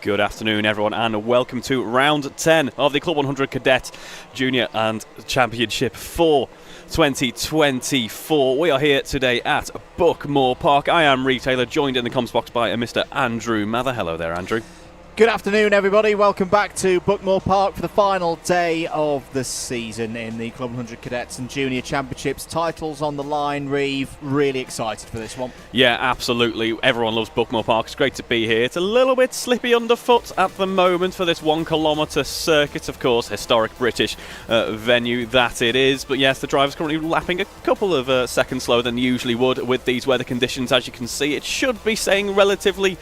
Good afternoon, everyone, and welcome to round 10 of the CLUB100 Cadet Junior and Championship for 2024. We are here today at Buckmore Park. I am Reeve Taylor, joined in the comms box by Mr. Andrew Mather. Hello there, Andrew. Good afternoon, everybody. Welcome back to Buckmore Park for the final day of the season in the CLUB100 Cadets and Junior Championships. Titles on the line, Reeve. Really excited for this one. Yeah, absolutely. Everyone loves Buckmore Park. It's great to be here. It's a little bit slippy underfoot at the moment for this 1 kilometre circuit, of course. Historic British venue that it is. But yes, the driver's currently lapping a couple of seconds slower than usually would with these weather conditions. As you can see, it should be saying relatively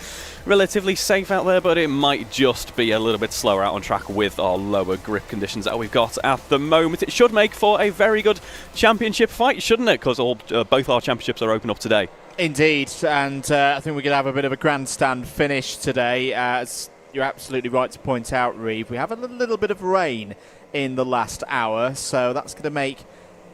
safe out there, but it might just be a little bit slower out on track with our lower grip conditions that we've got at the moment. It should make for a very good championship fight, shouldn't it? Because both our championships are open up today. Indeed, and I think we're going to have a bit of a grandstand finish today. As you're absolutely right to point out, Reeve, we have a little bit of rain in the last hour, so that's going to make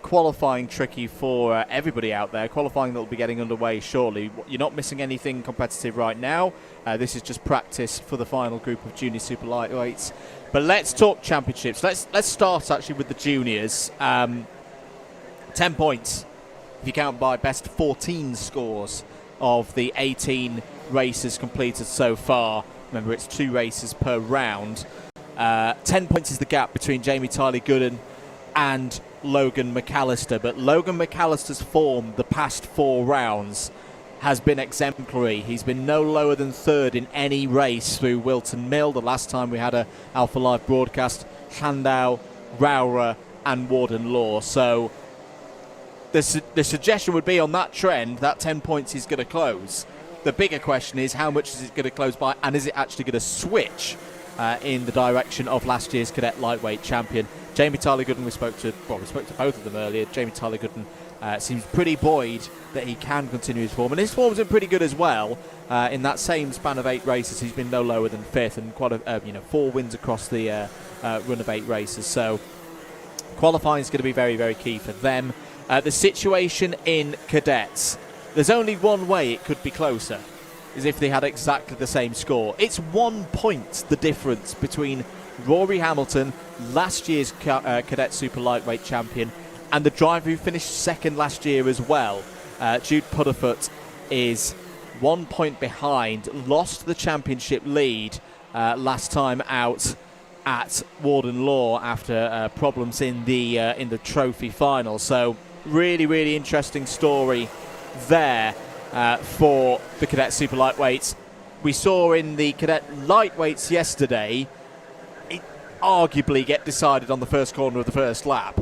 qualifying tricky for everybody out there. Qualifying that will be getting underway shortly. You're not missing anything competitive right now. This is just practice for the final group of junior super lightweights. But let's talk championships. Let's start actually with the juniors. 10 points if you count by best 14 scores of the 18 races completed so far. Remember, it's 2 races per round. 10 points is the gap between Jamie Tyler Gooden and Logan McAllister, but Logan McAllister's form the past 4 rounds has been exemplary. He's been no lower than 3rd in any race through Wilton Mill. The last time we had a Alpha Live broadcast, Shandau, Rowra and Warden Law. So the suggestion would be on that trend that 10 points is going to close. The bigger question is how much is it going to close by, and is it actually going to switch in the direction of last year's cadet lightweight champion Jamie Tyler Gooden. We spoke to both of them earlier. Jamie Tyler Gooden seems pretty buoyed that he can continue his form, and his form's been pretty good as well. In that same span of 8 races, he's been no lower than 5th, and quite a 4 wins across the run of 8 races. So qualifying is going to be very, very key for them. The situation in cadets, there's only one way it could be closer, is if they had exactly the same score. It's 1 point the difference between Rory Hamilton, last year's cadet super lightweight champion, and the driver who finished 2nd last year as well. Jude Pudderfoot is 1 point behind, lost the championship lead last time out at Warden Law after problems in the trophy final. So really, really interesting story there for the cadet super lightweights. We saw in the cadet lightweights yesterday it arguably get decided on the first corner of the first lap.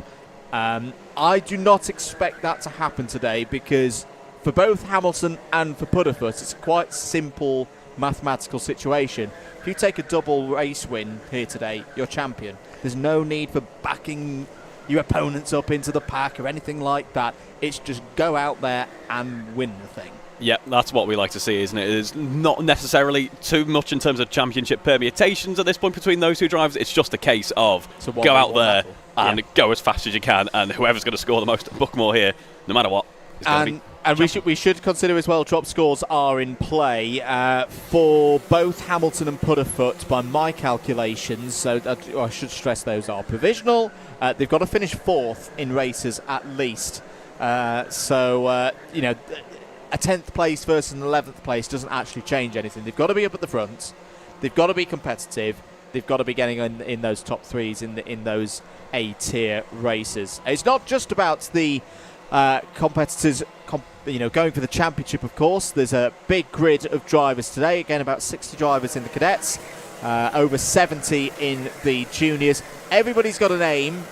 I do not expect that to happen today, because for both Hamilton and for Pudderfoot, it's a quite simple mathematical situation. If you take a double race win here today, you're champion. There's no need for backing your opponents up into the pack or anything like that. It's just go out there and win the thing. Yeah, that's what we like to see, isn't it? It's not necessarily too much in terms of championship permutations at this point between those 2 drivers. It's just a case of go out there and go as fast as you can, and whoever's going to score the most at Buckmore here, no matter what, is going to be. And we should consider as well, drop scores are in play for both Hamilton and Pudderfoot by my calculations. So I should stress those are provisional. They've got to finish 4th in races at least. A 10th place versus an 11th place doesn't actually change anything. They've got to be up at the front. They've got to be competitive. They've got to be getting in those top 3s in those A-tier races. It's not just about the competitors going for the championship, of course. There's a big grid of drivers today. Again, about 60 drivers in the cadets, over 70 in the juniors. Everybody's got an aim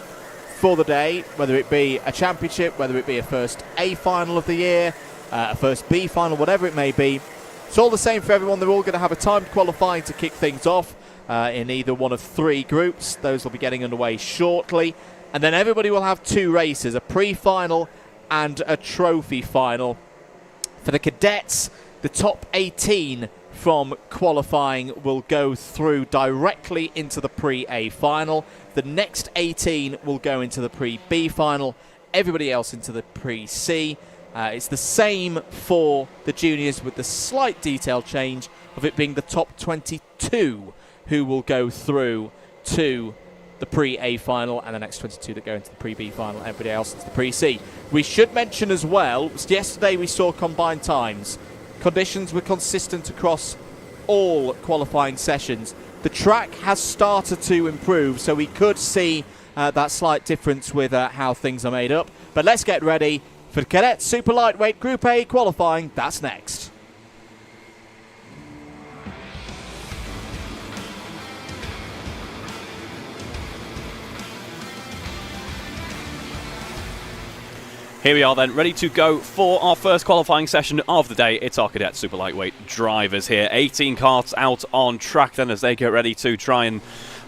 for the day, whether it be a championship, whether it be a first A final of the year, a first B final, whatever it may be. It's all the same for everyone. They're all going to have a timed qualifying to kick things off in either one of 3 groups. Those will be getting underway shortly. And then everybody will have 2 races, a pre-final and a trophy final. For the cadets, the top 18 from qualifying will go through directly into the pre-A final. The next 18 will go into the pre-B final. Everybody else into the pre-C. It's the same for the juniors with the slight detail change of it being the top 22 who will go through to the Pre-A final, and the next 22 that go into the Pre-B final, everybody else into the Pre-C. We should mention as well, yesterday we saw combined times. Conditions were consistent across all qualifying sessions. The track has started to improve, so we could see that slight difference with how things are made up. But let's get ready for Cadet Super Lightweight Group A qualifying. That's next. Here we are then, ready to go for our first qualifying session of the day. It's our Cadet Super Lightweight drivers here. 18 karts out on track then as they get ready to try and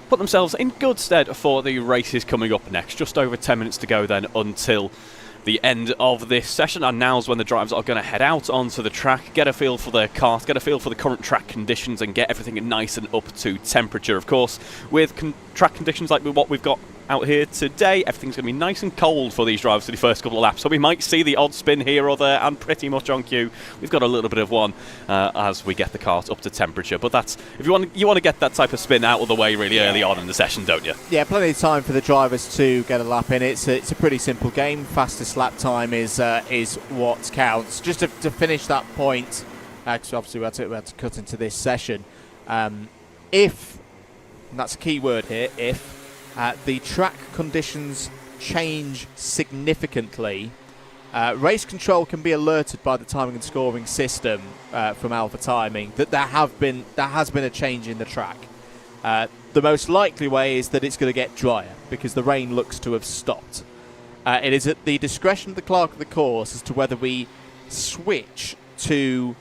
put themselves in good stead for the races coming up next. Just over 10 minutes to go then until the end of this session, and now's when the drivers are going to head out onto the track, get a feel for their kart, get a feel for the current track conditions, and get everything nice and up to temperature. Of course, with track conditions like what we've got out here today, everything's going to be nice and cold for these drivers for the first couple of laps, so we might see the odd spin here or there, and pretty much on cue we've got a little bit of one as we get the kart up to temperature. But that's, if you want to get that type of spin out of the way really early on in the session, don't you? Yeah, plenty of time for the drivers to get a lap in. It's a pretty simple game. Fastest lap time is what counts. Just to finish that point, because obviously we had to cut into this session, if, and that's a key word here, if the track conditions change significantly, race control can be alerted by the timing and scoring system from Alpha Timing that there has been a change in the track. The most likely way is that it's going to get drier because the rain looks to have stopped. It is at the discretion of the clerk of the course as to whether we switch to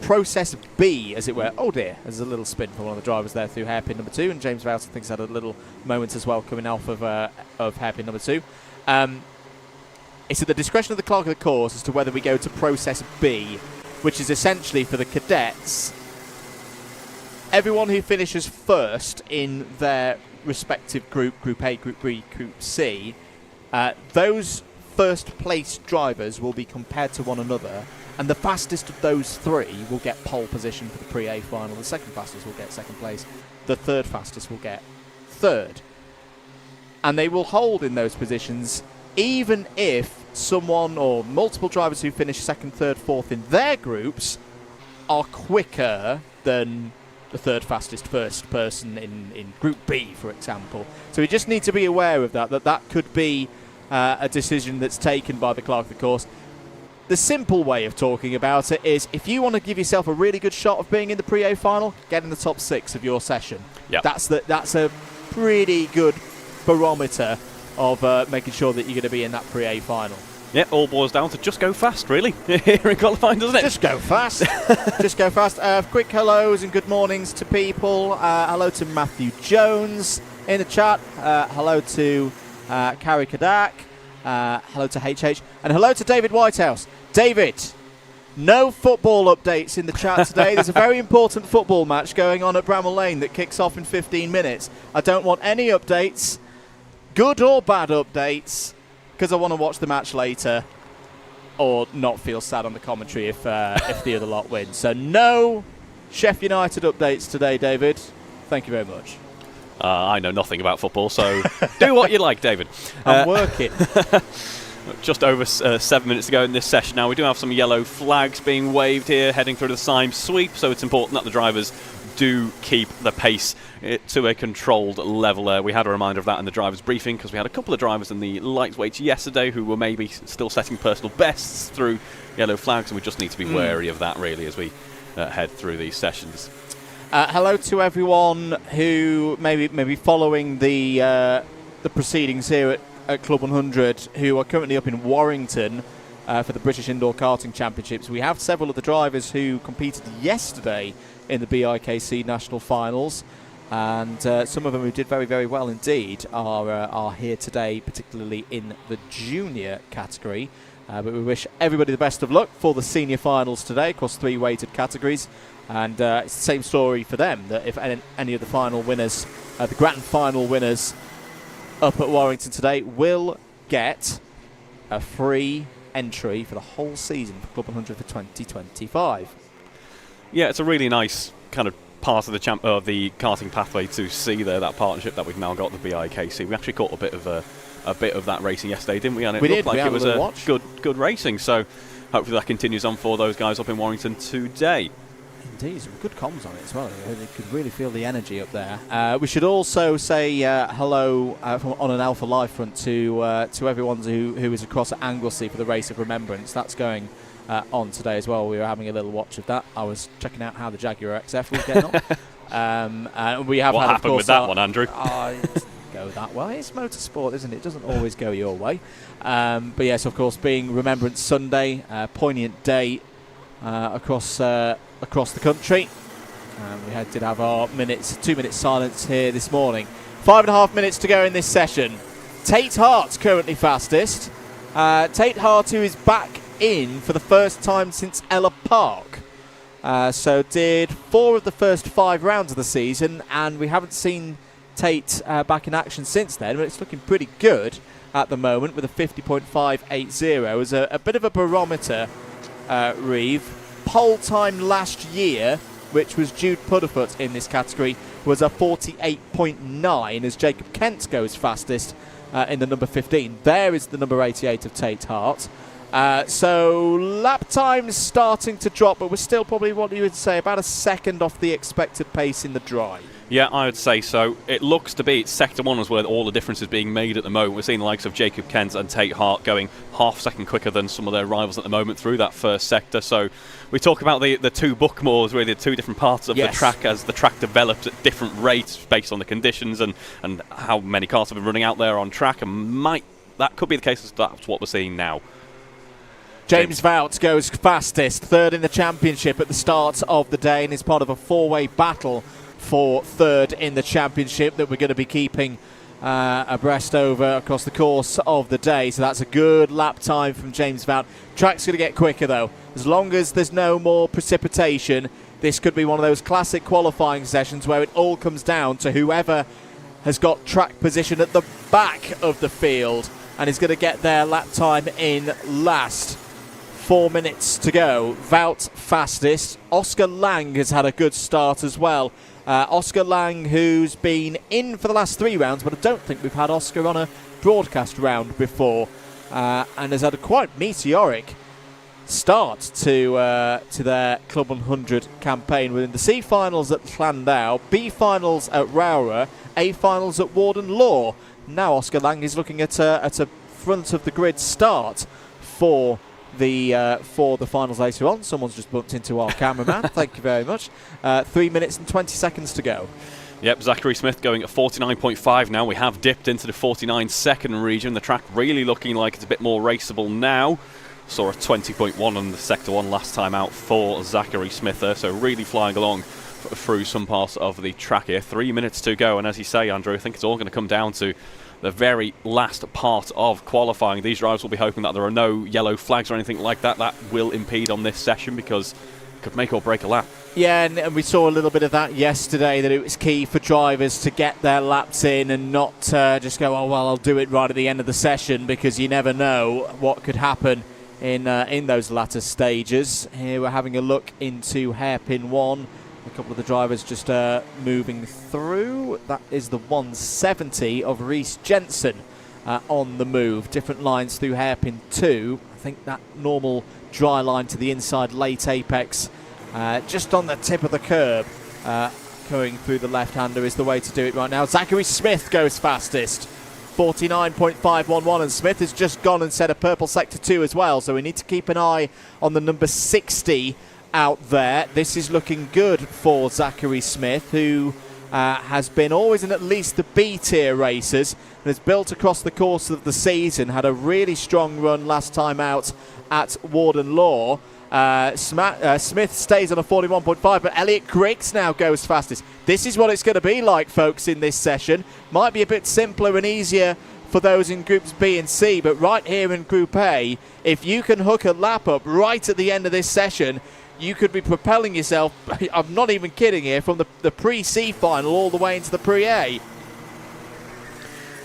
process B, as it were. Oh dear, there's a little spin for one of the drivers there through hairpin number 2, and James Vowson thinks had a little moment as well coming off of hairpin number 2. It's at the discretion of the clerk of the course as to whether we go to process B, which is essentially for the cadets. Everyone who finishes first in their respective group, Group A, Group B, Group C, those first place drivers will be compared to one another, and the fastest of those three will get pole position for the Pre-A final. The second fastest will get second place. The third fastest will get third. And they will hold in those positions even if someone or multiple drivers who finish second, third, fourth in their groups are quicker than the third fastest first person in Group B, for example. So we just need to be aware of that could be a decision that's taken by the clerk of the course. The simple way of talking about it is, if you want to give yourself a really good shot of being in the Pre-A final, get in the top 6 of your session. Yep. That's a pretty good barometer of making sure that you're going to be in that Pre-A final. Yeah, all boils down to just go fast, really, here in qualifying, doesn't it? Just go fast. Just go fast. Quick hellos and good mornings to people. Hello to Matthew Jones in the chat. Hello to Carrie Paddock. Hello to HH. And hello to David Whitehouse. David, no football updates in the chat today. There's a very important football match going on at Bramall Lane that kicks off in 15 minutes. I don't want any updates, good or bad updates, because I want to watch the match later or not feel sad on the commentary if the other lot wins. So no Sheffield United updates today, David. Thank you very much. I know nothing about football, so do what you like, David. I'm working. Just over 7 minutes to go in this session now. We do have some yellow flags being waved here, heading through the Symes sweep, so it's important that the drivers do keep the pace to a controlled level there. We had a reminder of that in the drivers' briefing because we had a couple of drivers in the lightweights yesterday who were maybe still setting personal bests through yellow flags, and we just need to be wary of that, really, as we head through these sessions. Hello to everyone who may be following the proceedings here at Club 100, who are currently up in Warrington for the British Indoor Karting Championships. We have several of the drivers who competed yesterday in the BIKC National Finals, and some of them who did very, very well indeed are here today, particularly in the junior category. But we wish everybody the best of luck for the senior finals today across 3 weighted categories. And it's the same story for them, that if any of the final winners, the grand final winners up at Warrington today, will get a free entry for the whole season for Club 100 for 2025. Yeah, it's a really nice kind of part of the karting pathway to see there, that partnership that we've now got with the BIKC. We actually caught a bit of that racing yesterday, didn't we? And it looked like it was a good racing. So hopefully that continues on for those guys up in Warrington today. Indeed, some good comms on it as well. You could really feel the energy up there. We should also say hello on an Alpha Live front to everyone who is across at Anglesey for the Race of Remembrance. That's going on today as well. We were having a little watch of that. I was checking out how the Jaguar XF was getting on. We have what had, happened of course, with that one, Andrew? It doesn't go that way. It's motorsport, isn't it? It doesn't always go your way. But yes, of course, being Remembrance Sunday, poignant day across the country. We did have our 2-minute silence here this morning. 5.5 minutes to go in this session. Tate Hart's currently fastest. Tate Hart, who is back in for the first time since Ella Park. So did 4 of the first 5 rounds of the season, and we haven't seen Tate back in action since then, but it's looking pretty good at the moment with a 50.580 as a bit of a barometer, Reeve. Pole time last year, which was Jude Pudderfoot in this category, was a 48.9 as Jacob Kent goes fastest in the number 15. There is the number 88 of Tate Hart. So lap time's starting to drop, but we're still probably, what you would say, about a second off the expected pace in the dry. Yeah, I would say so. It looks to be Sector 1 is where all the difference is being made at the moment. We're seeing the likes of Jacob Kent and Tate Hart going half a second quicker than some of their rivals at the moment through that first sector. So we talk about the two Buckmores, really the two different parts of the track as the track develops at different rates based on the conditions and how many cars have been running out there on track. And that could be the case. That's what we're seeing now. James Vout goes fastest, third in the championship at the start of the day, and is part of a 4-way battle for third in the championship that we're going to be keeping abreast over across the course of the day. So that's a good lap time from James Vout. Track's going to get quicker though. As long as there's no more precipitation, this could be one of those classic qualifying sessions where it all comes down to whoever has got track position at the back of the field and is going to get their lap time in last. 4 minutes to go. Vout fastest. Oscar Lang has had a good start as well. Oscar Lang, who's been in for the last 3 rounds, but I don't think we've had Oscar on a broadcast round before, and has had a quite meteoric start to their Club 100 campaign within the C finals at Llandau, B finals at Rowra, A finals at Warden Law. Now Oscar Lang is looking at a front of the grid start for the finals later on. Someone's just bumped into our cameraman. Thank you very much. 3 minutes and 20 seconds to go. Yep, Zachary Smith going at 49.5 now. We have dipped into the 49-second region. The track really looking like it's a bit more raceable now. Saw a 20.1 on the Sector 1 last time out for Zachary Smith there, so really flying along through some parts of the track here. 3 minutes to go, and as you say, Andrew, I think it's all going to come down to the very last part of qualifying. These drivers will be hoping that there are no yellow flags or anything like that that will impede on this session, because it could make or break a lap. Yeah, and we saw a little bit of that yesterday, that it was key for drivers to get their laps in and not just go, oh, well, I'll do it right at the end of the session, because you never know what could happen in those latter stages. Here we're having a look into hairpin 1. A couple of the drivers just moving through. That is the 170 of Reece Jensen on the move. Different lines through hairpin 2. I think that normal dry line to the inside late apex, just on the tip of the curb, going through the left-hander is the way to do it right now. Zachary Smith goes fastest. 49.511, and Smith has just gone and set a purple sector 2 as well, so we need to keep an eye on the number 60 out there. This is looking good for Zachary Smith, who has been always in at least the B-tier races and has built across the course of the season. Had a really strong run last time out at Warden Law. Smith stays on a 41.5, but Elliot Griggs now goes fastest. This is what it's going to be like, folks, in this session. Might be a bit simpler and easier for those in Groups B and C, but right here in Group A, if you can hook a lap up right at the end of this session, you could be propelling yourself, I'm not even kidding here, from the pre-C final all the way into the pre-A.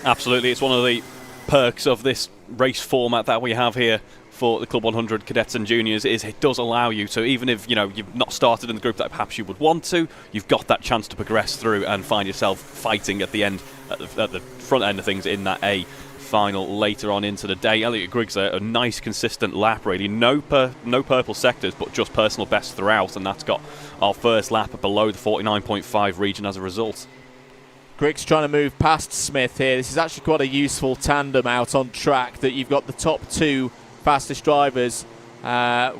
Absolutely, it's one of the perks of this race format that we have here for the Club 100 Cadets and Juniors is it does allow you, so even if you've not started in the group that perhaps you would want to, you've got that chance to progress through and find yourself fighting at the end, at the front end of things in that A final later on into the day. Elliot Griggs a nice consistent lap, really. No purple sectors, but just personal best throughout, and that's got our first lap below the 49.5 region as a result. Griggs trying to move past Smith here. This is actually quite a useful tandem out on track, that you've got the top two fastest drivers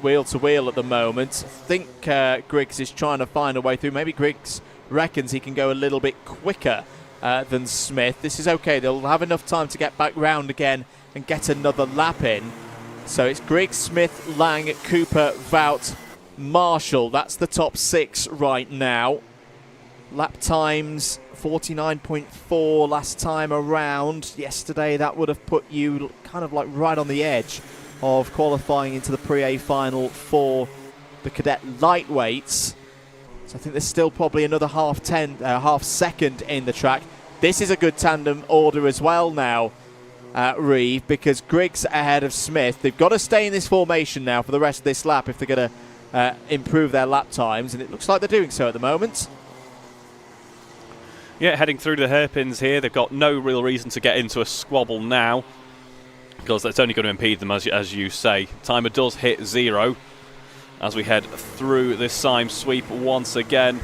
wheel to wheel at the moment. I think Griggs is trying to find a way through. Maybe Griggs reckons he can go a little bit quicker than Smith. This is okay. They'll have enough time to get back round again and get another lap in. So it's Griggs, Smith, Lang, Cooper, Vout, Marshall. That's the top six right now. Lap times 49.4 last time around. Yesterday that would have put you kind of like right on the edge of qualifying into the Pre-A final for the cadet lightweights. So I think there's still probably another half second in the track. This is a good tandem order as well now, Reeve, because Griggs ahead of Smith. They've got to stay in this formation now for the rest of this lap if they're going to improve their lap times, and it looks like they're doing so at the moment. Yeah, heading through the hairpins here. They've got no real reason to get into a squabble now, because that's only going to impede them, as you say. Timer does hit 0 as we head through this Symes sweep once again.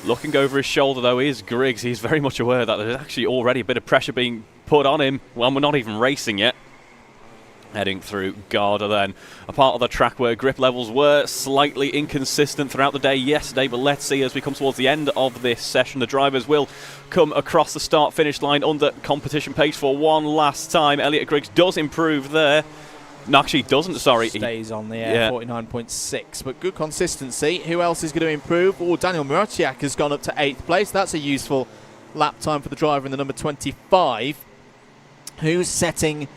Looking over his shoulder, though, is Griggs. He's very much aware that there's actually already a bit of pressure being put on him. Well, we're not even racing yet. Heading through Garda then, a part of the track where grip levels were slightly inconsistent throughout the day yesterday, but let's see as we come towards the end of this session, the drivers will come across the start-finish line under competition pace for one last time. Elliot Griggs does improve there. No, actually doesn't, sorry. Stays on the air, 49.6, but good consistency. Who else is going to improve? Oh, Daniel Muraciak has gone up to 8th place. That's a useful lap time for the driver in the number 25, who's setting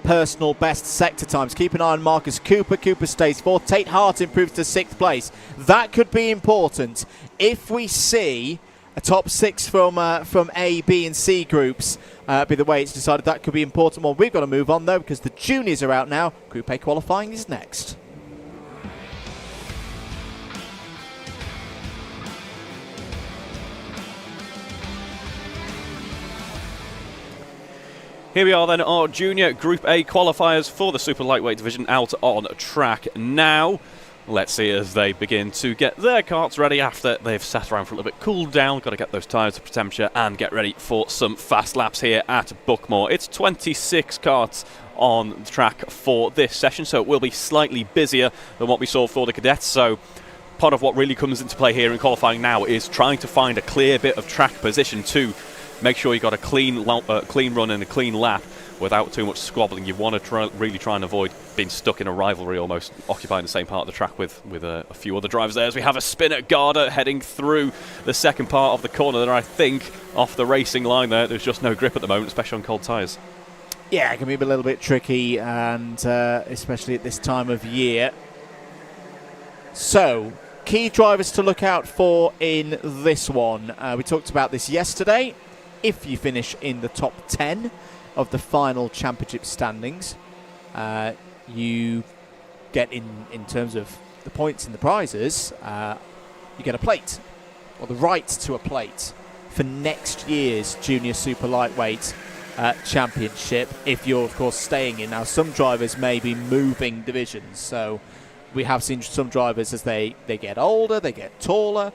personal best sector times. Keep an eye on Marcus Cooper. Cooper stays 4th. Tate Hart improves to 6th place. That could be important if we see a top 6 from A, B and C groups be the way it's decided. That could be important. Well, we've got to move on though, because the juniors are out now. Group A qualifying is next. Here we are then, our junior Group A qualifiers for the super lightweight division out on track now. Let's see as they begin to get their karts ready after they've sat around for a little bit, cooled down, got to get those tyres up to temperature and get ready for some fast laps here at Buckmore. It's 26 karts on the track for this session, so it will be slightly busier than what we saw for the cadets. So part of what really comes into play here in qualifying now is trying to find a clear bit of track position to make sure you've got a clean run and a clean lap without too much squabbling. You want to really try and avoid being stuck in a rivalry, almost occupying the same part of the track with a few other drivers there. As we have a spin at Garda heading through the second part of the corner there, I think, off the racing line there. There's just no grip at the moment, especially on cold tyres. Yeah, it can be a little bit tricky, and especially at this time of year. So, key drivers to look out for in this one. We talked about this yesterday. If you finish in the top 10 of the final championship standings, you get in terms of the points and the prizes, you get a plate, or the right to a plate for next year's junior super lightweight championship, if you're of course staying in. Now some drivers may be moving divisions, so we have seen some drivers as they get older, they get taller,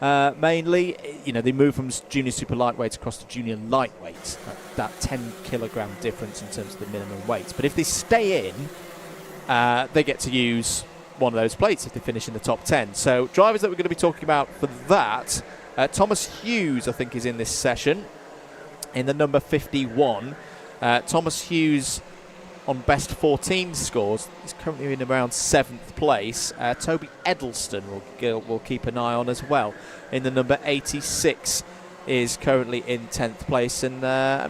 mainly, they move from junior super lightweight across to junior lightweight. That 10 kilogram difference in terms of the minimum weights. But if they stay in, they get to use one of those plates if they finish in the top 10. So drivers that we're going to be talking about for that, Thomas Hughes, I think, is in this session in the number 51. Thomas Hughes on best 14 scores is currently in around 7th place. Toby Edelston will keep an eye on as well in the number 86, is currently in 10th place, and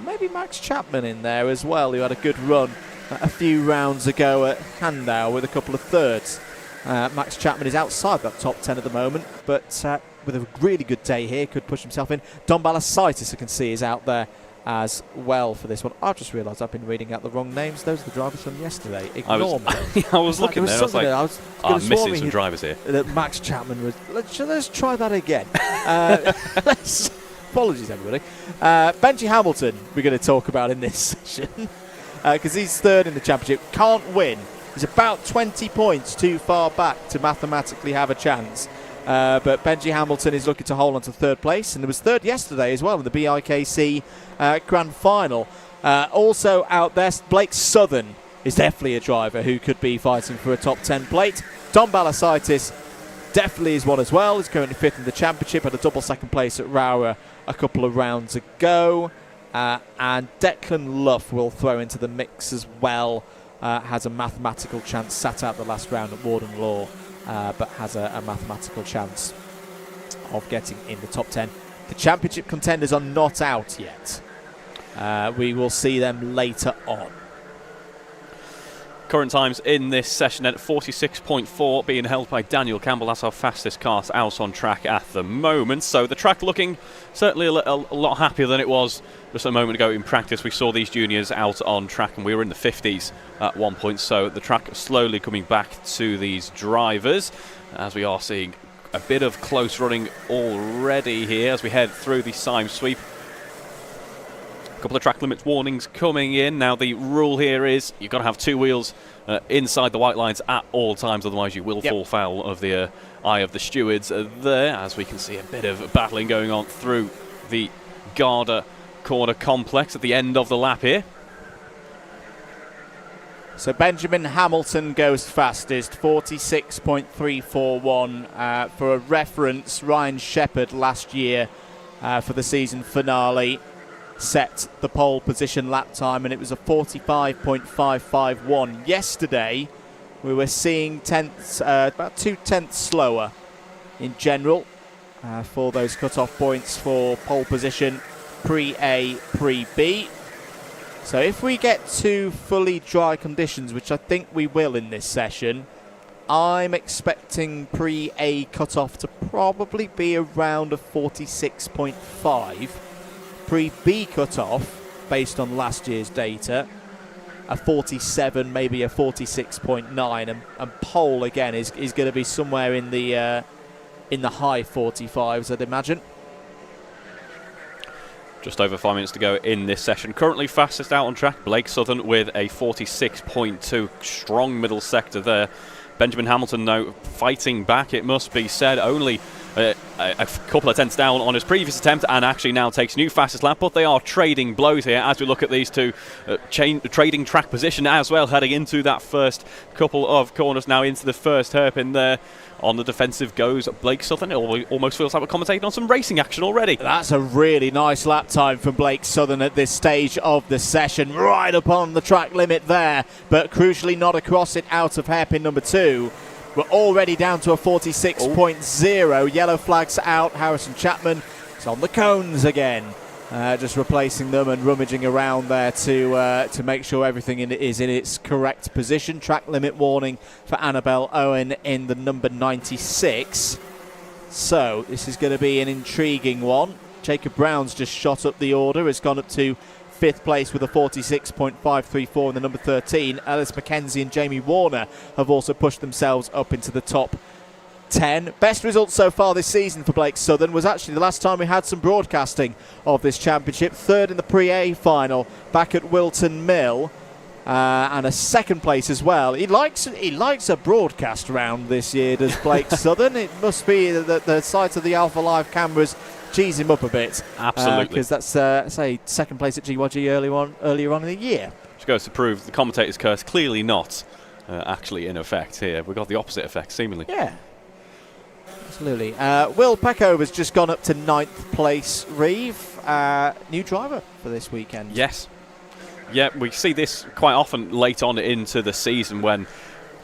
maybe Max Chapman in there as well, who had a good run a few rounds ago at Handau with a couple of thirds. Max Chapman is outside that top 10 at the moment, but with a really good day here, could push himself in. Don Balasaitis, I can see, is out there as well for this one. I've just realised I've been reading out the wrong names. Those are the drivers from yesterday. Ignore me. I was looking there. I was like, I'm missing some drivers here. That Max Chapman was. Let's try that again. Apologies, everybody. Benji Hamilton, we're going to talk about in this session because he's third in the championship. Can't win. He's about 20 points too far back to mathematically have a chance. But Benji Hamilton is looking to hold on to third place, and there was third yesterday as well in the BIKC Grand Final. Also out there, Blake Southern is definitely a driver who could be fighting for a top 10 plate. Dom Balasaitis definitely is one as well. He's currently fifth in the championship, had a double second place at Rower a couple of rounds ago. And Declan Luff will throw into the mix as well. Has a mathematical chance, sat out the last round at Warden Law. But has a mathematical chance of getting in the top 10. The championship contenders are not out yet. We will see them later on. Current times in this session at 46.4, being held by Daniel Campbell. That's our fastest car out on track at the moment. So the track looking certainly a lot happier than it was just a moment ago in practice. We saw these juniors out on track and we were in the 50s at one point. So the track slowly coming back to these drivers as we are seeing a bit of close running already here as we head through the Syme sweep. Couple of track limits warnings coming in. Now the rule here is you've got to have two wheels inside the white lines at all times, otherwise you will fall foul of the eye of the stewards there, as we can see a bit of battling going on through the Garda corner complex at the end of the lap here. So Benjamin Hamilton goes fastest, 46.341. For a reference, Ryan Shepherd last year for the season finale set the pole position lap time, and it was a 45.551. Yesterday, we were seeing tenths, about 2 tenths slower in general for those cut-off points for pole position pre-A, pre-B. So if we get to fully dry conditions, which I think we will in this session, I'm expecting pre-A cut-off to probably be around a 46.5. Pre-B cut-off, based on last year's data, a 47, maybe a 46.9, and pole again is going to be somewhere in the high 45s, I'd imagine. Just over 5 minutes to go in this session. Currently fastest out on track, Blake Southern with a 46.2, strong middle sector there. Benjamin Hamilton, though, fighting back, it must be said, only a couple of tenths down on his previous attempt, and actually now takes new fastest lap, but they are trading blows here as we look at these two trading track position as well, heading into that first couple of corners, now into the first hairpin there. On the defensive goes Blake Southern. It almost feels like we're commentating on some racing action already. That's a really nice lap time from Blake Southern at this stage of the session, right upon the track limit there, but crucially not across it out of hairpin number 2. We're already down to a 46.0. Yellow flags out. Harrison Chapman is on the cones again. Just replacing them and rummaging around there to make sure everything is in its correct position. Track limit warning for Annabelle Owen in the number 96. So this is going to be an intriguing one. Jacob Brown's just shot up the order. Has gone up to 5th place with a 46.534 in the number 13. Alice McKenzie and Jamie Warner have also pushed themselves up into the top 10. Best result so far this season for Blake Southern was actually the last time we had some broadcasting of this championship. 3rd in the Pre-A final back at Wilton Mill, and a 2nd place as well. He likes a broadcast round this year, does Blake Southern. It must be that the sight of the Alpha Live cameras cheese him up a bit. Absolutely. Because that's, say, 2nd place at GYG earlier on in the year. Which goes to prove the commentator's curse clearly not actually in effect here. We've got the opposite effect, seemingly. Yeah. Absolutely. Will Peckover's just gone up to 9th place. Reeve, new driver for this weekend. Yes. Yeah, we see this quite often late on into the season when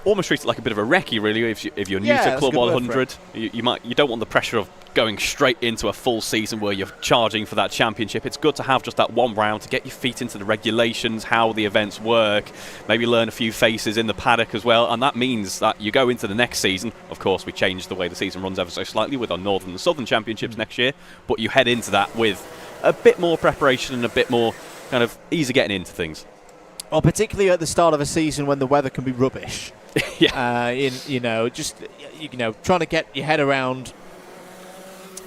almost treats it like a bit of a recce, really. If you're new to Club 100, you don't want the pressure of going straight into a full season where you're charging for that championship. It's good to have just that one round to get your feet into the regulations, how the events work, maybe learn a few faces in the paddock as well, and that means that you go into the next season. Of course, we changed the way the season runs ever so slightly with our Northern and Southern Championships next year, but you head into that with a bit more preparation and a bit more kind of easy getting into things. Well, particularly at the start of a season when the weather can be rubbish. Yeah. Trying to get your head around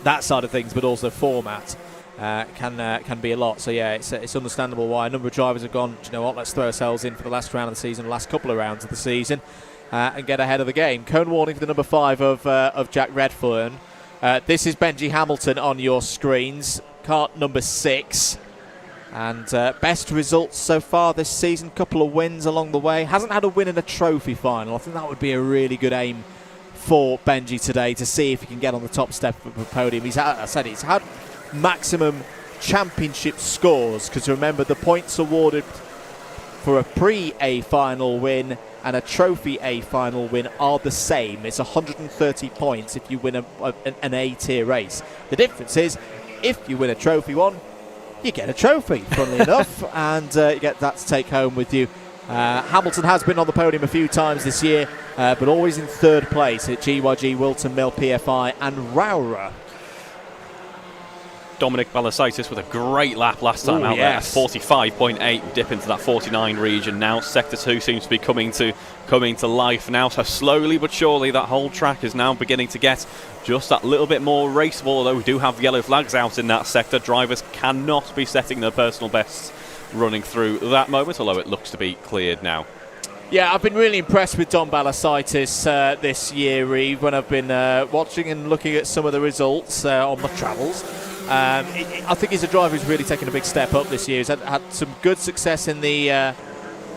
that side of things, but also format can be a lot. So yeah, it's understandable why a number of drivers have gone, do you know what, let's throw ourselves in for the last round of the season, the last couple of rounds of the season, and get ahead of the game. Cone warning for the number 5 of Jack Redfern. This is Benji Hamilton on your screens, kart number 6. And best results so far this season, couple of wins along the way. Hasn't had a win in a trophy final. I think that would be a really good aim for Benji today, to see if he can get on the top step of the podium. He's had maximum championship scores, because remember, the points awarded for a pre-A final win and a trophy A final win are the same. It's 130 points if you win an A-tier race. The difference is, if you win a trophy one, you get a trophy, funnily enough, and you get that to take home with you. Hamilton has been on the podium a few times this year, but always in 3rd place at GYG, Wilton Mill, PFI and Rowra. Dominic Balasaitis with a great lap last time out there. 45.8, dip into that 49 region now. Sector 2 seems to be coming to life now. So slowly but surely that whole track is now beginning to get just that little bit more raceable, although we do have yellow flags out in that sector. Drivers cannot be setting their personal bests running through that moment, although it looks to be cleared now. Yeah, I've been really impressed with Dom Balasaitis this year, Reeve, when I've been watching and looking at some of the results on my travels. I think he's a driver who's really taken a big step up this year. He's had some good success in the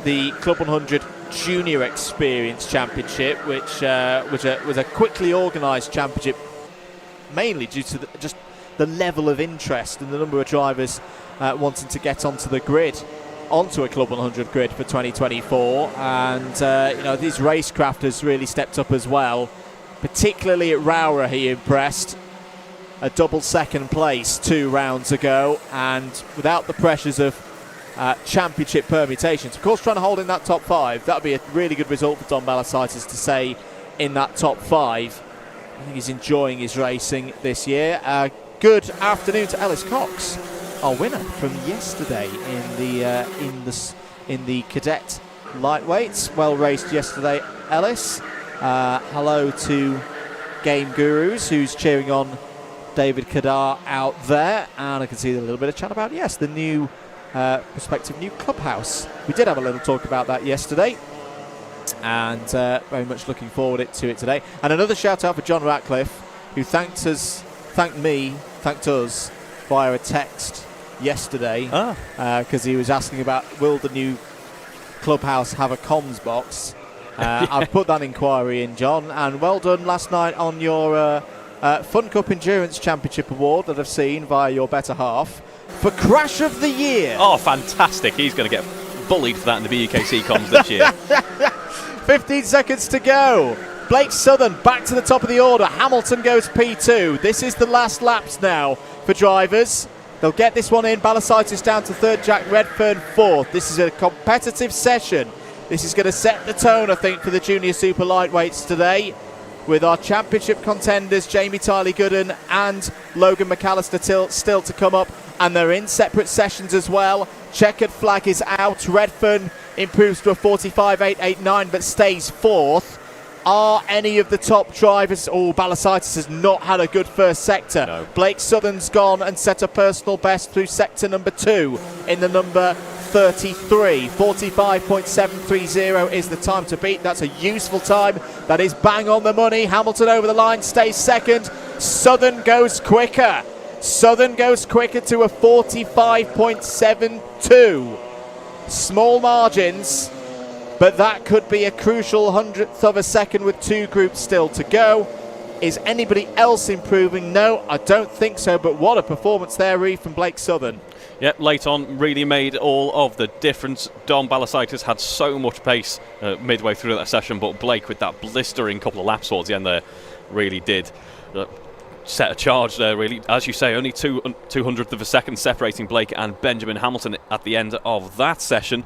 CLUB100 Junior Experience Championship, which was a quickly organised championship, mainly due to just the level of interest and the number of drivers wanting to get onto the grid, onto a CLUB100 grid for 2024. And his racecraft has really stepped up as well. Particularly at Rowra, he impressed. A double 2nd place 2 rounds ago, and without the pressures of championship permutations. Of course, trying to hold in that top 5, that would be a really good result for Dom Balasaitis to say in that top 5. I think he's enjoying his racing this year. Good afternoon to Ellis Cox, our winner from yesterday in the cadet lightweights. Well raced yesterday, Ellis. Hello to Game Gurus, who's cheering on David Kadar out there, and I can see a little bit of chat about, yes, the new prospective new clubhouse. We did have a little talk about that yesterday, and very much looking forward to it today. And another shout out for John Ratcliffe, who thanked us via a text yesterday, because he was asking about, will the new clubhouse have a comms box? I've put that inquiry in, John, and well done last night on your Fun Cup Endurance Championship Award that I've seen via your better half for Crash of the Year. Oh, fantastic. He's going to get bullied for that in the BUKC comms this year. 15 seconds to go. Blake Southern back to the top of the order. Hamilton goes P2. This is the last laps now for drivers. They'll get this one in. Balasaitis down to 3rd, Jack Redfern 4th. This is a competitive session. This is going to set the tone, I think, for the Junior Super Lightweights today, with our championship contenders Jamie Tiley-Gooden and Logan McAllister still to come up, and they're in separate sessions as well. Checkered flag is out. Redfern improves to a 45.889 but stays 4th. Are any of the top drivers... Oh, Balasaitis has not had a good first sector. No. Blake Southern's gone and set a personal best through sector number 2 in the number 33. 45.730 is the time to beat. That's a useful time. That is bang on the money. Hamilton over the line, stays 2nd. Southern goes quicker. Southern goes quicker to a 45.72. Small margins, but that could be a crucial 100th of a second with 2 groups still to go. Is anybody else improving? No, I don't think so, but what a performance there, Reeve, from Blake Southern. Yep, late on really made all of the difference. Dom Balasaitis had so much pace midway through that session, but Blake, with that blistering couple of laps towards the end there, really did set a charge there, really. As you say, only 200th of a second separating Blake and Benjamin Hamilton at the end of that session.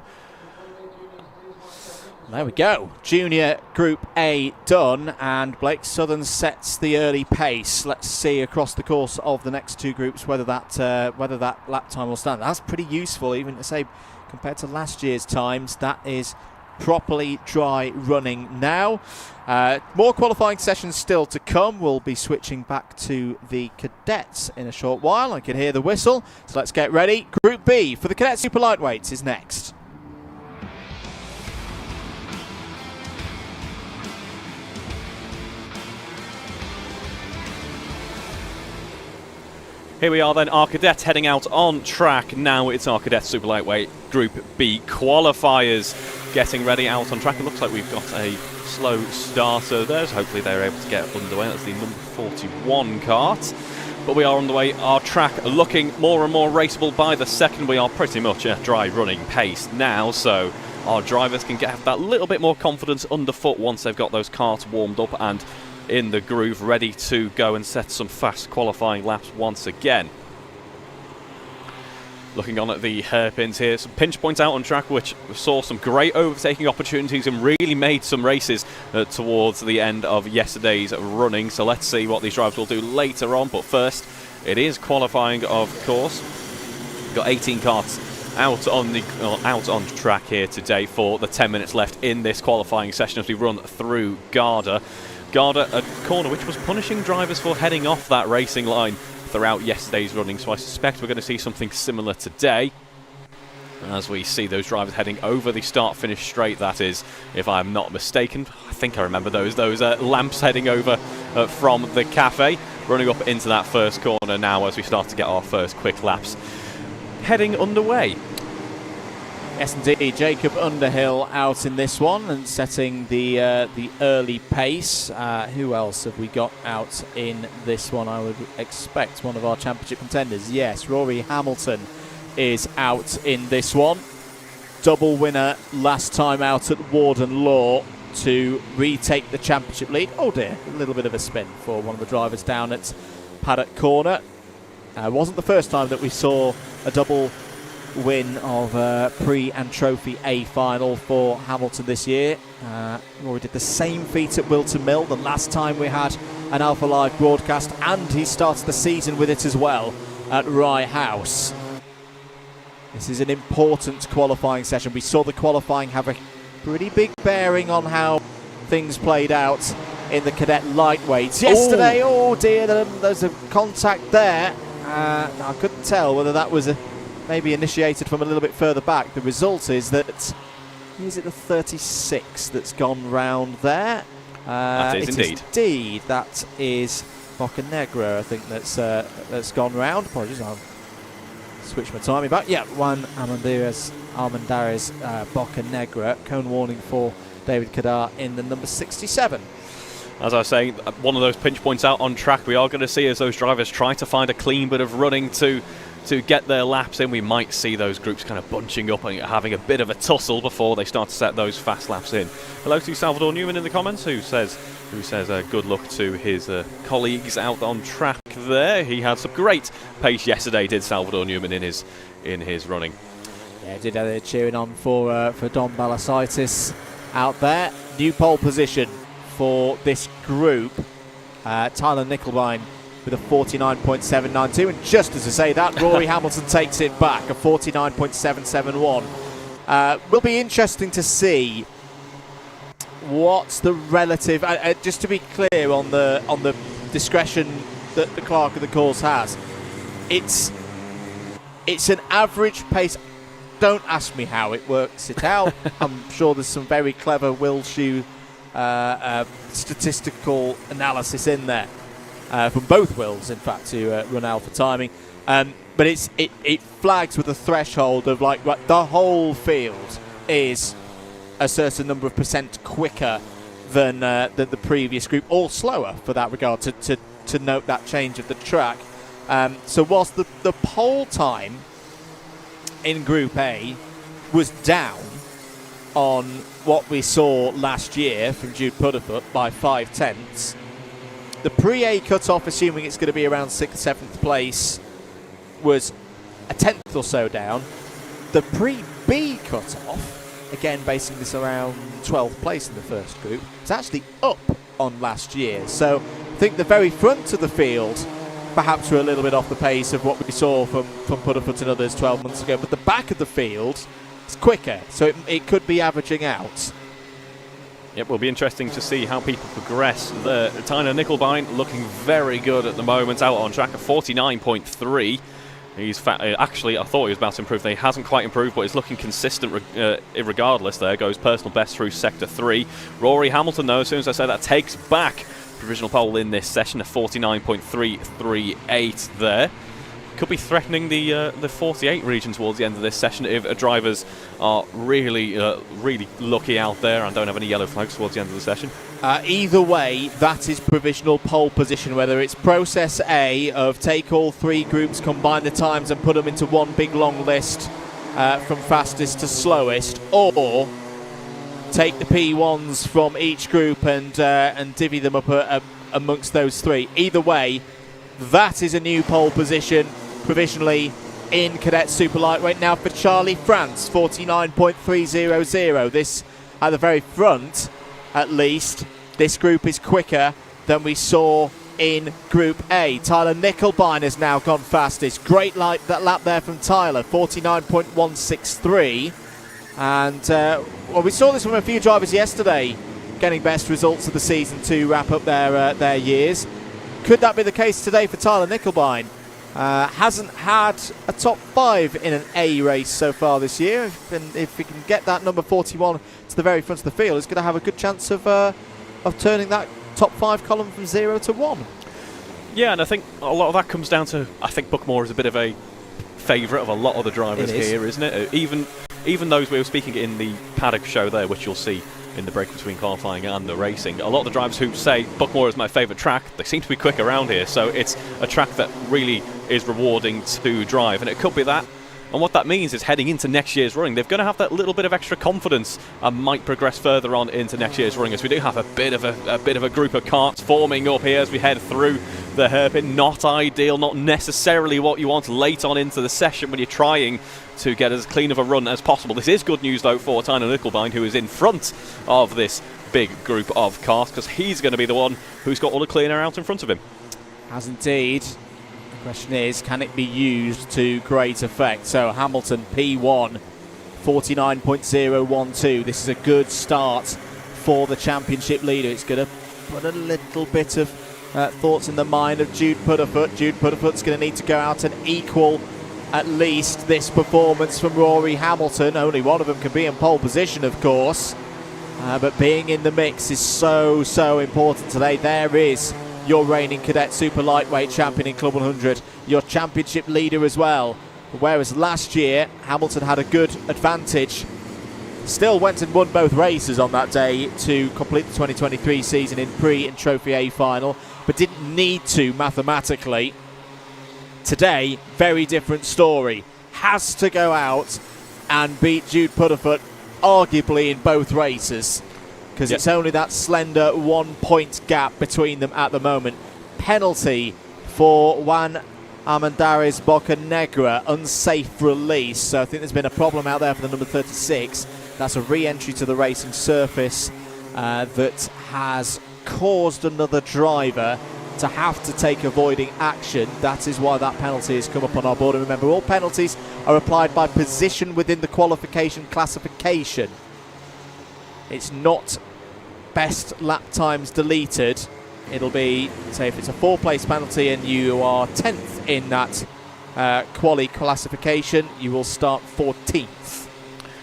There we go. Junior Group A done, and Blake Southern sets the early pace. Let's see across the course of the next two groups whether that lap time will stand. That's pretty useful, even to say compared to last year's times. That is properly dry running now. More qualifying sessions still to come. We'll be switching back to the cadets in a short while. I can hear the whistle, so let's get ready. Group B for the cadet super lightweights is next. Here we are then, our cadets heading out on track. Now it's our cadet super lightweight Group B qualifiers getting ready out on track. It looks like we've got a slow starter there, so hopefully they're able to get underway. That's the number 41 kart. But we are on the way. Our track looking more and more raceable by the second. We are pretty much at dry running pace now, so our drivers can get that little bit more confidence underfoot once they've got those karts warmed up and in the groove, ready to go and set some fast qualifying laps once again. Looking on at the hairpins here, some pinch points out on track which saw some great overtaking opportunities and really made some races towards the end of yesterday's running. So let's see what these drivers will do later on, but first it is qualifying, of course. We've got 18 karts out on track here today for the 10 minutes left in this qualifying session as we run through Garda. Garda, a corner which was punishing drivers for heading off that racing line throughout yesterday's running, so I suspect we're going to see something similar today as we see those drivers heading over the start-finish straight, that is, if I'm not mistaken. I think I remember those lamps heading over from the cafe, running up into that first corner now as we start to get our first quick laps heading underway. Yes, indeed. Jacob Underhill out in this one and setting the early pace. Who else have we got out in this one? I would expect one of our championship contenders. Yes, Rory Hamilton is out in this one. Double winner last time out at Warden Law to retake the championship lead. Oh dear, a little bit of a spin for one of the drivers down at Paddock Corner. Wasn't the first time that we saw a double win of pre and trophy A final for Hamilton this year. Rory did the same feat at Wilton Mill the last time we had an Alpha Live broadcast, and he starts the season with it as well at Rye House. This is an important qualifying session. We saw the qualifying have a pretty big bearing on how things played out in the cadet lightweights yesterday. Oh dear, there's a contact there. I couldn't tell whether that was maybe initiated from a little bit further back. The result is that, is it the 36 that's gone round there? That is indeed. Indeed, that is Boccanegra, I think, that's gone round. Apologies, I'll switch my timing back. Yeah, Juan Armendariz Boccanegra. Cone warning for David Kadar in the number 67. As I was saying, one of those pinch points out on track we are going to see as those drivers try to find a clean bit of running to get their laps in. We might see those groups kind of bunching up and having a bit of a tussle before they start to set those fast laps in. Hello to Salvador Newman in the comments who says good luck to his colleagues out on track there. He had some great pace yesterday, did Salvador Newman in his running. Yeah, did have a cheering on for Don Balasaitis out there. New pole position for this group. Tyler Nickelbine with a 49.792, and just as I say that, Rory Hamilton takes it back, a 49.771. Will be interesting to see what's the relative. Just to be clear on the discretion that the clerk of the course has, it's an average pace. Don't ask me how it works it out. I'm sure there's some very clever Wilshu statistical analysis in there. From both Wills, in fact, to run Alpha timing, but it flags with a threshold of like the whole field is a certain number of percent quicker than the previous group, or slower for that regard, to note that change of the track. So whilst the pole time in Group A was down on what we saw last year from Jude Pudderfoot by 5/10, the pre-A cut-off, assuming it's going to be around 6th, 7th place, was a tenth or so down. The pre-B cut-off again basing this around 12th place in the first group, is actually up on last year. So I think the very front of the field perhaps we're a little bit off the pace of what we saw from Paddock and others 12 months ago, but the back of the field is quicker, so it could be averaging out. Yep, will be interesting to see how people progress. Tyler Nickelbine looking very good at the moment, out on track at 49.3. He's actually, I thought he was about to improve. He hasn't quite improved, but he's looking consistent regardless. There goes personal best through Sector 3. Rory Hamilton, though, as soon as I say that, takes back provisional pole in this session, a 49.338 there. Could be threatening the 48 region towards the end of this session if drivers are really lucky out there and don't have any yellow flags towards the end of the session. Either way, that is provisional pole position, whether it's process A of take all three groups, combine the times and put them into one big long list from fastest to slowest, or take the P1s from each group and divvy them up amongst those three. Either way, that is a new pole position provisionally in Cadet Super Lightweight. Now for Charlie France, 49.300. This at the very front, at least. This group is quicker than we saw in Group A. Tyler Nickelbine has now gone fastest. Great lap there from Tyler, 49.163. And well, we saw this from a few drivers yesterday, getting best results of the season to wrap up their years. Could that be the case today for Tyler Nickelbine? Hasn't had a top 5 in an A race so far this year. If he can get that number 41 to the very front of the field, he's going to have a good chance of turning that top 5 column from 0 to 1. Yeah, and I think a lot of that comes down to, I think Buckmore is a bit of a favourite of a lot of the drivers here, isn't it? Even those we were speaking in the Paddock show there, which you'll see in the break between qualifying and the racing, a lot of the drivers who say Buckmore is my favourite track, they seem to be quick around here, so it's a track that really is rewarding to drive, and it could be that. And what that means is heading into next year's running, they're going to have that little bit of extra confidence and might progress further on into next year's running, as we do have a bit of a group of karts forming up here as we head through the hairpin. Not ideal, not necessarily what you want late on into the session when you're trying to get as clean of a run as possible. This is good news though for Tyler Nickelbine, who is in front of this big group of cars, because he's going to be the one who's got all the clean air out in front of him. Has indeed. The question is, can it be used to great effect? So Hamilton P1, 49.012. This is a good start for the championship leader. It's going to put a little bit of thoughts in the mind of Jude Pudderfoot. Jude Pudderfoot's going to need to go out and equal at least this performance from Rory Hamilton. Only one of them can be in pole position, of course, but being in the mix is so important today. There is your reigning Cadet Super Lightweight champion in Club 100, your championship leader as well. Whereas last year Hamilton had a good advantage, still went and won both races on that day to complete the 2023 season in Pre and Trophy A final, but didn't need to mathematically. Today, very different story. Has to go out and beat Jude Pudderfoot, arguably in both races, because it's only that slender 1 point gap between them at the moment. Penalty for Juan Armendariz Bocanegra, unsafe release. So I think there's been a problem out there for the number 36. That's a re-entry to the racing surface that has caused another driver to have to take avoiding action. That is why that penalty has come up on our board. And remember, all penalties are applied by position within the qualification classification. It's not best lap times deleted. It'll be, say, if it's a 4-place penalty and you are 10th in that quali classification, you will start 14th,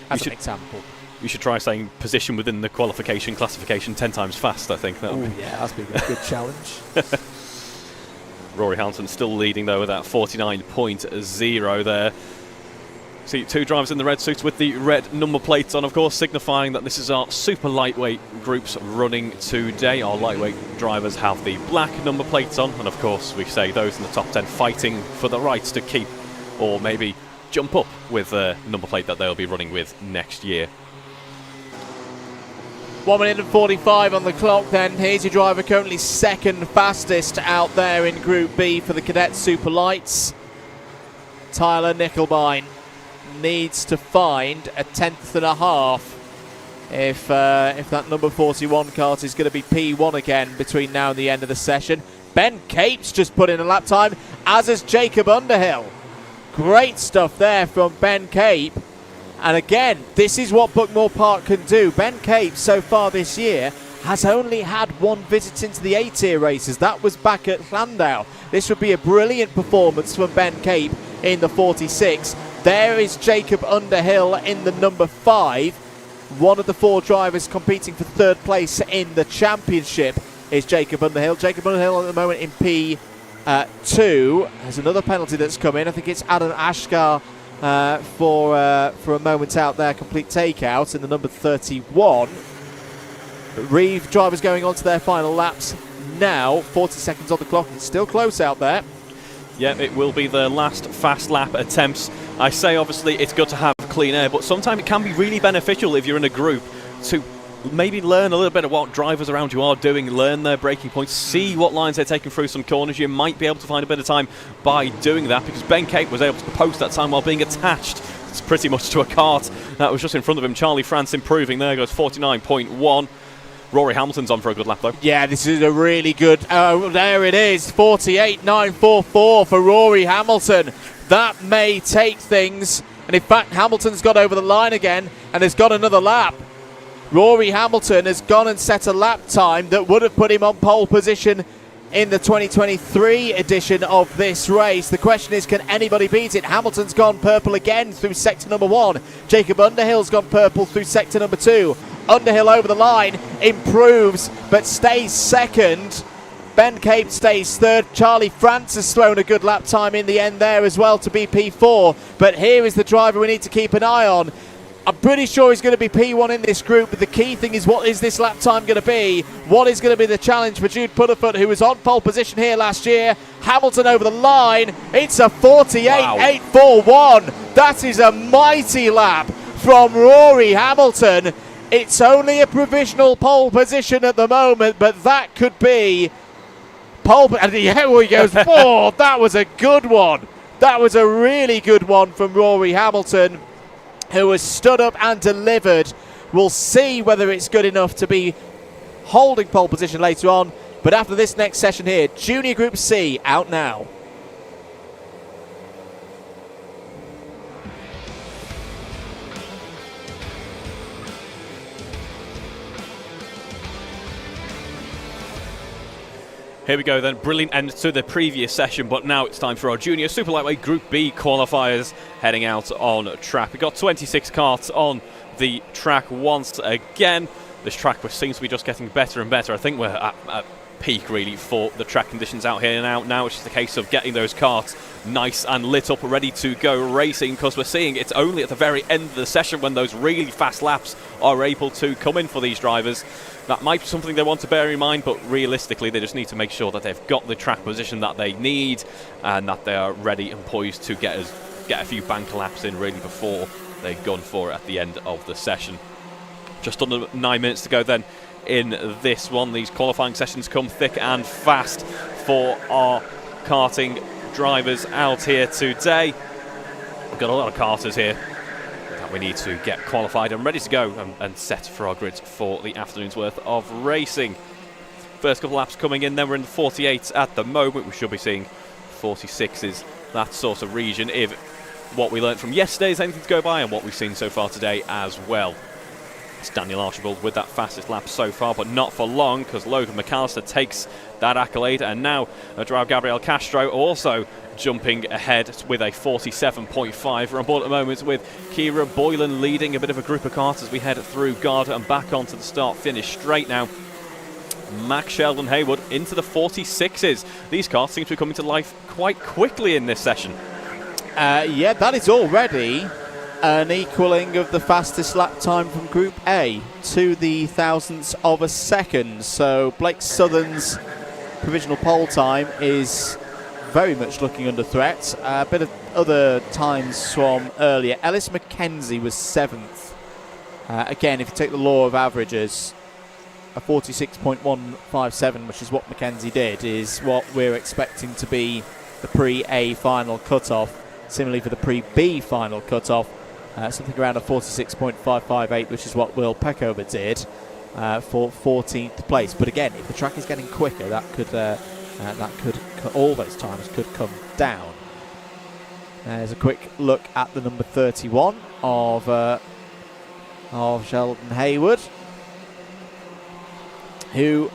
as an example. You should try saying position within the qualification classification 10 times fast, I think. That's been a good challenge. Rory Hamilton still leading, though, with that 49.0 there. See, two drivers in the red suits with the red number plates on, of course, signifying that this is our super lightweight groups running today. Our lightweight drivers have the black number plates on, and of course, we say those in the top 10 fighting for the rights to keep or maybe jump up with the number plate that they'll be running with next year. 1 minute and 45 on the clock then. Here's your driver currently second fastest out there in Group B for the Cadet Super Lights. Tyler Nickelbine needs to find a 10th and a half if that number 41 kart is going to be P1 again between now and the end of the session. Ben Cape's just put in a lap time, as has Jacob Underhill. Great stuff there from Ben Cape. And again, this is what Buckmore Park can do. Ben Cape, so far this year, has only had one visit into the A-tier races. That was back at Landau. This would be a brilliant performance from Ben Cape in the 46. There is Jacob Underhill in the number 5. One of the 4 drivers competing for 3rd place in the championship is Jacob Underhill. Jacob Underhill at the moment in P2. There's another penalty that's come in. I think it's Adam Ashgar for a moment out there, complete takeout in the number 31. Reeve drivers going on to their final laps now. 40 seconds on the clock. It's still close out there. Yeah, it will be the last fast lap attempts. I say obviously it's good to have clean air, but sometimes it can be really beneficial if you're in a group to maybe learn a little bit of what drivers around you are doing, learn their braking points, see what lines they're taking through some corners. You might be able to find a bit of time by doing that, because Ben Cape was able to post that time while being attached pretty much to a cart that was just in front of him. Charlie France improving there, goes 49.1. Rory Hamilton's on for a good lap though. Yeah, this is a really good, there it is, 48.944 for Rory Hamilton. That may take things, and in fact Hamilton's got over the line again and has got another lap. Rory Hamilton has gone and set a lap time that would have put him on pole position in the 2023 edition of this race. The question is, can anybody beat it? Hamilton's gone purple again through sector number 1. Jacob Underhill's gone purple through sector number 2. Underhill over the line, improves, but stays second. Ben Cape stays third. Charlie France has thrown a good lap time in the end there as well to be P4. But here is the driver we need to keep an eye on. I'm pretty sure he's going to be P1 in this group, but the key thing is, what is this lap time going to be? What is going to be the challenge for Jude Putterfoot, who was on pole position here last year? Hamilton over the line. It's a 48.841. That is a mighty lap from Rory Hamilton. It's only a provisional pole position at the moment, but that could be pole. And here he goes. Oh, that was a good one. That was a really good one from Rory Hamilton, who has stood up and delivered. We'll see whether it's good enough to be holding pole position later on. But after this next session here, Junior Group C out now. Here we go then, brilliant end to the previous session, but now it's time for our Junior Super Lightweight Group B qualifiers heading out on track. We've got 26 karts on the track once again. This track seems to be just getting better and better. I think we're at peak really for the track conditions out here now. It's just a case of getting those karts nice and lit up, ready to go racing, because we're seeing it's only at the very end of the session when those really fast laps are able to come in for these drivers. That might be something they want to bear in mind, but realistically they just need to make sure that they've got the track position that they need and that they are ready and poised to get a few bank laps in really before they gun for it at the end of the session. Just under 9 minutes to go then in this one. These qualifying sessions come thick and fast for our karting drivers out here today. We've got a lot of karters here that we need to get qualified and ready to go and set for our grids for the afternoon's worth of racing. First couple laps coming in, then we're in the 48s at the moment. We should be seeing 46s, that sort of region, if what we learned from yesterday is anything to go by, and what we've seen so far today as well. It's Daniel Archibald with that fastest lap so far, but not for long, because Logan McAllister takes that accolade, and now driver Gabriel Castro also jumping ahead with a 47.5. We're on board at the moment with Kira Boylan leading a bit of a group of cars as we head through Garda and back onto the start-finish straight now. Max Sheldon Haywood into the 46s. These cars seem to be coming to life quite quickly in this session. Yeah, that is already an equaling of the fastest lap time from Group A to the thousandths of a second. So Blake Southern's provisional pole time is very much looking under threat. A bit of other times from earlier. Ellis McKenzie was 7th. Again, if you take the law of averages, a 46.157, which is what McKenzie did, is what we're expecting to be the pre-A final cut-off. Similarly for the pre-B final cut-off, something around a 46.558, which is what Will Peckover did for 14th place. But again, if the track is getting quicker, that could all those times could come down. There's a quick look at the number 31 of Sheldon Hayward, who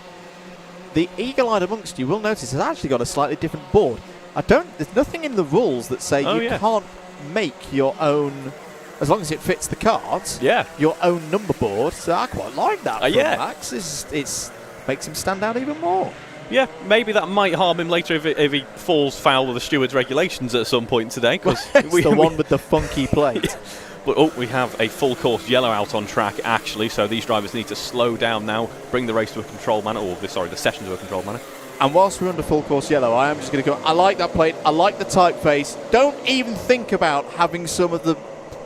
the eagle-eyed amongst you will notice has actually got a slightly different board. There's nothing in the rules that say can't make your own, as long as it fits the cards, your own number board. So I quite like that from Max. It makes him stand out even more. Yeah, maybe that might harm him later if he falls foul of the steward's regulations at some point today. Cause it's the one with the funky plate. But we have a full course yellow out on track, actually, so these drivers need to slow down now, bring the race to a controlled manner, the session to a controlled manner. And whilst we're under full course yellow, I am just going to go, I like that plate, I like the typeface. Don't even think about having some of the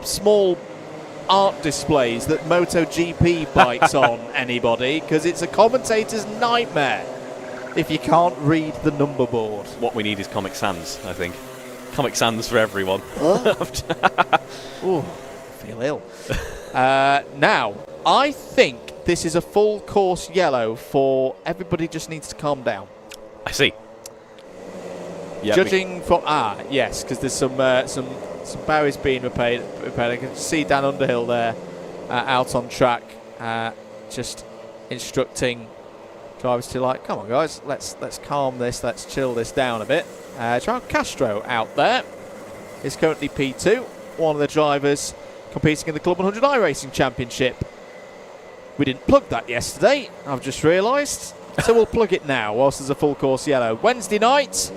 small art displays that MotoGP bites on anybody, because it's a commentator's nightmare if you can't read the number board. What we need is Comic Sans, I think. Comic Sans for everyone. Ooh, feel ill. Now, I think this is a full course yellow for everybody just needs to calm down. I see. Yep. Judging from yes, because there's some barriers being repaired. I can see Dan Underhill there out on track, just instructing drivers to come on guys, let's calm this, let's chill this down a bit. João Castro out there is currently P2, one of the drivers competing in the Club 100 iRacing Championship. We didn't plug that yesterday, I've just realised, so we'll plug it now whilst there's a full course yellow. Wednesday night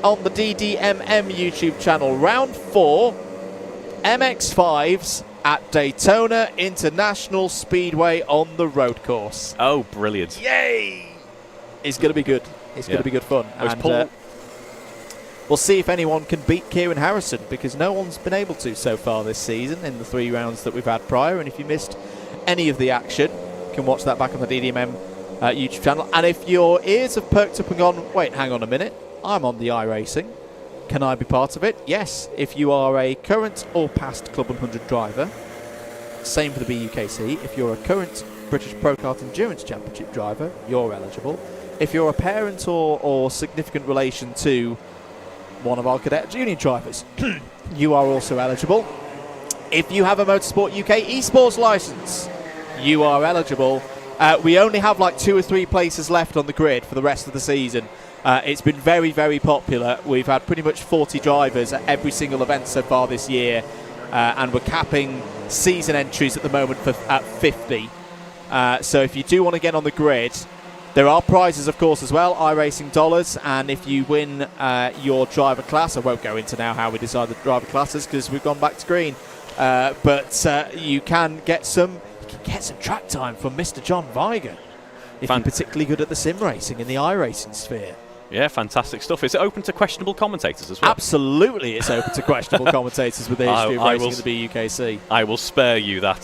on the DDMM YouTube channel, round 4, MX5s at Daytona International Speedway on the road course. Oh, brilliant. Yay! It's going to be good. It's going to be good fun. And we'll see if anyone can beat Kieran Harrison, because no one's been able to so far this season in the 3 rounds that we've had prior. And if you missed any of the action, you can watch that back on the DDMM YouTube channel. And if your ears have perked up and gone, wait, hang on a minute, I'm on the iRacing, can I be part of it? Yes, if you are a current or past Club 100 driver. Same for the BUKC. If you're a current British Pro Kart Endurance Championship driver, you're eligible. If you're a parent or significant relation to one of our Cadet Junior drivers, you are also eligible. If you have a Motorsport UK esports license, you are eligible. We only have 2 or 3 places left on the grid for the rest of the season. It's been very, very popular. We've had pretty much 40 drivers at every single event so far this year, and we're capping season entries at the moment at 50. So if you do want to get on the grid, there are prizes, of course, as well, iRacing dollars, and if you win your driver class, I won't go into now how we decide the driver classes because we've gone back to green, but you can get some track time from Mr. John Viger if you're particularly good at the sim racing in the iRacing sphere. Yeah, fantastic stuff. Is it open to questionable commentators as well? Absolutely, it's open to questionable commentators with the history of racing in the BUKC. I will spare you that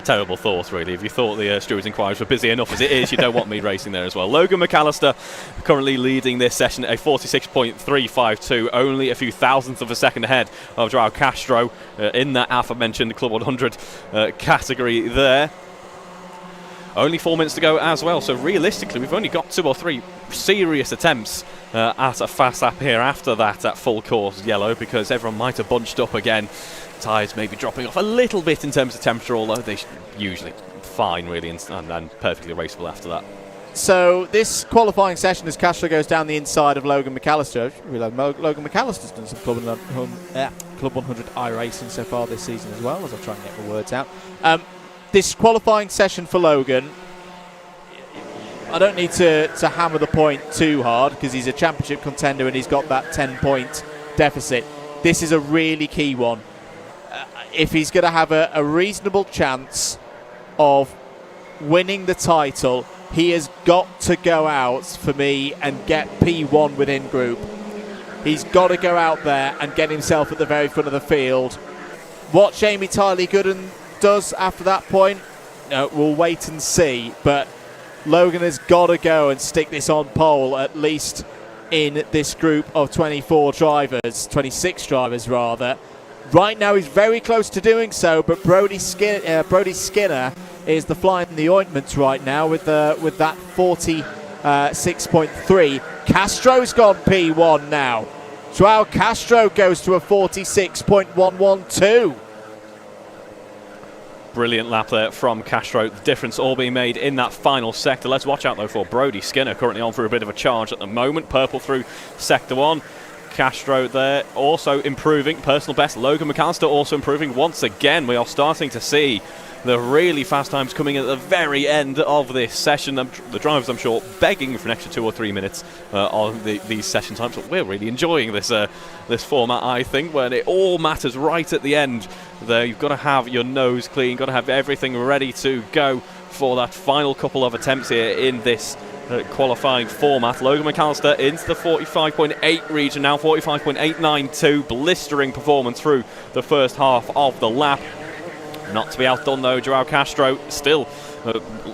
terrible thought, really. If you thought the stewards' inquiries were busy enough as it is, you don't want me racing there as well. Logan McAllister currently leading this session at a 46.352, only a few thousandths of a second ahead of João Castro in that aforementioned Club 100 category there. Only 4 minutes to go as well, so realistically we've only got 2 or 3 serious attempts at a fast lap here after that at full course yellow, because everyone might have bunched up again. Tyres may be dropping off a little bit in terms of temperature, although they're usually fine really and perfectly raceable after that. So this qualifying session, as Castro goes down the inside of Logan McAllister, Logan McAllister's done some Club 100 iRacing so far this season as well, as I try and get my words out. This qualifying session for Logan, I don't need to hammer the point too hard because he's a championship contender and he's got that 10-point deficit. This is a really key one. If he's going to have a reasonable chance of winning the title, he has got to go out for me and get P1 within group. He's got to go out there and get himself at the very front of the field. What Jamie Tiley Gooden does after that point, we'll wait and see, but Logan has got to go and stick this on pole, at least in this group of 24 drivers, 26 drivers rather, Right now he's very close to doing so, but Brody Skinner is the fly in the ointment right now with that 46.3. Castro's gone P1 now. Joao Castro goes to a 46.112. Brilliant lap there from Castro. The difference all being made in that final sector. Let's watch out though for Brody Skinner, currently on for a bit of a charge at the moment. Purple through sector 1. Castro there also improving. Personal best. Logan McAllister also improving once again. We are starting to see the really fast times coming at the very end of this session. The drivers, I'm sure, begging for an extra 2 or 3 minutes on these session times. But we're really enjoying this format, I think, when it all matters right at the end. There, you've got to have your nose clean, got to have everything ready to go for that final couple of attempts here in this qualifying format. Logan McAllister into the 45.8 region now, 45.892, blistering performance through the first half of the lap. Not to be outdone though, Joao Castro still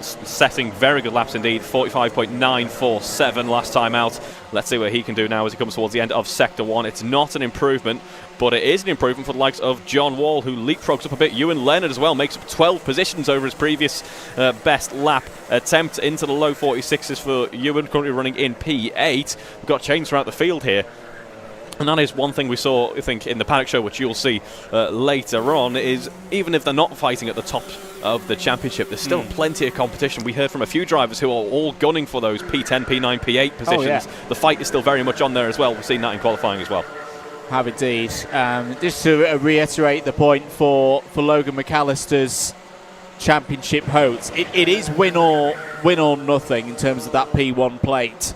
setting very good laps indeed, 45.947 last time out. Let's see what he can do now as he comes towards the end of Sector 1. It's not an improvement, but it is an improvement for the likes of John Wall, who leapfrogs up a bit. Ewan Leonard as well makes up 12 positions over his previous best lap attempt into the low 46s for Ewan, currently running in P8. We've got change throughout the field here. And that is one thing we saw, I think, in the Paddock show, which you'll see later on, is even if they're not fighting at the top of the championship, there's still plenty of competition. We heard from a few drivers who are all gunning for those P10, P9, P8 positions. Oh, yeah. The fight is still very much on there as well. We've seen that in qualifying as well. Have indeed. Just to reiterate the point for Logan McAllister's championship hopes, it is win or nothing in terms of that P1 plate.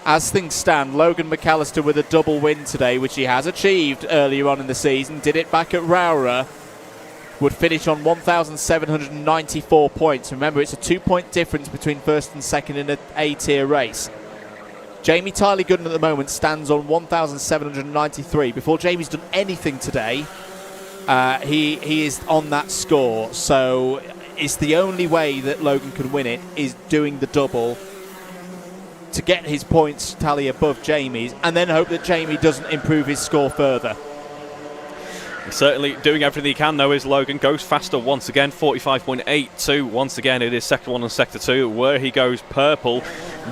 As things stand, Logan McAllister with a double win today, which he has achieved earlier on in the season, did it back at Rowra, would finish on 1,794 points. Remember, it's a 2-point difference between first and second in an A-tier race. Jamie Tyler Gooden at the moment stands on 1,793. Before Jamie's done anything today, he is on that score. So it's the only way that Logan can win it is doing the double to get his points tally above Jamie's, and then hope that Jamie doesn't improve his score further. Certainly doing everything he can though is Logan. Goes faster once again, 45.82. Once again it is Sector 1 and Sector 2 where he goes purple.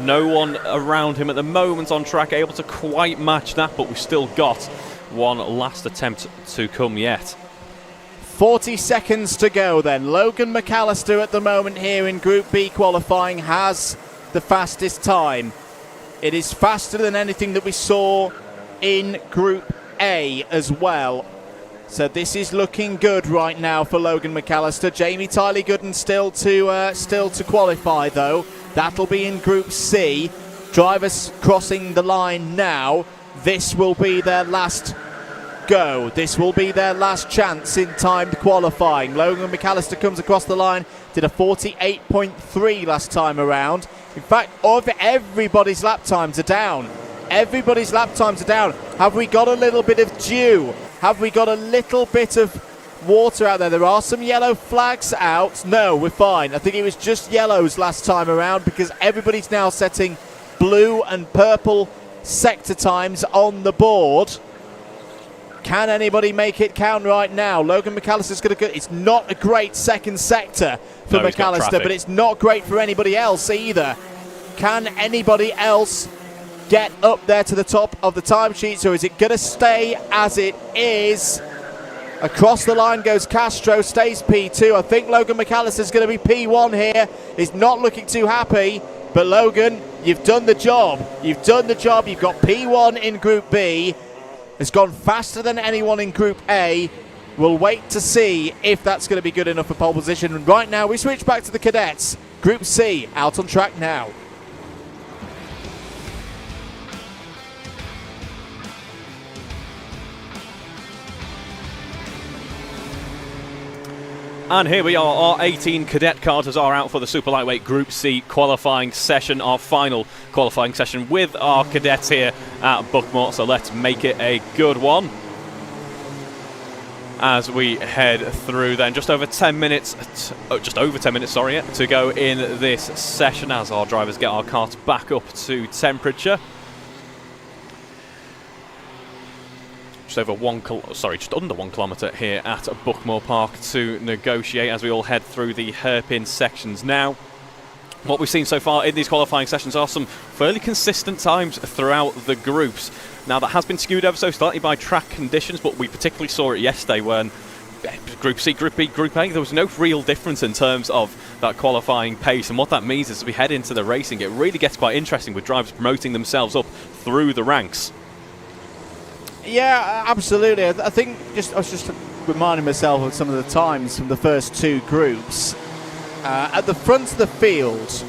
No one around him at the moment on track able to quite match that, but we've still got one last attempt to come yet. 40 seconds to go then. Logan McAllister at the moment here in Group B qualifying has the fastest time. It is faster than anything that we saw in Group A as well. So this is looking good right now for Logan McAllister. Jamie Tyler Gooden still to qualify though. That'll be in Group C. Drivers crossing the line now. This will be their last go. This will be their last chance in timed qualifying. Logan McAllister comes across the line, did a 48.3 last time around. In fact, everybody's lap times are down. Everybody's lap times are down. Have we got a little bit of dew? Have we got a little bit of water out there? There are some yellow flags out. No, we're fine. I think it was just yellows last time around because everybody's now setting blue and purple sector times on the board. Can anybody make it count right now? Logan McAllister's going to go. It's not a great second sector for McAllister, but it's not great for anybody else either. Can anybody else get up there to the top of the timesheets, or is it going to stay as it is? Across the line goes Castro, stays P2. I think Logan McAllister's going to be P1 here. He's not looking too happy, but Logan, you've done the job. You've done the job. You've got P1 in Group B. It's gone faster than anyone in Group A. We'll wait to see if that's going to be good enough for pole position. And right now we switch back to the cadets. Group C out on track now. And here we are, our 18 cadet carters are out for the Super Lightweight Group C qualifying session, our final qualifying session with our cadets here at Buckmore, so let's make it a good one. As we head through then, just over 10 minutes, to go in this session as our drivers get our carts back up to temperature. Just just under 1 kilometre here at Buckmore Park to negotiate as we all head through the hairpin sections now. What we've seen so far in these qualifying sessions are some fairly consistent times throughout the groups. Now, that has been skewed ever so slightly by track conditions, but we particularly saw it yesterday when Group C, Group B, Group A, there was no real difference in terms of that qualifying pace. And what that means is as we head into the racing, it really gets quite interesting with drivers promoting themselves up through the ranks. Yeah, absolutely. I think I was just reminding myself of some of the times from the first two groups. At the front of the field,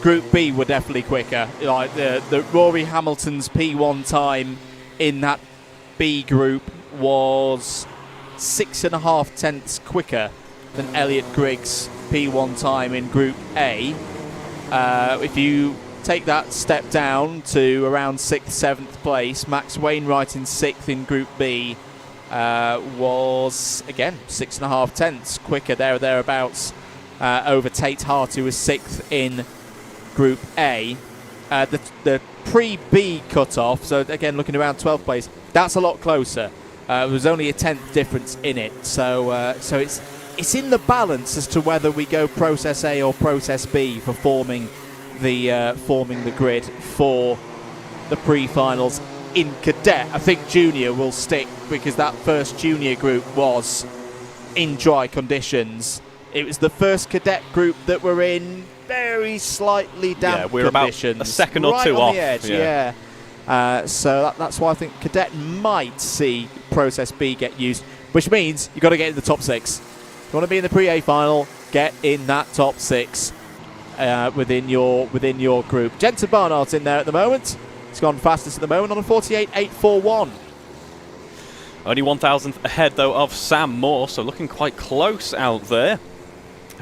Group B were definitely quicker. Like the Rory Hamilton's P1 time in that B group was 6.5 tenths quicker than Elliot Griggs' P1 time in Group A. If you take that step down to around 6th, 7th place, Max Wainwright in 6th in Group B was, again, 6.5 tenths quicker there or thereabouts over Tate Hart, who was 6th in Group A. The pre-B cut-off, so again looking around 12th place, that's a lot closer. There was only a 10th difference in it, so it's in the balance as to whether we go Process A or Process B for forming the grid for the pre-finals in Cadet. I think Junior will stick because that first Junior group was in dry conditions. It was the first Cadet group that were in very slightly damp we're conditions. About a second or right two on off. The edge, so that's why I think Cadet might see Process B get used, which means you've got to get in the top 6. If you want to be in the Pre-A final, get in that top 6 within your group. Jensen Barnard's in there at the moment. He's gone fastest at the moment on a 48.841. Only 1,000th ahead, though, of Sam Moore, so looking quite close out there.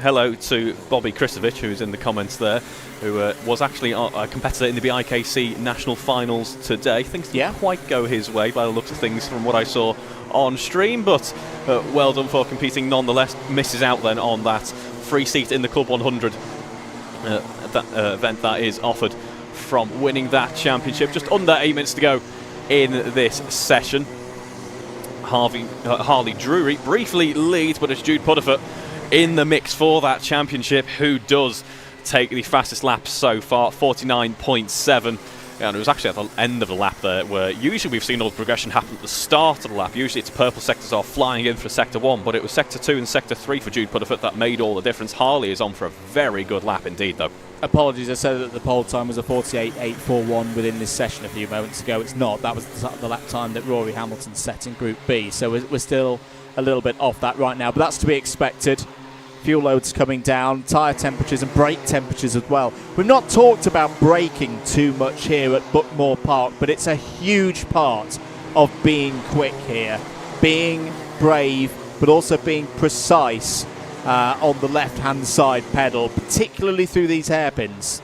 Hello to Bobby Krisovich, who's in the comments there, who was actually a competitor in the BIKC National Finals today. Things didn't quite go his way by the looks of things from what I saw on stream, but well done for competing nonetheless. Misses out then on that free seat in the CLUB100 event that is offered from winning that championship. Just under 8 minutes to go in this session. Harley Drury briefly leads, but it's Jude Pudderfoot in the mix for that championship, who does take the fastest lap so far, 49.7. And it was actually at the end of the lap there, where usually we've seen all the progression happen at the start of the lap. Usually it's purple sectors are flying in for Sector 1, but it was Sector 2 and Sector 3 for Jude Pudderfoot that made all the difference. Harley is on for a very good lap indeed, though. Apologies, I said that the pole time was a 48.841 within this session a few moments ago. It's not. That was the lap time that Rory Hamilton set in Group B, so we're still a little bit off that right now, but that's to be expected. Fuel loads coming down, tyre temperatures and brake temperatures as well. We've not talked about braking too much here at Buckmore Park, but it's a huge part of being quick here. Being brave, but also being precise on the left-hand side pedal, particularly through these hairpins.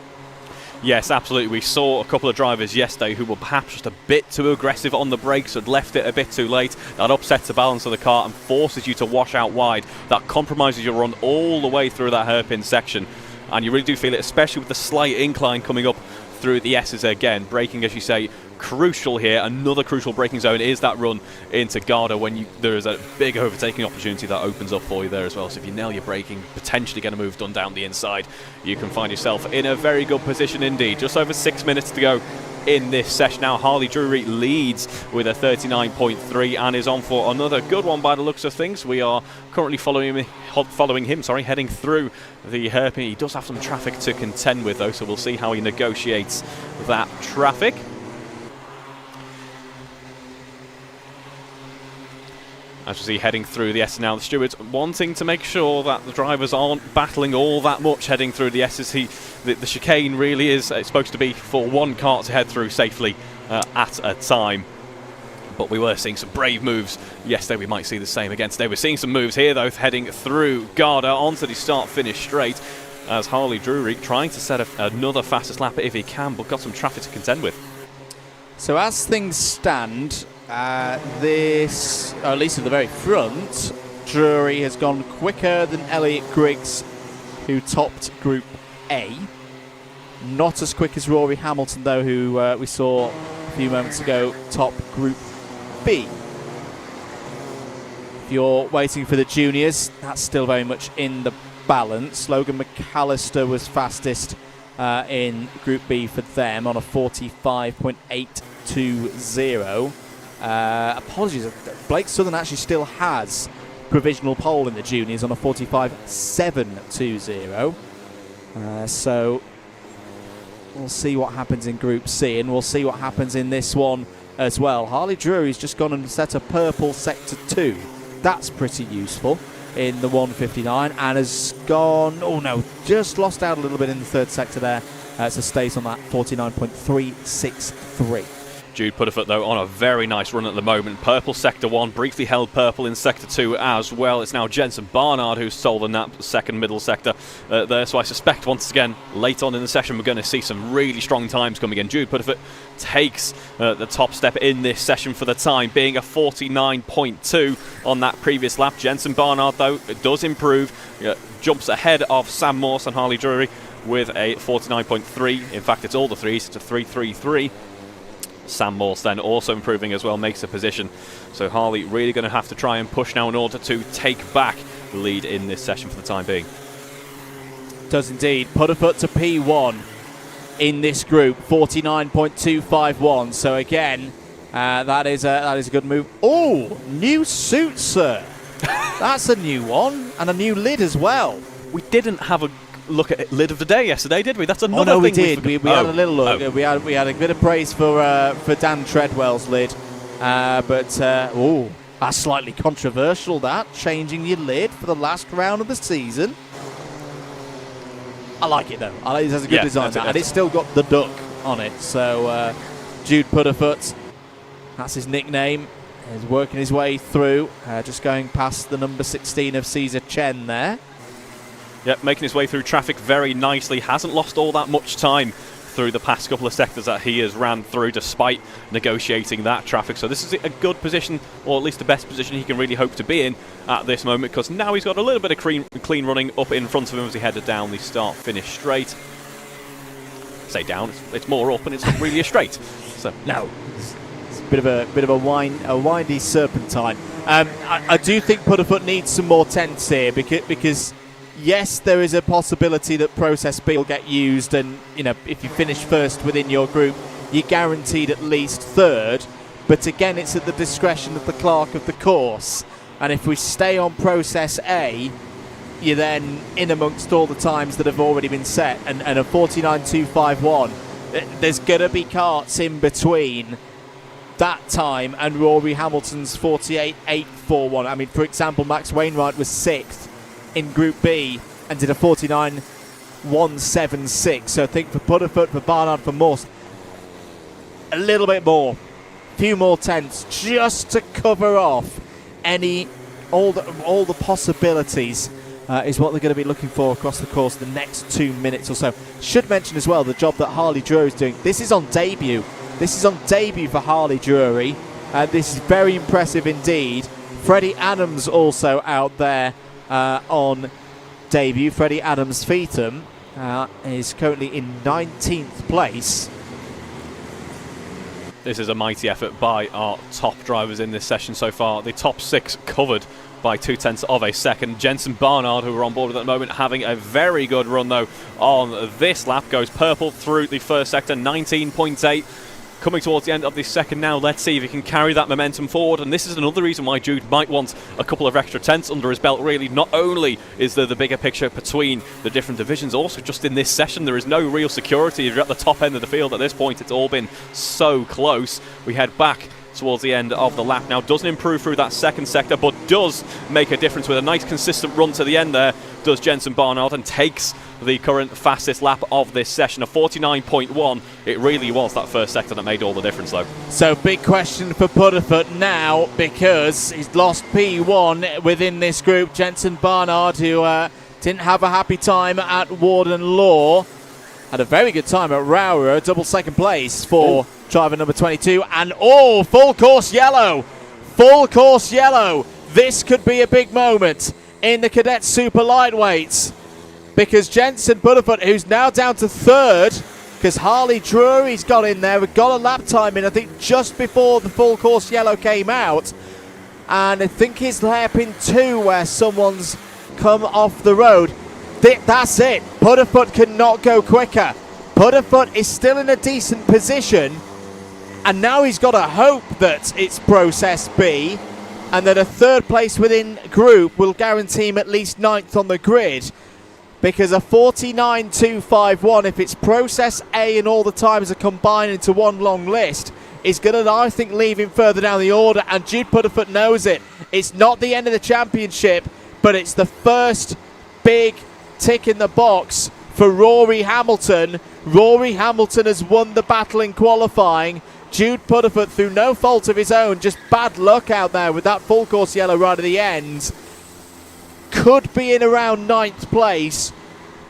Yes, absolutely. We saw a couple of drivers yesterday who were perhaps just a bit too aggressive on the brakes, had left it a bit too late. That upsets the balance of the car and forces you to wash out wide. That compromises your run all the way through that hairpin section. And you really do feel it, especially with the slight incline coming up through the S's again. Braking, as you say, crucial here. Another crucial braking zone is that run into Garda when there is a big overtaking opportunity that opens up for you there as well. So if you nail your braking, potentially get a move done down the inside, you can find yourself in a very good position indeed. Just over 6 minutes to go in this session now. Harley Drury leads with a 39.3 and is on for another good one by the looks of things. We are currently following him, heading through the hairpin. He does have some traffic to contend with though, so we'll see how he negotiates that traffic. As you see, heading through the S now, the stewards wanting to make sure that the drivers aren't battling all that much heading through the S's. The chicane really is supposed to be for one car to head through safely at a time. But we were seeing some brave moves yesterday. We might see the same again today. We're seeing some moves here, though, heading through Garda onto the start-finish straight, as Harley Drury trying to set another fastest lap if he can, but got some traffic to contend with. So as things stand, this, or at least at the very front, Drury has gone quicker than Elliot Griggs, who topped Group A. Not as quick as Rory Hamilton, though, who we saw a few moments ago top Group B. If you're waiting for the juniors, that's still very much in the balance. Logan McAllister was fastest in Group B for them on a 45.820. Apologies, Blake Southern actually still has provisional pole in the juniors on a 45.720. So we'll see what happens in Group C, and we'll see what happens in this one as well. Harley Drury's just gone and set a purple sector 2. That's pretty useful in the 159, and has gone, oh no, just lost out a little bit in the third sector there. So stays on that 49.363. Jude Putterfoot, though, on a very nice run at the moment. Purple Sector 1, briefly held purple in Sector 2 as well. It's now Jensen Barnard who's stolen that second middle sector there. So I suspect, once again, late on in the session, we're going to see some really strong times coming in. Jude Putterfoot takes the top step in this session for the time being, a 49.2 on that previous lap. Jensen Barnard, though, does improve, jumps ahead of Sam Morse and Harley Drury with a 49.3. In fact, it's all the threes. It's a 3.33. Sam Morse then also improving as well, makes a position. So Harley really going to have to try and push now in order to take back the lead in this session for the time being. Does indeed. Putterfoot to P1 in this group, 49.251. So again, that is a good move. Oh, new suit, sir. That's a new one, and a new lid as well. We didn't have a look at lid of the day yesterday, did we? That's another thing. We did. We had a little look. We had a bit of praise for Dan Treadwell's lid, but that's slightly controversial. That changing your lid for the last round of the season. I like it though. I like it has a good design, and it's still got the duck on it. So Jude Putterfoot, that's his nickname. He's working his way through, just going past the number 16 of Caesar Chen there. Yep, making his way through traffic very nicely. Hasn't lost all that much time through the past couple of sectors that he has ran through, despite negotiating that traffic. So this is a good position, or at least the best position he can really hope to be in at this moment, because now he's got a little bit of clean running up in front of him as he headed down the start-finish straight. Say down, it's more up, and it's not really a straight. So no, it's a bit of a windy serpentine. I do think Putterfoot needs some more tents here, because yes, there is a possibility that Process B will get used, and if you finish first within your group, you're guaranteed at least third. But again, it's at the discretion of the clerk of the course, and if we stay on Process A, you're then in amongst all the times that have already been set, and a 49.251. There's gonna be carts in between that time and Rory Hamilton's 48.841. I mean, for example, Max Wainwright was 6th in Group B and did a 49.176. So I think for Putterfoot, for Barnard, for Morse, a little bit more, few more tenths, just to cover off all the possibilities, is what they're going to be looking for across the course of the next 2 minutes or so. Should mention as well the job that Harley Drury is doing. This is on debut. This is on debut for Harley Drury. This is very impressive indeed. Freddie Adams also out there on debut. Freddie Adams Feetham is currently in 19th place. This is a mighty effort by our top drivers in this session so far. The top 6 covered by 0.2 of a second. Jensen Barnard, who we're on board with at the moment, having a very good run though on this lap. Goes purple through the first sector, 19.8. Coming towards the end of the second now, let's see if he can carry that momentum forward. And this is another reason why Jude might want a couple of extra tenths under his belt, really. Not only is there the bigger picture between the different divisions, also just in this session there is no real security. If you're at the top end of the field at this point, it's all been so close. We head back towards the end of the lap now. Doesn't improve through that second sector, but does make a difference with a nice consistent run to the end there, does Jensen Barnard, and takes the current fastest lap of this session, a 49.1. It really was that first sector that made all the difference though. So big question for Putterfoot now, because he's lost P1 within this group. Jensen Barnard, who didn't have a happy time at Warden Law, had a very good time at Rowra, double second place for driver number 22, and full course yellow. Full course yellow. This could be a big moment in the Cadet Super Lightweights, because Jensen Putterfoot, who's now down to third, because Harley Drury's got in there, got a lap time in, I think, just before the full course yellow came out. and I think it's hairpin 2 where someone's come off the road. That's it. Paddock cannot go quicker. Paddock is still in a decent position, and now he's got to hope that it's process B and that a third place within group will guarantee him at least 9th on the grid, because a 49.251, if it's process A and all the times are combined into one long list, is going to, I think, leave him further down the order, and Jude Paddock knows it. It's not the end of the championship, but it's the first big tick in the box for Rory Hamilton. Rory Hamilton has won the battle in qualifying. Jude Paddock, through no fault of his own, just bad luck out there with that full course yellow right at the end, could be in around 9th place,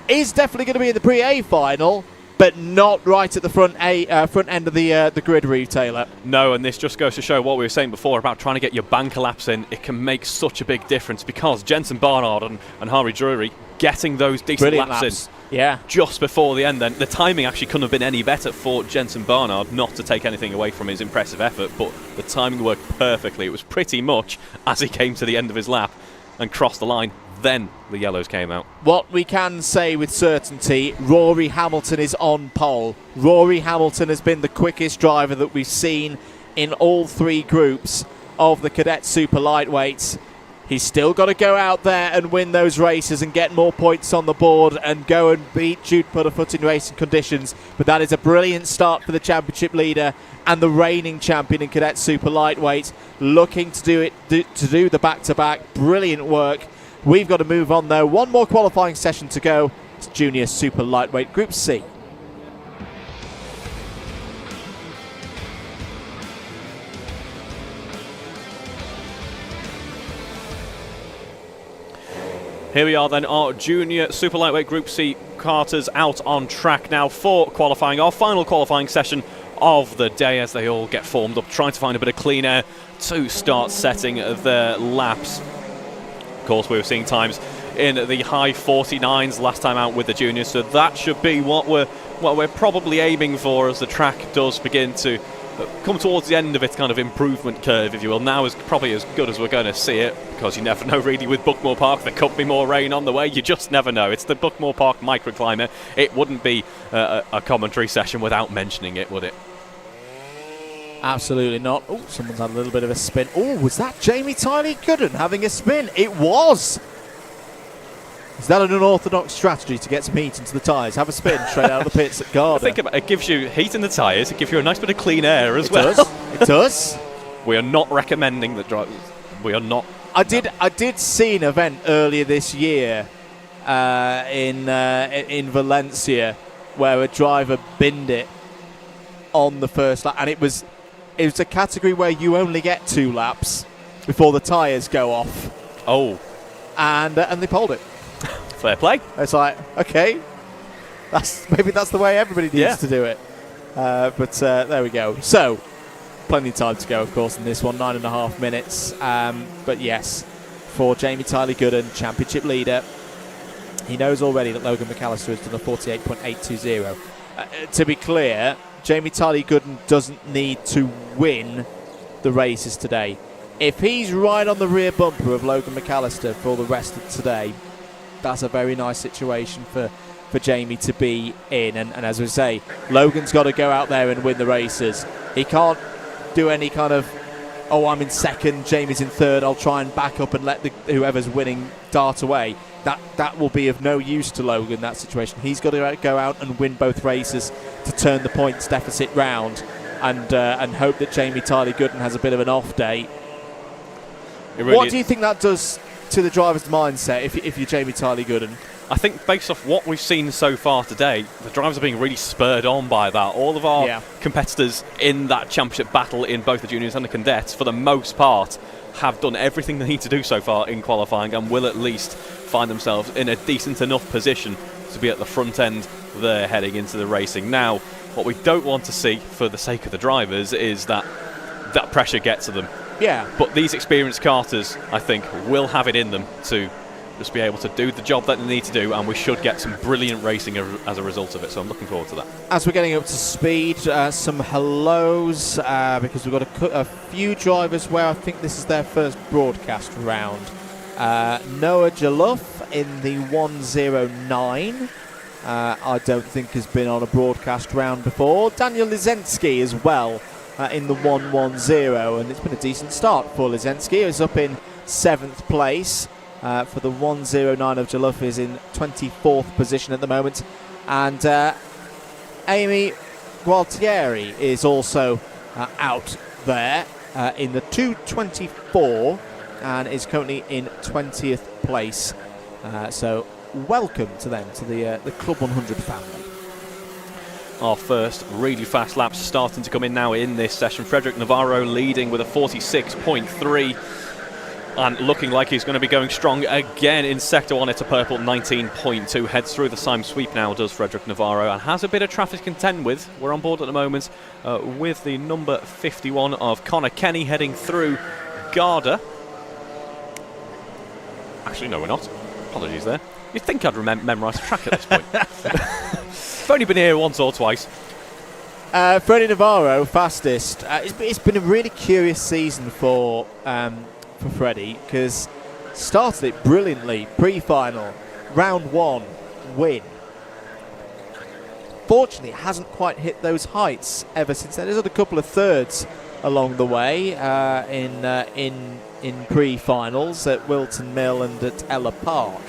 is definitely going to be in the Pre-A final, but not right at the front end of the grid, Reeve Taylor. No, and this just goes to show what we were saying before about trying to get your banker laps in. It can make such a big difference, because Jensen Barnard and Harry Drury getting those decent laps in just before the end. Then the timing actually couldn't have been any better for Jensen Barnard, not to take anything away from his impressive effort, but the timing worked perfectly. It was pretty much as he came to the end of his lap and crossed the line, then the yellows came out. What we can say with certainty, Rory Hamilton is on pole. Rory Hamilton has been the quickest driver that we've seen in all 3 groups of the Cadet Super Lightweights. He's still got to go out there and win those races and get more points on the board and go and beat Jude Paddock in racing conditions. But that is a brilliant start for the championship leader and the reigning champion in Cadet Super Lightweight, looking to do the back-to-back. Brilliant work. We've got to move on, though. One more qualifying session to go. It's Junior Super Lightweight Group C. Here we are then, our Junior Super Lightweight Group C karters out on track now for qualifying, our final qualifying session of the day, as they all get formed up, trying to find a bit of clean air to start setting their laps. Of course, we were seeing times in the high 49s last time out with the juniors, so that should be what we're probably aiming for as the track does begin to come towards the end of its kind of improvement curve, if you will. Now is probably as good as we're going to see it, because you never know really with Buckmore Park. There could be more rain on the way. You just never know. It's the Buckmore Park microclimate. It wouldn't be a commentary session without mentioning it, would it? Absolutely not. Oh, someone's had a little bit of a spin. Oh, was that Jamie Tyler Gooden having a spin? It was. Is that an unorthodox strategy to get some heat into the tyres? Have a spin straight out of the pits at Garda. Think about it. It gives you heat in the tyres. It gives you a nice bit of clean air as well. It does. We are not recommending that drivers. We are not. I did see an event earlier this year in Valencia where a driver binned it on the first lap, and it was a category where you only get 2 laps before the tyres go off. Oh. And they pulled it. Fair play. It's like, okay, maybe that's the way everybody needs to do it. But there we go. So, plenty of time to go, of course, in this one, 9.5 minutes. But yes, for Jamie Tyler Gooden, championship leader, he knows already that Logan McAllister has done a 48.820. To be clear, Jamie Tyler Gooden doesn't need to win the races today. If he's right on the rear bumper of Logan McAllister for the rest of today, that's a very nice situation for Jamie to be in. And as we say, Logan's got to go out there and win the races. He can't do any kind of, oh, I'm in second, Jamie's in third, I'll try and back up and let whoever's winning dart away. That will be of no use to Logan, that situation. He's got to go out and win both races to turn the points deficit round and hope that Jamie Tyler Gooden has a bit of an off day. Really, what do you think that does to the driver's mindset if you're Jamie Tyler Gooden? I think based off what we've seen so far today, the drivers are being really spurred on by that. All of our competitors in that championship battle in both the juniors and the cadets, for the most part, have done everything they need to do so far in qualifying and will at least find themselves in a decent enough position to be at the front end there heading into the racing. Now, what we don't want to see for the sake of the drivers is that pressure gets to them. Yeah. But these experienced karters, I think, will have it in them to just be able to do the job that they need to do, and we should get some brilliant racing as a result of it. So I'm looking forward to that. As we're getting up to speed, some hellos, because we've got a few drivers where I think this is their first broadcast round. Noah Jalouf in the 109. I don't think has been on a broadcast round before. Daniel Lizensky as well in the 110, and it's been a decent start for Lizensky. He's up in 7th place. For the 109 of Jalouf is in 24th position at the moment. And Amy Gualtieri is also out there in the 224 and is currently in 20th place. So welcome to them, to the Club 100 family. Our first really fast laps starting to come in now in this session. Frederick Navarro leading with a 46.3 and looking like he's going to be going strong again in Sector 1. It's a purple 19.2. Heads through the Syme sweep now, does Frederick Navarro, and has a bit of traffic to contend with. We're on board at the moment with the number 51 of Connor Kenny heading through Garda. Actually, no, we're not. Apologies there. You'd think I'd memorise the track at this point. I've only been here once or twice. Freddie Navarro, fastest. It's been a really curious season for Freddie, because started it brilliantly. Pre-final, round 1, win. Fortunately, it hasn't quite hit those heights ever since then. There's had a couple of thirds along the way in pre-finals at Wilton Mill and at Ella Park.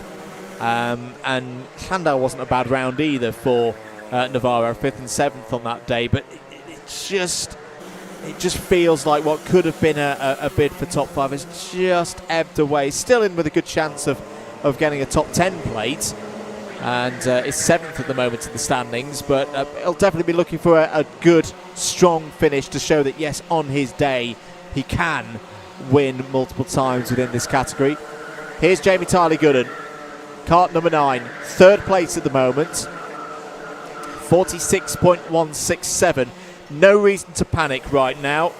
And Llandau wasn't a bad round either for Navarro, 5th and 7th on that day, but it just feels like what could have been a bid for top 5 has just ebbed away. Still in with a good chance of getting a top 10 plate, and is 7th at the moment in the standings, but he'll definitely be looking for a good, strong finish to show that, yes, on his day, he can win multiple times within this category. Here's Jamie Tyler-Gooden, kart number 9, 3rd place at the moment, 46.167. No reason to panic right now.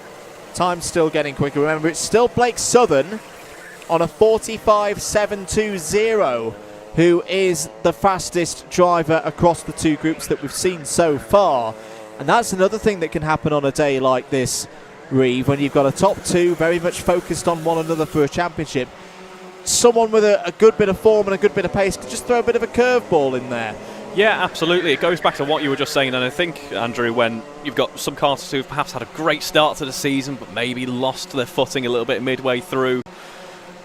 Time's still getting quicker. Remember, it's still Blake Southern on a 45.720, who is the fastest driver across the two groups that we've seen so far. And that's another thing that can happen on a day like this, Reeve, when you've got a top 2 very much focused on one another for a championship. Someone with a good bit of form and a good bit of pace could just throw a bit of a curveball in there. Yeah, absolutely. It goes back to what you were just saying, and I think, Andrew, when you've got some karters who've perhaps had a great start to the season but maybe lost their footing a little bit midway through,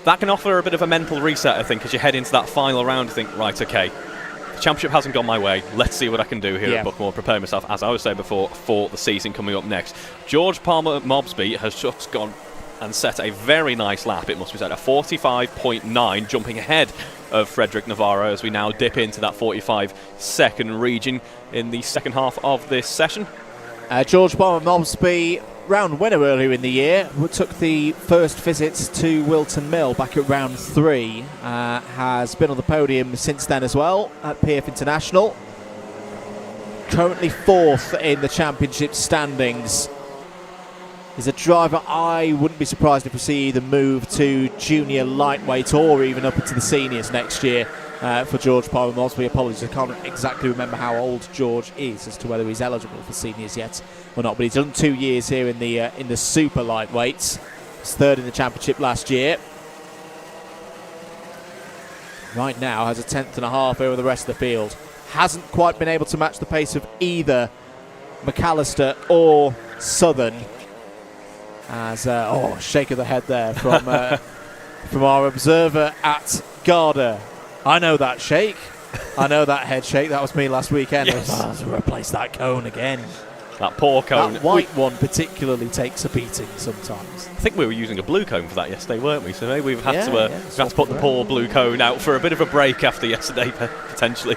that can offer a bit of a mental reset, I think, as you head into that final round. You think, right, okay, the championship hasn't gone my way, let's see what I can do here at Buckmore, prepare myself, as I was saying before, for the season coming up next. George Palmer Mobsby has just gone and set a very nice lap, it must be said, a 45.9, jumping ahead of Frederick Navarro as we now dip into that 45-second region in the second half of this session. George Palmer Mobsby, round winner earlier in the year, who took the first visits to Wilton Mill back at round 3, has been on the podium since then as well at PF International. Currently 4th in the championship standings. He's a driver I wouldn't be surprised if we see either move to junior lightweight or even up into the seniors next year for George Palmer Mobsby. Apologies, I can't exactly remember how old George is as to whether he's eligible for seniors yet or not, but he's done 2 years here in the super lightweights. He's 3rd in the championship last year. Right now has a 10th and a half over the rest of the field. Hasn't quite been able to match the pace of either McAllister or Southern. As shake of the head there from from our observer at Garda. I know that shake. I know that head shake. That was me last weekend. Yes. Replace that cone again. That poor cone. That white one particularly takes a beating sometimes. I think we were using a blue cone for that yesterday, weren't we? So maybe we've had to put the poor blue cone out for a bit of a break after yesterday, potentially.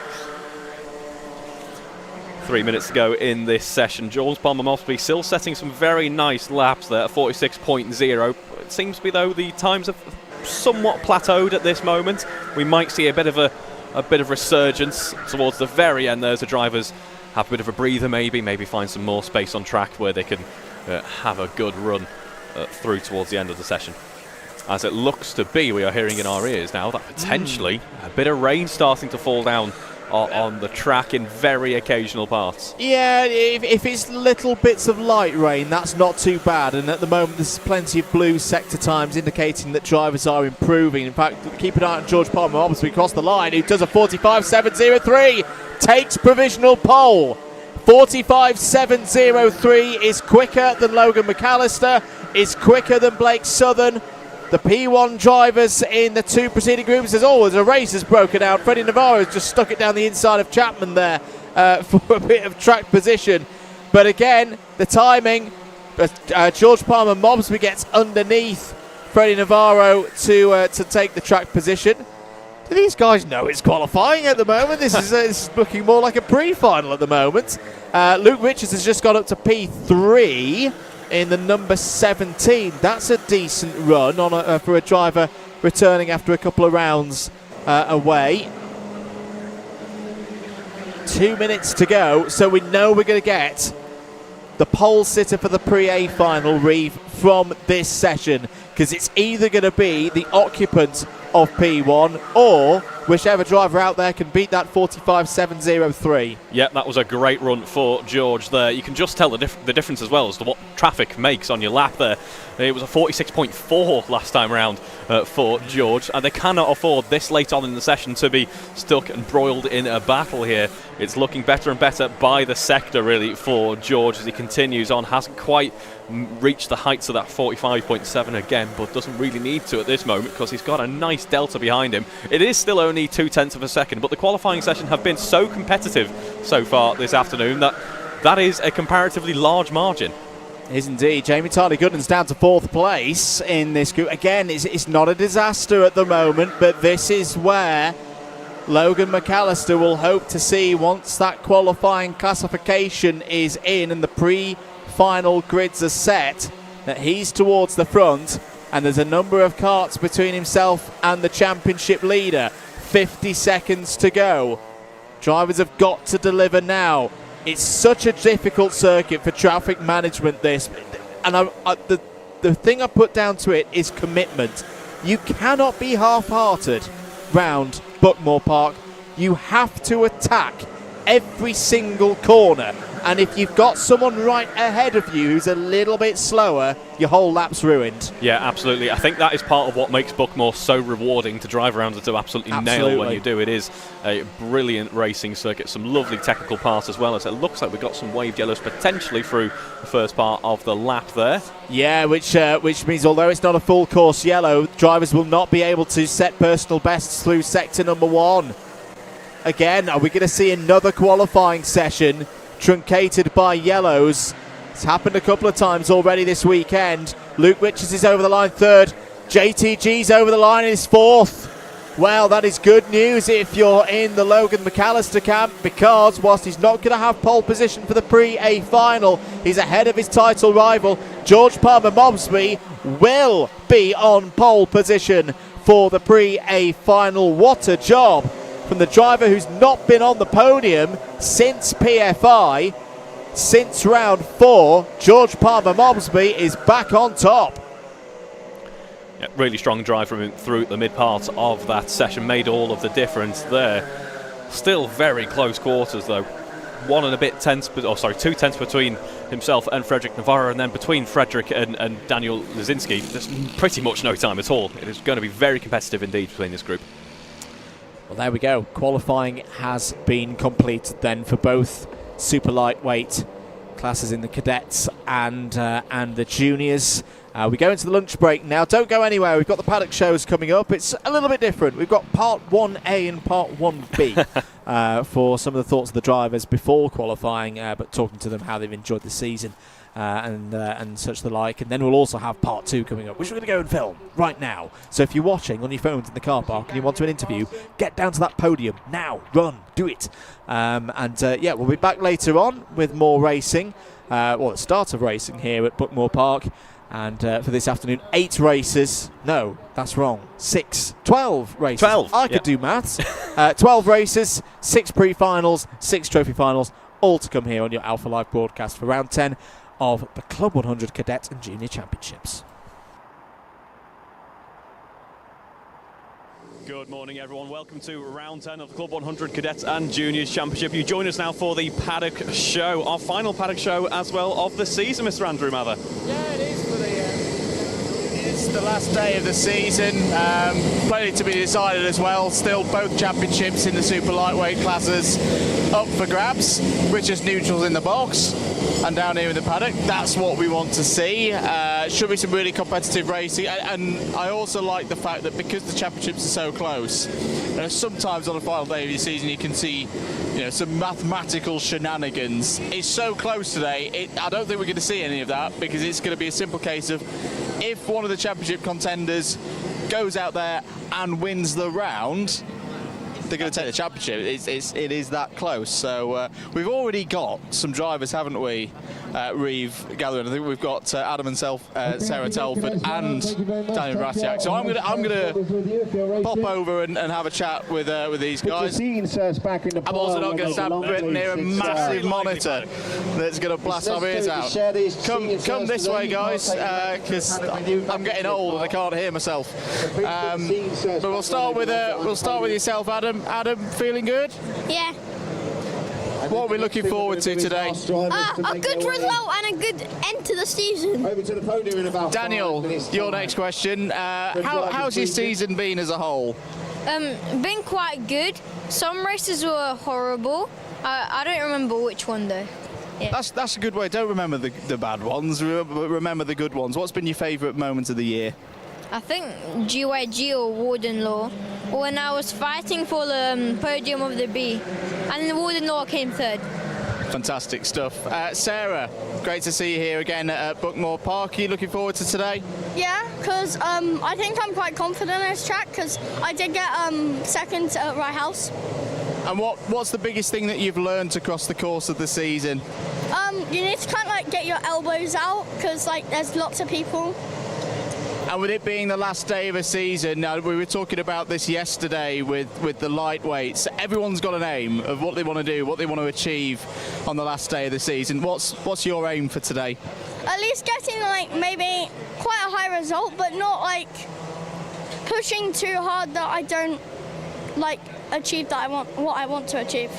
3 minutes to go in this session. George Palmer Mobsby still setting some very nice laps there at 46.0. It seems to be, though, the times have somewhat plateaued at this moment. We might see a bit of a resurgence towards the very end there as the drivers have a bit of a breather, maybe find some more space on track where they can have a good run through towards the end of the session. as it looks to be, we are hearing in our ears now, that potentially a bit of rain starting to fall down on the track in very occasional parts. Yeah, if it's little bits of light rain, that's not too bad. And at the moment, there's plenty of blue sector times indicating that drivers are improving. In fact, keep an eye on George Palmer, obviously across the line, who does a 45.703, takes provisional pole. 45.703 is quicker than Logan McAllister, is quicker than Blake Southern. The P1 drivers in the two preceding groups says, there's a race has broken out. Freddie Navarro has just stuck it down the inside of Chapman there for a bit of track position. But again, the timing, George Palmer Mobsby gets underneath Freddie Navarro to take the track position. Do these guys know it's qualifying at the moment? This is looking more like a pre-final at the moment. Luke Richards has just got up to P3 in the number 17. That's a decent run on for a driver returning after a couple of rounds away. 2 minutes to go, so we know we're going to get the pole sitter for the Pre-A final, Reeve, from this session, because it's either going to be the occupant of P1 or whichever driver out there can beat that 45.703. Yeah, that was a great run for George there. You can just tell the difference as well as to what traffic makes on your lap there. It was a 46.4 last time around for George, and they cannot afford this late on in the session to be stuck and broiled in a battle here. It's looking better and better by the sector, really, for George as he continues on. Hasn't quite reached the heights of that 45.7 again, but doesn't really need to at this moment because he's got a nice delta behind him. It is still only 0.2 of a second, but the qualifying session have been so competitive so far this afternoon that is a comparatively large margin. It is indeed. Jamie Tarley-Gooden's down to 4th place in this group. Again, it's not a disaster at the moment, but this is where Logan McAllister will hope to see once that qualifying classification is in and the pre-final grids are set, that he's towards the front and there's a number of karts between himself and the championship leader. 50 seconds to go. Drivers have got to deliver now. It's such a difficult circuit for traffic management, this. And the thing I put down to it is commitment. You cannot be half-hearted round Buckmore Park. You have to attack every single corner. And if you've got someone right ahead of you who's a little bit slower, your whole lap's ruined. Yeah, absolutely. I think that is part of what makes Buckmore so rewarding to drive around and to absolutely nail when you do. It is a brilliant racing circuit, some lovely technical parts as well, as it looks like we've got some waved yellows potentially through the first part of the lap there. Yeah, which means although it's not a full course yellow, drivers will not be able to set personal bests through sector number 1. Again, are we going to see another qualifying session truncated by yellows? It's happened a couple of times already this weekend. Luke Richards is over the line 3rd. JTG's over the line in his 4th. Well, that is good news if you're in the Logan McAllister camp, because whilst he's not going to have pole position for the Pre-A final, he's ahead of his title rival. George Palmer Mobsby will be on pole position for the Pre-A final. What a job from the driver who's not been on the podium since PFI, since round 4. George Palmer Mobsby is back on top. Yeah, really strong drive from him through the mid part of that session, made all of the difference there. Still very close quarters though. 2 tenths between himself and Frederick Navarro, and then between Frederick and Daniel Lazinski, there's pretty much no time at all. It is going to be very competitive indeed between this group. Well, there we go. Qualifying has been completed then for both super lightweight classes in the cadets and the juniors. We go into the lunch break now. Don't go anywhere. We've got the Paddock shows coming up. It's a little bit different. We've got part 1A and part 1B for some of the thoughts of the drivers before qualifying, but talking to them how they've enjoyed the season and such the like. And then we'll also have part 2 coming up, which we're going to go and film right now. So if you're watching on your phones in the car park and you want to an interview, get down to that podium now. Run. Do it. Yeah, we'll be back later on with more racing. Well, the start of racing here at Buckmore Park. And for this afternoon, 8 races. No, that's wrong. 12 races. 12. I could do maths. 12 races, 6 pre-finals, 6 trophy finals, all to come here on your Alpha Live broadcast for round 10 of the CLUB100 Cadet and Junior Championships. Good morning, everyone. Welcome to round 10 of the Club 100 Cadets and Juniors Championship. You join us now for the Paddock Show, our final Paddock Show as well of the season, Mr. Andrew Mather. Yeah, it is for it's the last day of the season. Plenty to be decided as well. Still both championships in the super lightweight classes up for grabs. Richest neutrals in the box and down here in the paddock. That's what we want to see. Should be some really competitive racing, and I also like the fact that because the championships are so close, sometimes on the final day of your season you can see some mathematical shenanigans. It's so close today, I don't think we're going to see any of that, because it's going to be a simple case of if one of the championship contenders goes out there and wins the round, they're going to take the championship. It is that close. So we've already got some drivers, haven't we, Reeve gathering? I think we've got Adam and Sarah Telford and Daniel Bratiak. So I'm going to pop over and have a chat with these guys. I'm also not going to stand near a massive monitor that's going to blast our ears out. Come this way, guys, because I'm getting old and I can't hear myself. But we'll start with yourself, Adam. Adam, feeling good? Yeah. What are we looking forward to today? A good result and a good end to the season. Over to the podium in about Daniel, your next question. How's your season been as a whole? Been quite good. Some races were horrible. I don't remember which one though. Yeah. That's a good way. Don't remember the bad ones, remember the good ones. What's been your favourite moment of the year? I think GYG or Warden Law, when I was fighting for the podium of the B, and the Warden Law came third. Fantastic stuff. Sarah, great to see you here again at Buckmore Park. Are you looking forward to today? Yeah, because I think I'm quite confident on this track, because I did get second at Rye House. And what's the biggest thing that you've learned across the course of the season? You need to kind of like get your elbows out, because like there's lots of people. And with it being the last day of a season, now we were talking about this yesterday with the lightweights. Everyone's got an aim of what they want to do, what they want to achieve on the last day of the season. What's your aim for today? At least getting like maybe quite a high result, but not like pushing too hard that I don't like achieve what I want to achieve.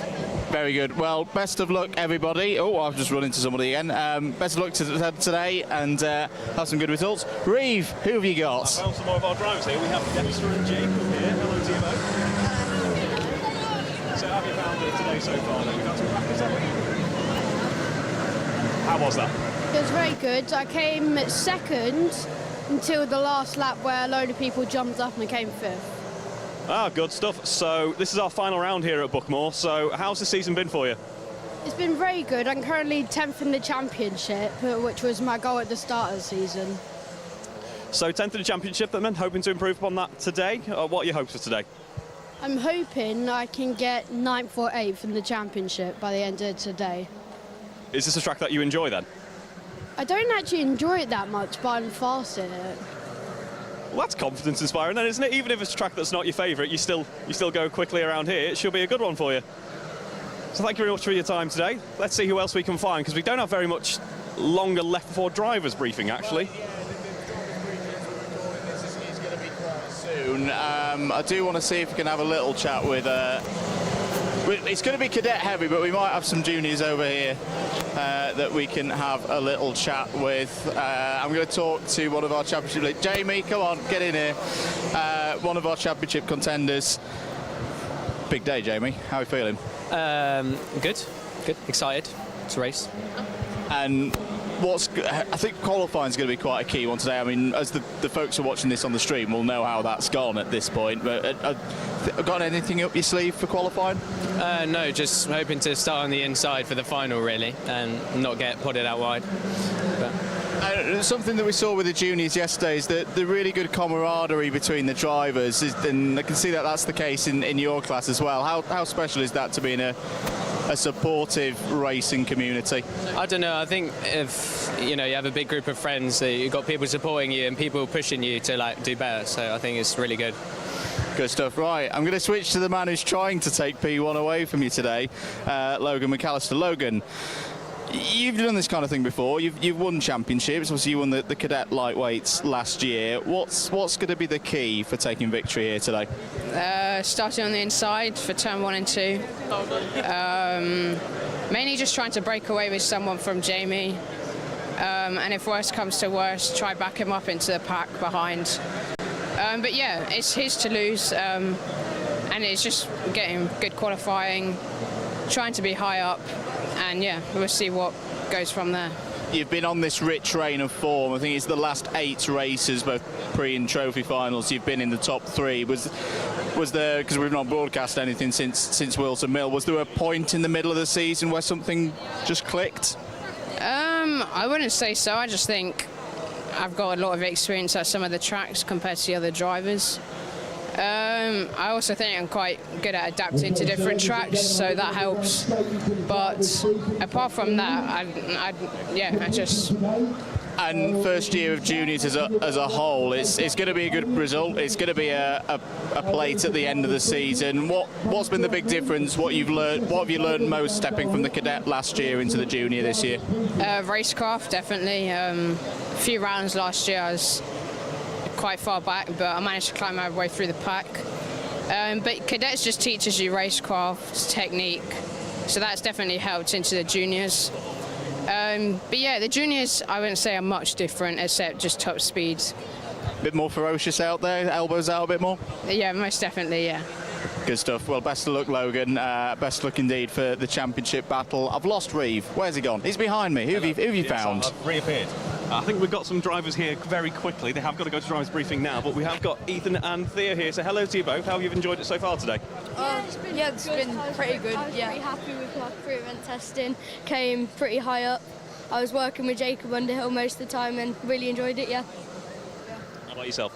Very good. Well, best of luck, everybody. Oh, I've just run into somebody again. Best of luck today, and have some good results. Reeve, who have you got? I found some more of our drivers here. We have Dixon and Jacob here. Hello to you both. So how have you found it today so far? We've got some practice, haven't we? How was that? It was very good. I came second until the last lap where a load of people jumped up and I came fifth. Ah, good stuff. So this is our final round here at Buckmore. So how's the season been for you? It's been very good. I'm currently 10th in the championship, which was my goal at the start of the season. So 10th in the championship then, hoping to improve upon that today? What are your hopes for today? I'm hoping I can get 9th or 8th in the championship by the end of today. Is this a track that you enjoy then? I don't actually enjoy it that much, but I'm fast at it. Well, that's confidence inspiring then, isn't it? Even if it's a track that's not your favourite, you still go quickly around here. It should be a good one for you. So thank you very much for your time today. Let's see who else we can find, because we don't have very much longer left before drivers briefing, actually. This is going to be quite soon. I do want to see if we can have a little chat with... it's going to be cadet heavy, but we might have some juniors over here that we can have a little chat with. I'm going to talk to one of our championship... Jamie, come on, get in here. One of our championship contenders. Big day, Jamie. How are you feeling? Good, excited to race. And I think qualifying is going to be quite a key one today. I mean, as the folks who are watching this on the stream will know how that's gone at this point. But got anything up your sleeve for qualifying? No, just hoping to start on the inside for the final, really, and not get potted out wide. Something that we saw with the juniors yesterday is that the really good camaraderie between the drivers, and I can see that that's the case in your class as well. How special is that to be in a supportive racing community? I don't know. I think if you have a big group of friends, you've got people supporting you and people pushing you to do better. So I think it's really good. Good stuff. Right, I'm going to switch to the man who's trying to take P1 away from you today, Logan McAllister. Logan, You've done this kind of thing before. You've won championships. Obviously, you won the cadet lightweights last year. What's going to be the key for taking victory here today? Starting on the inside for turn 1 and 2. Mainly just trying to break away with someone from Jamie. And if worst comes to worst, try back him up into the pack behind. But yeah, it's his to lose. And it's just getting good qualifying, trying to be high up. And yeah, we'll see what goes from there. You've been on this rich reign of form. I think it's the last 8 races, both pre and trophy finals, you've been in the top 3. Was there, because we've not broadcast anything since Wilton Mill, was there a point in the middle of the season where something just clicked? I wouldn't say so. I just think I've got a lot of experience at some of the tracks compared to the other drivers. I also think I'm quite good at adapting to different tracks, so that helps. But apart from that, I just... And first year of juniors as a whole, it's going to be a good result. It's going to be a plate at the end of the season. What's been the big difference? What have you learned most stepping from the cadet last year into the junior this year? Racecraft, definitely. A few rounds last year I was quite far back, but I managed to climb my way through the pack. But cadets just teaches you racecraft, technique, so that's definitely helped into the juniors. But yeah, the juniors I wouldn't say are much different except just top speed. A bit more ferocious out there, elbows out a bit more? Yeah, most definitely, yeah. Good stuff. Well, best of luck, Logan. Best of luck indeed for the championship battle. I've lost Reeve. Where's he gone? He's behind me. Who have you found? I've reappeared. I think we've got some drivers here very quickly. They have got to go to drivers briefing now, but we have got Ethan and Thea here. So hello to you both. How have you enjoyed it so far today? It's been pretty good. I was pretty happy with my pre-event testing. Came pretty high up. I was working with Jacob Underhill most of the time and really enjoyed it, yeah. How about yourself?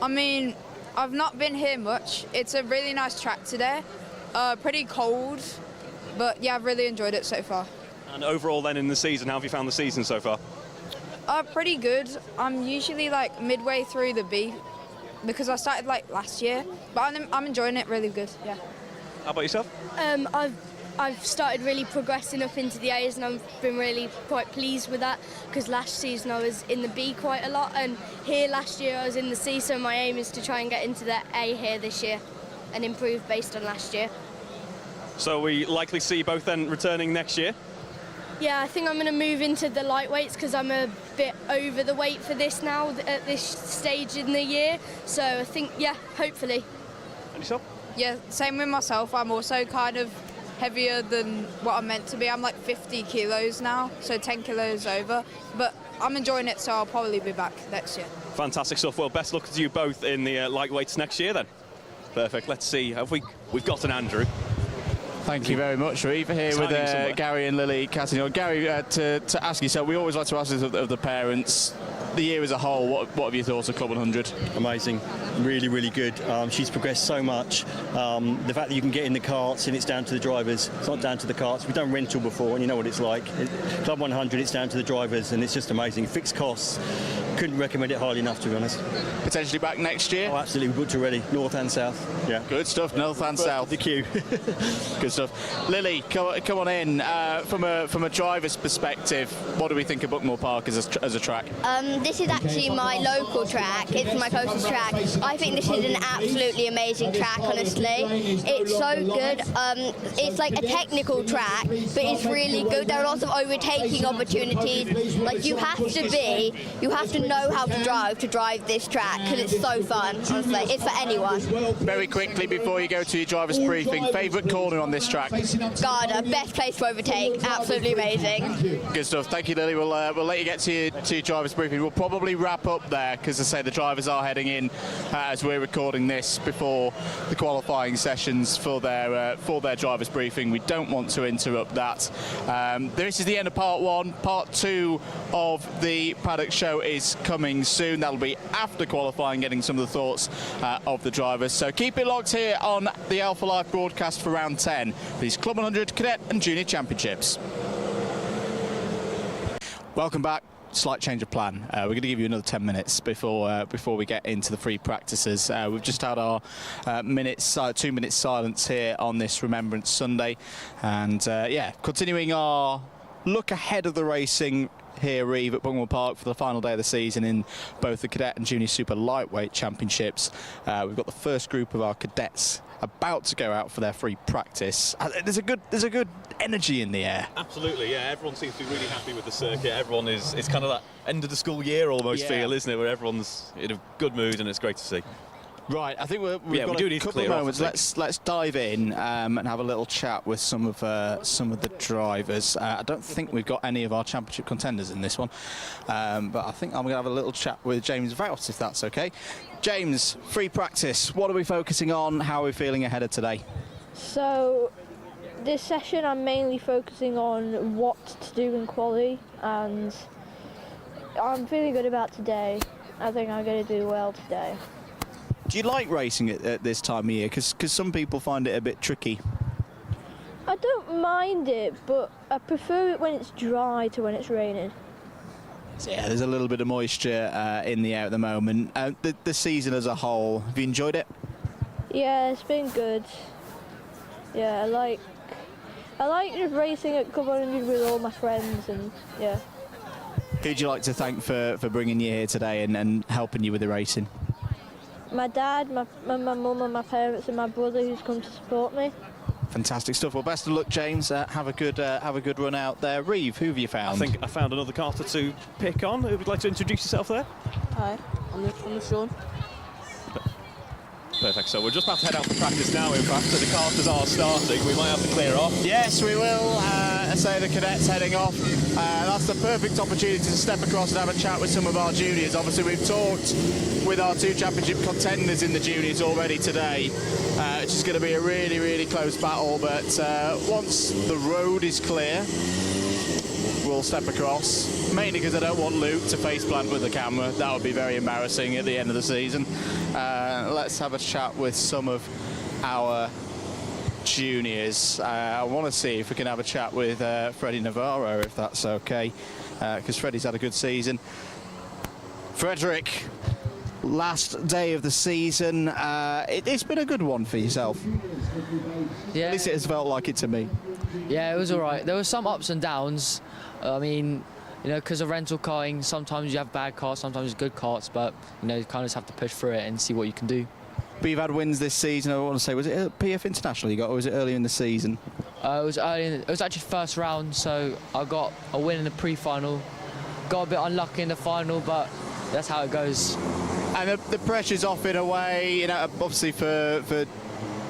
I mean, I've not been here much. It's a really nice track today. Pretty cold, but yeah, I've really enjoyed it so far. And overall then in the season, how have you found the season so far? Pretty good. I'm usually like midway through the B because I started like last year, but I'm enjoying it really good, yeah. How about yourself? I've started really progressing up into the A's and I've been really quite pleased with that because last season I was in the B quite a lot and here last year I was in the C, so my aim is to try and get into the A here this year and improve based on last year. So we likely see both then returning next year? Yeah, I think I'm going to move into the lightweights because I'm a bit over the weight for this now at this stage in the year. So I think, yeah, hopefully. And yourself? Yeah, same with myself. I'm also kind of heavier than what I'm meant to be. I'm like 50 kilos now, so 10 kilos over. But I'm enjoying it, so I'll probably be back next year. Fantastic stuff. Well, best luck to you both in the lightweights next year then. Perfect. Let's see. We've got an Andrew. Thank you very much, Reeve. Here with Gary and Lily Castagnol. Gary, to ask you, so we always like to ask this of the parents. The year as a whole, what have you thought of Club 100? Amazing, really, really good. She's progressed so much. The fact that you can get in the karts and it's down to the drivers, it's not down to the karts. We've done rental before and you know what it's like. Club 100, it's down to the drivers and it's just amazing. Fixed costs, couldn't recommend it highly enough, to be honest. Potentially back next year? Oh, absolutely, we booked already, north and south. Yeah. Good stuff, north and south. The queue. Good stuff. Lily, come on in. From a driver's perspective, what do we think of Buckmore Park as a track? This is actually my local track. It's my closest track. I think this is an absolutely amazing track, honestly. It's so good. It's like a technical track, but it's really good. There are lots of overtaking opportunities. Like you have to know how to drive this track because it's so fun, honestly. It's for anyone. Very quickly before you go to your driver's briefing, favourite corner on this track? Garda, best place to overtake. Absolutely amazing. Good stuff. Thank you, Lily. We'll let you get to your driver's briefing. We'll probably wrap up there because, as I say, the drivers are heading in as we're recording this before the qualifying sessions for their drivers briefing. We don't want to interrupt that. This is the end of part one. Part two of the Paddock show is coming soon. That'll be after qualifying, getting some of the thoughts of the drivers. So keep it locked here on the Alpha Live broadcast for round 10. These Club 100 Cadet and Junior Championships. Welcome back. Slight change of plan. We're going to give you another 10 minutes before we get into the free practices. We've just had our 2 minutes silence here on this Remembrance Sunday, and yeah, continuing our look ahead of the racing here, Reeve, at Buckmore Park for the final day of the season in both the Cadet and Junior Super Lightweight Championships. We've got the first group of our cadets about to go out for their free practice. There's a good energy in the air. Absolutely, yeah. Everyone seems to be really happy with the circuit. Everyone is. It's kind of that end of the school year almost feel, isn't it? Where everyone's in a good mood and it's great to see. Right, I think we've got a couple of moments. Let's dive in and have a little chat with some of the drivers. I don't think we've got any of our championship contenders in this one, but I think I'm going to have a little chat with James Vout, if that's okay. James, free practice. What are we focusing on? How are we feeling ahead of today? So, this session I'm mainly focusing on what to do in quali, and I'm feeling good about today. I think I'm going to do well today. Do you like racing at this time of year? Because some people find it a bit tricky. I don't mind it, but I prefer it when it's dry to when it's raining. So yeah, there's a little bit of moisture in the air at the moment. The season as a whole, have you enjoyed it? Yeah, it's been good. Yeah, I like just racing at CLUB100 with all my friends, and yeah. Who'd you like to thank for bringing you here today and helping you with the racing? My dad, my mum and my parents and my brother who's come to support me. Fantastic stuff. Well, best of luck, James. Have a good run out there. Reeve, who have you found? I think I found another carter to pick on. Who would like to introduce yourself there? Hi, I'm Sean. Perfect. So we're just about to head out for practice now, in fact, so the carters are starting. We might have to clear off. Yes, we will. Say the cadets heading off. That's the perfect opportunity to step across and have a chat with some of our juniors. Obviously, we've talked with our two championship contenders in the juniors already today, which is going to be a really, really close battle. But once the road is clear, we'll step across, mainly because I don't want Luke to faceplant with the camera. That would be very embarrassing at the end of the season. Let's have a chat with some of our juniors. I want to see if we can have a chat with Freddie Navarro, if that's okay, because Freddie's had a good season. Frederick, last day of the season. It's been a good one for yourself. Yeah. At least it has felt like it to me. Yeah, it was all right. There were some ups and downs. I mean, you know, because of rental karting, sometimes you have bad karts, sometimes good karts, but, you know, you kind of just have to push through it and see what you can do. But you've had wins this season. I want to say, was it a PF International you got, or was it earlier in the season? It was it was actually first round, so I got a win in the pre-final. Got a bit unlucky in the final, but that's how it goes. And the pressure's off in a way, you know, obviously for the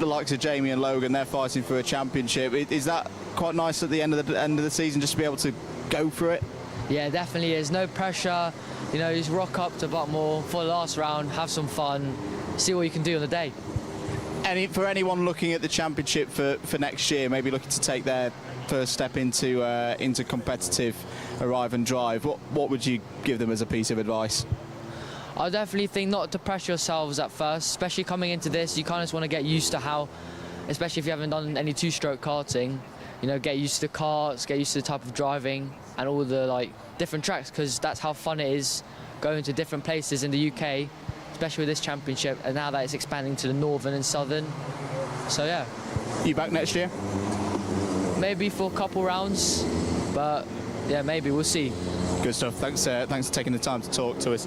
likes of Jamie and Logan, they're fighting for a championship. Is that quite nice at the end of the season, just to be able to go for it? Yeah, it definitely is. No pressure. You know, just rock up to Buckmore for the last round, have some fun, see what you can do on the day. For anyone looking at the championship for next year, maybe looking to take their first step into competitive arrive and drive, what would you give them as a piece of advice? I definitely think not to pressure yourselves at first, especially coming into this. You kind of just want to get used to how, especially if you haven't done any two-stroke karting, you know, get used to the karts, get used to the type of driving and all the different tracks, because that's how fun it is going to different places in the UK, especially with this championship, and now that it's expanding to the northern and southern. So yeah. You back next year? Maybe for a couple rounds, but yeah, maybe, we'll see. Good stuff. Thanks for taking the time to talk to us.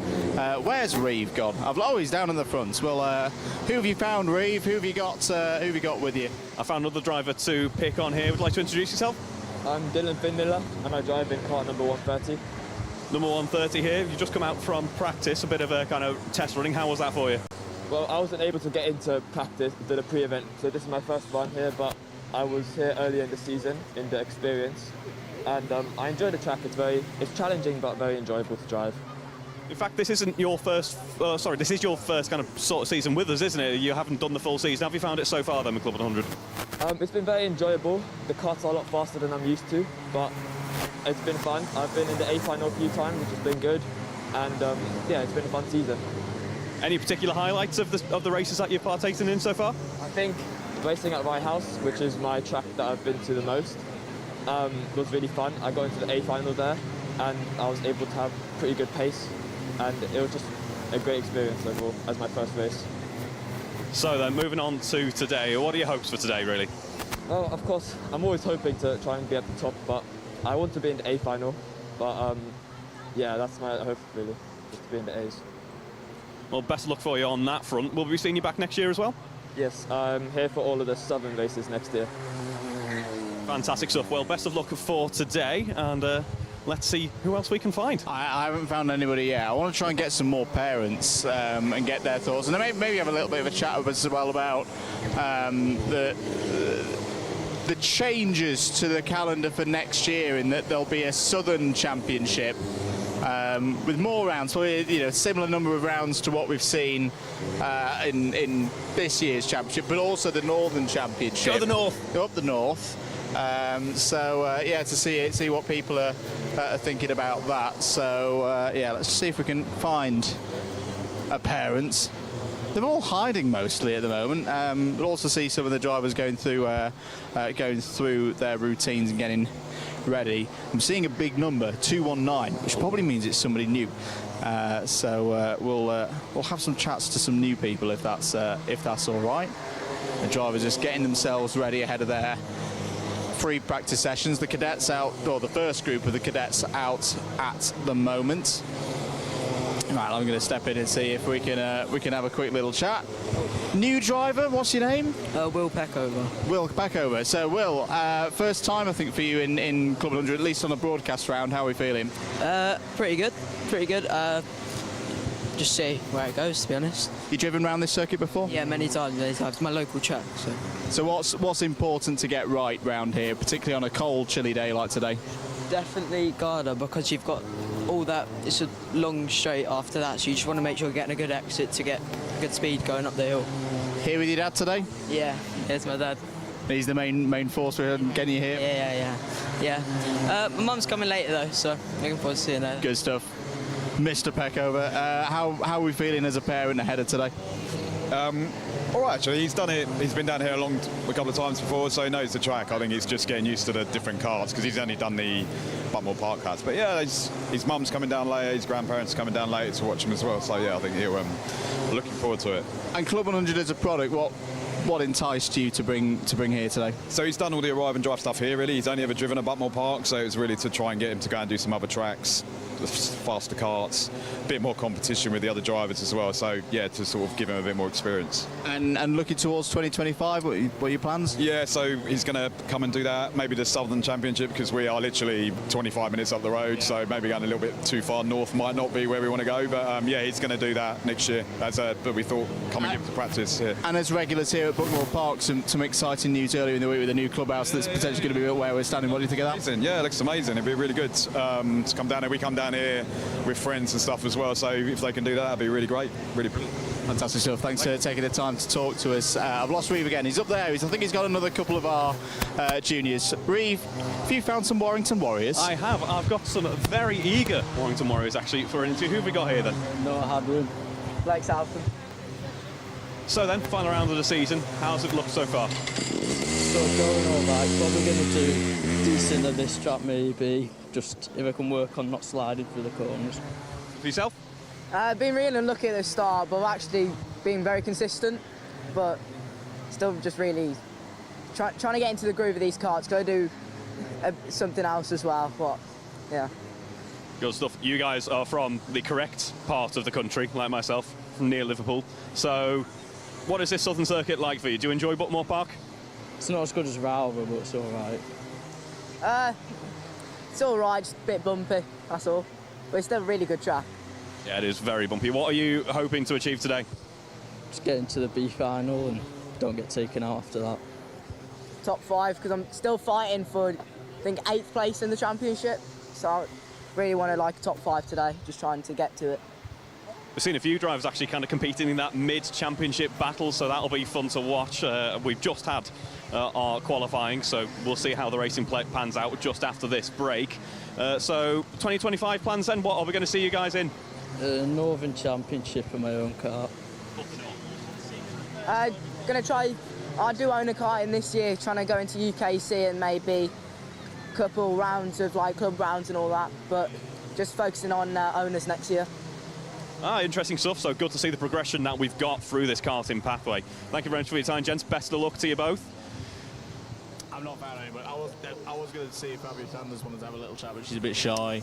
Where's Reeve gone? He's down in the front. Well, who have you found, Reeve? Who have you got with you? I found another driver to pick on here. Would you like to introduce yourself? I'm Dylan Findler, and I drive in kart number 130. Number 130 here. You've just come out from practice, a bit of a kind of test running. How was that for you? Well, I wasn't able to get into practice, did a pre-event, so this is my first run here, but I was here earlier in the season in the experience, and I enjoy the track. It's challenging but very enjoyable to drive. In fact, this isn't your first. This is your first kind of sort of season with us, isn't it? You haven't done the full season. Have you found it so far then with CLUB100? It's been very enjoyable. The karts are a lot faster than I'm used to, but it's been fun. I've been in the A final a few times, which has been good, and yeah, it's been a fun season. Any particular highlights of the races that you've partaken in so far? I think racing at Rye House, which is my track that I've been to the most, was really fun. I got into the A final there, and I was able to have pretty good pace, and it was just a great experience overall as my first race. So then, moving on to today, what are your hopes for today, really? Well, of course, I'm always hoping to try and be at the top, but I want to be in the A final, but yeah, that's my hope really, just to be in the A's. Well, best of luck for you on that front. Will we be seeing you back next year as well? Yes, I'm here for all of the Southern races next year. Fantastic stuff. Well, best of luck for today, and let's see who else we can find. I haven't found anybody yet. I want to try and get some more parents and get their thoughts, and then maybe have a little bit of a chat with us as well about the changes to the calendar for next year, in that there'll be a Southern Championship with more rounds, so similar number of rounds to what we've seen in this year's championship, but also the Northern Championship. Go the north. Go up the north. Yeah, to see what people are thinking about that. So yeah, let's see if we can find a parent. They're all hiding mostly at the moment. But also see some of the drivers going through their routines and getting ready. I'm seeing a big number, 219, which probably means it's somebody new. So we'll have some chats to some new people if that's all right. The drivers just getting themselves ready ahead of their free practice sessions. The cadets out, or the first group of the cadets out at the moment. Right, I'm going to step in and see if we can have a quick little chat. New driver, what's your name? Will Peckover. Will Peckover. So, Will, first time I think for you in Club 100, at least on the broadcast round. How are we feeling? Pretty good. Just see where it goes, to be honest. You driven around this circuit before? Yeah, many times. It's my local track. So what's important to get right round here, particularly on a cold, chilly day like today? Definitely Garda, because you've got all that. It's a long straight after that, so you just want to make sure you're getting a good exit to get good speed going up the hill. Here with your dad today? Yeah, it's my dad. He's the main force for getting you here? Yeah. My mum's coming later though, so looking forward to seeing her. Good stuff. Mr. Peckover, how are we feeling as a parent ahead of today? All right, actually, he's done it. He's been down here a couple of times before, so he knows the track. I think he's just getting used to the different karts because he's only done the Buckmore Park karts. But yeah, his mum's coming down later, his grandparents are coming down later to watch him as well. So yeah, I think he'll looking forward to it. And Club 100 as a product, what enticed you to bring here today? So he's done all the arrive and drive stuff here. Really, he's only ever driven at Buckmore Park, so it was really to try and get him to go and do some other tracks, faster karts, a bit more competition with the other drivers as well. So yeah, to sort of give him a bit more experience. And looking towards 2025, what are your plans? Yeah, so he's going to come and do that. Maybe the Southern Championship, because we are literally 25 minutes up the road. Yeah. So maybe going a little bit too far north might not be where we want to go. But yeah, he's going to do that next year. But we thought come and give him to practice here. And as regulars here at Buckmore Park, some exciting news earlier in the week with a new clubhouse that's potentially going to be where we're standing. What do you think of that? Amazing. Yeah, it looks amazing. It'd be really good to come down here. We come down here with friends and stuff as well. So if they can do that, that'd be really great. Really brilliant. Fantastic stuff. Thanks for taking the time to talk to us. I've lost Reeve again. He's up there. I think he's got another couple of our juniors. Reeve, have you found some Warrington Warriors? I have. I've got some very eager Warrington Warriors actually for an interview. Who have we got here then? No, I had room. Blake Southam. So then, final round of the season. How's it looked so far? So going all right. Probably going to do decent at this track maybe. Just if I can work on not sliding through the corners. For yourself? Been really unlucky at the start, but I've actually been very consistent. But still just really trying to get into the groove of these karts. Go do something else as well. But yeah. Good stuff. You guys are from the correct part of the country, like myself, from near Liverpool. So, what is this Southern Circuit like for you? Do you enjoy Buckmore Park? It's not as good as Ralver, but it's all right. It's all right, just a bit bumpy, that's all. But it's still a really good track. Yeah, it is very bumpy. What are you hoping to achieve today? Just get into the B final and don't get taken out after that. Top 5, because I'm still fighting for, I think, 8th place in the championship. So I really want to like top 5 today, just trying to get to it. We've seen a few drivers actually kind of competing in that mid-championship battle, so that'll be fun to watch. We've just had our qualifying, so we'll see how the racing pans out just after this break. So 2025 plans then, what are we going to see you guys in? Northern Championship in my own car. Going to try, I do own a kart in this year, trying to go into UKC and maybe a couple rounds of like club rounds and all that, but just focusing on owners next year. Interesting stuff. So good to see the progression that we've got through this karting pathway. Thank you very much for your time, gents. Best of luck to you both. I'm I've not found anybody. I was going to see if Abby Sanders wanted to have a little chat, but she's a bit shy.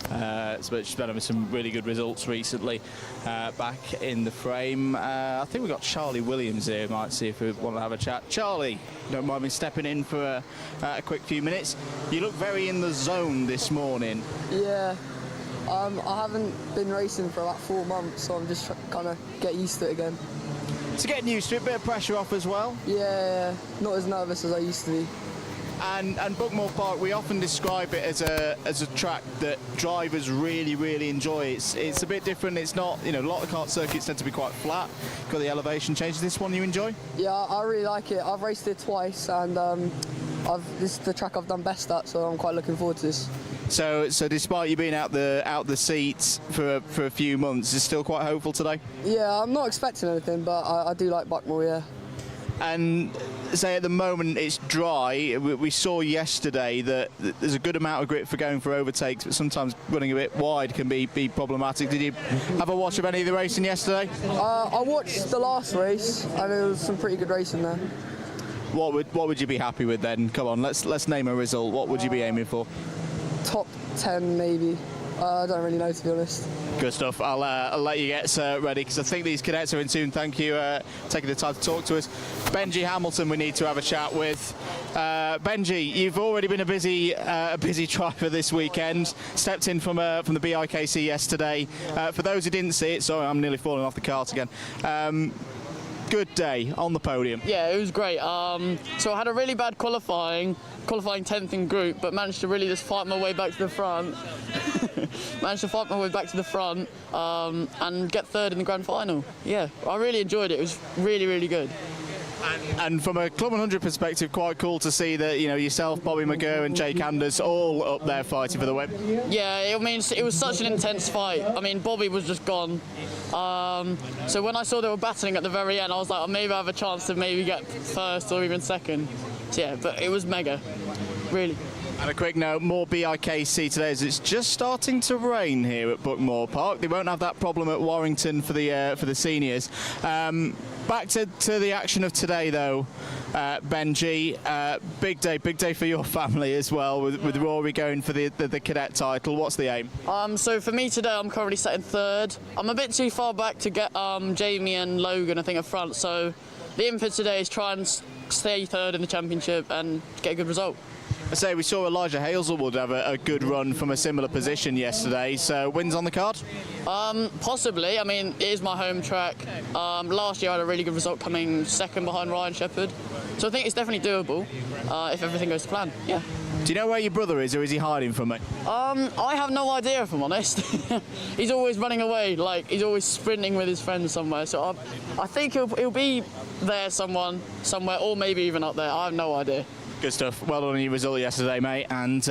But she's been having some really good results recently back in the frame. I think we've got Charlie Williams here. Might see if we want to have a chat. Charlie, don't mind me stepping in for a quick few minutes. You look very in the zone this morning. Yeah. I haven't been racing for about 4 months, so I'm just kind of get used to it again. So getting used to it, a bit of pressure off as well? Yeah, not as nervous as I used to be. And Buckmore Park, we often describe it as a track that drivers really enjoy. It's a bit different. It's not, a lot of kart circuits tend to be quite flat. Got the elevation changes. This one you enjoy? Yeah, I really like it. I've raced it twice, and this is the track I've done best at, so I'm quite looking forward to this. So despite you being out the seats for a few months, you're still quite hopeful today? Yeah, I'm not expecting anything, but I do like Buckmore, yeah. And say at the moment it's dry. We saw yesterday that there's a good amount of grip for going for overtakes, but sometimes running a bit wide can be problematic. Did you have a watch of any of the racing yesterday? I watched the last race, and there was some pretty good racing there. What would you be happy with then? Come on, let's name a result. What would you be aiming for? Top 10 maybe. I don't really know, to be honest. Good stuff. I'll let you get ready, because I think these cadets are in soon. Thank you taking the time to talk to us. Benji Hamilton we need to have a chat with. Benji, you've already been a busy driver this weekend. Stepped in from the BIKC yesterday. For those who didn't see it, sorry, I'm nearly falling off the cart again. Good day on the podium. Yeah, it was great. So I had a really bad qualifying 10th in group, but managed to really just fight my way back to the front. And get 3rd in the grand final. Yeah, I really enjoyed it. It was really good. And from a CLUB100 perspective, quite cool to see that yourself, Bobby McGurr, and Jake Anders all up there fighting for the win. Yeah, I mean it was such an intense fight. I mean Bobby was just gone. So when I saw they were battling at the very end, I was like, oh, maybe I have a chance to maybe get 1st or even 2nd. So yeah, but it was mega, really. And a quick note, more BIKC today as it's just starting to rain here at Buckmore Park. They won't have that problem at Warrington for the seniors. Back to the action of today though, Benji. Big day for your family as well, with Rory going for the cadet title. What's the aim? So for me today, I'm currently sat in 3rd. I'm a bit too far back to get Jamie and Logan, I think, up front. So the aim for today is try and stay 3rd in the championship and get a good result. I say we saw Elijah Hazelwood have a good run from a similar position yesterday, so wins on the card? Possibly. I mean, it is my home track. Last year I had a really good result coming 2nd behind Ryan Shepherd, so I think it's definitely doable if everything goes to plan, yeah. Do you know where your brother is, or is he hiding from me? I have no idea, if I'm honest. He's always running away, like he's always sprinting with his friends somewhere, so I think he'll be there somewhere, or maybe even up there. I have no idea. Good stuff. Well done on your result yesterday, mate, and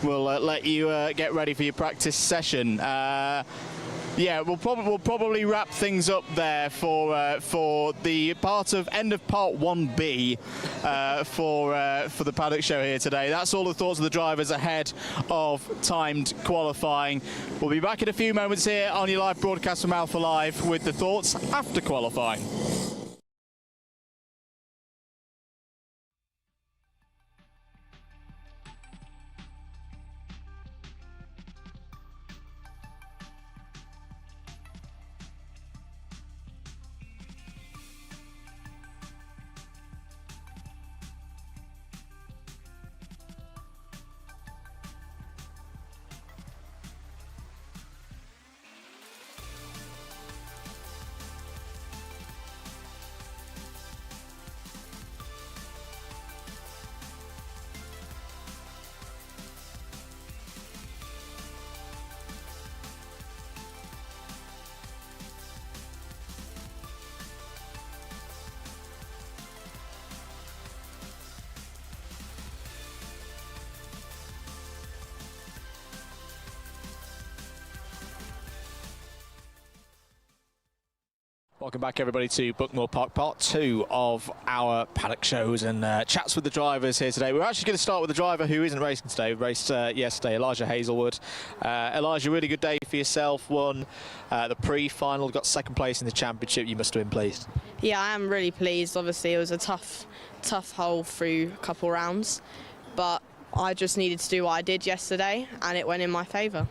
we'll let you get ready for your practice session. Yeah, we'll probably wrap things up there for the end of part 1B for the Paddock show here today. That's all the thoughts of the drivers ahead of timed qualifying. We'll be back in a few moments here on your live broadcast from Alpha Live with the thoughts after qualifying. Welcome back, everybody, to Buckmore Park, part 2 of our paddock shows and chats with the drivers here today. We're actually going to start with the driver who isn't racing today. We raced yesterday, Elijah Hazelwood. Elijah, really good day for yourself. Won the pre-final, got second place in the championship. You must have been pleased. Yeah, I am really pleased. Obviously, it was a tough hole through a couple rounds, but I just needed to do what I did yesterday, and it went in my favour.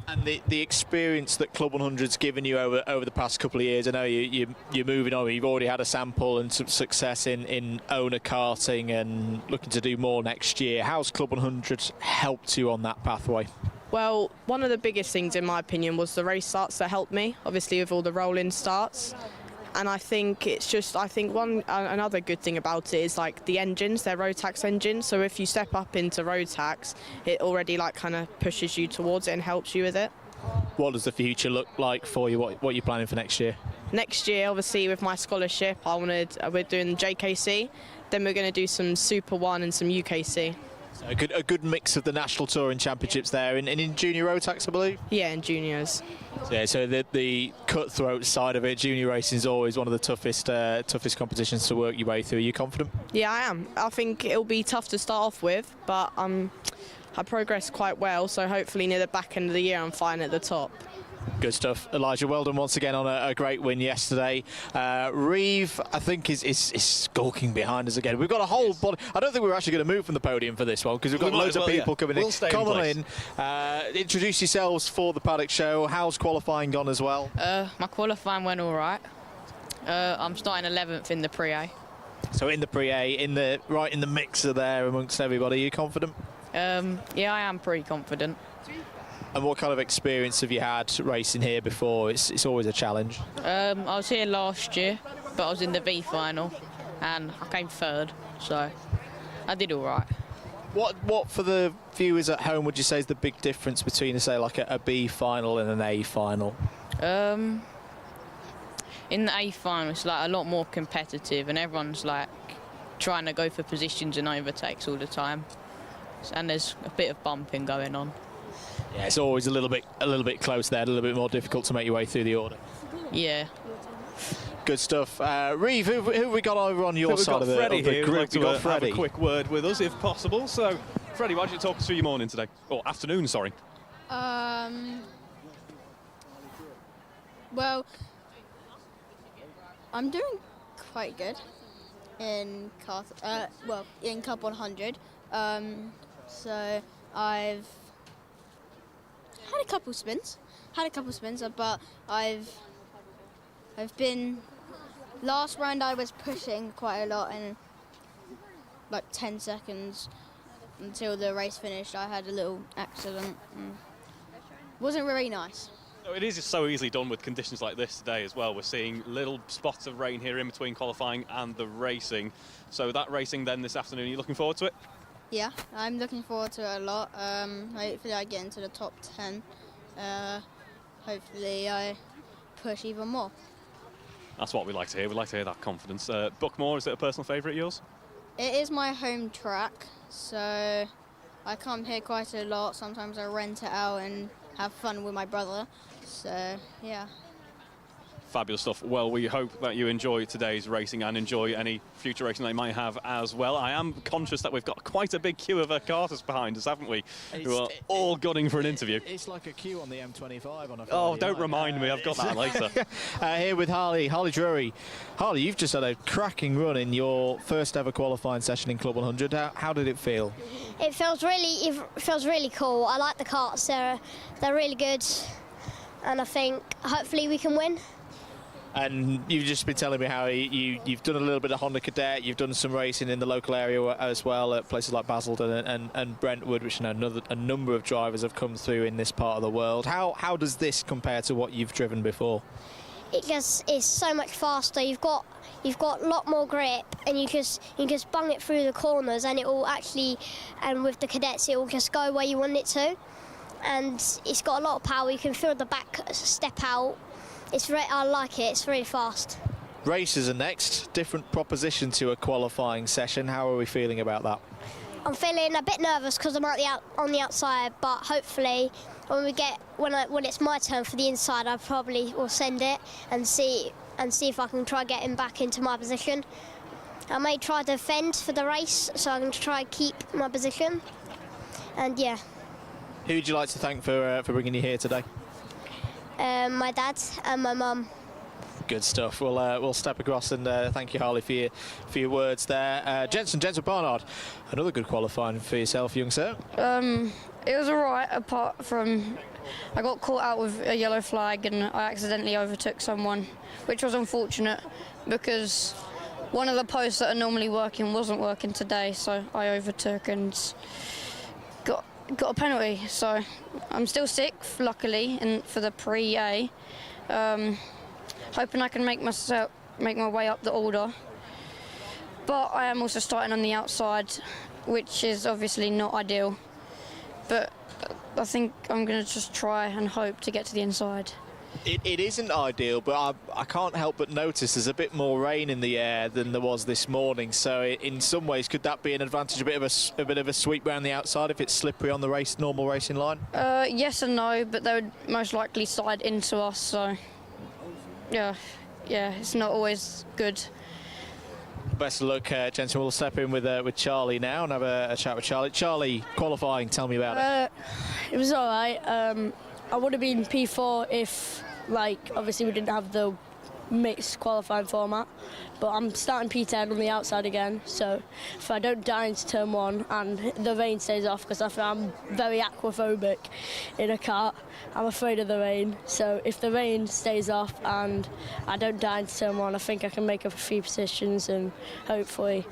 And the experience that Club 100's given you over the past couple of years, I know you're moving on. You've already had a sample and some success in owner karting and looking to do more next year. How's Club 100 helped you on that pathway? Well, one of the biggest things, in my opinion, was the race starts that helped me, obviously with all the rolling starts. And I think it's just, another good thing about it is like the engines, they're Rotax engines. So if you step up into Rotax, it already like kind of pushes you towards it and helps you with it. What does the future look like for you? What are you planning for next year? Next year, obviously, with my scholarship, we're doing JKC. Then we're going to do some Super 1 and some UKC. So a good mix of the National Touring Championships there. And in junior Rotax, I believe? Yeah, in juniors. Yeah, so the cutthroat side of it, junior racing is always one of the toughest competitions to work your way through. Are you confident? Yeah, I am. I think it'll be tough to start off with, but I progressed quite well, so hopefully near the back end of the year I'm fine at the top. Good stuff. Elijah, well done once again on a great win yesterday. Reeve, I think, is skulking behind us again. We've got a whole body. I don't think we're actually going to move from the podium for this one because we've got loads of people coming in. Come on in. Introduce yourselves for the paddock show. How's qualifying gone as well? My qualifying went all right. I'm starting 11th in the Pre-A. So in the Pre-A, right in the mixer there amongst everybody. Are you confident? Yeah, I am pretty confident. And what kind of experience have you had racing here before? It's always a challenge. I was here last year, but I was in the V final, and I came third, so I did all right. What for the viewers at home would you say is the big difference between, say, like a B final and an A final? In the A final, it's like a lot more competitive, and everyone's like trying to go for positions and overtakes all the time, and there's a bit of bumping going on. Yeah, it's always a little bit close there, a little bit more difficult to make your way through the order. Yeah. Good stuff. Reeve, who have we got over on your side of the group? We've got Freddie. Have a quick word with us, if possible. So, Freddie, why don't you talk us through your morning today? Or afternoon, sorry. Well, I'm doing quite good in in Club 100. So I've had a couple spins, but I've been, last round I was pushing quite a lot in like 10 seconds until the race finished. I had a little accident. Wasn't very nice. No, it is just so easily done with conditions like this today as well. We're seeing little spots of rain here in between qualifying and the racing. So that racing then this afternoon, are you looking forward to it? Yeah, I'm looking forward to it a lot. Hopefully I get into the top 10. Hopefully I push even more. That's what we like to hear. We like to hear that confidence. Buckmore, is it a personal favourite of yours? It is my home track, so I come here quite a lot. Sometimes I rent it out and have fun with my brother. So, yeah. Fabulous stuff. Well, we hope that you enjoy today's racing and enjoy any future racing they might have as well. I am conscious that we've got quite a big queue of karters behind us, haven't we? Who are all gunning for an interview. It's like a queue on the M25 on a Friday. Oh, don't remind me. I've got that later. Here with Harley Drury. Harley, you've just had a cracking run in your first ever qualifying session in Club 100. How did it feel? It feels really cool. I like the karts. They're really good, and I think hopefully we can win. And you've just been telling me how you've done a little bit of Honda Cadet, you've done some racing in the local area as well at places like Basildon and Brentwood, which a number of drivers have come through in this part of the world. How does this compare to what you've driven before? It's so much faster. You've got a lot more grip, and you just bung it through the corners, and it will actually, and with the Cadets, it will just go where you want it to. And it's got a lot of power. You can feel the back step out. I like it. It's really fast. Races are next. Different proposition to a qualifying session. How are we feeling about that? I'm feeling a bit nervous because I'm on the outside, but hopefully when it's my turn for the inside, I probably will send it and see and see if I can try getting back into my position. I may try to fend for the race so I can try keep my position. And yeah. Who would you like to thank for bringing you here today? My dad and my mum. Good stuff. We'll step across and thank you, Harley, for your words there. Jensen Barnard, another good qualifying for yourself, young sir. It was alright, apart from I got caught out with a yellow flag and I accidentally overtook someone, which was unfortunate because one of the posts that are normally working wasn't working today, so I overtook and got a penalty. So I'm still sixth, luckily, for the pre-A. Hoping I can make my way up the order. But I am also starting on the outside, which is obviously not ideal. But I think I'm going to just try and hope to get to the inside. It isn't ideal, but I can't help but notice there's a bit more rain in the air than there was this morning. So in some ways, could that be an advantage? A bit of a sweep around the outside if it's slippery on the normal racing line? Yes and no, but they would most likely slide into us. So yeah, it's not always good. Best of luck, Jensen. We'll step in with Charlie now and have a chat with Charlie. Charlie, qualifying, tell me about it. It was all right. I would have been P4 if, obviously we didn't have the mixed qualifying format, but I'm starting P10 on the outside again, so if I don't die into turn 1 and the rain stays off, because I'm very aquaphobic in a kart, I'm afraid of the rain, so if the rain stays off and I don't die into turn 1, I think I can make up a few positions, and hopefully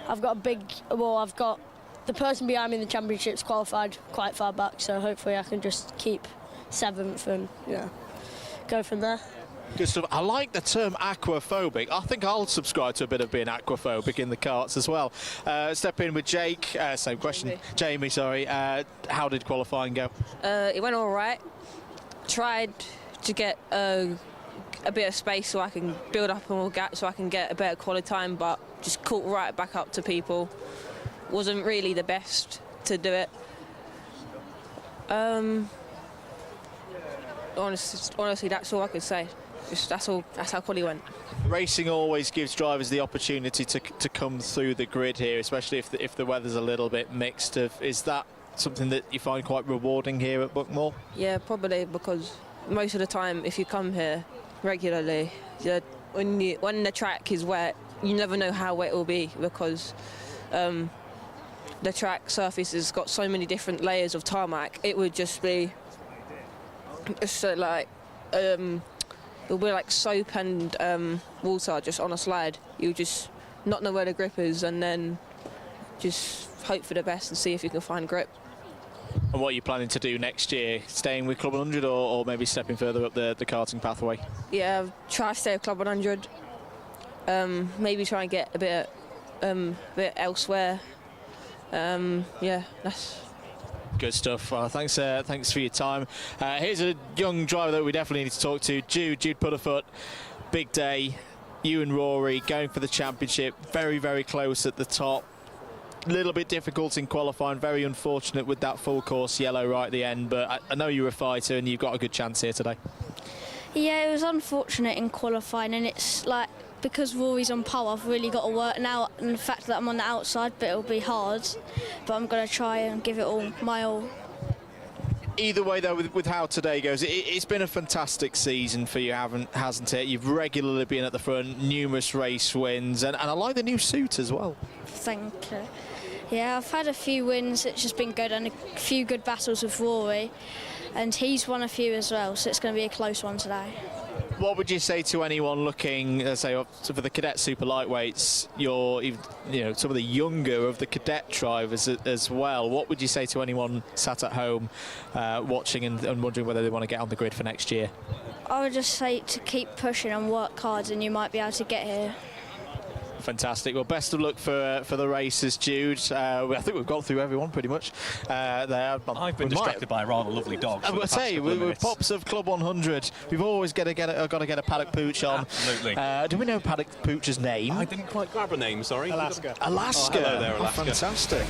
I've got the person behind me in the championships qualified quite far back, so hopefully I can just keep 7th and go from there. Good stuff. I like the term aquaphobic. I think I'll subscribe to a bit of being aquaphobic in the karts as well. Step in with Jake. Same question. Jamie, sorry. How did qualifying go? It went all right. Tried to get a bit of space so I can build up a more gap so I can get a better quality time, but just caught right back up to people. Wasn't really the best to do it. Honestly, that's all I could say. That's how quality went. Racing always gives drivers the opportunity to come through the grid here, especially if the weather's a little bit mixed. Is that something that you find quite rewarding here at Buckmore? Yeah, probably, because most of the time, if you come here regularly, when the track is wet, you never know how wet it will be, because the track surface has got so many different layers of tarmac. It would just be it'll be like soap and water just on a slide. You'll just not know where the grip is, and then just hope for the best and see if you can find grip. And what are you planning to do next year? Staying with CLUB100 or maybe stepping further up the karting pathway? Yeah, try to stay with CLUB100. Maybe try and get a bit elsewhere. Yeah, that's good stuff. Thanks for your time. Here's a young driver that we definitely need to talk to. Jude Putterfoot. Big day. You and Rory going for the championship. Very, very close at the top. A little bit difficult in qualifying. Very unfortunate with that full course yellow right at the end. But I know you're a fighter and you've got a good chance here today. Yeah, it was unfortunate in qualifying, and it's because Rory's on pole, I've really got to work now, and the fact that I'm on the outside, but it'll be hard. But I'm going to try and give it my all. Either way, though, with how today goes, it's been a fantastic season for you, hasn't it? You've regularly been at the front, numerous race wins, and I like the new suit as well. Thank you. Yeah, I've had a few wins. It's just been good, and a few good battles with Rory, and he's won a few as well, so it's going to be a close one today. What would you say to anyone looking, say, for the cadet super lightweights? You're some of the younger of the cadet drivers as well. What would you say to anyone sat at home watching and wondering whether they want to get on the grid for next year? I would just say to keep pushing and work hard, and you might be able to get here. Fantastic. Well, best of luck for the races, Jude. I think we've got through everyone pretty much. I've been distracted by a rather lovely dog. I would say, with Pops of CLUB100, we've always got to get a Paddock Pooch on. Absolutely. Do we know Paddock Pooch's name? I didn't quite grab a name, sorry. Alaska. Oh, hello there, Alaska. Fantastic.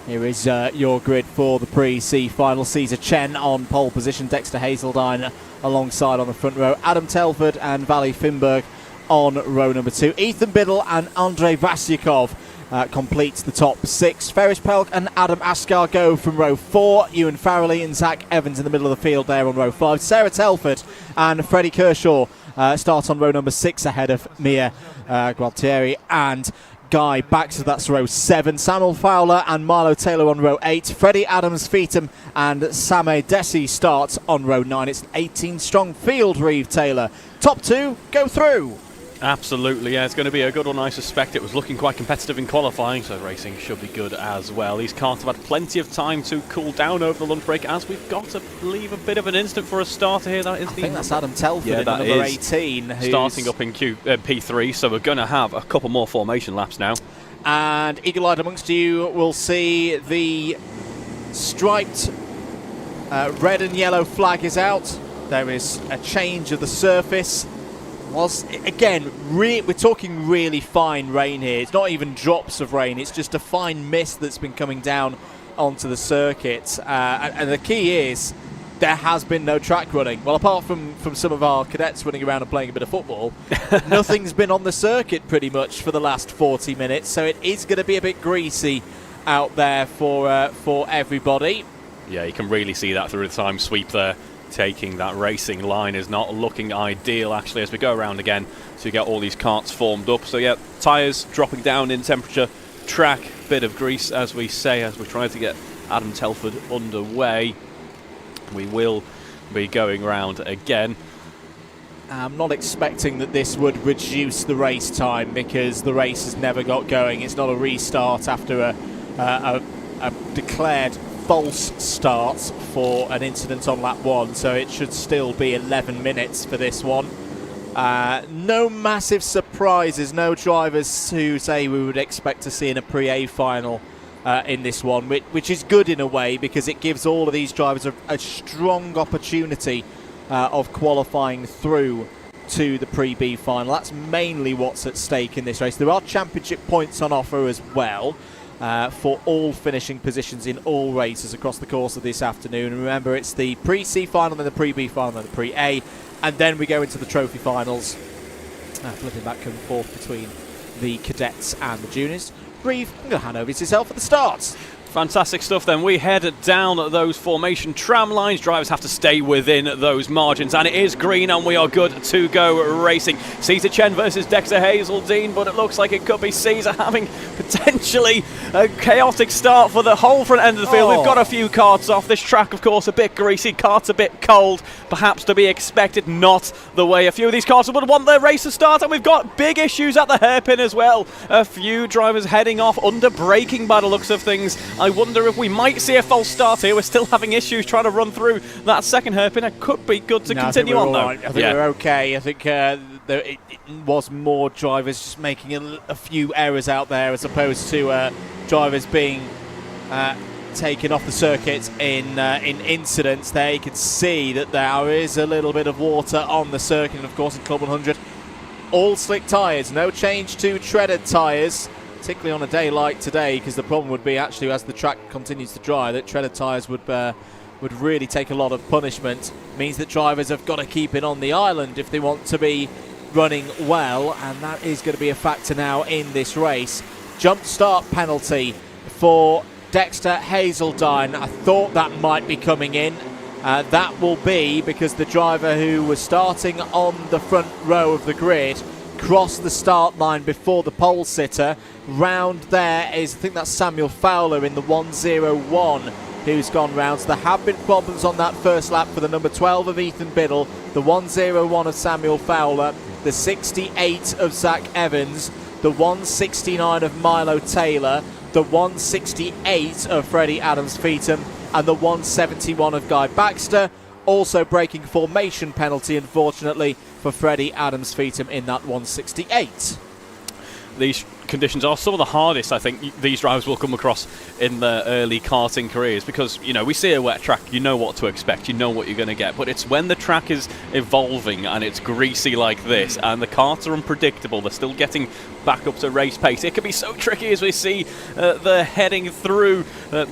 Here is your grid for the Pre-C final. Caesar Chen on pole position, Dexter Hazeldine alongside on the front row, Adam Telford and Vali Finberg on row number 2. Ethan Biddle and Andrei Vasyakov completes the top 6. Ferris Pelk and Adam Askar go from row 4. Ewan Farrelly and Zach Evans in the middle of the field there on row 5. Sarah Telford and Freddie Kershaw start on row number 6 ahead of Mia Gualtieri and Guy Baxter. That's row 7. Samuel Fowler and Milo Taylor on row 8. Freddie Adams Feetham and Sameh Desi start on row 9. It's an 18-strong field, Reeve Taylor. Top 2 go through. Absolutely, yeah, it's going to be a good one. I suspect it was looking quite competitive in qualifying, so racing should be good as well. These cars have had plenty of time to cool down over the lunch break, as we've got to leave a bit of an instant for a starter here. That is I think that's Adam Telford in that number is 18. Starting up in P3, so we're going to have a couple more formation laps now. And eagle-eyed amongst you will see the striped red and yellow flag is out. There is a change of the surface. Again, we're talking really fine rain here. It's not even drops of rain. It's just a fine mist that's been coming down onto the circuit. And the key is there has been no track running. Well, apart from some of our cadets running around and playing a bit of football, nothing's been on the circuit pretty much for the last 40 minutes. So it is going to be a bit greasy out there for everybody. Yeah, you can really see that through the time sweep there. Taking that racing line is not looking ideal actually as we go around again to get all these carts formed up. So yeah, tyres dropping down in temperature, track, bit of grease as we say, as we try to get Adam Telford underway. We will be going round again. I'm not expecting that this would reduce the race time because the race has never got going. It's not a restart after a declared false start for an incident on lap 1, so it should still be 11 minutes for this one. No massive surprises, no drivers who say we would expect to see in a Pre-A final in this one, which is good in a way because it gives all of these drivers a strong opportunity of qualifying through to the Pre-B final. That's mainly what's at stake in this race. There are championship points on offer as well. For all finishing positions in all races across the course of this afternoon. And remember, it's the Pre-C final, then the Pre-B final, then the Pre-A, and then we go into the trophy finals. Flipping back and forth between the cadets and the juniors. Reeve, I'm going to hand over to yourself at the start. Fantastic stuff then. We head down those formation tram lines. Drivers have to stay within those margins, and it is green and we are good to go racing. Caesar Chen versus Dexter Hazeldine, but it looks like it could be Caesar having potentially a chaotic start for the whole front end of the field. We've got a few carts off. This track, of course, a bit greasy, carts a bit cold, perhaps to be expected, not the way a few of these carts would want their race to start, and we've got big issues at the hairpin as well. A few drivers heading off under braking by the looks of things. I wonder if we might see a false start here. We're still having issues trying to run through that second hairpin. It could be good to continue on, though. Right. I think we're okay. I think it was more drivers just making a few errors out there as opposed to drivers being taken off the circuit in incidents. There you can see that there is a little bit of water on the circuit, and of course in CLUB100 all slick tyres, no change to treaded tyres, particularly on a day like today, because the problem would be actually as the track continues to dry that treaded tyres would really take a lot of punishment. Means that drivers have got to keep it on the island if they want to be running well, and that is going to be a factor now in this race. Jump start penalty for Dexter Hazeldine. I thought that might be coming in. That will be because the driver who was starting on the front row of the grid crossed the start line before the pole sitter. Round there is, I think that's Samuel Fowler in the 101 who's gone round. So there have been problems on that first lap for the number 12 of Ethan Biddle, the 101 of Samuel Fowler, the 68 of Zach Evans, the 169 of Milo Taylor, the 168 of Freddie Adams Feetham, and the 171 of Guy Baxter. Also breaking formation penalty, unfortunately, for Freddie Adams Feetham in that 168. These conditions are some of the hardest I think these drivers will come across in their early karting careers, because you know, we see a wet track, you know what to expect, you know what you're going to get, but it's when the track is evolving and it's greasy like this and the karts are unpredictable, they're still getting back up to race pace. It can be so tricky as we see the heading through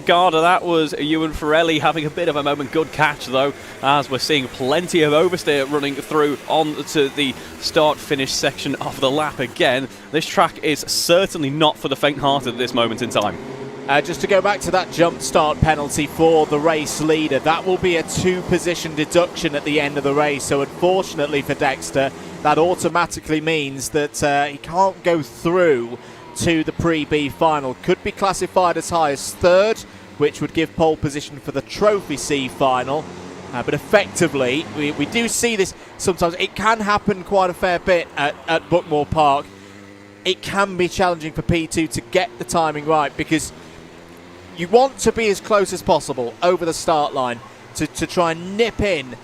Garda. That was Ewan Farrelly having a bit of a moment. Good catch, though, as we're seeing plenty of oversteer running through on to the start-finish section of the lap again. This track is certainly not for the faint-hearted at this moment in time. Just to go back to that jump start penalty for the race leader, that will be a 2-position deduction at the end of the race. So unfortunately for Dexter, that automatically means that he can't go through to the pre-B final. Could be classified as high as third, which would give pole position for the Trophy C final. But effectively, we do see this sometimes. It can happen quite a fair bit at Buckmore Park. It can be challenging for P2 to get the timing right, because you want to be as close as possible over the start line to try and nip in.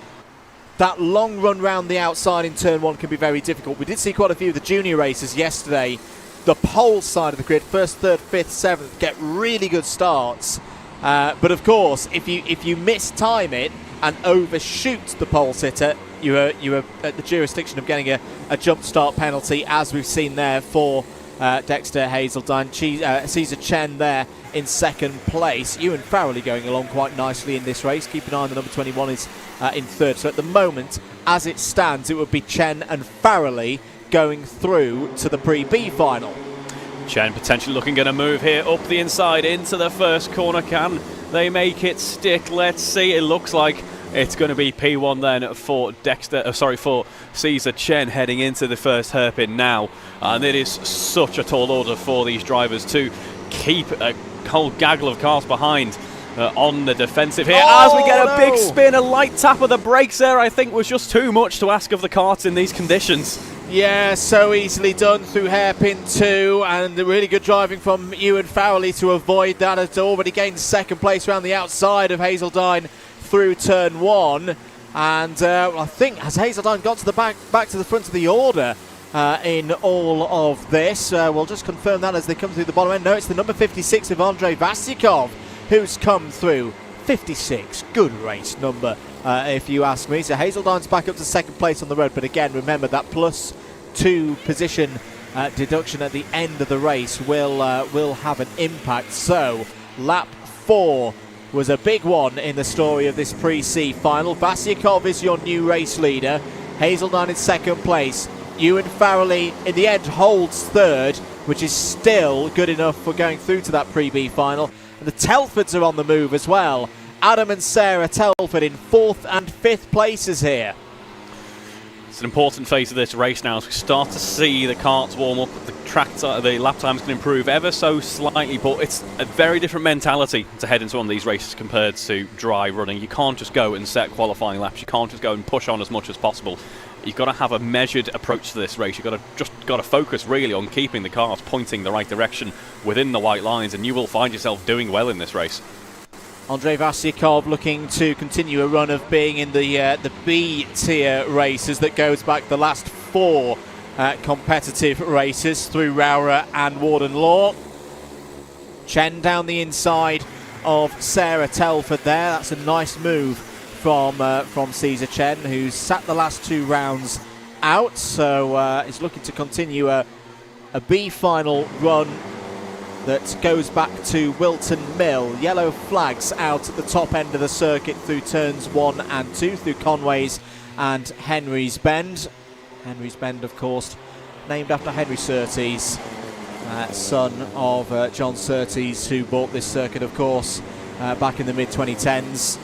That long run round the outside in turn 1 can be very difficult. We did see quite a few of the junior racers yesterday, the pole side of the grid, 1st, 3rd, 5th, 7th, get really good starts. But of course, if you mistime it and overshoot the pole sitter, you are at the jurisdiction of getting a jump start penalty, as we've seen there for Dexter Hazeltine. Caesar Chen there in 2nd place. Ewan Farrelly going along quite nicely in this race. Keep an eye on the number 21 is in 3rd. So at the moment, as it stands, it would be Chen and Farrelly going through to the pre-B final. Chen potentially looking at a move here up the inside into the first corner. Can they make it stick? Let's see. It looks like it's going to be P1 then for for Caesar Chen heading into the first hairpin now. And it is such a tall order for these drivers to keep a whole gaggle of cars behind on the defensive here. As we get a big spin, a light tap of the brakes there, I think was just too much to ask of the karts in these conditions. Yeah, so easily done through hairpin 2, and really good driving from Ewan Farrelly to avoid that. Has already gained 2nd place around the outside of Hazeltine through turn 1, and I think has Hazeltine got to the back to the front of the order in all of this. We'll just confirm that as they come through the bottom end. No, it's the number 56 of Andrei Vasyakov who's come through. 56, good race number if you ask me. So Hazeltine's back up to 2nd place on the road, but again, remember that +2 position deduction at the end of the race will have an impact. So lap 4 was a big one in the story of this pre-C final. Vasyakov is your new race leader. Hazeltine in 2nd place. Ewan Farrelly in the end holds 3rd, which is still good enough for going through to that pre-B final. And the Telfords are on the move as well. Adam and Sarah Telford in 4th and 5th places here. It's an important phase of this race now as we start to see the karts warm up. The lap times can improve ever so slightly, but it's a very different mentality to head into one of these races compared to dry running. You can't just go and set qualifying laps. You can't just go and push on as much as possible. You've got to have a measured approach to this race. You've got to focus really on keeping the cars pointing the right direction within the white lines, and you will find yourself doing well in this race. Andrei Vasyakov looking to continue a run of being in the B tier races that goes back the last 4 competitive races through Rowra and Warden Law. Chen down the inside of Sarah Telford there. That's a nice move from Caesar Chen, who's sat the last 2 rounds out, so is looking to continue a B final run that goes back to Wilton Mill. Yellow flags out at the top end of the circuit through turns 1 and 2 through Conways and Henry's Bend. Henry's Bend, of course, named after Henry Surtees, son of John Surtees, who bought this circuit, of course, back in the mid-2010s.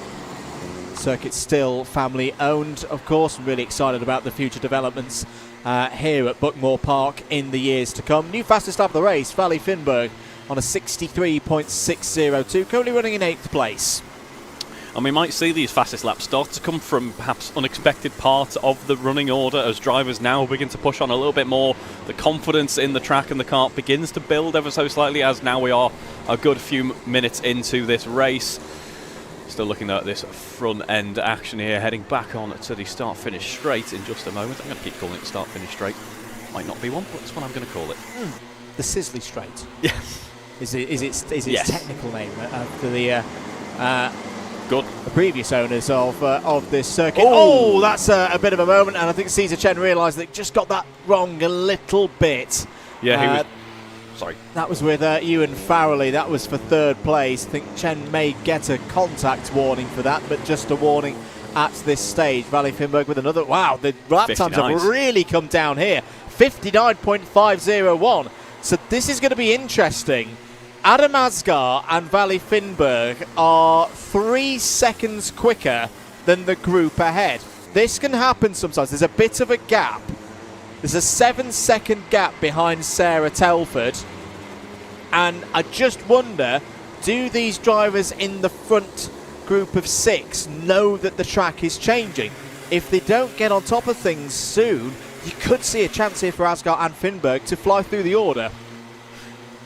Circuit's still family owned, of course. I'm really excited about the future developments here at Buckmore Park in the years to come. New fastest lap of the race, Valley Finberg on a 63.602, currently running in 8th place. And we might see these fastest laps start to come from perhaps unexpected parts of the running order as drivers now begin to push on a little bit more. The confidence in the track and the kart begins to build ever so slightly as now we are a good few minutes into this race. Still looking at this front end action here, heading back on to the start-finish straight in just a moment. I'm going to keep calling it start-finish straight. Might not be one, but that's what I'm going to call it. The Sisley Straight. Yes. Is its Yes. technical name after the good previous owners of this circuit. Oh, that's a bit of a moment, and I think Caesar Chen realised they just got that wrong a little bit. Yeah, he was. Sorry. That was with Ewan Farrelly. That was for third place. I think Chen may get a contact warning for that, but just a warning at this stage. Valley Finberg with another. Wow, the lap times have really come down here. 59.501. So this is going to be interesting. Adam Asghar and Valley Finberg are 3 seconds quicker than the group ahead. This can happen sometimes. There's a bit of a gap. There's a 7-second gap behind Sarah Telford. And I just wonder, do these drivers in the front group of 6 know that the track is changing? If they don't get on top of things soon, you could see a chance here for Asghar and Finberg to fly through the order.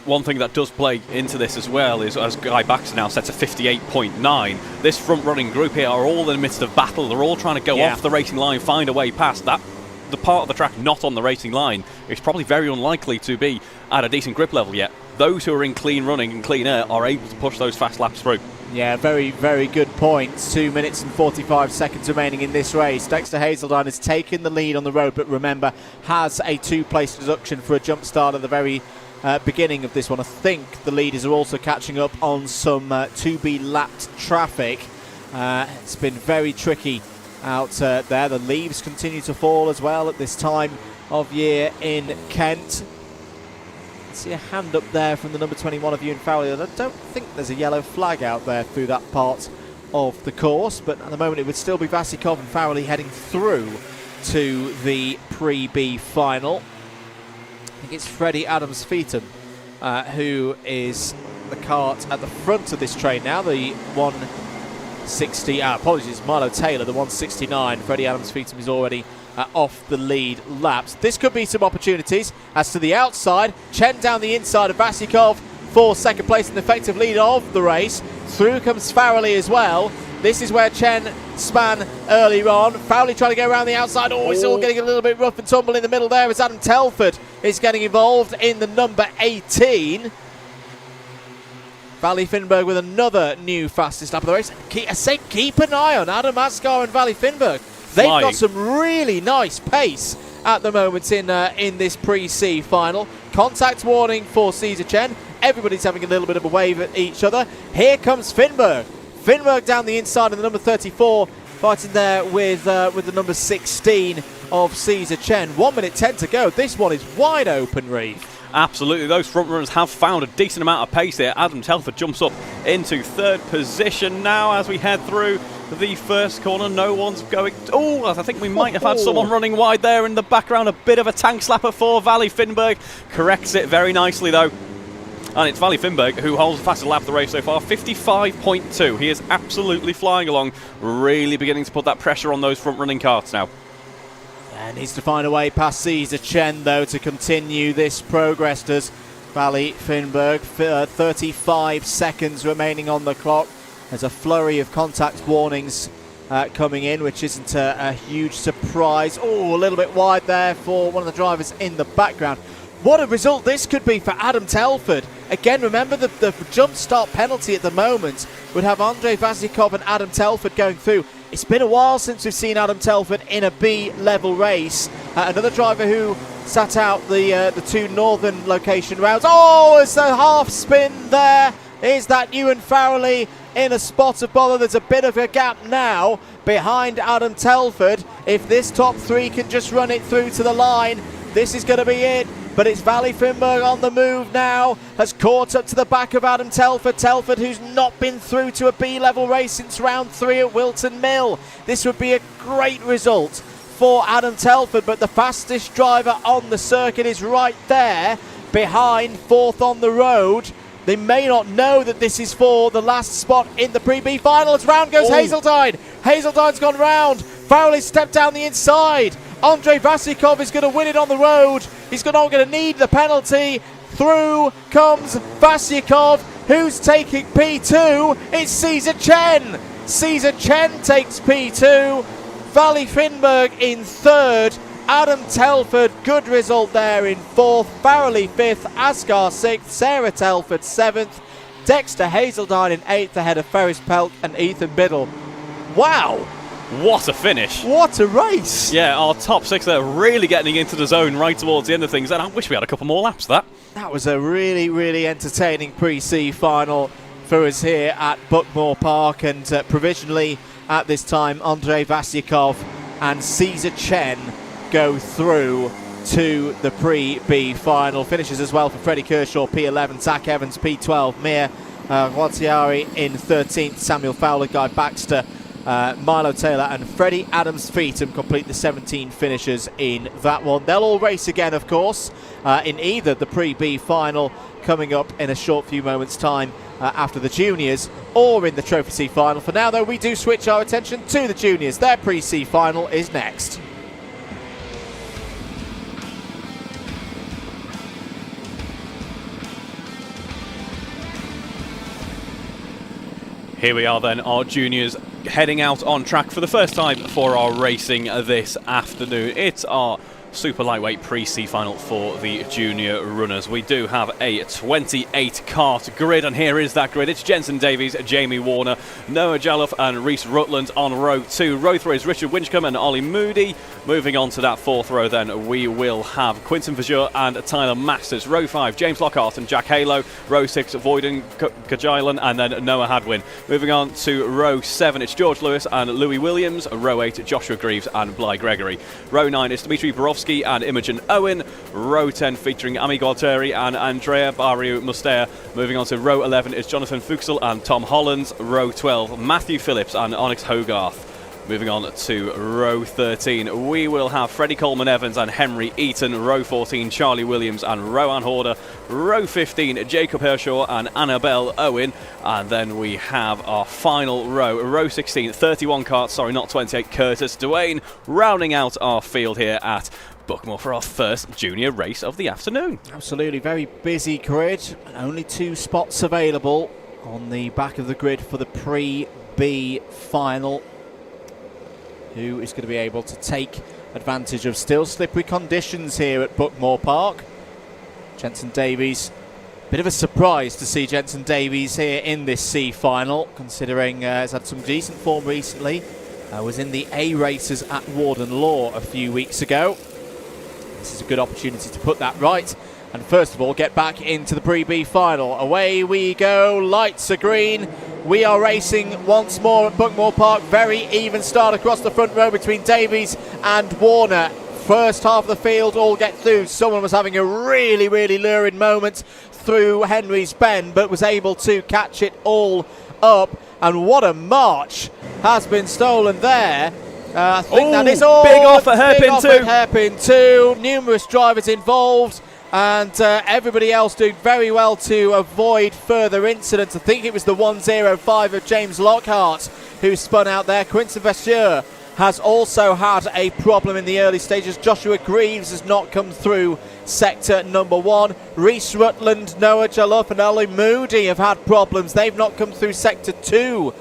One thing that does play into this as well is, as Guy Baxter now sets a 58.9, this front-running group here are all in the midst of battle. They're all trying to go off the racing line, find a way past that. The part of the track not on the racing line is probably very unlikely to be at a decent grip level yet. Those who are in clean running and clean air are able to push those fast laps through. Yeah, very, very good points. 2 minutes and 45 seconds remaining in this race. Dexter Hazeldine has taken the lead on the road, but remember, has a 2-place deduction for a jump start at the very beginning of this one. I think the leaders are also catching up on some to-be-lapped traffic. It's been very tricky out there. The leaves continue to fall as well at this time of year in Kent. I see a hand up there from the number 21 of Ewan Farrelly. I don't think there's a yellow flag out there through that part of the course, but at the moment it would still be Vasikov and Farrelly heading through to the pre-B final. I think it's Freddie Adams-Feetham who is the cart at the front of this train now. The 160, apologies, Milo Taylor, the 169. Freddie Adams-Feetham is already off the lead laps. This could be some opportunities. As to the outside, Chen down the inside of Vasikov for second place and effective lead of the race. Through comes Farrelly as well. This is where Chen span earlier on. Farrelly trying to go around the outside. Oh, it's all getting a little bit rough and tumble in the middle there as Adam Telford is getting involved in the number 18. Valley Finberg with another new fastest lap of the race. I say keep an eye on Adam Asghar and Valley Finberg. They've got some really nice pace at the moment in this pre-C final. Contact warning for Caesar Chen. Everybody's having a little bit of a wave at each other. Here comes Finberg. Finberg down the inside of the number 34, fighting there with the number 16 of Caesar Chen. 1 minute 10 to go. This one is wide open, Reeve. Absolutely, those front runners have found a decent amount of pace here. Adam Telford jumps up into third position now as we head through the first corner. No one's going. Oh, I think we might have had someone running wide there in the background. A bit of a tank slapper for Valley Finberg. Corrects it very nicely though. And it's Valley Finberg who holds the fastest lap of the race so far, 55.2. He is absolutely flying along, really beginning to put that pressure on those front running karts now. And needs to find a way past Caesar Chen, though, to continue this progress. Does Valley Finberg. 35 seconds remaining on the clock. There's a flurry of contact warnings coming in, which isn't a huge surprise. Oh, a little bit wide there for one of the drivers in the background. What a result this could be for Adam Telford. Again, remember the jump start penalty at the moment would have Andrei Vasikov and Adam Telford going through. It's been a while since we've seen Adam Telford in a B-level race. Another driver who sat out the two northern location rounds. Oh, it's a half spin there. Is that Ewan Farrelly in a spot of bother? There's a bit of a gap now behind Adam Telford. If this top three can just run it through to the line, this is going to be it. But it's Valley Finberg on the move now, has caught up to the back of Adam Telford. Telford, who's not been through to a B-level race since round 3 at Wilton Mill. This would be a great result for Adam Telford, but the fastest driver on the circuit is right there behind, fourth on the road. They may not know that this is for the last spot in the pre-B final. As round goes Hazeldine. Hazeldine's gone round. Farrelly stepped down the inside. Andrei Vasikov is going to win it on the road. He's not going to need the penalty. Through comes Vasikov, who's taking P2. It's Caesar Chen. Caesar Chen takes P2. Valley Finberg in third. Adam Telford, good result there in fourth. Farrelly fifth. Asghar sixth. Sarah Telford seventh. Dexter Hazeldine in eighth ahead of Ferris Pelk and Ethan Biddle. Wow! What a finish. What a race. Yeah, our top 6 there really getting into the zone right towards the end of things. And I wish we had a couple more laps of that. That was a really, really entertaining pre-C final for us here at Buckmore Park. And provisionally at this time, Andrei Vasyakov and Caesar Chen go through to the pre-B final. Finishes as well for Freddie Kershaw, P11, Zach Evans, P12, Mir Gualtieri in 13th, Samuel Fowler, Guy Baxter, Milo Taylor and Freddie Adams-Feetham complete the 17 finishers in that one. They'll all race again, of course, in either the pre-B final coming up in a short few moments' time after the juniors, or in the Trophy C final. For now, though, we do switch our attention to the juniors. Their pre-C final is next. Here we are then, our juniors heading out on track for the first time for our racing this afternoon. It's our super lightweight pre-C final for the junior runners. We do have a 28 kart grid, and here is that grid. It's Jensen Davies, Jamie Warner, Noah Jaloff and Reese Rutland on row 2. Row 3 is Richard Winchcombe and Ollie Moody. Moving on to that 4th row then, we will have Quinton Verjeur and Tyler Masters. Row 5, James Lockhart and Jack Halo. Row 6, Voyden Kajilan and then Noah Hadwin. Moving on to row 7, it's George Lewis and Louis Williams. Row 8, Joshua Greaves and Bly Gregory. Row 9 is Dmitry Borovsky and Imogen Owen. Row 10 featuring Ami Gualtieri and Andrea Barriu Mustea. Moving on to row 11 is Jonathan Fuchsel and Tom Hollands. Row 12, Matthew Phillips and Onyx Hogarth. Moving on to row 13, we will have Freddie Coleman Evans and Henry Eaton. Row 14, Charlie Williams and Rowan Horder. Row 15, Jacob Hershaw and Annabelle Owen. And then we have our final row, row 16, 31 karts, sorry, not 28, Curtis Duane, rounding out our field here at Buckmore for our first junior race of the afternoon. Absolutely, very busy grid, and only 2 spots available on the back of the grid for the pre-B final. Who is going to be able to take advantage of still slippery conditions here at Buckmore Park? Jensen Davies, bit of a surprise to see Jensen Davies here in this C final, considering he's had some decent form recently. Was in the A races at Warden Law a few weeks ago. This is a good opportunity to put that right. And first of all, get back into the pre-B final. Away we go, lights are green. We are racing once more at Buckmore Park. Very even start across the front row between Davies and Warner. First half of the field all get through. Someone was having a really, really lurid moment through Henry's Bend, but was able to catch it all up. And what a march has been stolen there. I think that is all. Big off at hairpin 2. Hairpin 2. Numerous drivers involved. And everybody else doing very well to avoid further incidents. I think it was the 105 of James Lockhart who spun out there. Quinton Verjeur has also had a problem in the early stages. Joshua Greaves has not come through sector number 1. Reese Rutland, Noah Jaloff and Ollie Moody have had problems. They've not come through sector 2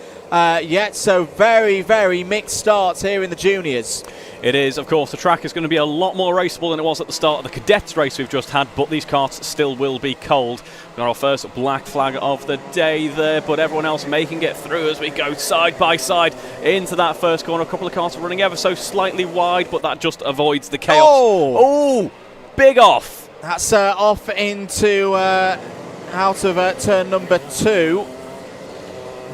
yet. So very, very mixed starts here in the juniors. It is, of course, the track is going to be a lot more raceable than it was at the start of the cadets race we've just had, but these karts still will be cold. We've got our first black flag of the day there, but everyone else making it through as we go side by side into that first corner. A couple of karts are running ever so slightly wide, but that just avoids the chaos. Oh, big off. That's off into out of turn number 2.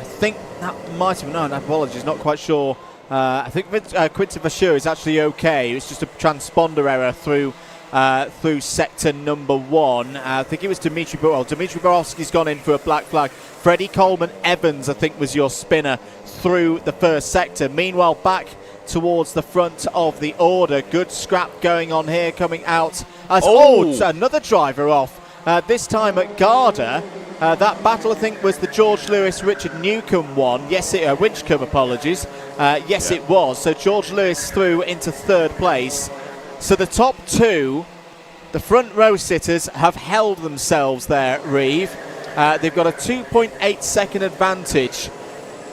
I think that might have known. Apologies, not quite sure. I think Quinton Verjeur is actually okay. It's just a transponder error through sector number 1. I think it was Dmitry Borovsky's gone in for a black flag. Freddie Coleman Evans, I think, was your spinner through the first sector. Meanwhile, back towards the front of the order. Good scrap going on here, coming out. Another driver off. This time at Garda. That battle, I think, was the George Lewis Richard Newcombe one. Yes, Winchcombe, apologies. Yes, it was. So George Lewis through into 3rd place. So the top 2, the front row sitters, have held themselves there, Reeve. They've got a 2.8 second advantage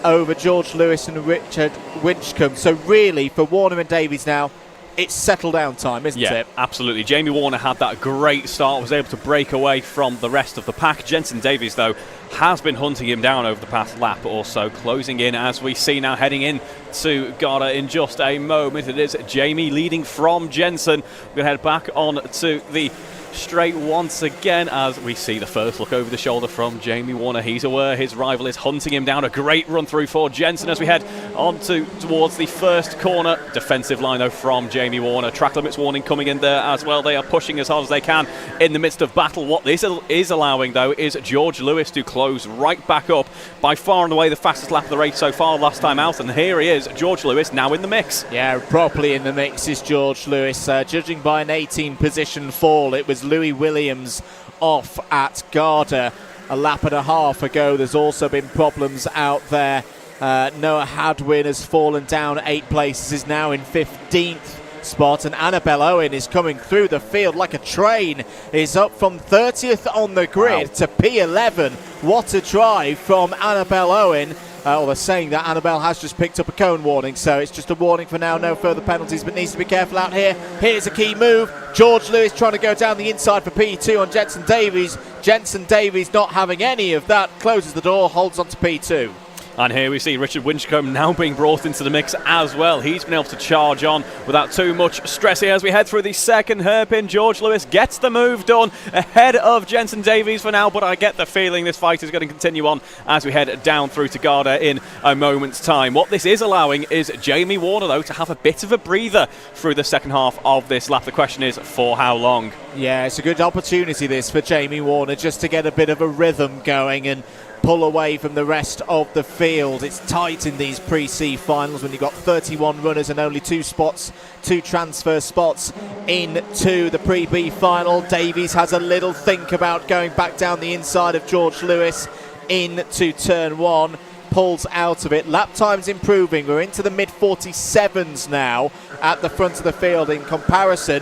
over George Lewis and Richard Winchcombe. So really, for Warner and Davies now, it's settle down time, isn't it? Absolutely. Jamie Warner had that great start, was able to break away from the rest of the pack. Jensen Davies, though, has been hunting him down over the past lap, also closing in as we see now heading in to Garda in just a moment. It is Jamie leading from Jensen. We're going to head back on to the straight once again as we see the first look over the shoulder from Jamie Warner. He's aware his rival is hunting him down. A great run through for Jensen as we head on towards the first corner. Defensive line though from Jamie Warner. Track limits warning coming in there as well. They are pushing as hard as they can in the midst of battle. What this is allowing though is George Lewis to close right back up. By far and away the fastest lap of the race so far last time out, and here he is, George Lewis, now in the mix. Yeah, properly in the mix is George Lewis. Judging by an 18 position fall, it was Louis Williams off at Garda a lap and a half ago. There's also been problems out there. Noah Hadwin has fallen down 8 places, is now in 15th spot, and Annabelle Owen is coming through the field like a train, is up from 30th on the grid to P11. What a drive from Annabelle Owen. Well, they're saying that Annabelle has just picked up a cone warning, so it's just a warning for now. No further penalties, but needs to be careful out here. Here's a key move. George Lewis trying to go down the inside for P2 on Jensen Davies. Jensen Davies not having any of that. Closes the door, holds on to P2. And here we see Richard Winchcombe now being brought into the mix as well. He's been able to charge on without too much stress here as we head through the second hairpin. George Lewis gets the move done ahead of Jensen Davies for now, but I get the feeling this fight is going to continue on as we head down through to Garda in a moment's time. What this is allowing is Jamie Warner, though, to have a bit of a breather through the second half of this lap. The question is, for how long? Yeah, it's a good opportunity this for Jamie Warner just to get a bit of a rhythm going and pull away from the rest of the field. It's tight in these pre-C finals when you've got 31 runners and only 2 transfer spots into the pre-B final. Davies has a little think about going back down the inside of George Lewis into turn 1. Pulls out of it. Lap time's improving. We're into the mid-47s now at the front of the field in comparison.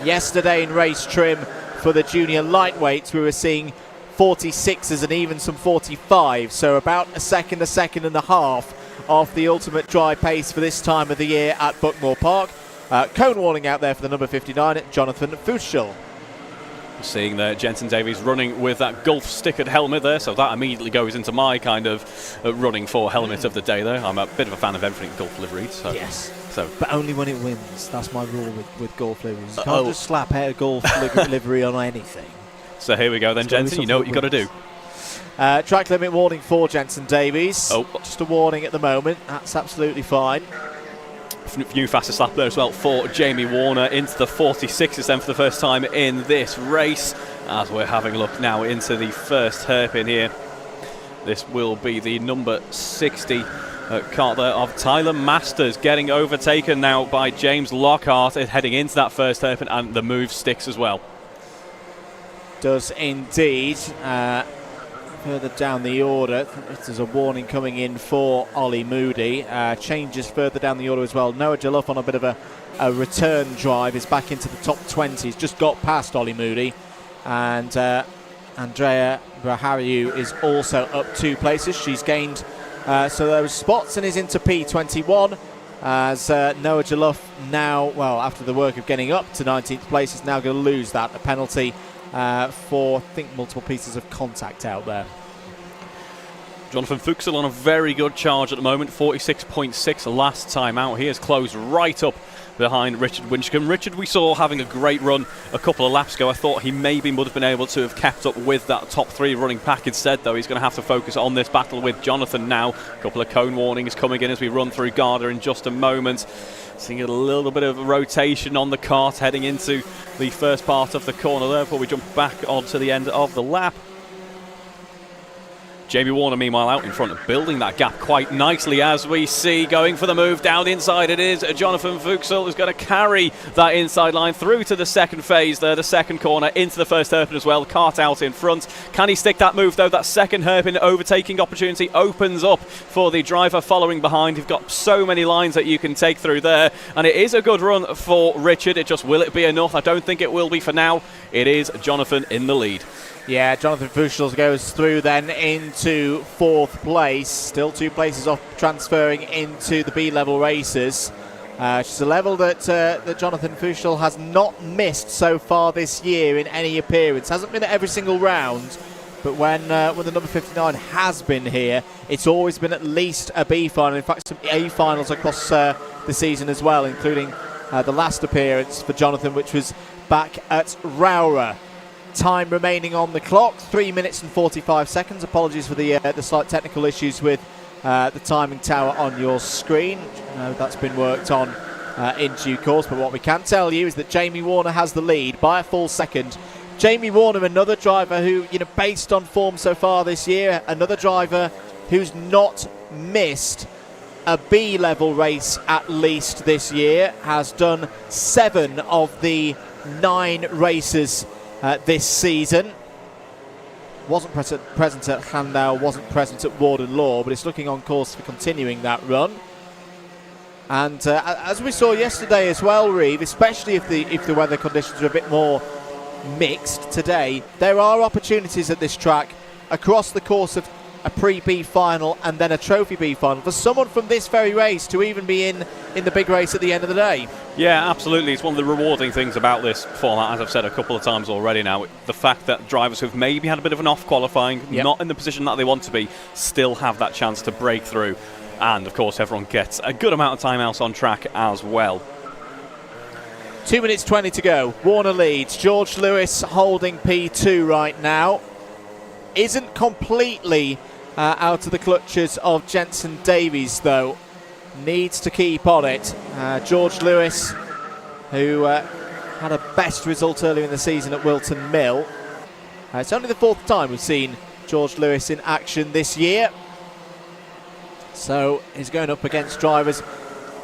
Yesterday in race trim for the junior lightweights, we were seeing 46s and even some 45s, so about a second and a half off the ultimate dry pace for this time of the year at Buckmore Park. Cone warning out there for the number 59, Jonathan Fuchsel. Seeing there Jensen Davies running with that Gulf stickered helmet there, so that immediately goes into my kind of running for helmet of the day there. I'm a bit of a fan of everything Gulf liveried. So. Yes. So. But only when it wins. That's my rule with Gulf liveries. You can't just slap a Gulf livery on anything. So here we go then, Jensen, you know what you've got to do. Track limit warning for Jensen Davies. Just a warning at the moment. That's absolutely fine. New fastest lap there as well for Jamie Warner into the 46s then for the first time in this race. As we're having a look now into the first hairpin here. This will be the number 60 cart there of Tyler Masters, getting overtaken now by James Lockhart heading into that first hairpin, and the move sticks as well. Does indeed. Further down the order, there's a warning coming in for Ollie Moody. Changes further down the order as well. Noah Jalouf on a bit of a return drive is back into the top 20. He's just got past Ollie Moody. And Andrea Brahariu is also up 2 places. She's gained so those spots and is into P21. As Noah Jalouf now, well, after the work of getting up to 19th place, is now going to lose that. A penalty for, I think, multiple pieces of contact out there. Jonathan Fuchsel on a very good charge at the moment, 46.6 last time out. He has closed right up behind Richard Winchcombe. Richard we saw having a great run a couple of laps ago. I thought he maybe would have been able to have kept up with that top 3 running pack. Instead, though, he's going to have to focus on this battle with Jonathan now. A couple of cone warnings coming in as we run through Garda in just a moment. Seeing a little bit of rotation on the kart heading into the first part of the corner there before we jump back onto the end of the lap. Jamie Warner, meanwhile, out in front of building that gap quite nicely as we see going for the move down inside. It is Jonathan Fuchsel who's going to carry that inside line through to the second phase there, the second corner into the first hairpin as well. Kart out in front. Can he stick that move though? That second hairpin overtaking opportunity opens up for the driver following behind. You've got so many lines that you can take through there, and it is a good run for Richard. It just, will it be enough? I don't think it will be for now. It is Jonathan in the lead. Yeah, Jonathan Fuchsel goes through then into 4th place. Still 2 places off, transferring into the B-level races. She's a level that Jonathan Fuchsel has not missed so far this year in any appearance. Hasn't been at every single round, but when the number 59 has been here, it's always been at least a B final. In fact, some A finals across the season as well, including the last appearance for Jonathan, which was back at Rowrah. Time remaining on the clock, 3 minutes and 45 seconds. Apologies for the slight technical issues with the timing tower on your screen. That's been worked on in due course, but what we can tell you is that Jamie Warner has the lead by a full second. Jamie Warner, another driver who, based on form so far this year, another driver who's not missed a B-level race at least this year, has done 7 of the 9 races this season. Wasn't present at Llandau, wasn't present at Warden Law, but it's looking on course for continuing that run. And as we saw yesterday as well, Reeve, especially if the weather conditions are a bit more mixed today, there are opportunities at this track across the course of a pre-B final and then a trophy B final for someone from this very race to even be in the big race at the end of the day. Yeah, absolutely. It's one of the rewarding things about this format, as I've said a couple of times already now, the fact that drivers who've maybe had a bit of an off qualifying, not in the position that they want to be, still have that chance to break through. And of course everyone gets a good amount of time out on track as well. 2 minutes 20 to go. Warner leads. George Lewis holding P2 right now. Isn't completely out of the clutches of Jensen Davies, though. Needs to keep on it. George Lewis, who had a best result earlier in the season at Wilton Mill. It's only the 4th time we've seen George Lewis in action this year. So he's going up against drivers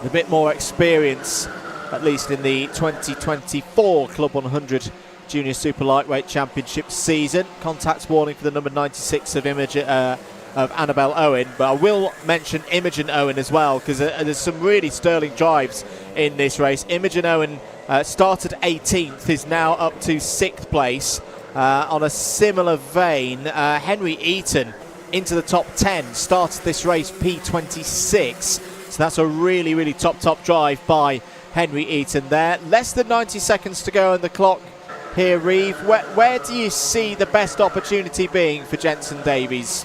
with a bit more experience, at least in the 2024 Club 100 Junior Super Lightweight Championship season. Contact warning for the number 96 of Annabelle Owen, but I will mention Imogen Owen as well, because there's some really sterling drives in this race. Imogen Owen started 18th, is now up to 6th place. On a similar vein, Henry Eaton into the top 10, started this race P26, so that's a really, really top drive by Henry Eaton there. Less than 90 seconds to go on the clock here, Reeve. Where do you see the best opportunity being for Jensen Davies?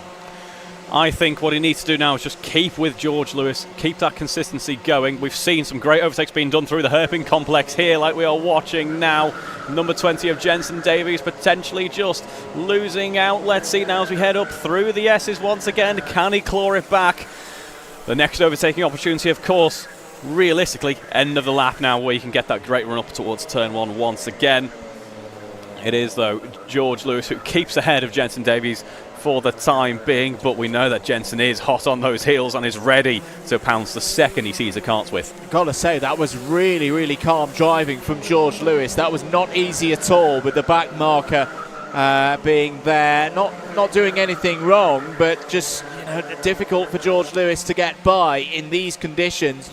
I think what he needs to do now is just keep with George Lewis, keep that consistency going. We've seen some great overtakes being done through the hairpin complex here, like we are watching now. Number 20 of Jensen Davies potentially just losing out. Let's see now as we head up through the S's once again. Can he claw it back? The next overtaking opportunity, of course, realistically, end of the lap now, where you can get that great run up towards turn 1 once again. It is, though, George Lewis who keeps ahead of Jensen Davies for the time being, but we know that Jensen is hot on those heels and is ready to pounce the second he sees a cart's width. Gotta say, that was really, really calm driving from George Lewis. That was not easy at all, with the back marker being there, not doing anything wrong, but just difficult for George Lewis to get by in these conditions.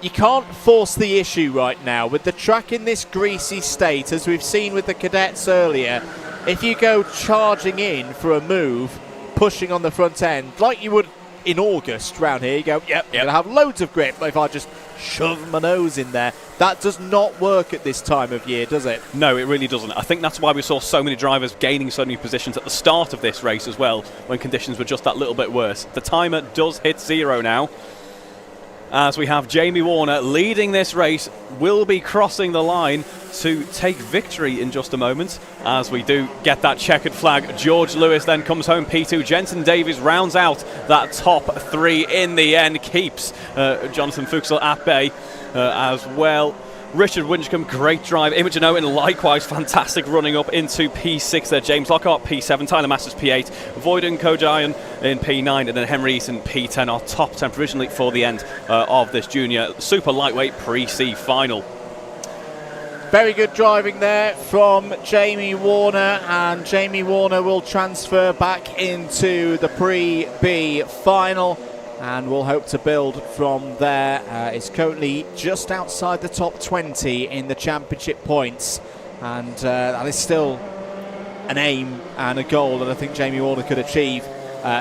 You can't force the issue right now with the track in this greasy state, as we've seen with the cadets earlier. If you go charging in for a move, pushing on the front end, like you would in August round here, you go, yep. I'm going to have loads of grip if I just shove my nose in there. That does not work at this time of year, does it? No, it really doesn't. I think that's why we saw so many drivers gaining so many positions at the start of this race as well, when conditions were just that little bit worse. The timer does hit 0 now, as we have Jamie Warner leading this race, will be crossing the line to take victory in just a moment. As we do get that checkered flag, George Lewis then comes home P2. Jensen Davies rounds out that top 3 in the end, keeps Jonathan Fuchsel at bay as well. Richard Winchcombe, great drive. Imogen Owen, likewise, fantastic running up into P6 there. James Lockhart, P7. Tyler Masters, P8. Voyden Kojayan in P9. And then Henry Eaton, P10. Our top 10 provisionally for the end of this junior super lightweight pre-C final. Very good driving there from Jamie Warner, and Jamie Warner will transfer back into the pre-B final, and we'll hope to build from there. It's currently just outside the top 20 in the championship points, and that is still an aim and a goal that I think Jamie Warner could achieve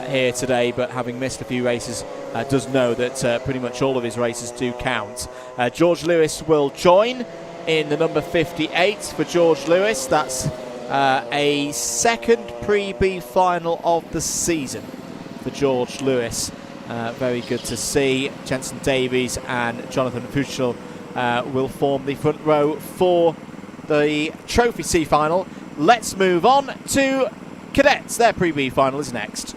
here today, but having missed a few races, does know that pretty much all of his races do count. George Lewis will join in the number 58 for George Lewis. That's a second Pre-B final of the season for George Lewis. Very good to see. Jensen Davies and Jonathan Fuchsel will form the front row for the Trophy C final. Let's move on to Cadets. Their Pre-B final is next.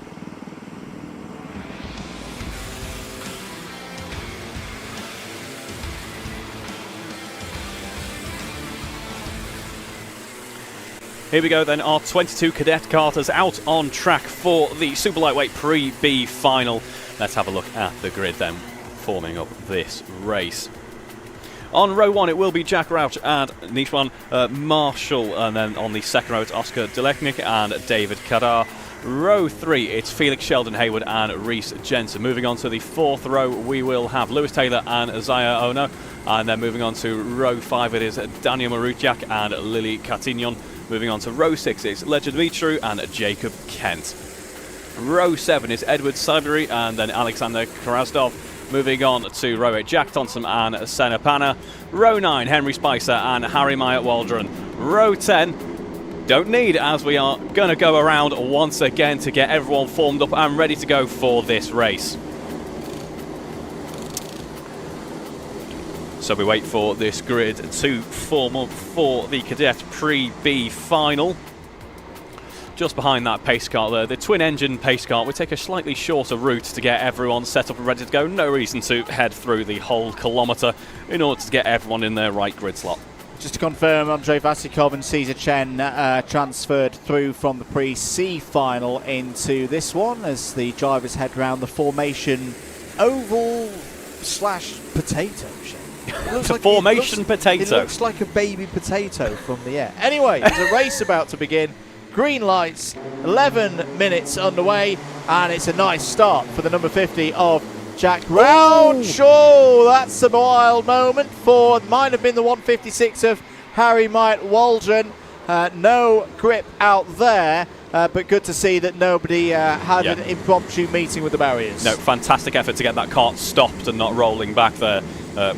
Here we go then, our 22 cadet karters out on track for the super lightweight Pre-B final. Let's have a look at the grid then, forming up this race. On row 1 it will be Jack Rauch and Nishwan Marshall, and then on the second row it's Oscar Delechnik and David Kadar. Row 3 it's Felix Sheldon Haywood and Reese Jensen. Moving on to the 4th row we will have Lewis Taylor and Zaya Ono, and then moving on to row 5 it is Daniel Marutiak and Lily Katignon. Moving on to row 6 it's Ledger Dimitru and Jacob Kent. Row 7 is Edward Sibery and then Alexander Krasdov. Moving on to row 8, Jack Thompson and Senna Panna. Row 9, Henry Spicer and Harry Myatt Waldron. Row 10, don't need, as we are going to go around once again to get everyone formed up and ready to go for this race. So we wait for this grid to form up for the Cadet Pre-B final. Just behind that pace car there, the twin-engine pace car, we take a slightly shorter route to get everyone set up and ready to go. No reason to head through the whole kilometre in order to get everyone in their right grid slot. Just to confirm, Andrei Vasikov and Cesar Chen transferred through from the Pre-C final into this one as the drivers head round the formation oval/potato shape. Formation potato. It looks like a baby potato from the air. Anyway, there's a race about to begin. Green lights, 11 minutes underway, and it's a nice start for the number 50 of Jack Rauch. Oh, that's a wild moment for, might have been the 156 of Harry Myatt Waldron. No grip out there, but good to see that nobody had an impromptu meeting with the barriers. No, fantastic effort to get that kart stopped and not rolling back there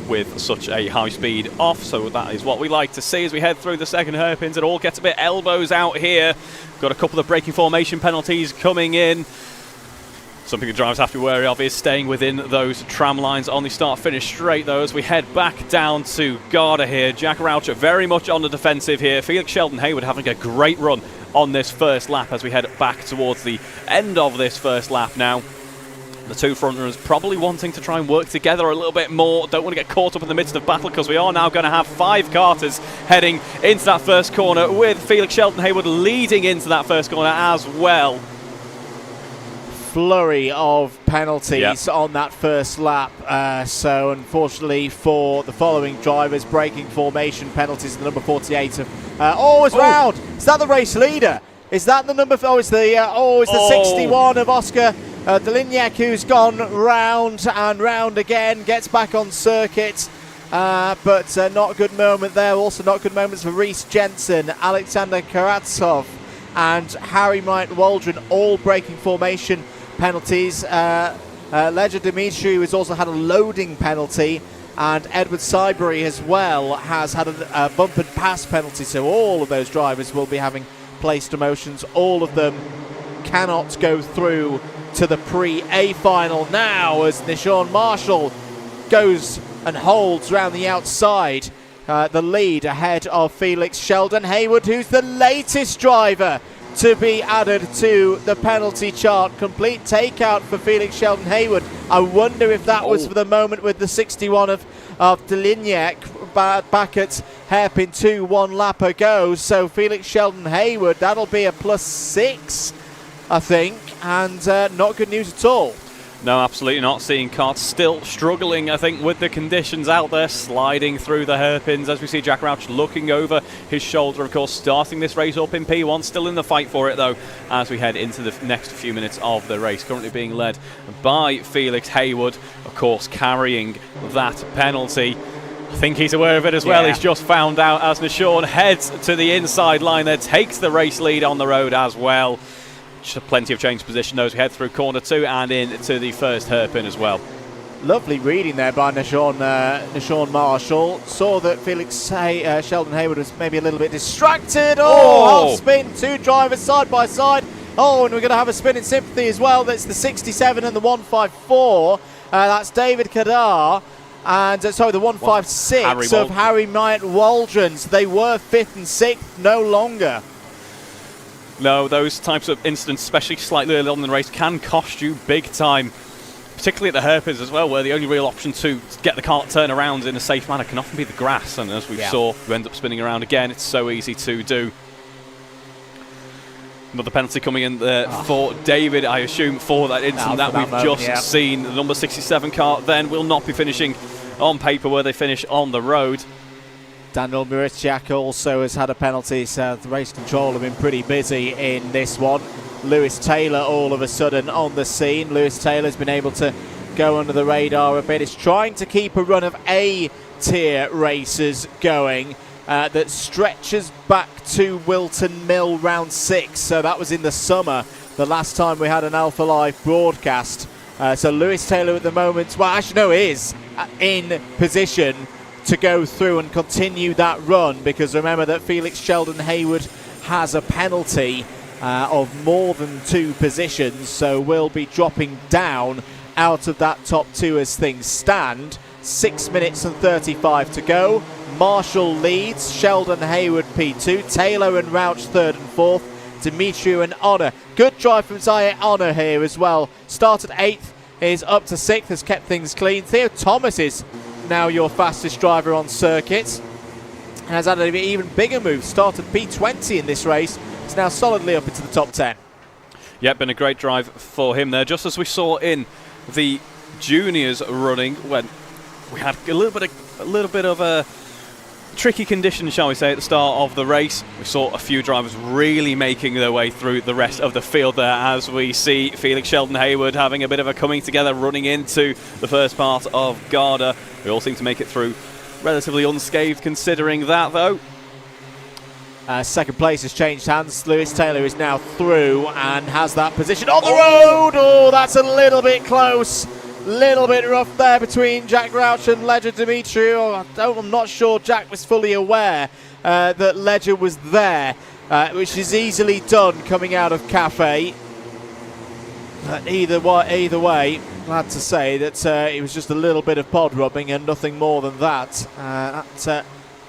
with such a high speed off. So that is what we like to see as we head through the second hairpins. It all gets a bit elbows out here. Got a couple of braking formation penalties coming in. Something the drivers have to be wary of is staying within those tram lines on the start-finish straight, though, as we head back down to Garda here. Jack Rauch very much on the defensive here. Felix Sheldon Haywood having a great run on this first lap as we head back towards the end of this first lap now. The two front runners probably wanting to try and work together a little bit more. Don't want to get caught up in the midst of battle, because we are now going to have 5 karters heading into that first corner, with Felix Sheldon Haywood leading into that first corner as well. Flurry of penalties on that first lap. So unfortunately for the following drivers, braking formation penalties. The number 48 of it's round. Is that the race leader? Is that the number? It's the 61 of Oscar Deliniak, who's gone round and round again. Gets back on circuit. But not a good moment there. Also not good moments for Reese Jensen, Alexander Karatsov and Harry Myatt Waldron, all braking formation penalties. Ledger Dimitri has also had a loading penalty, and Edward Sibery as well has had a bump and pass penalty. So all of those drivers will be having place demotions. All of them cannot go through to the Pre-A final now, as Nishwan Marshall goes and holds round the outside the lead ahead of Felix Sheldon Haywood, who's the latest driver to be added to the penalty chart. Complete takeout for Felix Sheldon Haywood. I wonder if that was for the moment with the 61 of Deliniak back at hairpin 2 1 lap ago. So Felix Sheldon Haywood, that'll be a +6, I think, and not good news at all. No, absolutely not. Seeing karts still struggling, I think, with the conditions out there, sliding through the hairpins as we see Jack Rauch looking over his shoulder, of course, starting this race up in P1, still in the fight for it, though, as we head into the next few minutes of the race, currently being led by Felix Haywood, of course, carrying that penalty. I think he's aware of it as well. He's just found out as Nishwan heads to the inside line there, takes the race lead on the road as well. plenty of change position as we head through corner 2 and into the first hairpin as well. Lovely reading there by Nishawn Marshall. Saw that Sheldon Hayward was maybe a little bit distracted. Half spin, 2 drivers side by side. And we're going to have a spin in sympathy as well. That's the 67 and the 154. That's David Kadar. And the 156 of Harry Myatt Waldrons. They were 5th and 6th, no longer. No, those types of incidents, especially slightly early on in the race, can cost you big time. Particularly at the hairpins as well, where the only real option to get the cart turned around in a safe manner can often be the grass. And as we saw, you end up spinning around again. It's so easy to do. Another penalty coming in there for David, I assume, for that incident that we've just seen. The number 67 car then will not be finishing on paper where they finish on the road. Daniel Muriciak also has had a penalty, so the race control have been pretty busy in this one. Lewis Taylor all of a sudden on the scene. Lewis Taylor's been able to go under the radar a bit. He's trying to keep a run of A-tier racers going. That stretches back to Wilton Mill round 6. So that was in the summer, the last time we had an Alpha Live broadcast. So Lewis Taylor at the moment, is in position to go through and continue that run, because remember that Felix Sheldon Hayward has a penalty of more than 2 positions, so we'll be dropping down out of that top 2 as things stand. 6 minutes and 35 to go. Marshall leads, Sheldon Hayward P2, Taylor and Rauch 3rd and 4th, Demetriou and Honor. Good drive from Zaire Honor here as well. Started 8th, is up to 6th, has kept things clean. Theo Thomas is now your fastest driver on circuit, and has had an even bigger move. Started P20 in this race, is now solidly up into the top 10. Yeah, been a great drive for him there, just as we saw in the juniors running when we had a little bit of a tricky condition, shall we say, at the start of the race. We saw a few drivers really making their way through the rest of the field there, as we see Felix Sheldon Hayward having a bit of a coming together, running into the first part of Garda. We all seem to make it through relatively unscathed considering that, though. Second place has changed hands. Lewis Taylor is now through and has that position on the road. That's a little bit close. Little bit rough there between Jack Rauch and Ledger Demetriou. I'm not sure Jack was fully aware that Ledger was there, which is easily done coming out of Cafe. Either way, glad to say that it was just a little bit of pod rubbing and nothing more than that. That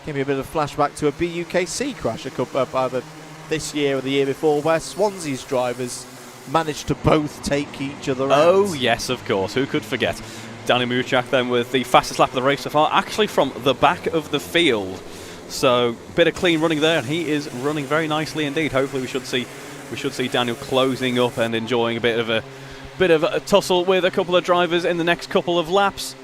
gave me a bit of flashback to a BUKC crash either this year or the year before, where Swansea's drivers managed to both take each other out. Oh, yes, of course. Who could forget? Daniel Muriciak then with the fastest lap of the race so far, actually from the back of the field. So, bit of clean running there, and he is running very nicely indeed. Hopefully we should see Daniel closing up and enjoying a bit of a tussle with a couple of drivers in the next couple of laps.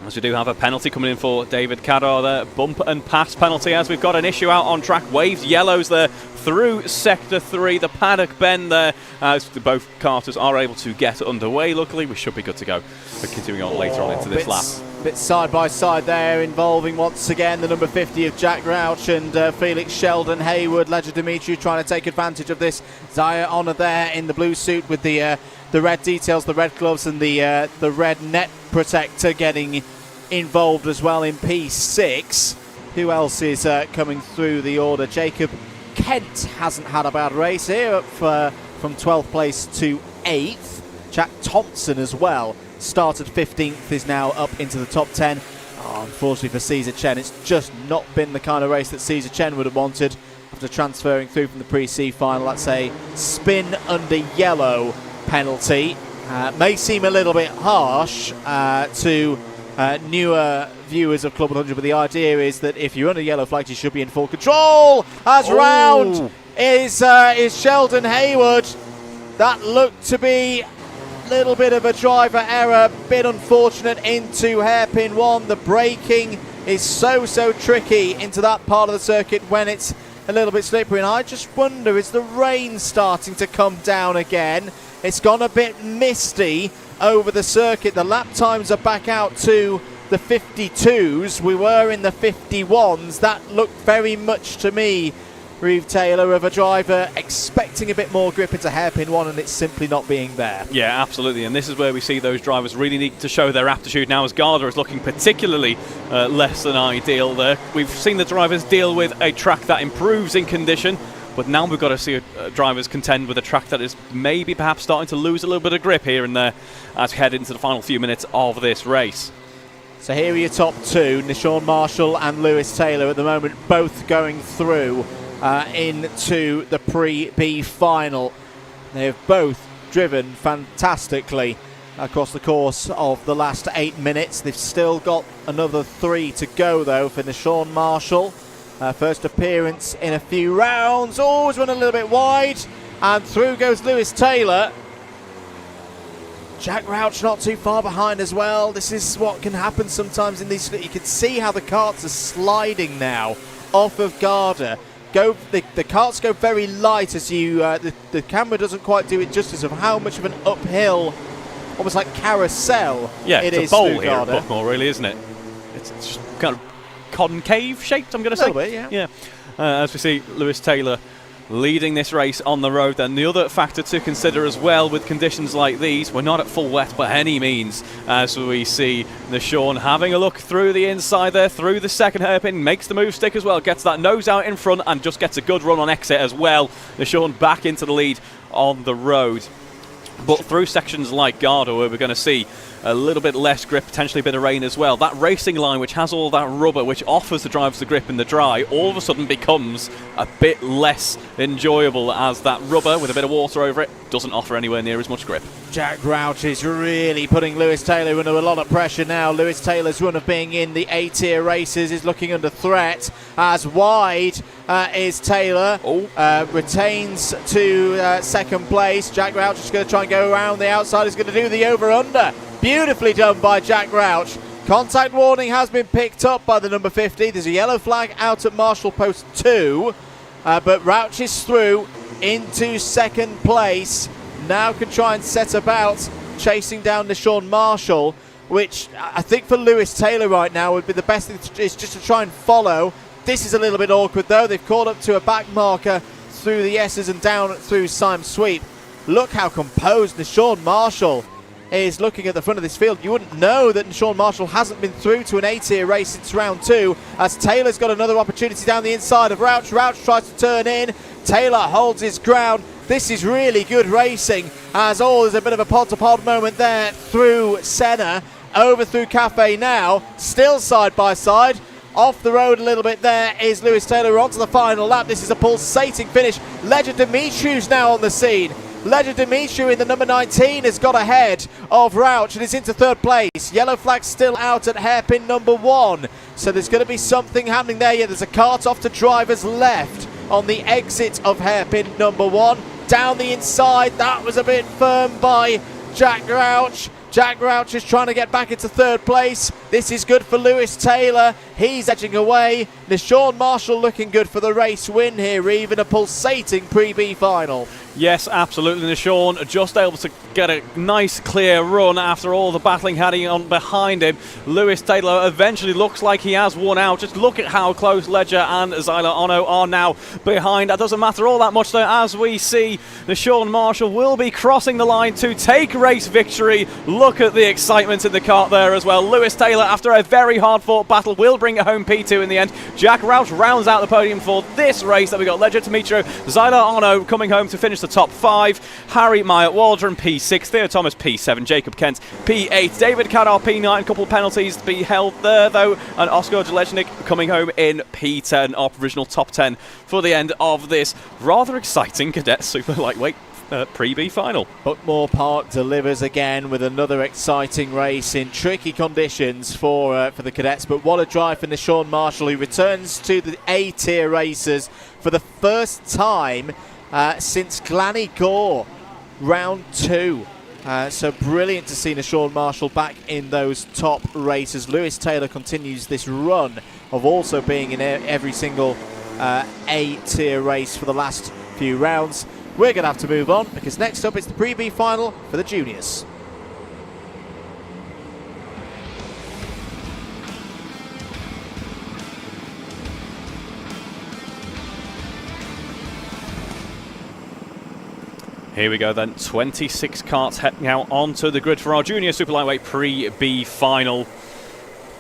As we do have a penalty coming in for David Kadar there. Bump and pass penalty as we've got an issue out on track. Waves yellows there through Sector 3. The Paddock bend there as both carters are able to get underway. Luckily, we should be good to go. We're continuing on later on into this lap. Bit side by side there, involving once again the number 50 of Jack Rauch and Felix Sheldon Hayward. Ledger Demetriou trying to take advantage of this. Zaire Honor there in the blue suit with the red details, the red gloves, and the red net protector getting involved as well in P6. Who else is coming through the order? Jacob Kent hasn't had a bad race here, up from 12th place to 8th. Jack Thompson as well. Started 15th, is now up into the top 10. Unfortunately for Caesar Chen, it's just not been the kind of race that Caesar Chen would have wanted after transferring through from the Pre-C final. That's a spin under yellow penalty. May seem a little bit harsh to newer viewers of Club 100, but the idea is that if you're under yellow flags, you should be in full control. As round is Sheldon Hayward. That looked to be little bit of a driver error, bit unfortunate into hairpin 1. The braking is so tricky into that part of the circuit when it's a little bit slippery, and I just wonder, is the rain starting to come down again? It's gone a bit misty over the circuit. The lap times are back out to the 52s. We were in the 51s. That looked very much to me Reeve Taylor, of a driver expecting a bit more grip into hairpin 1 and it's simply not being there. Yeah, absolutely, and this is where we see those drivers really need to show their aptitude now, as Garda is looking particularly less than ideal there. We've seen the drivers deal with a track that improves in condition, but now we've got to see drivers contend with a track that is maybe perhaps starting to lose a little bit of grip here and there as we head into the final few minutes of this race. So here are your top two, Nishawn Marshall and Lewis Taylor at the moment, both going through into the Pre-B final. They have both driven fantastically across the course of the last 8 minutes. They've still got another 3 to go though for Nishawn Marshall. First appearance in a few rounds. Always run a little bit wide, and through goes Lewis Taylor. Jack Rouch not too far behind as well. This is what can happen sometimes in these. You can see how the carts are sliding now off of Garda. The carts go very light as you. The camera doesn't quite do it justice of how much of an uphill, almost like carousel. Yeah, it it's is a bowl through here at Garda. Buckmore, really, isn't it? It's just kind of concave shaped, I'm going to say. A little bit, yeah. As we see Lewis Taylor leading this race on the road. And the other factor to consider as well with conditions like these, we're not at full wet by any means, as we see Nishawn having a look through the inside there, through the second hairpin, makes the move stick as well, gets that nose out in front and just gets a good run on exit as well. Nishawn back into the lead on the road. But through sections like Garda, where we're going to see a little bit less grip, potentially a bit of rain as well, that racing line, which has all that rubber, which offers the drivers the grip in the dry, all of a sudden becomes a bit less enjoyable, as that rubber with a bit of water over it doesn't offer anywhere near as much grip. Jack Rouch is really putting Lewis Taylor under a lot of pressure now. Lewis Taylor's run of being in the A-tier races is looking under threat, as wide is Taylor. Retains to second place. Jack Rouch is going to try and go around the outside. He's going to do the over-under. Beautifully done by Jack Rouch. Contact warning has been picked up by the number 50. There's a yellow flag out at Marshall Post 2, but Rouch is through into second place. Now can try and set about chasing down Nishawn Marshall, which I think for Lewis Taylor right now would be the best thing is just to try and follow. This is a little bit awkward though. They've caught up to a back marker through the S's and down through Syme Sweep. Look how composed Nishawn Marshall is looking at the front of this field. You wouldn't know that Nishawn Marshall hasn't been through to an A-tier race since round 2, as Taylor's got another opportunity down the inside of Rouch. Rouch tries to turn in. Taylor holds his ground. This is really good racing, as there's a bit of a pod-to-pod moment there through Senna, over through Cafe now, still side by side. Off the road a little bit there is Lewis Taylor onto the final lap. This is a pulsating finish. Ledger Dimitriou's now on the scene. Ledger Dimitriou in the number 19 has got ahead of Rouch and is into third place. Yellow flag still out at hairpin number 1. So there's going to be something happening there. Yeah, there's a cart off to drivers left on the exit of hairpin number 1. Down the inside, that was a bit firm by Jack Rouch. Jack Rouch is trying to get back into third place. This is good for Lewis Taylor. He's edging away. Nishawn Marshall looking good for the race win here, even a pulsating Pre-B final. Yes, absolutely. Nishawn just able to get a nice clear run after all the battling heading on behind him. Lewis Taylor eventually looks like he has won out. Just look at how close Ledger and Zyla Ono are now behind. That doesn't matter all that much though, as we see Nishawn Marshall will be crossing the line to take race victory. Look at the excitement in the cart there as well. Lewis Taylor, after a very hard fought battle, will bring it home P2 in the end. Jack Rouch rounds out the podium for this race that we got. Ledger Dimitriou, Zyla Ono coming home to finish the top 5. Harry Myatt Waldron P6, Theo Thomas P7, Jacob Kent P8, David Cadar P9, couple of penalties to be held there though, and Oscar Jeleznik coming home in P10, our provisional top 10 for the end of this rather exciting cadet super lightweight Pre-B final. Buckmore Park delivers again with another exciting race in tricky conditions for the cadets, but what a drive for Nishawn Marshall, who returns to the A-tier races for the first time since Glanny Gore round 2. So brilliant to see Nishawn Marshall back in those top races. Lewis Taylor continues this run of also being in every single A-tier race for the last few rounds. We're going to have to move on because next up it's the Pre-B final for the juniors. Here we go then, 26 karts heading out onto the grid for our junior super lightweight pre-B final.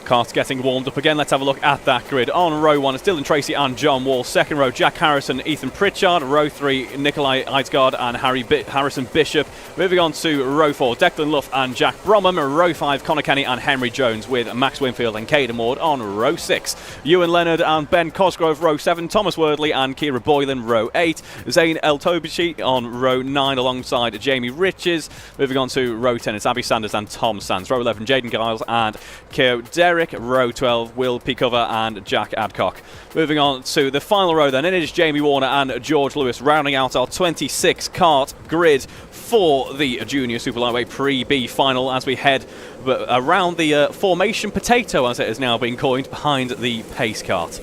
Karts getting warmed up again. Let's have a look at that grid. On row 1, it's Dylan Tracy and John Wall. Second row, Jack Harrison, Ethan Pritchard. Row 3, Nikolai Eidsgaard and Harrison Bishop. Moving on to row 4, Declan Luff and Jack Bromham. Row 5, Connor Kenny and Henry Jones with Max Winfield and Caden Ward on row 6. Ewan Leonard and Ben Cosgrove, row 7. Thomas Wordley and Kira Boylan, row 8. Zane El Tobici on row 9 alongside Jamie Riches. Moving on to row 10, it's Abby Sanders and Tom Sands. Row 11, Jaden Giles and Keo Derrick. Row 12, Will Peacover and Jack Adcock. Moving on to the final row then, it is Jamie Warner and George Lewis rounding out our 26 kart grid for the junior super lightweight pre-B final as we head around the formation potato, as it is now being coined, behind the pace kart.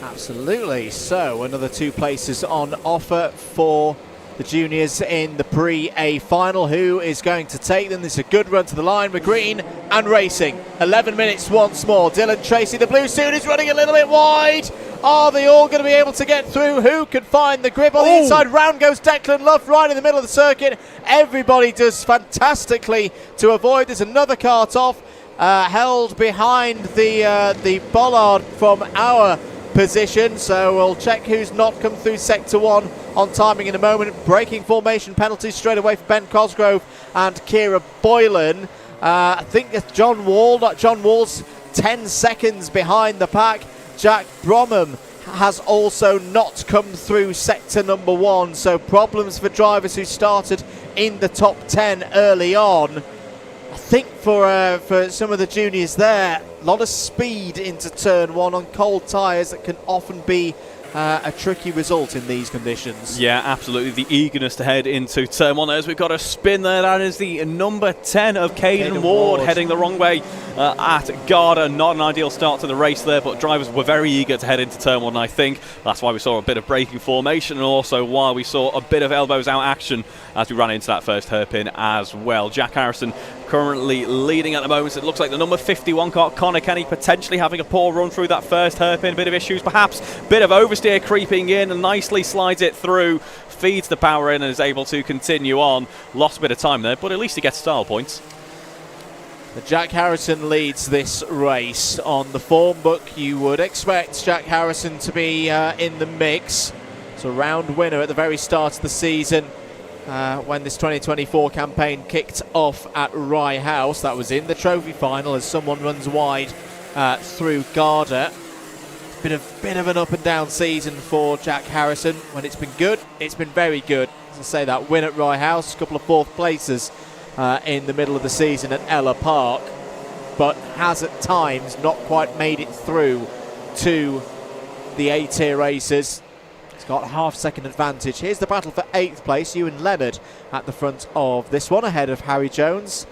Absolutely. So another 2 places on offer for the juniors in the pre-A final. Who is going to take them? This is a good run to the line. We're green and racing. 11 minutes once more. Dylan Tracy, the blue suit, is running a little bit wide. Are they all going to be able to get through? Who can find the grip on the inside? Round goes Declan Luff right in the middle of the circuit. Everybody does fantastically to avoid. There's another kart off, held behind the bollard from our position, so we'll check who's not come through sector 1 on timing in a moment. Braking formation penalties straight away for Ben Cosgrove and Kira Boylan. I think it's John Wall. John Wall's 10 seconds behind the pack. Jack Bromham has also not come through sector number 1, so problems for drivers who started in the top 10 early on. I think for some of the juniors there, a lot of speed into turn 1 on cold tyres that can often be a tricky result in these conditions. Yeah, absolutely. The eagerness to head into turn 1 as we've got a spin there. That is the number 10 of Caden Ward heading the wrong way at Garda. Not an ideal start to the race there, but drivers were very eager to head into turn 1, I think. That's why we saw a bit of braking formation and also why we saw a bit of elbows out action as we ran into that first hairpin as well. Jack Harrison currently leading at the moment. It looks like the number 51 car, Connor Kenny, potentially having a poor run through that first hairpin. Bit of issues perhaps. Bit of oversteer creeping in and nicely slides it through, feeds the power in and is able to continue on. Lost a bit of time there, but at least he gets style points. Jack Harrison leads this race. On the form book, you would expect Jack Harrison to be in the mix. It's a round winner at the very start of the season. When this 2024 campaign kicked off at Rye House, that was in the trophy final as someone runs wide through Garda. Bit of an up and down season for Jack Harrison. When it's been good, it's been very good. As I say, that win at Rye House, a couple of 4th places in the middle of the season at Ella Park, but has at times not quite made it through to the A-tier races. He's got half-second advantage. Here's the battle for 8th place. Ewan Leonard at the front of this one, ahead of Harry Jones.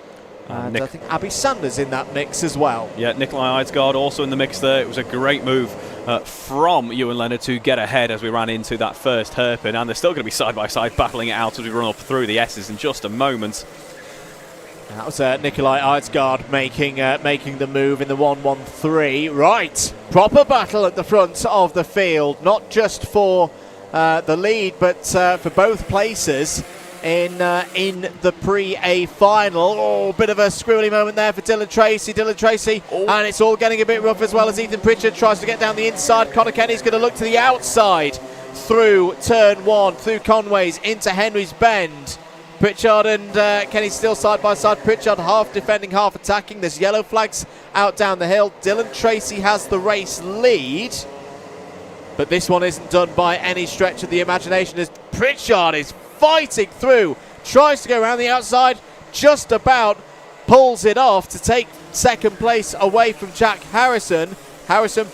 And I think Abby Sanders in that mix as well. Yeah, Nikolai Eidsgaard also in the mix there. It was a great move from Ewan Leonard to get ahead as we ran into that first hairpin. And they're still going to be side-by-side battling it out as we run up through the S's in just a moment. That was Nikolai Eidsgaard making the move in the 1-1-3. Right, proper battle at the front of the field, not just for the lead, but for both places in the pre-A final. Oh, bit of a squirrely moment there for Dylan Tracy. And it's all getting a bit rough as well as Ethan Pritchard tries to get down the inside. Connor Kenny's going to look to the outside through turn 1, through Conway's into Henry's Bend. Pritchard and Kenny still side by side. Pritchard half defending, half attacking. There's yellow flags out down the hill. Dylan Tracy has the race lead, but this one isn't done by any stretch of the imagination as Pritchard is fighting through, tries to go around the outside, just about pulls it off to take second place away from Jack Harrison.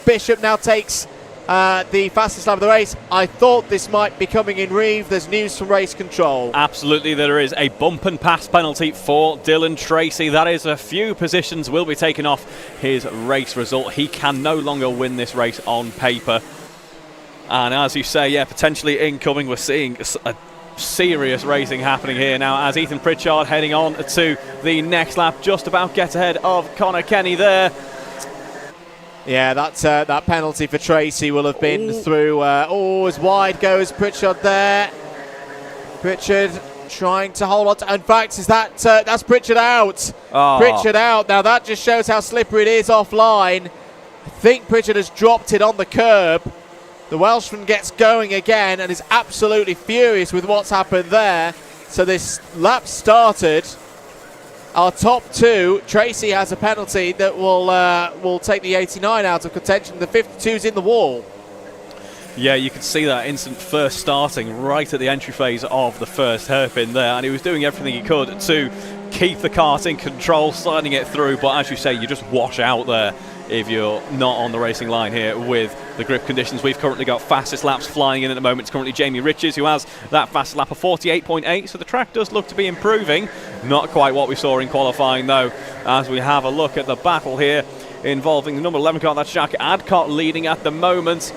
Bishop now takes the fastest lap of the race. I thought this might be coming in, Reeve. There's news from race control. Absolutely, there is a bump and pass penalty for Dylan Tracy. That is a few positions will be taken off his race result. He can no longer win this race on paper. And as you say, yeah, potentially incoming. We're seeing a serious racing happening here now as Ethan Pritchard heading on to the next lap, just about gets ahead of Connor Kenny there. Yeah, that penalty for Tracy will have been through. As wide goes Pritchard there. Pritchard trying to hold on to, in fact, is that's Pritchard out. Oh. Pritchard out. Now that just shows how slippery it is offline. I think Pritchard has dropped it on the curb. The Welshman gets going again and is absolutely furious with what's happened there. So this lap started. Our top two, Tracy has a penalty that will take the 89 out of contention. The 52's in the wall. Yeah, you could see that instant first starting right at the entry phase of the first hairpin there, and he was doing everything he could to keep the kart in control, sliding it through, but as you say, you just wash out there if you're not on the racing line here with the grip conditions. We've currently got fastest laps flying in at the moment. It's currently Jamie Riches who has that fastest lap of 48.8, so the track does look to be improving. Not quite what we saw in qualifying though, as we have a look at the battle here involving the number 11 car. That's Jack Adcock leading at the moment.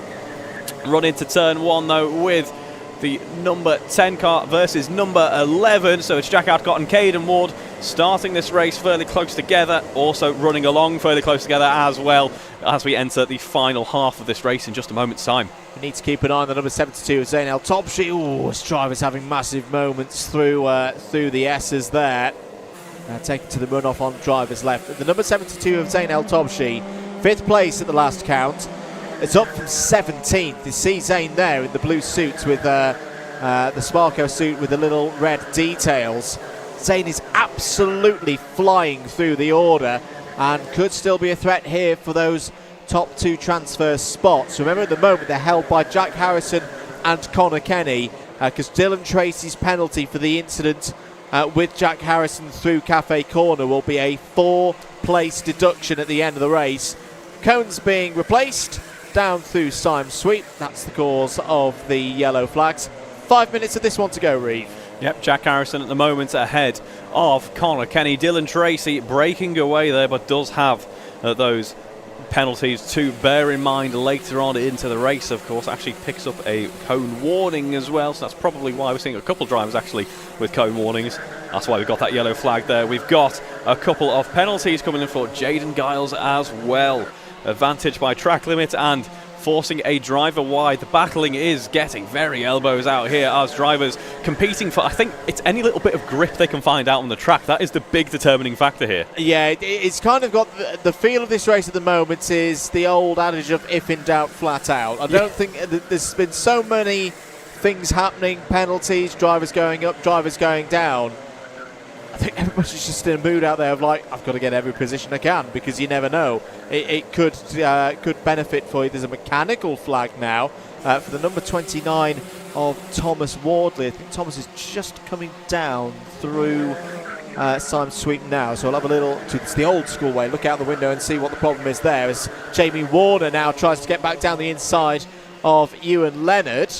Run into turn one though with the number 10 car versus number 11, so it's Jack Adcock and Caden Ward starting this race fairly close together, also running along fairly close together as well as we enter the final half of this race in just a moment's time. We need to keep an eye on the number 72 of Zayn El Tobshi. Ooh, this driver's having massive moments through the S's there. Taken to the runoff on driver's left. The number 72 of Zayn El Tobshi, 5th place at the last count. It's up from 17th. You see Zayn there in the blue suit with the Sparko suit with the little red details. Zayn is absolutely flying through the order and could still be a threat here for those top two transfer spots. Remember, at the moment they're held by Jack Harrison and Connor Kenny, because Dylan Tracy's penalty for the incident with Jack Harrison through Cafe Corner will be a 4-place deduction at the end of the race. Cones being replaced down through Syme Sweep. That's the cause of the yellow flags. 5 minutes of this one to go, Reeve. Yep, Jack Harrison at the moment ahead of Connor Kenny. Dylan Tracy breaking away there, but does have those penalties to bear in mind later on into the race. Of course, actually picks up a cone warning as well, so that's probably why we're seeing a couple of drivers actually with cone warnings. That's why we've got that yellow flag there. We've got a couple of penalties coming in for Jaden Giles as well. Advantage by track limit and forcing a driver wide. The battling is getting very elbows out here as drivers competing for, I think it's any little bit of grip they can find out on the track. That is the big determining factor here. Yeah, it's kind of got the feel of this race at the moment is the old adage of if in doubt, flat out. I don't think there's been so many things happening, penalties, drivers going up, drivers going down. I think everybody's just in a mood out there of like, I've got to get every position I can, because you never know. It could benefit for you. There's a mechanical flag now for the number 29 of Thomas Wardley. I think Thomas is just coming down through Syme Sweep now, so we'll have a little, it's the old school way, look out the window and see what the problem is there, as Jamie Warner now tries to get back down the inside of Ewan Leonard.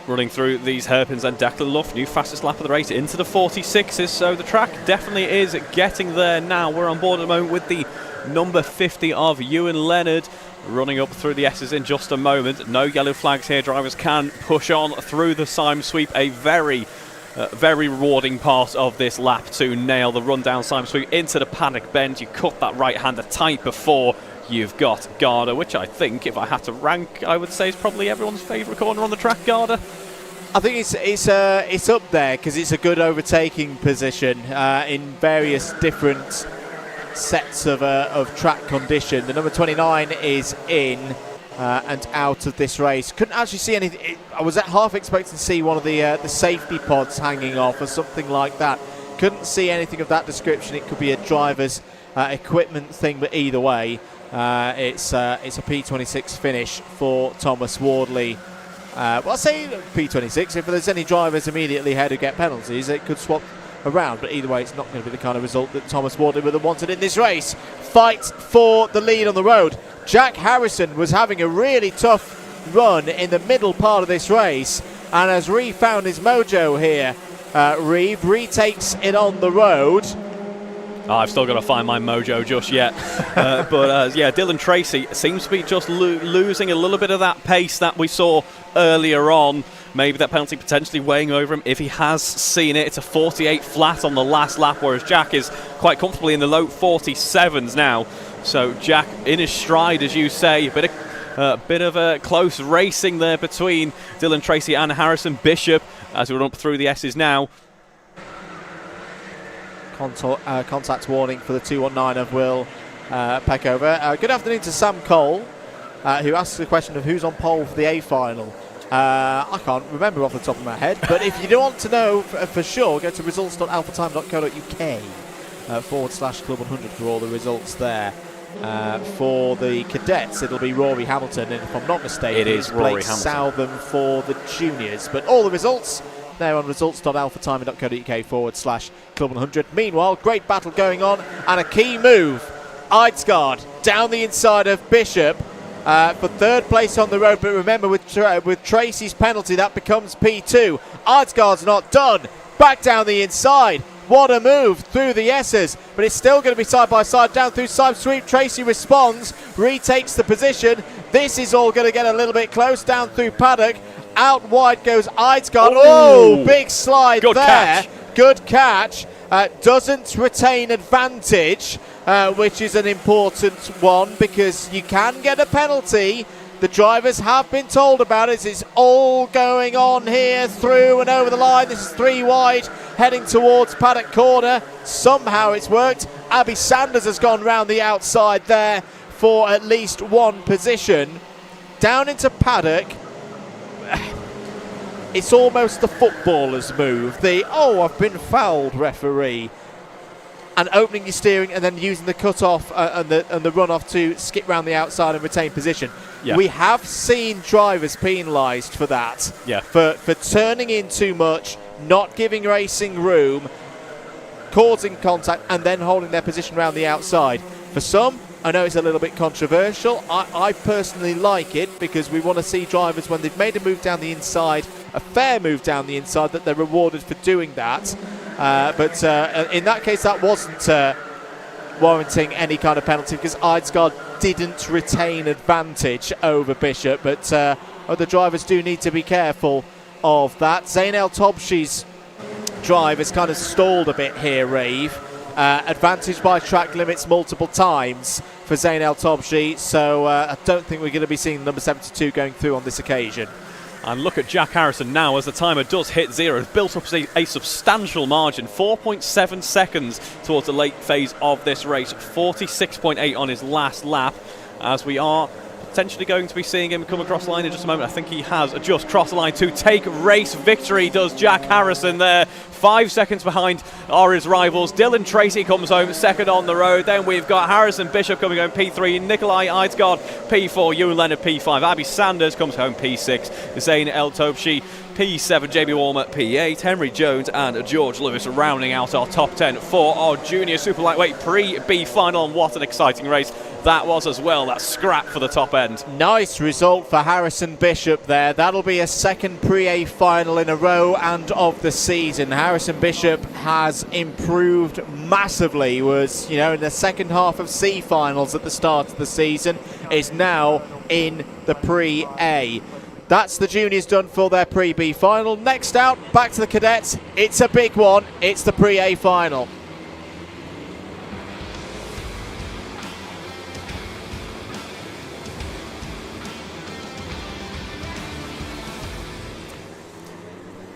Running through these hairpins, and Declan Luff, new fastest lap of the race, into the 46s, so the track definitely is getting there now. We're on board at the moment with the number 50 of Ewan Leonard, running up through the S's in just a moment. No yellow flags here, drivers can push on through the Syme Sweep. A very rewarding part of this lap to nail the run down Syme Sweep into the Paddock bend. You cut that right-hander tight before you've got Garda, which I think, if I had to rank, I would say is probably everyone's favourite corner on the track, Garda. I think it's up there because it's a good overtaking position in various different sets of track condition. The number 29 is in and out of this race. Couldn't actually see anything. I was half expecting to see one of the safety pods hanging off or something like that. Couldn't see anything of that description. It could be a driver's equipment thing, but either way, it's a P26 finish for Thomas Wardley. Well, I'll say P26. If there's any drivers immediately ahead who get penalties, it could swap around. But either way, it's not going to be the kind of result that Thomas Wardley would have wanted in this race. Fight for the lead on the road. Jack Harrison was having a really tough run in the middle part of this race and has refound his mojo here. Reeve retakes it on the road. I've still got to find my mojo just yet. But yeah, Dylan Tracy seems to be just losing a little bit of that pace that we saw earlier on. Maybe that penalty potentially weighing over him if he has seen it. It's a 48 flat on the last lap, whereas Jack is quite comfortably in the low 47s now. So Jack in his stride, as you say, A bit of a close racing there between Dylan Tracy and Harrison Bishop as we run up through the S's now. Contact warning for the 219 of Will Peckover. Good afternoon to Sam Cole, who asks the question of who's on pole for the A final. I can't remember off the top of my head, but if you do want to know for sure, go to results.alphatime.co.uk /CLUB100 for all the results there. For the cadets, it'll be Rory Hamilton, and if I'm not mistaken, it is Rory Blake Hamilton. Southam for the juniors. But all the results there on results.alphatime.co.uk /CLUB100. Meanwhile, great battle going on, and a key move. Eidsgaard down the inside of Bishop for third place on the road, but remember with Tracy's penalty that becomes P2. Eidsgaard's not done, back down the inside. What a move through the S's, but it's still going to be side by side down through side sweep. Tracy responds, retakes the position. This is all going to get a little bit close down through Paddock. Out wide goes Eidsgaard. Oh, big slide Good there. catch. Good catch. Doesn't retain advantage, which is an important one because you can get a penalty. The drivers have been told about it. It's all going on here through and over the line. This is 3 wide heading towards Paddock corner. Somehow it's worked. Abby Sanders has gone round the outside there for at least one position. Down into Paddock. It's almost the footballer's move. I've been fouled referee. And opening your steering and then using the cut-off and the run-off to skip round the outside and retain position. Yeah. We have seen drivers penalised for that. Yeah. For turning in too much, not giving racing room, causing contact and then holding their position round the outside. For some, I know it's a little bit controversial. I personally like it because we want to see drivers, when they've made a move down the inside, a fair move down the inside, that they're rewarded for doing that. But in that case, that wasn't warranting any kind of penalty because Eidsgaard didn't retain advantage over Bishop. But other drivers do need to be careful of that. Zayn El Tobshi's drive has kind of stalled a bit here, Reeve. Advantage by track limits multiple times for Zayn El Tobshi, so I don't think we're going to be seeing number 72 going through on this occasion. And look at Jack Harrison now as the timer does hit 0. It's built up a substantial margin, 4.7 seconds towards the late phase of this race, 46.8 on his last lap, as we are potentially going to be seeing him come across the line in just a moment. I think he has just crossed the line to take race victory, does Jack Harrison there. 5 seconds behind are his rivals. Dylan Tracy comes home second on the road. Then we've got Harrison Bishop coming home P3, Nikolai Eidsgaard P4, Ewan Leonard P5, Abby Sanders comes home P6, Zayn El Tobshi P7, Jamie Warmer P8, Henry Jones and George Lewis rounding out our top 10 for our junior super lightweight pre-B final. And what an exciting race that was as well, that scrap for the top end. Nice result for Harrison Bishop there. That'll be a second pre-A final in a row and of the season. Harrison Bishop has improved massively. He was, in the second half of C finals at the start of the season, is now in the pre-A. That's the juniors done for their pre-B final. Next out, back to the cadets. It's a big one. It's the pre-A final.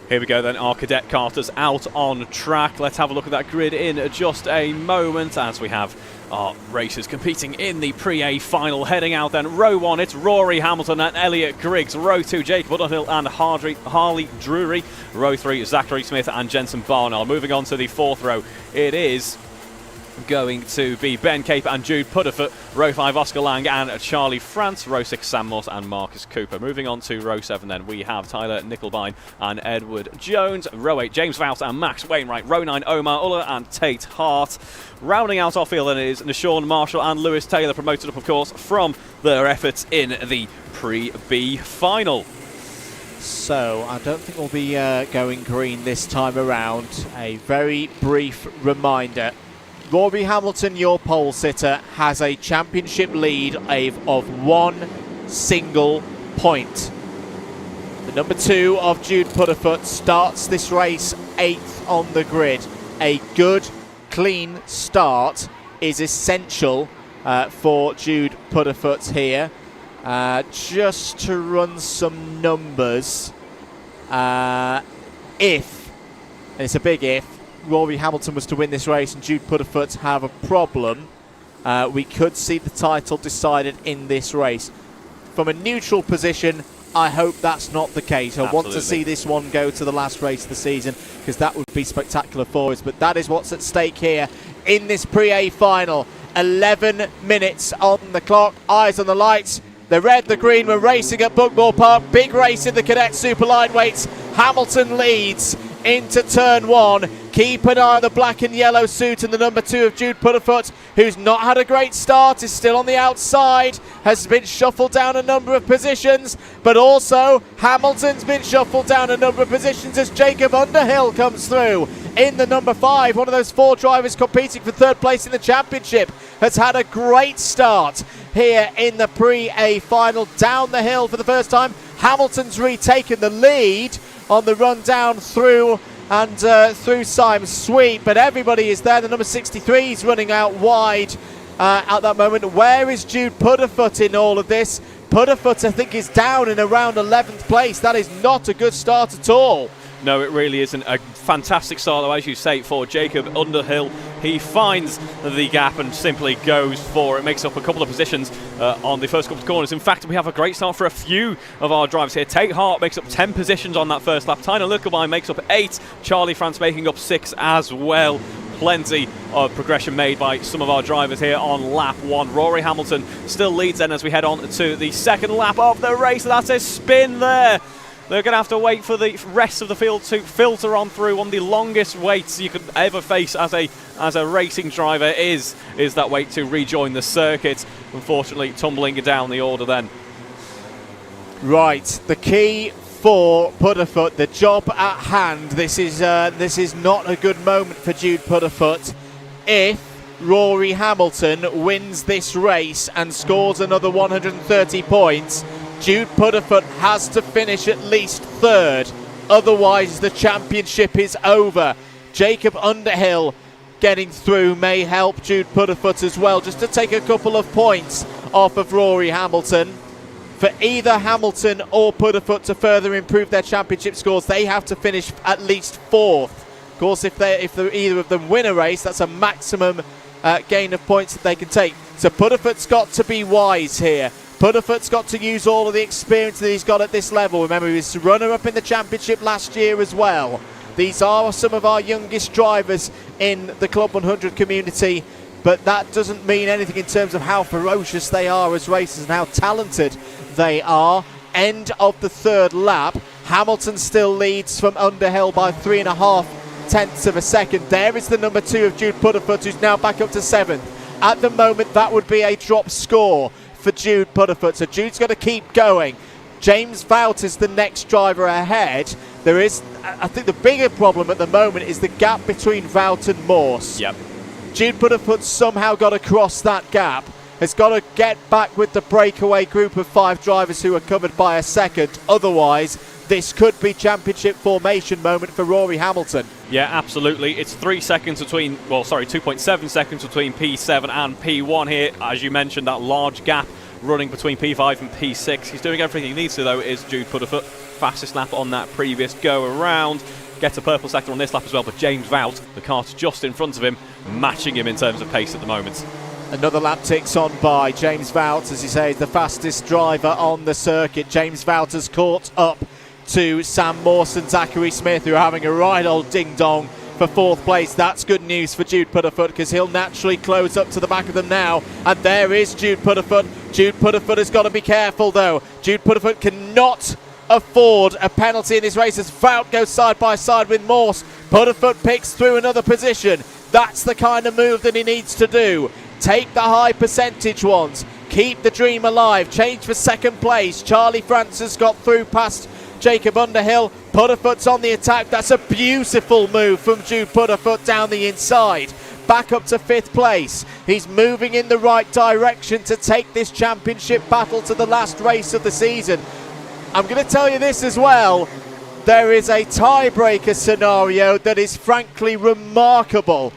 Here we go then, our cadet carters out on track. Let's have a look at that grid in just a moment as we have our racers competing in the pre-A final. Heading out then, row 1, it's Rory Hamilton and Elliot Griggs. Row 2, Jacob Underhill and Harley Drury. Row 3, Zachary Smith and Jensen Barnard. Moving on to the 4th row, it is going to be Ben Cape and Jude Pudderfoot. Row 5, Oscar Lang and Charlie France. Row 6, Sam Morse and Marcus Cooper. Moving on to row 7 then, we have Tyler Nickelbine and Edward Jones. Row 8, James Vout and Max Wainwright. Row 9, Omar Uller and Tate Hart. Rounding out our field then is Nashawn Marshall and Lewis Taylor, promoted up of course from their efforts in the pre-B final. So I don't think we'll be going green this time around. A very brief reminder. Rory Hamilton, your pole sitter, has a championship lead of 1 single point. The number 2 of Jude Pudderfoot starts this race 8th on the grid. A good, clean start is essential for Jude Pudderfoot here. Just to run some numbers, if, and it's a big if, Rory Hamilton was to win this race and Jude Pudderfoot have a problem, we could see the title decided in this race. From a neutral position, I hope that's not the case. I want to see this one go to the last race of the season, because that would be spectacular for us. But that is what's at stake here in this Pre-A final. 11 minutes on the clock, eyes on the lights. The red, the green were racing at Buckmore Park. Big race in the cadet super lightweights. Hamilton leads into turn 1. Keep an eye on the black and yellow suit and the number 2 of Jude Pudderfoot, who's not had a great start, is still on the outside, has been shuffled down a number of positions, but also Hamilton's been shuffled down a number of positions as Jacob Underhill comes through in the number 5. One of those 4 drivers competing for 3rd place in the championship has had a great start here in the Pre-A final. Down the hill for the first time, Hamilton's retaken the lead on the run down through through Simon's sweep, but everybody is there. The number 63 is running out wide at that moment. Where is Jude Pudderfoot in all of this? Pudderfoot, I think, is down in around 11th place. That is not a good start at all. No, it really isn't. A fantastic start, though, as you say, for Jacob Underhill. He finds the gap and simply goes for it. Makes up a couple of positions on the first couple of corners. In fact, we have a great start for a few of our drivers here. Tate Hart makes up 10 positions on that first lap. Tyner Lukaby makes up 8. Charlie France making up 6 as well. Plenty of progression made by some of our drivers here on lap 1. Rory Hamilton still leads then as we head on to the second lap of the race. That's a spin there. They're going to have to wait for the rest of the field to filter on through. One of the longest waits you could ever face as a racing driver is that wait to rejoin the circuit. Unfortunately, tumbling down the order then. Right, the key for Pudderfoot, the job at hand. This is not a good moment for Jude Pudderfoot. If Rory Hamilton wins this race and scores another 130 points, Jude Pudderfoot has to finish at least 3rd. Otherwise, the championship is over. Jacob Underhill getting through may help Jude Pudderfoot as well, just to take a couple of points off of Rory Hamilton. For either Hamilton or Pudderfoot to further improve their championship scores, they have to finish at least 4th. Of course, if either of them win a race, that's a maximum gain of points that they can take. So Pudderfoot's got to be wise here. Pudderfoot's got to use all of the experience that he's got at this level. Remember, he was runner-up in the championship last year as well. These are some of our youngest drivers in the CLUB100 community, but that doesn't mean anything in terms of how ferocious they are as racers and how talented they are. End of the 3rd lap. Hamilton still leads from Underhill by 3.5 tenths of a second. There is the number 2 of Jude Pudderfoot, who's now back up to 7th. At the moment, that would be a drop score for Jude Pudderfoot, so Jude's got to keep going. James Vout is the next driver ahead. There is, I think the bigger problem at the moment is the gap between Vout and Morse. Yep. Jude Pudderfoot somehow got to cross that gap, has got to get back with the breakaway group of 5 drivers who are covered by a second. Otherwise, this could be championship formation moment for Rory Hamilton. Yeah, absolutely. It's 3 seconds between, 2.7 seconds between P7 and P1 here. As you mentioned, that large gap running between P5 and P6. He's doing everything he needs to, though, is Jude Pudderfoot. Fastest lap on that previous go-around. Gets a purple sector on this lap as well, but James Vout, the car's just in front of him, matching him in terms of pace at the moment. Another lap ticks on by. James Vout, as you say, is the fastest driver on the circuit. James Vout has caught up to Sam Morse and Zachary Smith, who are having a right old ding-dong for 4th place. That's good news for Jude Pudderfoot, because he'll naturally close up to the back of them now. And there is Jude Pudderfoot. Jude Pudderfoot has got to be careful, though. Jude Pudderfoot cannot afford a penalty in this race as Vout goes side by side with Morse. Pudderfoot picks through another position. That's the kind of move that he needs to do. Take the high percentage ones. Keep the dream alive. Change for 2nd place. Charlie France has got through past Jacob Underhill. Pudderfoot's on the attack. That's a beautiful move from Jude Pudderfoot down the inside. Back up to 5th place. He's moving in the right direction to take this championship battle to the last race of the season. I'm going to tell you this as well. There is a tiebreaker scenario that is frankly remarkable.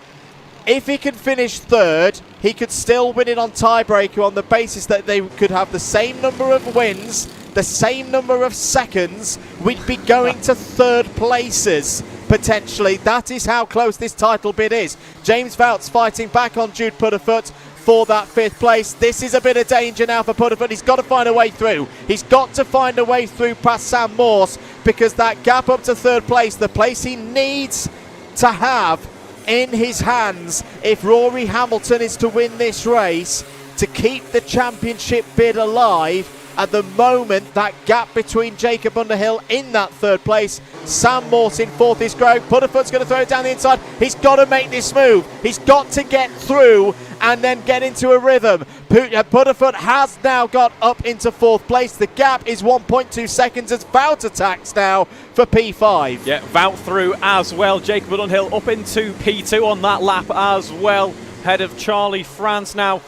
If he can finish 3rd, he could still win it on tiebreaker on the basis that they could have the same number of wins, the same number of seconds. We'd be going to third places, potentially. That is how close this title bid is. James Vouts fighting back on Jude Pudderfoot for that 5th place. This is a bit of danger now for Pudderfoot. He's got to find a way through. He's got to find a way through past Sam Morse, because that gap up to 3rd place, the place he needs to have in his hands if Rory Hamilton is to win this race, to keep the championship bid alive. At the moment, that gap between Jacob Underhill in that 3rd place, Sam Morse in 4th is growing. Pudderfoot's going to throw it down the inside. He's got to make this move. He's got to get through and then get into a rhythm. Pudderfoot has now got up into 4th place. The gap is 1.2 seconds as Vout attacks now for P5. Yeah, Vout through as well. Jacob Underhill up into P2 on that lap as well. Head of Charlie France now.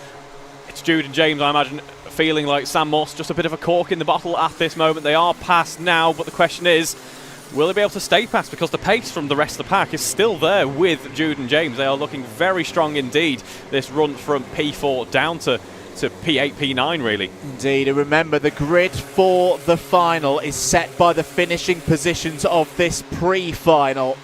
It's Jude and James, I imagine, feeling like Sam Morse just a bit of a cork in the bottle at this moment. They are past now, but the question is, will they be able to stay past? Because the pace from the rest of the pack is still there with Jude and James. They are looking very strong indeed, this run from P4 down to P8, P9 really. Indeed, and remember the grid for the final is set by the finishing positions of this pre-final.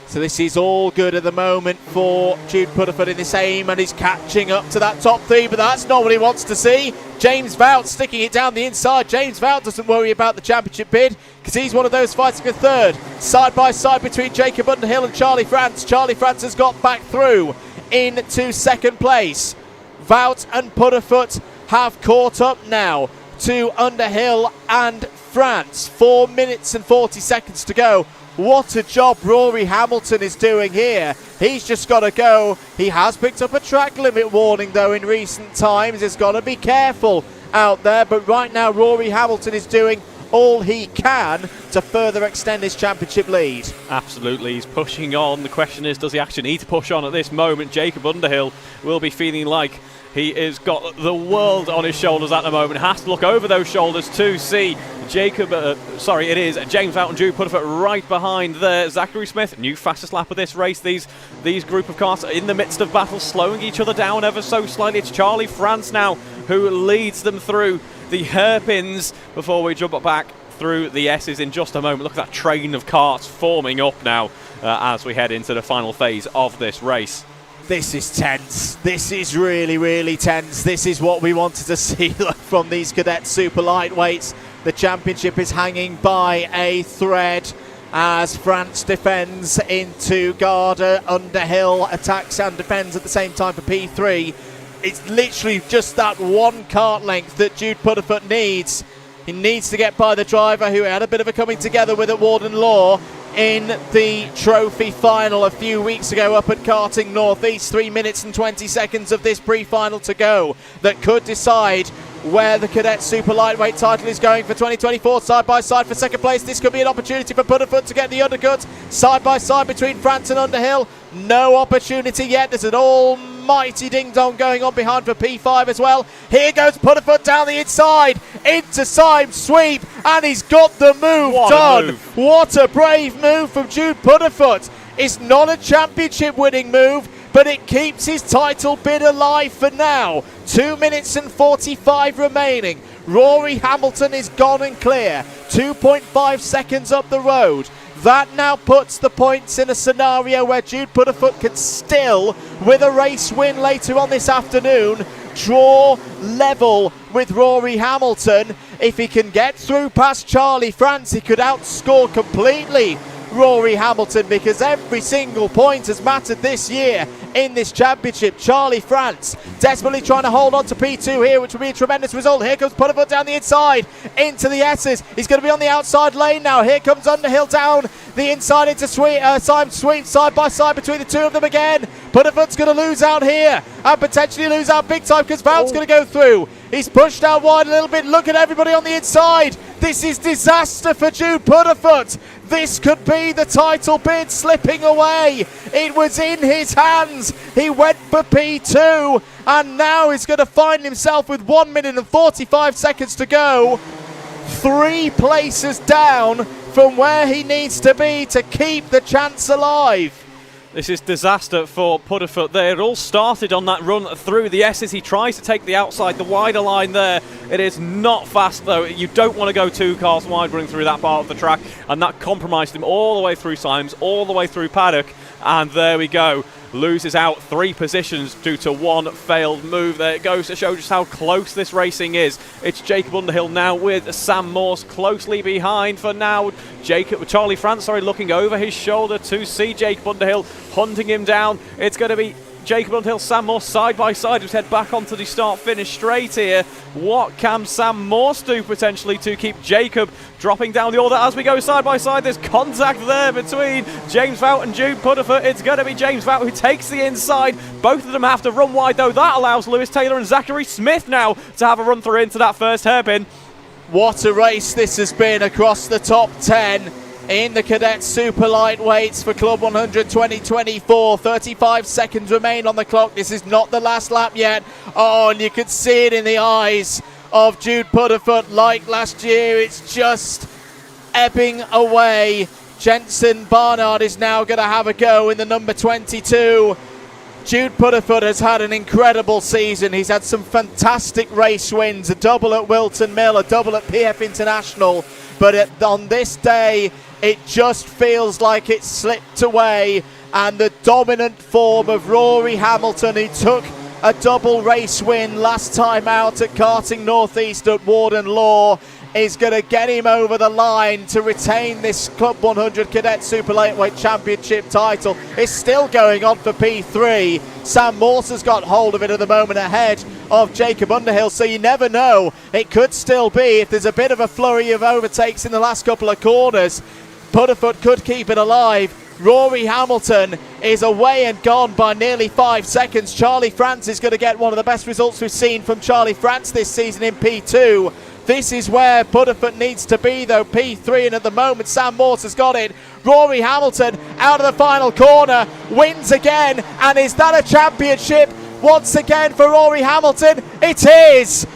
So this is all good at the moment for Jude Pudderfoot in this aim, and he's catching up to that top 3, but that's not what he wants to see. James Vout sticking it down the inside. James Vout doesn't worry about the championship bid because he's one of those fighting for 3rd. Side by side between Jacob Underhill and Charlie France. Charlie France has got back through into 2nd place. Vout and Pudderfoot have caught up now to Underhill and France. 4 minutes and 40 seconds to go. What a job Rory Hamilton is doing here. He's just got to go. He has picked up a track limit warning, though, in recent times. He's got to be careful out there. But right now, Rory Hamilton is doing all he can to further extend his championship lead. Absolutely, he's pushing on. The question is, does he actually need to push on at this moment? Jacob Underhill will be feeling like he has got the world on his shoulders at the moment. Has to look over those shoulders to see James Vout and Jude Pudderfoot right behind there. Zachary Smith, new fastest lap of this race. These group of cars are in the midst of battle, slowing each other down ever so slightly. It's Charlie France now who leads them through the hairpins before we jump back through the S's in just a moment. Look at that train of karts forming up now as we head into the final phase of this race. This is tense. This is really, really tense. This is what we wanted to see from these cadet super lightweights. The championship is hanging by a thread as France defends into Garda. Underhill attacks and defends at the same time for P3. It's literally just that one kart length that Jude Pudderfoot needs. He needs to get by the driver who had a bit of a coming together with at Warden Law in the trophy final a few weeks ago up at Karting Northeast. 3 minutes and 20 seconds of this pre-final to go that could decide where the cadet super lightweight title is going for 2024. Side by side for 2nd place. This could be an opportunity for Pudderfoot to get the undercut. Side by side between France and Underhill. No opportunity yet. There's an almighty ding-dong going on behind for P5 as well. Here goes Pudderfoot down the inside into side sweep, and he's got the move done. What a brave move from Jude Pudderfoot. It's not a championship winning move, but it keeps his title bid alive for now. 2 minutes and 45 remaining. Rory Hamilton is gone and clear. 2.5 seconds up the road. That now puts the points in a scenario where Jude Pudderfoot can still, with a race win later on this afternoon, draw level with Rory Hamilton. If he can get through past Charlie France, he could outscore completely Rory Hamilton, because every single point has mattered this year in this championship. Charlie France desperately trying to hold on to P2 here, which would be a tremendous result. Here comes Pudderfoot down the inside into the S's. He's going to be on the outside lane now. Here comes Underhill down the inside into Simon Sweep, side by side between the two of them again. Pudderfoot's going to lose out here and potentially lose out big time because Vout's going to go through. He's pushed out wide a little bit. Look at everybody on the inside. This is disaster for Jude Pudderfoot. This could be the title bid slipping away. It was in his hands. He went for P2 and now he's going to find himself with 1 minute and 45 seconds to go. 3 places down from where he needs to be to keep the chance alive. This is disaster for Pudderfoot there. It all started on that run through the S's. He tries to take the outside, the wider line there. It is not fast though. You don't want to go 2 cars wide running through that part of the track, and that compromised him all the way through Symes, all the way through Paddock, and there we go. Loses out 3 positions due to 1 failed move. There it goes to show just how close this racing is. It's Jacob Underhill now with Sam Morse closely behind for now. Charlie France, looking over his shoulder to see Jacob Underhill hunting him down. It's going to be Jacob Underhill, Sam Morse side by side. Let's head back onto the start-finish straight here. What can Sam Morse do potentially to keep Jacob dropping down the order as we go side by side? There's contact there between James Vout and Jude Pudderfoot. It's going to be James Vout who takes the inside. Both of them have to run wide though. That allows Lewis Taylor and Zachary Smith now to have a run through into that first hairpin. What a race this has been across the top 10 in the Cadet Super Lightweights for Club 100 2024. 35 seconds remain on the clock. This is not the last lap yet. Oh, and you could see it in the eyes of Jude Pudderfoot. Like last year, it's just ebbing away. Jensen Barnard is now going to have a go in the number 22. Jude Pudderfoot has had an incredible season. He's had some fantastic race wins, a double at Wilton Mill, a double at PF International. But on this day, it just feels like it's slipped away, and the dominant form of Rory Hamilton, who took a double race win last time out at Karting Northeast at Warden Law, is going to get him over the line to retain this Club 100 Cadet Super Lightweight Championship title. It's still going on for P3. Sam Morse has got hold of it at the moment ahead of Jacob Underhill, so you never know. It could still be, if there's a bit of a flurry of overtakes in the last couple of corners, Pudderfoot could keep it alive. Rory Hamilton is away and gone by nearly 5 seconds. Charlie France is going to get one of the best results we've seen from Charlie France this season in P2. This is where Pudderfoot needs to be though, P3, and at the moment Sam Morse has got it. Rory Hamilton out of the final corner, wins again, and is that a championship once again for Rory Hamilton? It is!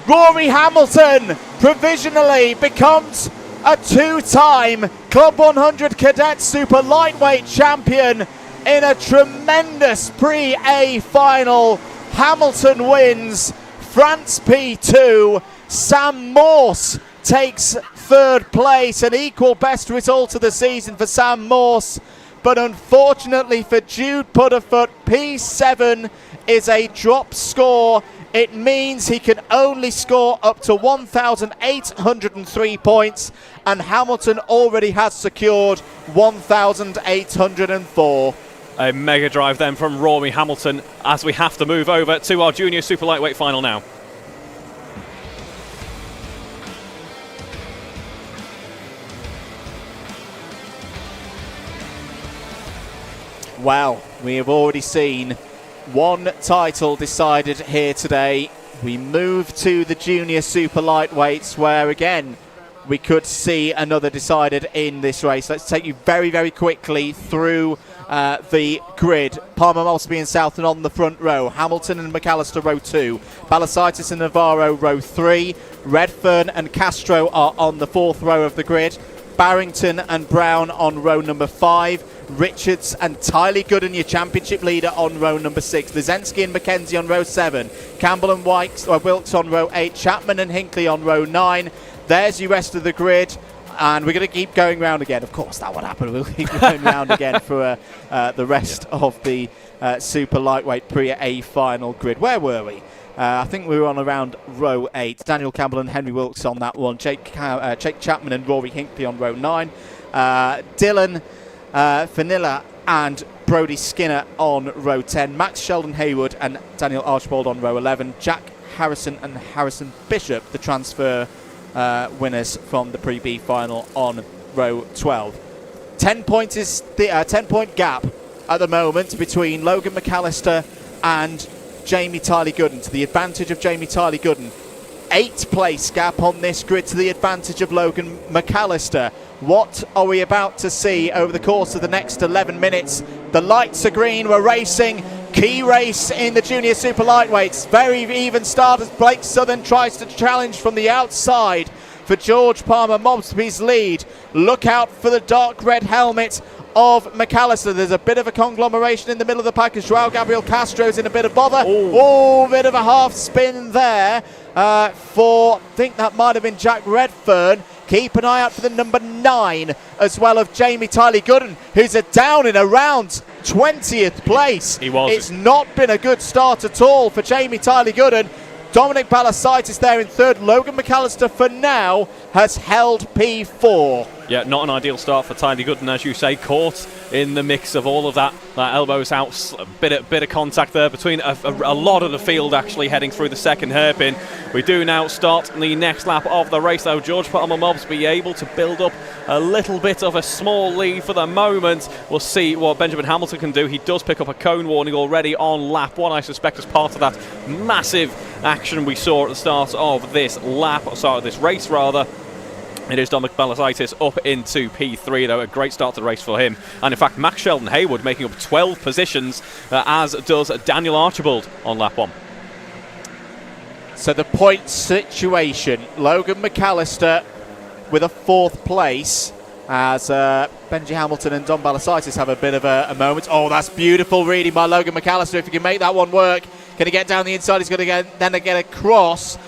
Rory Hamilton provisionally becomes a 2-time Club 100 Cadet Super Lightweight champion in a tremendous Pre-A final. Hamilton wins, France P2, Sam Morse takes 3rd place, an equal best result of the season for Sam Morse, but unfortunately for Jude Pudderfoot, P7 is a drop score. It means he can only score up to 1,803 points, and Hamilton already has secured 1,804. A mega drive then from Rory Hamilton as we have to move over to our Junior Super Lightweight final now. Wow, we have already seen 1 title decided here today. We move to the Junior Super Lightweights, where again we could see another decided in this race. Let's take you very, very quickly through the grid. Palmer, Malsby and Southern on the front row. Hamilton and McAllister row 2. Balasitis and Navarro row 3. Redfern and Castro are on the 4th row of the grid. Barrington and Brown on row number 5. Richards and Tylee Gooden, your championship leader, on row number 6. Lizensky and McKenzie on row 7. Campbell and Wilkes on row 8. Chapman and Hinkley on row 9. There's your rest of the grid. And we're going to keep going round again. Of course, that would happen. We'll keep going round again for the rest of the Super Lightweight Pre-A final grid. Where were we? I think we were on around row 8. Daniel Campbell and Henry Wilkes on that one. Jake Chapman and Rory Hinkley on row 9. Dylan Fanilla and Brody Skinner on row 10. Max Sheldon Haywood and Daniel Archibald on row 11. Jack Harrison and Harrison Bishop, the transfer winners from the Pre-B final, on row 12. 10 point gap at the moment between Logan McAllister and Jamie Tylee Gooden, to the advantage of Jamie Tylee Gooden. 8th place gap on this grid to the advantage of Logan McAllister. What are we about to see over the course of the next 11 minutes? The lights are green, we're racing. Key race in the Junior Super Lightweights. Very even start as Blake Southern tries to challenge from the outside for George Palmer Mobsby's lead. Look out for the dark red helmet of McAllister. There's a bit of a conglomeration in the middle of the pack as Joao Gabriel Castro's in a bit of bother. Oh, bit of a half spin there for, I think that might have been Jack Redfern. Keep an eye out for the number 9 as well of Jamie Tyler Gooden, who's down in around 20th place. He was. It's not been a good start at all for Jamie Tyler Gooden. Dominic Balasaitis there in third. Logan McAllister for now has held P4. Yeah, not an ideal start for Tyler Gooden, as you say, caught in the mix of all of that elbows out, a bit of contact there between a lot of the field actually heading through the second hairpin. We do now start the next lap of the race, though. George Palmer Mobbs be able to build up a little bit of a small lead for the moment. We'll see what Benjamin Hamilton can do. He does pick up a cone warning already on lap 1, I suspect, as part of that massive action we saw at the start of this race rather. It is Dominic Balasaitis up into P3, though. A great start to the race for him. And in fact, Max Sheldon Haywood making up 12 positions, as does Daniel Archibald on lap 1. So the point situation, Logan McAllister with a 4th place, as Benji Hamilton and Dom Balasaitis have a bit of a moment. Oh, that's beautiful reading by Logan McAllister. If he can make that one work, going to get down the inside, he's going to get across.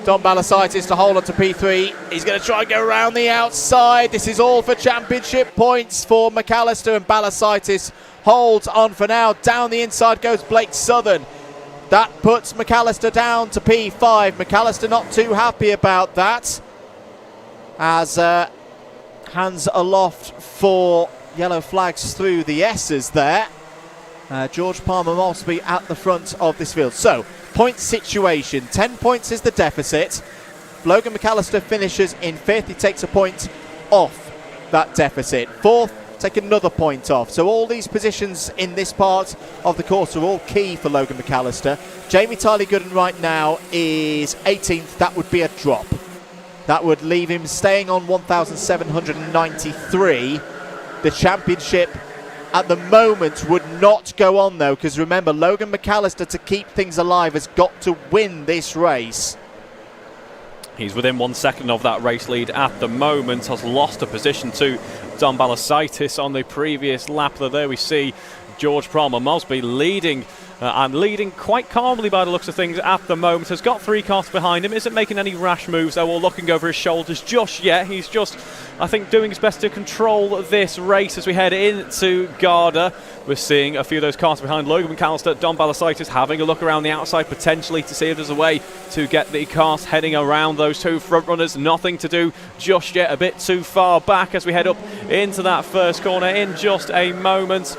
Dom Balasaitis to hold on to P3. He's going to try and go around the outside. This is all for championship points for McAllister, and Balasaitis holds on for now. Down the inside goes Blake Southern. That puts McAllister down to P5. McAllister not too happy about that, as hands aloft for yellow flags through the S's there. George Palmer Mossby at the front of this field. So, point situation, 10 points is the deficit. Logan McAllister finishes in 5th. He takes a point off that deficit. 4th, take another point off. So all these positions in this part of the course are all key for Logan McAllister. Jamie Tyler Gooden right now is 18th. That would be a drop. That would leave him staying on 1,793. The championship at the moment would not go on, though, because remember, Logan McAllister, to keep things alive, has got to win this race. He's within 1 second of that race lead at the moment, has lost a position to Dom Balasaitis on the previous lap. There we see George Palmer Mosby leading and leading quite calmly by the looks of things at the moment. Has got 3 cars behind him, isn't making any rash moves though, or looking over his shoulders just yet. He's just, I think, doing his best to control this race as we head into Garda. We're seeing a few of those cars behind Logan McAllister. Dom Balasaitis having a look around the outside potentially to see if there's a way to get the cars heading around those 2 front runners. Nothing to do just yet, a bit too far back as we head up into that first corner in just a moment.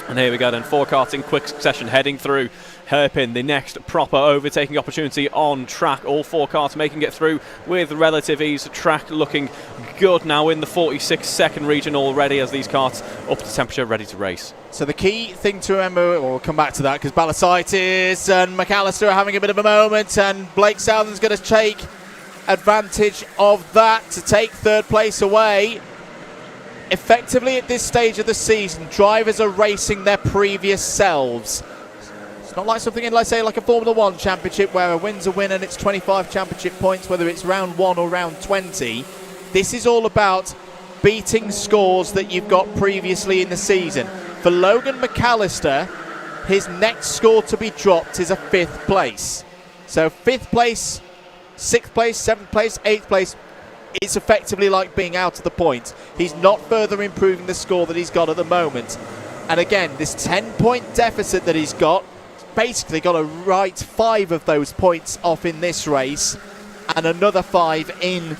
And here we go then, 4 cars in quick succession heading through hairpin, the next proper overtaking opportunity on track. All 4 cars making it through with relative ease. Track looking good now in the 46-second region already, as these cars up to temperature, ready to race. So the key thing to remember, we'll come back to that, because Balasaitis and McAllister are having a bit of a moment, and Blake Southern's going to take advantage of that to take 3rd place away. Effectively, at this stage of the season, drivers are racing their previous selves. It's not like something in, let's say, like a Formula 1 championship where a win's a win and it's 25 championship points, whether it's round 1 or round 20. This is all about beating scores that you've got previously in the season. For Logan McAllister, his next score to be dropped is a 5th place. So 5th place, 6th place, 7th place, 8th place. It's effectively like being out of the points. He's not further improving the score that he's got at the moment. And again, this 10-point deficit that he's got, basically got to write 5 of those points off in this race and another 5 in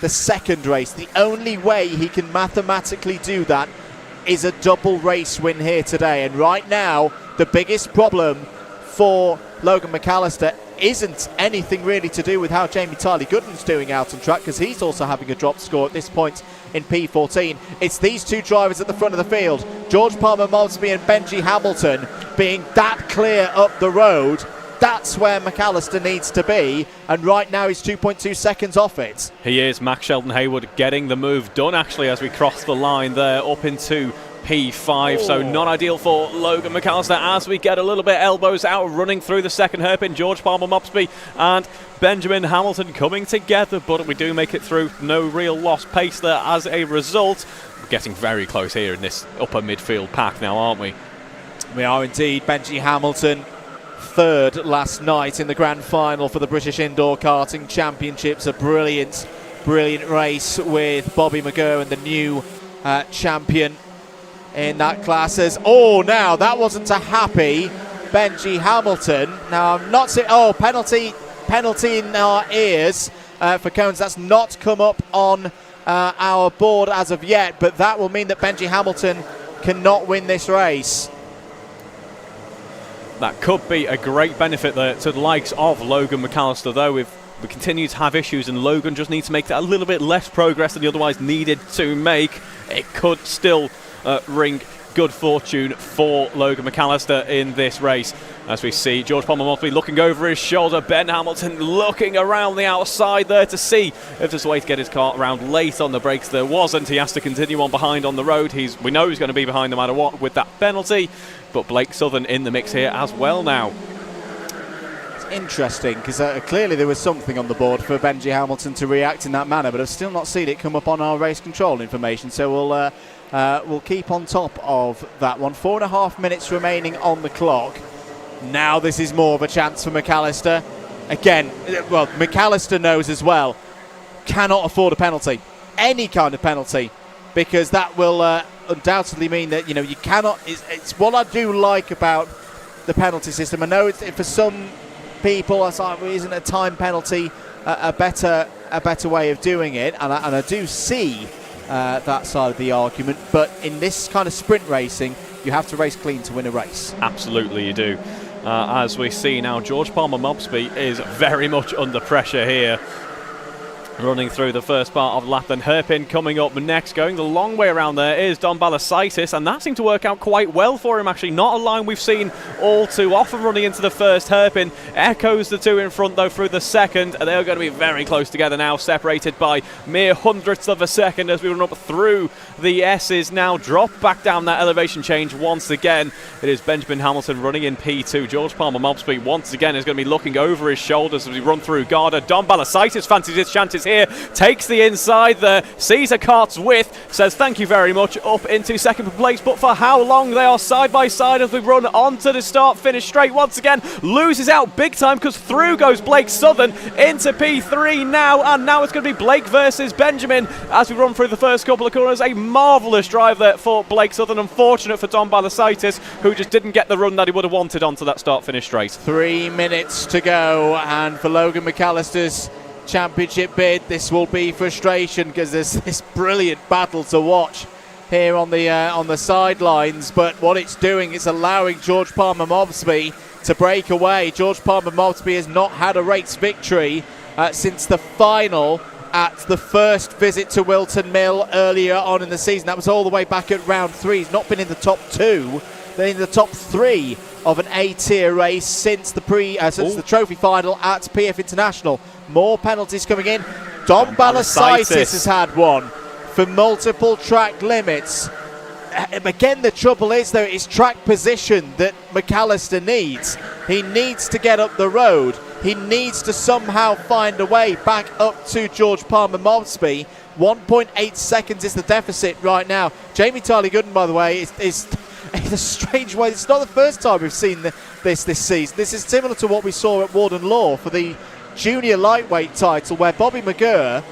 the second race. The only way he can mathematically do that is a double race win here today. And right now, the biggest problem for Logan McAllister isn't anything really to do with how Jamie Tyler Gooden's doing out on track, because he's also having a drop score at this point in P14. It's these 2 drivers at the front of the field, George Palmer Mosby and Benji Hamilton, being that clear up the road. That's where McAllister needs to be, and right now he's 2.2 seconds off it. He is. Max Sheldon Haywood getting the move done actually as we cross the line there up into P5, so not ideal for Logan McAllister as we get a little bit elbows out running through the second hairpin. George Palmer-Mopsby and Benjamin Hamilton coming together, but we do make it through. No real lost pace there as a result. We're getting very close here in this upper midfield pack now, aren't we? We are indeed. Benji Hamilton, third last night in the grand final for the British Indoor Karting Championships. A brilliant race with Bobby McGurr and the new champion in that class. Now that wasn't a happy Benji Hamilton. Now I'm not saying, penalty in our ears for cones. That's not come up on our board as of yet, but that will mean that Benji Hamilton cannot win this race. That could be a great benefit there to the likes of Logan McAllister, though. If we continue to have issues and Logan just needs to make that a little bit less progress than he otherwise needed to make, it could still ring good fortune for Logan McAllister in this race. As we see George Palmer-Mopsby looking over his shoulder, Ben Hamilton looking around the outside there to see if there's a way to get his car around late on the brakes. There wasn't. He has to continue on behind on the road. We know he's going to be behind no matter what with that penalty, but Blake Southern in the mix here as well now. It's interesting because clearly there was something on the board for Benji Hamilton to react in that manner, but I've still not seen it come up on our race control information, so we'll keep on top of that one. 4.5 minutes remaining on the clock. Now this is more of a chance for McAllister. Again, well, McAllister knows as well, cannot afford a penalty, any kind of penalty, because that will undoubtedly mean that, you cannot. It's what I do like about the penalty system. I know for some people, it's like, isn't a time penalty a better way of doing it, and I do see that side of the argument, but in this kind of sprint racing, you have to race clean to win a race. Absolutely you do. As we see now, George Palmer-Mopsby is very much under pressure here, running through the first part of the lap. Then hairpin coming up next. Going the long way around there is Don Balasaitis, and that seemed to work out quite well for him, actually. Not a line we've seen all too often running into the first hairpin. Echoes the two in front, though, through the second, and they're going to be very close together now, separated by mere hundredths of a second as we run up through the S's. Now drop back down that elevation change once again. It is Benjamin Hamilton running in P2. George Palmer-Mopsby once again is going to be looking over his shoulders as we run through Garda. Don Balasaitis fancies his chances here, takes the inside there, sees a cart's width, says thank you very much, up into second place, but for how long? They are side by side as we run onto the start finish straight once again. Loses out big time because through goes Blake Southern into P3 now, and now it's going to be Blake versus Benjamin as we run through the first couple of corners. A marvellous drive there for Blake Southern. Unfortunate for Don Balasaitis, who just didn't get the run that he would have wanted onto that start finish straight. 3 minutes to go, and for Logan McAllister's championship bid, this will be frustration because there's this brilliant battle to watch here on the sidelines, but what it's doing is allowing George Palmer-Mopsby to break away. George Palmer-Mopsby has not had a race victory since the final at the first visit to Wilton Mill earlier on in the season. That was all the way back at round 3. He's not been in the top 2, then in the top 3 of an A-tier race since the trophy final at PF International. More penalties coming in. Don Balasaitis has had one for multiple track limits. Again, the trouble is, though, it's track position that McAllister needs. He needs to get up the road. He needs to somehow find a way back up to George Palmer-Mopsby. 1.8 seconds is the deficit right now. Jamie Tyler-Gooden, by the way, is in a strange way. It's not the first time we've seen this season. This is similar to what we saw at Warden Law for the junior lightweight title, where Bobby McGurr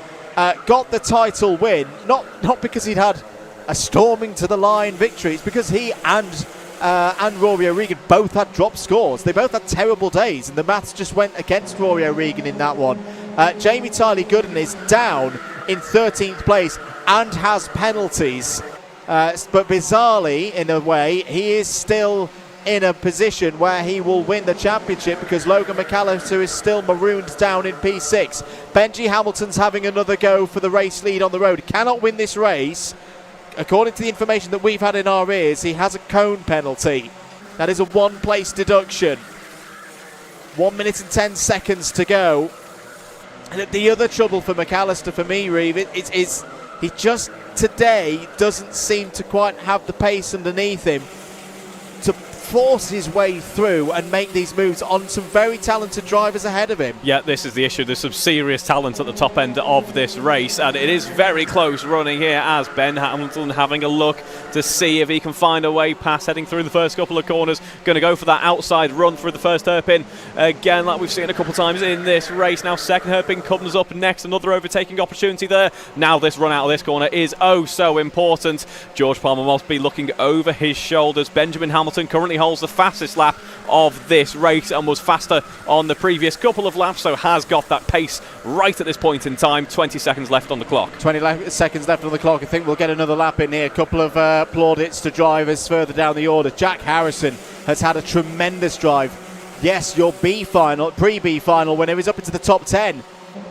got the title win, not because he'd had a storming to the line victory. It's because he and Rory O'Regan both had drop scores. They both had terrible days, and the maths just went against Rory O'Regan in that one. Jamie Tyler-Gooden is down in 13th place and has penalties. But bizarrely, in a way, he is still in a position where he will win the championship because Logan McAllister is still marooned down in P6. Benji Hamilton's having another go for the race lead on the road. Cannot win this race. According to the information that we've had in our ears, he has a cone penalty. That is a one-place deduction. 1 minute and 10 seconds to go. And the other trouble for McAllister, for me, Reeve, is he just today doesn't seem to quite have the pace underneath him to force his way through and make these moves on some very talented drivers ahead of him. Yeah, this is the issue. There's some serious talent at the top end of this race, and it is very close running here as Ben Hamilton having a look to see if he can find a way past, heading through the first couple of corners. Going to go for that outside run through the first hairpin again, like we've seen a couple of times in this race. Now second hairpin comes up next, another overtaking opportunity there. Now this run out of this corner is oh so important. George Palmer must be looking over his shoulders. Benjamin Hamilton currently holds the fastest lap of this race and was faster on the previous couple of laps, so has got that pace right at this point in time. 20 seconds left on the clock. 20 seconds left on the clock. I think we'll get another lap in here. A couple of plaudits to drivers further down the order. Jack Harrison has had a tremendous drive. Yes, your B final, pre-B final, when he was up into the top 10.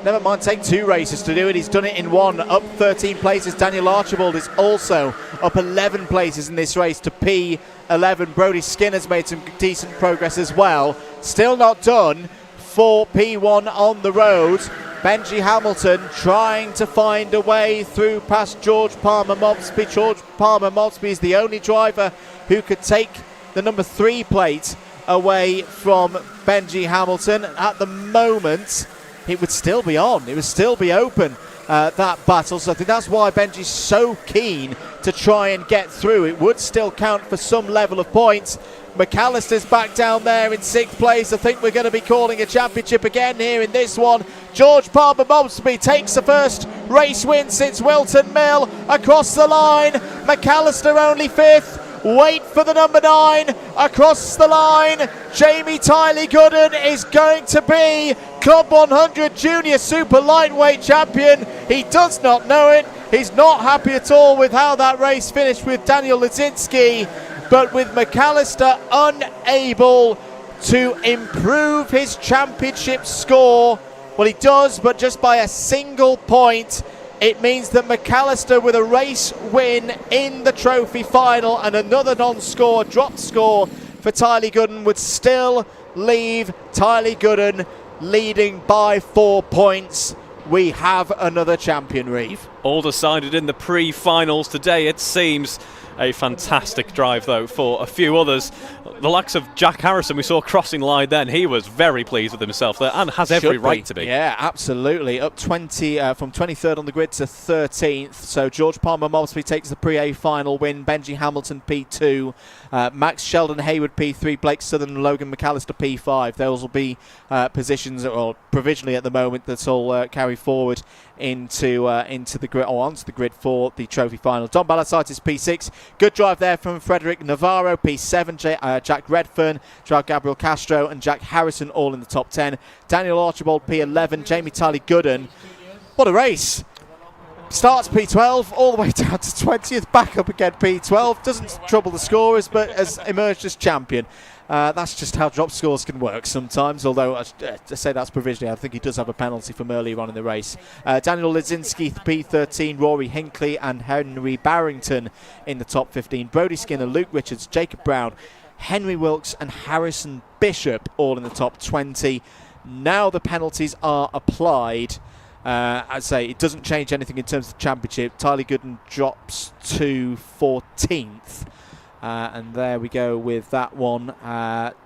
Never mind, take 2 races to do it. He's done it in 1, up 13 places. Daniel Archibald is also up 11 places in this race to P11. Brody Skinner's made some decent progress as well. Still not done for P1 on the road. Benji Hamilton trying to find a way through past George Palmer Mobsby. George Palmer Mobsby is the only driver who could take the number 3 plate away from Benji Hamilton. At the moment, it would still be on. It would still be open, that battle. So I think that's why Benji's so keen to try and get through. It would still count for some level of points. McAllister's back down there in 6th place. I think we're going to be calling a championship again here in this one. George Palmer Mobsby takes the first race win since Wilton Mill across the line. McAllister only 5th. Wait for the number 9 across the line. Jamie Tiley Gooden is going to be Club 100 Junior Super Lightweight Champion. He does not know it. He's not happy at all with how that race finished with Daniel Lazinski. But with McAllister unable to improve his championship score, well, he does, but just by a single point. It means that McAllister, with a race win in the trophy final and another non-score, dropped score for Tiley Gooden, would still leave Tiley Gooden leading by 4 points. We have another champion, Reeve. All decided in the pre-finals today, it seems. A fantastic drive, though, for a few others. The likes of Jack Harrison, we saw crossing line then. He was very pleased with himself there and has every right to be. Yeah, absolutely. Up 20 from 23rd on the grid to 13th. So George Palmer Mobsby takes the pre-A final win. Benji Hamilton P2. Max Sheldon Hayward P3. Blake Southern and Logan McAllister P5. Those will be positions that are provisionally at the moment that will carry forward into the grid, or onto the grid for the trophy final. Don Balasitis P6. Good drive there from Frederick Navarro P7. Jack Redfern, Joao Gabriel Castro and Jack Harrison all in the top 10. Daniel Archibald P11. Jamie Tiley Gooden. What a race. Starts P12 all the way down to 20th, back up again P12. Doesn't trouble the scorers, but has emerged as champion. That's just how drop scores can work sometimes, although I say that's provisionally. I think he does have a penalty from earlier on in the race. Daniel Lazinski P13, Rory Hinckley and Henry Barrington in the top 15. Brody Skinner, Luke Richards, Jacob Brown, Henry Wilkes and Harrison Bishop all in the top 20. Now the penalties are applied. I'd say it doesn't change anything in terms of the championship. Tiley Gooden drops to 14th. And there we go with that one.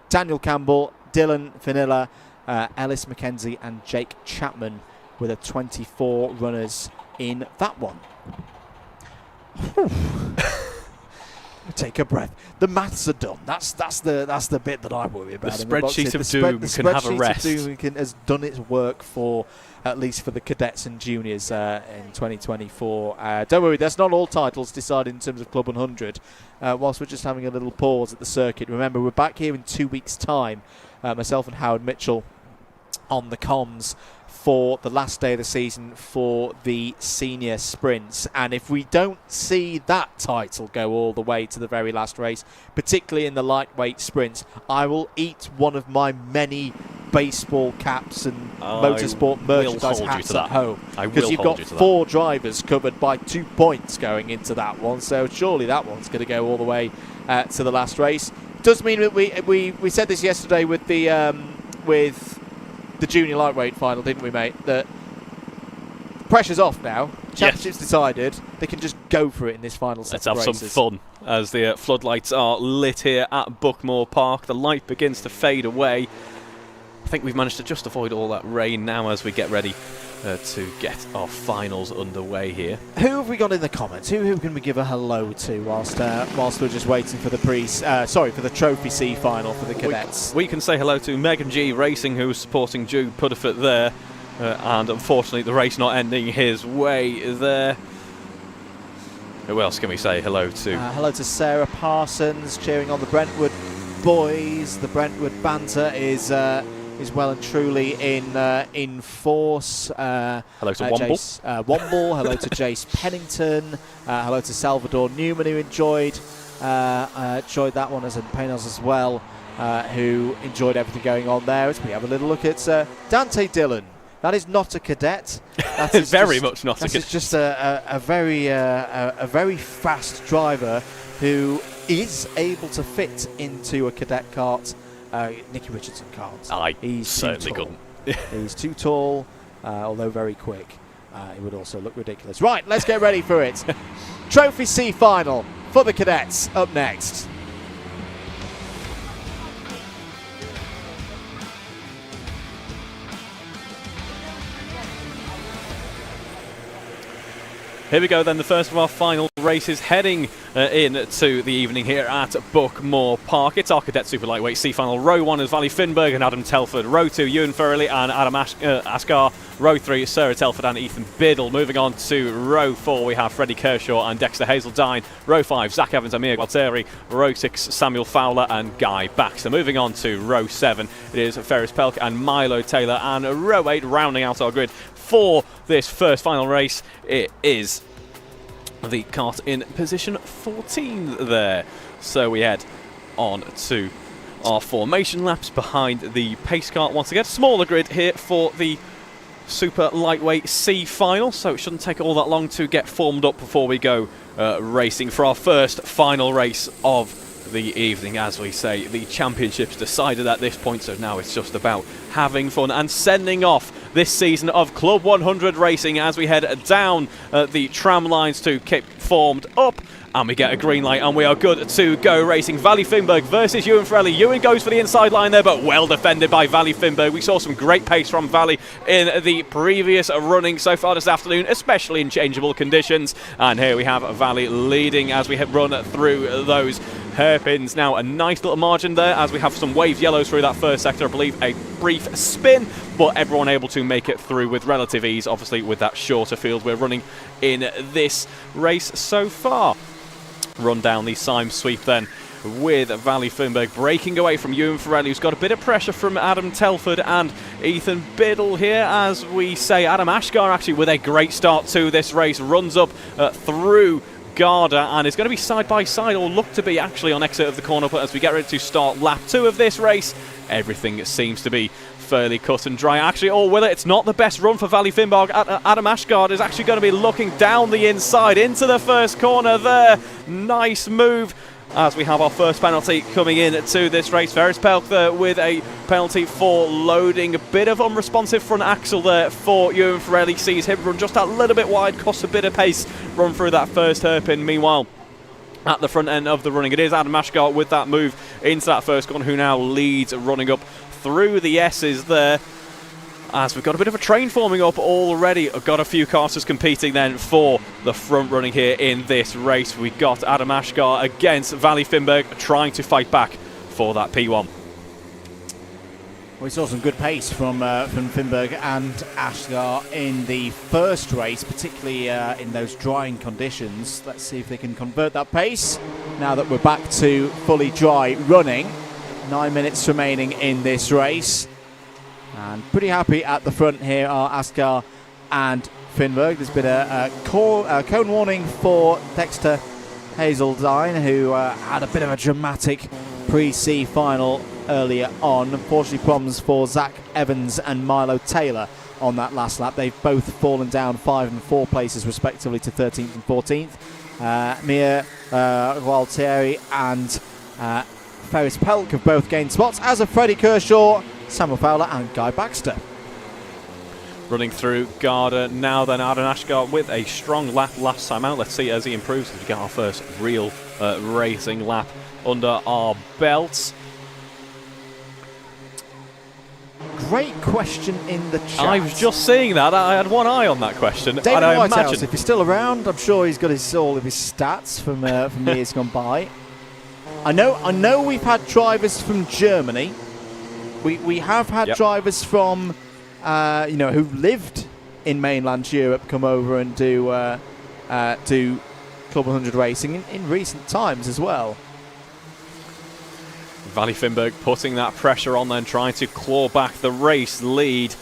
Daniel Campbell, Dylan Vanilla, Ellis McKenzie and Jake Chapman with a 24 runners in that one. Take a breath. The maths are done. That's the bit that I worry about. The spreadsheet of doom can have a rest. The spreadsheet of doom has done its work for, at least for the cadets and juniors in 2024. Don't worry, that's not all titles decided in terms of Club 100. Whilst we're just having a little pause at the circuit. Remember, we're back here in 2 weeks' time. Myself and Howard Mitchell on the comms for the last day of the season for the senior sprints. And if we don't see that title go all the way to the very last race, particularly in the lightweight sprints, I will eat one of my many baseball caps and motorsport merchandise hats at home. Because you've got 4 drivers covered by 2 points going into that one, so surely that one's going to go all the way to the last race. Does mean that we said this yesterday with the junior lightweight final, didn't we, mate? That pressure's off now. Championship's decided. They can just go for it in this final set. Let's have some fun as the floodlights are lit here at Buckmore Park. The light begins to fade away. I think we've managed to just avoid all that rain now as we get ready to get our finals underway here. Who have we got in the comments? Who can we give a hello to whilst we're just waiting for the for the Trophy C final for the cadets? We can say hello to Megan G Racing, who's supporting Jude Pudderfoot there, and unfortunately the race not ending his way there. Who else can we say hello to? Hello to Sarah Parsons cheering on the Brentwood boys. The Brentwood banter is well and truly in force. Hello to Womble. Womble. Hello to Jace Pennington. Hello to Salvador Newman, who enjoyed that one, as in Paynos as well, who enjoyed everything going on there. As we have a little look at Dante Dillon. That is not a cadet. That is very much not a cadet. It's just a very fast driver who is able to fit into a cadet kart. Nicky Richardson can't. He's certainly couldn't. He's too tall, although very quick. It would also look ridiculous. Right, let's get ready for it. Trophy C final for the cadets up next. Here we go then, the first of our final races heading into the evening here at Buckmore Park. It's our Cadet Super Lightweight C final. Row 1 is Valley Finberg and Adam Telford. Row 2, Ewan Furley and Adam Ascar. Row 3, Sarah Telford and Ethan Biddle. Moving on to Row 4, we have Freddie Kershaw and Dexter Hazeldine. Row 5, Zach Evans, Amir Gualteri. Row 6, Samuel Fowler and Guy Baxter. Moving on to Row 7, it is Ferris Pelk and Milo Taylor. And Row 8, rounding out our grid for this first final race, it is the kart in position 14 there. So we head on to our formation laps behind the pace kart once again. Smaller grid here for the Super Lightweight C final, so it shouldn't take all that long to get formed up before we go racing for our first final race of the evening. As we say, the championship's decided at this point, so now it's just about having fun and sending off this season of Club 100 racing as we head down the tram lines to keep formed up. And we get a green light and we are good to go racing. Valley Finberg versus Ewan Frelly. Ewan goes for the inside line there, but well defended by Valley Finberg. We saw some great pace from Valley in the previous running so far this afternoon, especially in changeable conditions. And here we have Valley leading as we run through those hairpins. Now a nice little margin there as we have some waved yellows through that first sector. I believe a brief spin, but everyone able to make it through with relative ease, obviously with that shorter field we're running in this race so far. Run down the Symes sweep then with Valley Finberg breaking away from Ewan Farrelly, who's got a bit of pressure from Adam Telford and Ethan Biddle here. As we say, Adam Ashgar actually with a great start to this race, runs up through Garda and is going to be side by side, or look to be actually on exit of the corner. But as we get ready to start lap 2 of this race, everything seems to be fairly cut and dry. Actually, oh, well, it's not the best run for Valley Finberg. Adam Ashgard is actually going to be looking down the inside into the first corner there. Nice move as we have our first penalty coming in to this race. Ferris Pelk there with a penalty for loading. A bit of unresponsive front axle there for Ewan Farrelly. Sees him run just a little bit wide, costs a bit of pace, run through that first hairpin. Meanwhile, at the front end of the running, it is Adam Ashgard with that move into that first corner, who now leads, running up through the S's there, as we've got a bit of a train forming up already. I've got a few karters competing then for the front running here in this race. We've got Adam Ashgar against Valley Finberg trying to fight back for that P1. We saw some good pace from Finberg and Ashgar in the first race, particularly in those drying conditions. Let's see if they can convert that pace now that we're back to fully dry running. 9 minutes remaining in this race, and pretty happy at the front here are Ascar and Finberg. There's been a cone warning for Dexter Hazeldine, who had a bit of a dramatic pre-C final earlier on. Unfortunately, problems for Zach Evans and Milo Taylor on that last lap. They've both fallen down 5 and 4 places respectively to 13th and 14th. Mia Gualtieri and Ferris Pelk have both gained spots, as have Freddie Kershaw, Samuel Fowler and Guy Baxter. running through Garda now. Then Arden Ashgar with a strong lap last time out. Let's see as he improves as we get our first real racing lap under our belts. Great question in the chat. I was just seeing that. I had one eye on that question. David and I Whitehouse, imagine if he's still around, I'm sure he's got all of his stats from years gone by. I know we've had drivers from Germany. We have had drivers from who lived in mainland Europe come over and do Club 100 racing in recent times as well. Valley Finberg putting that pressure on, then trying to claw back the race lead.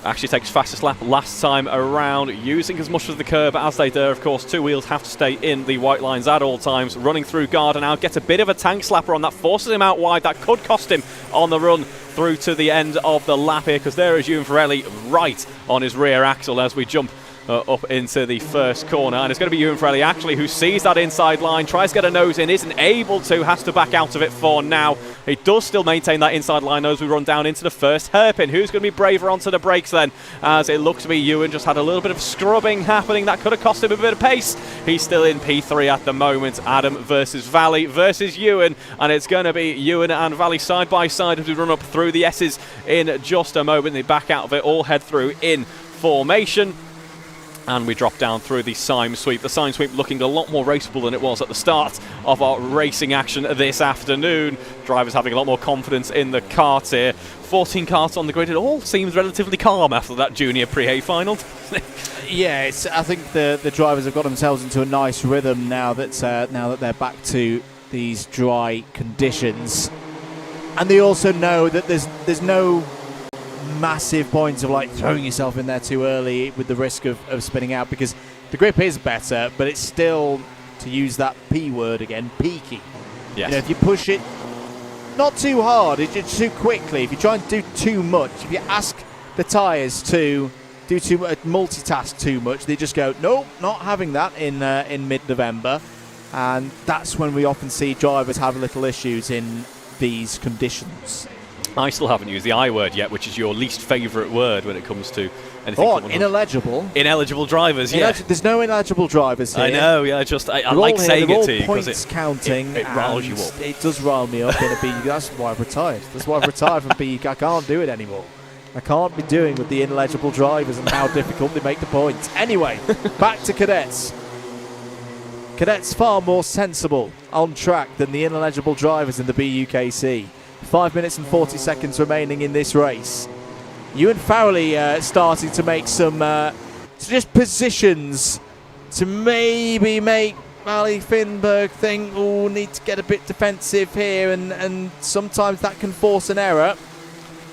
Actually takes fastest lap last time around, using as much of the curb as they dare. Of course, two wheels have to stay in the white lines at all times. Running through Garda now, gets a bit of a tank slapper on that, forces him out wide. That could cost him on the run through to the end of the lap here, because there is Ewan Ferrelli right on his rear axle as we jump up into the first corner. And it's going to be Ewan Ferrelli actually who sees that inside line, tries to get a nose in, isn't able to, has to back out of it for now. He does still maintain that inside line as we run down into the first hairpin. Who's going to be braver onto the brakes then, as it looks to be Ewan. Just had a little bit of scrubbing happening that could have cost him a bit of pace. He's still in P3 at the moment. Adam versus Valley versus Ewan, and it's going to be Ewan and Valley side by side as we run up through the S's in just a moment. They back out of it, all head through in formation. And we drop down through the Syme sweep. The Syme sweep looking a lot more raceable than it was at the start of our racing action this afternoon. Drivers having a lot more confidence in the kart here. 14 karts on the grid. It all seems relatively calm after that junior Pre-A final. Yeah, I think the drivers have got themselves into a nice rhythm now that they're back to these dry conditions, and they also know that there's no massive points of like throwing yourself in there too early with the risk of spinning out, because the grip is better, but it's still, to use that P word again, peaky. Yes. If you push it not too hard, it's too quickly, if you try and do too much, if you ask the tyres to do too much, multitask too much, they just go, nope, not having that in mid-November. And that's when we often see drivers have little issues in these conditions. I still haven't used the I word yet, which is your least favourite word when it comes to anything. Ineligible. Ineligible drivers, yeah. There's no ineligible drivers here. I know, yeah. I like saying it to you because it's counting. It riles you up. It does rile me up in a BU. That's why I've retired. That's why I've retired from BU. I can't do it anymore. I can't be doing with the ineligible drivers and how difficult they make the points. Anyway, back to cadets. Cadets far more sensible on track than the ineligible drivers in the BUKC. 5 minutes and 40 seconds remaining in this race. Ewan Farrelly starting to make some just positions to maybe make Valley Finberg think, oh, need to get a bit defensive here, and sometimes that can force an error.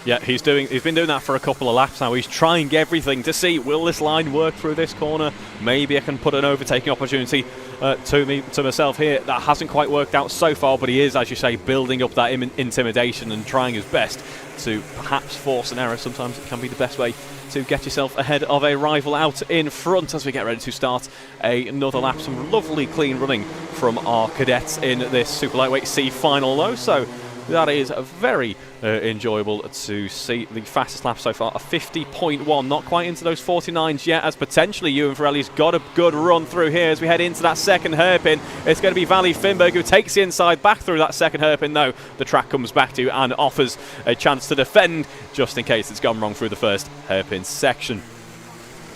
Yeah, he's been doing that for a couple of laps now. He's trying everything to see, will this line work through this corner? Maybe I can put an overtaking opportunity to myself here. That hasn't quite worked out so far, but he is, as you say, building up that intimidation and trying his best to perhaps force an error. Sometimes it can be the best way to get yourself ahead of a rival out in front as we get ready to start another lap. Some lovely clean running from our cadets in this super lightweight C final though, so that is very enjoyable to see. The fastest lap so far, a 50.1, not quite into those 49s yet, as potentially Ewan Ferrelli's got a good run through here as we head into that second hairpin. It's going to be Valley Finberg who takes the inside back through that second hairpin, though the track comes back to and offers a chance to defend just in case it's gone wrong through the first hairpin section.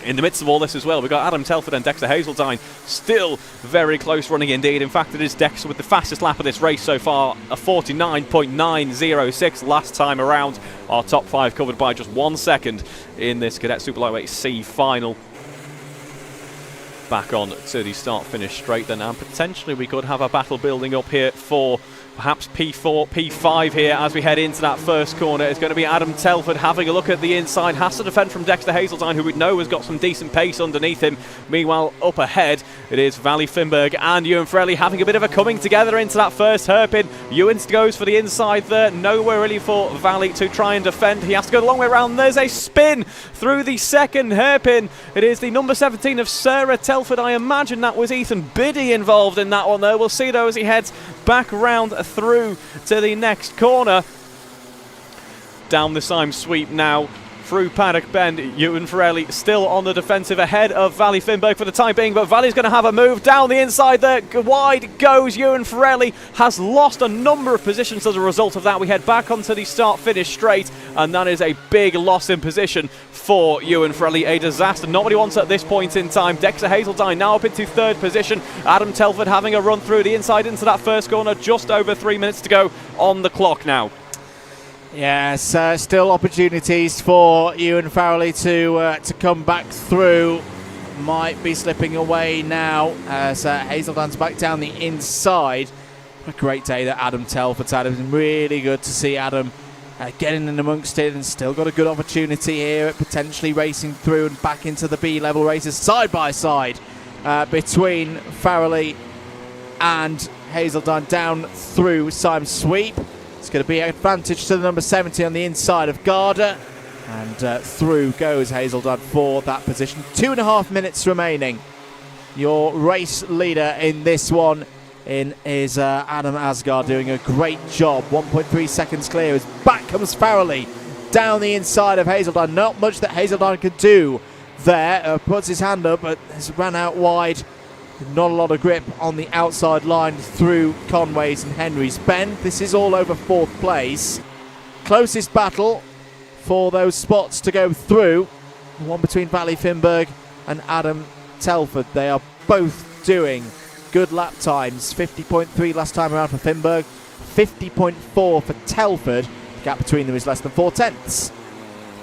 In the midst of all this as well, we've got Adam Telford and Dexter Hazeldine still very close running indeed. In fact, it is Dexter with the fastest lap of this race so far, a 49.906 last time around. Our top five covered by just 1 second in this Cadet Super Lightweight C final. Back on to the start-finish straight then, and potentially we could have a battle building up here for perhaps P4, P5 here as we head into that first corner. It's going to be Adam Telford having a look at the inside, has to defend from Dexter Hazeldine, who we know has got some decent pace underneath him. Meanwhile, up ahead, it is Valley Finberg and Ewan Ferrelli having a bit of a coming together into that first hairpin. Ewan goes for the inside there, nowhere really for Valley to try and defend. He has to go the long way around. There's a spin through the second hairpin. It is the number 17 of Sarah Telford. I imagine that was Ethan Biddy involved in that one there. We'll see though as he heads back round through to the next corner. Down the Syme sweep now through Paddock Bend. Ewan Farrelly still on the defensive ahead of Valley Finberg for the time being, but Valley's going to have a move down the inside there. Wide goes Ewan Farrelly, has lost a number of positions as a result of that. We head back onto the start-finish straight, and that is a big loss in position for Ewan Farrelly. A disaster. Not what he wants at this point in time. Dexter Hazeldine now up into third position. Adam Telford having a run through the inside into that first corner. Just over 3 minutes to go on the clock now. Yes, still opportunities for Ewan Farrelly to come back through. Might be slipping away now as Hazeldine's back down the inside. What a great day that Adam Telford's had. It's been really good to see Adam getting in amongst it, and still got a good opportunity here at potentially racing through and back into the B-level races side by side between Farrelly and Hazeldine down through Simon Sweep. It's going to be an advantage to the number 70 on the inside of Garda. And through goes Hazeldine for that position. 2.5 minutes remaining. Your race leader in this one is Adam Asgar, doing a great job. 1.3 seconds clear as back comes Farrelly down the inside of Hazeldine. Not much that Hazeldine could do there. Puts his hand up, but has ran out wide. Not a lot of grip on the outside line through Conway's and Henry's Bend. This is all over fourth place. Closest battle for those spots to go through. The one between Valley Finberg and Adam Telford. They are both doing good lap times. 50.3 last time around for Finberg. 50.4 for Telford. The gap between them is less than 4 tenths.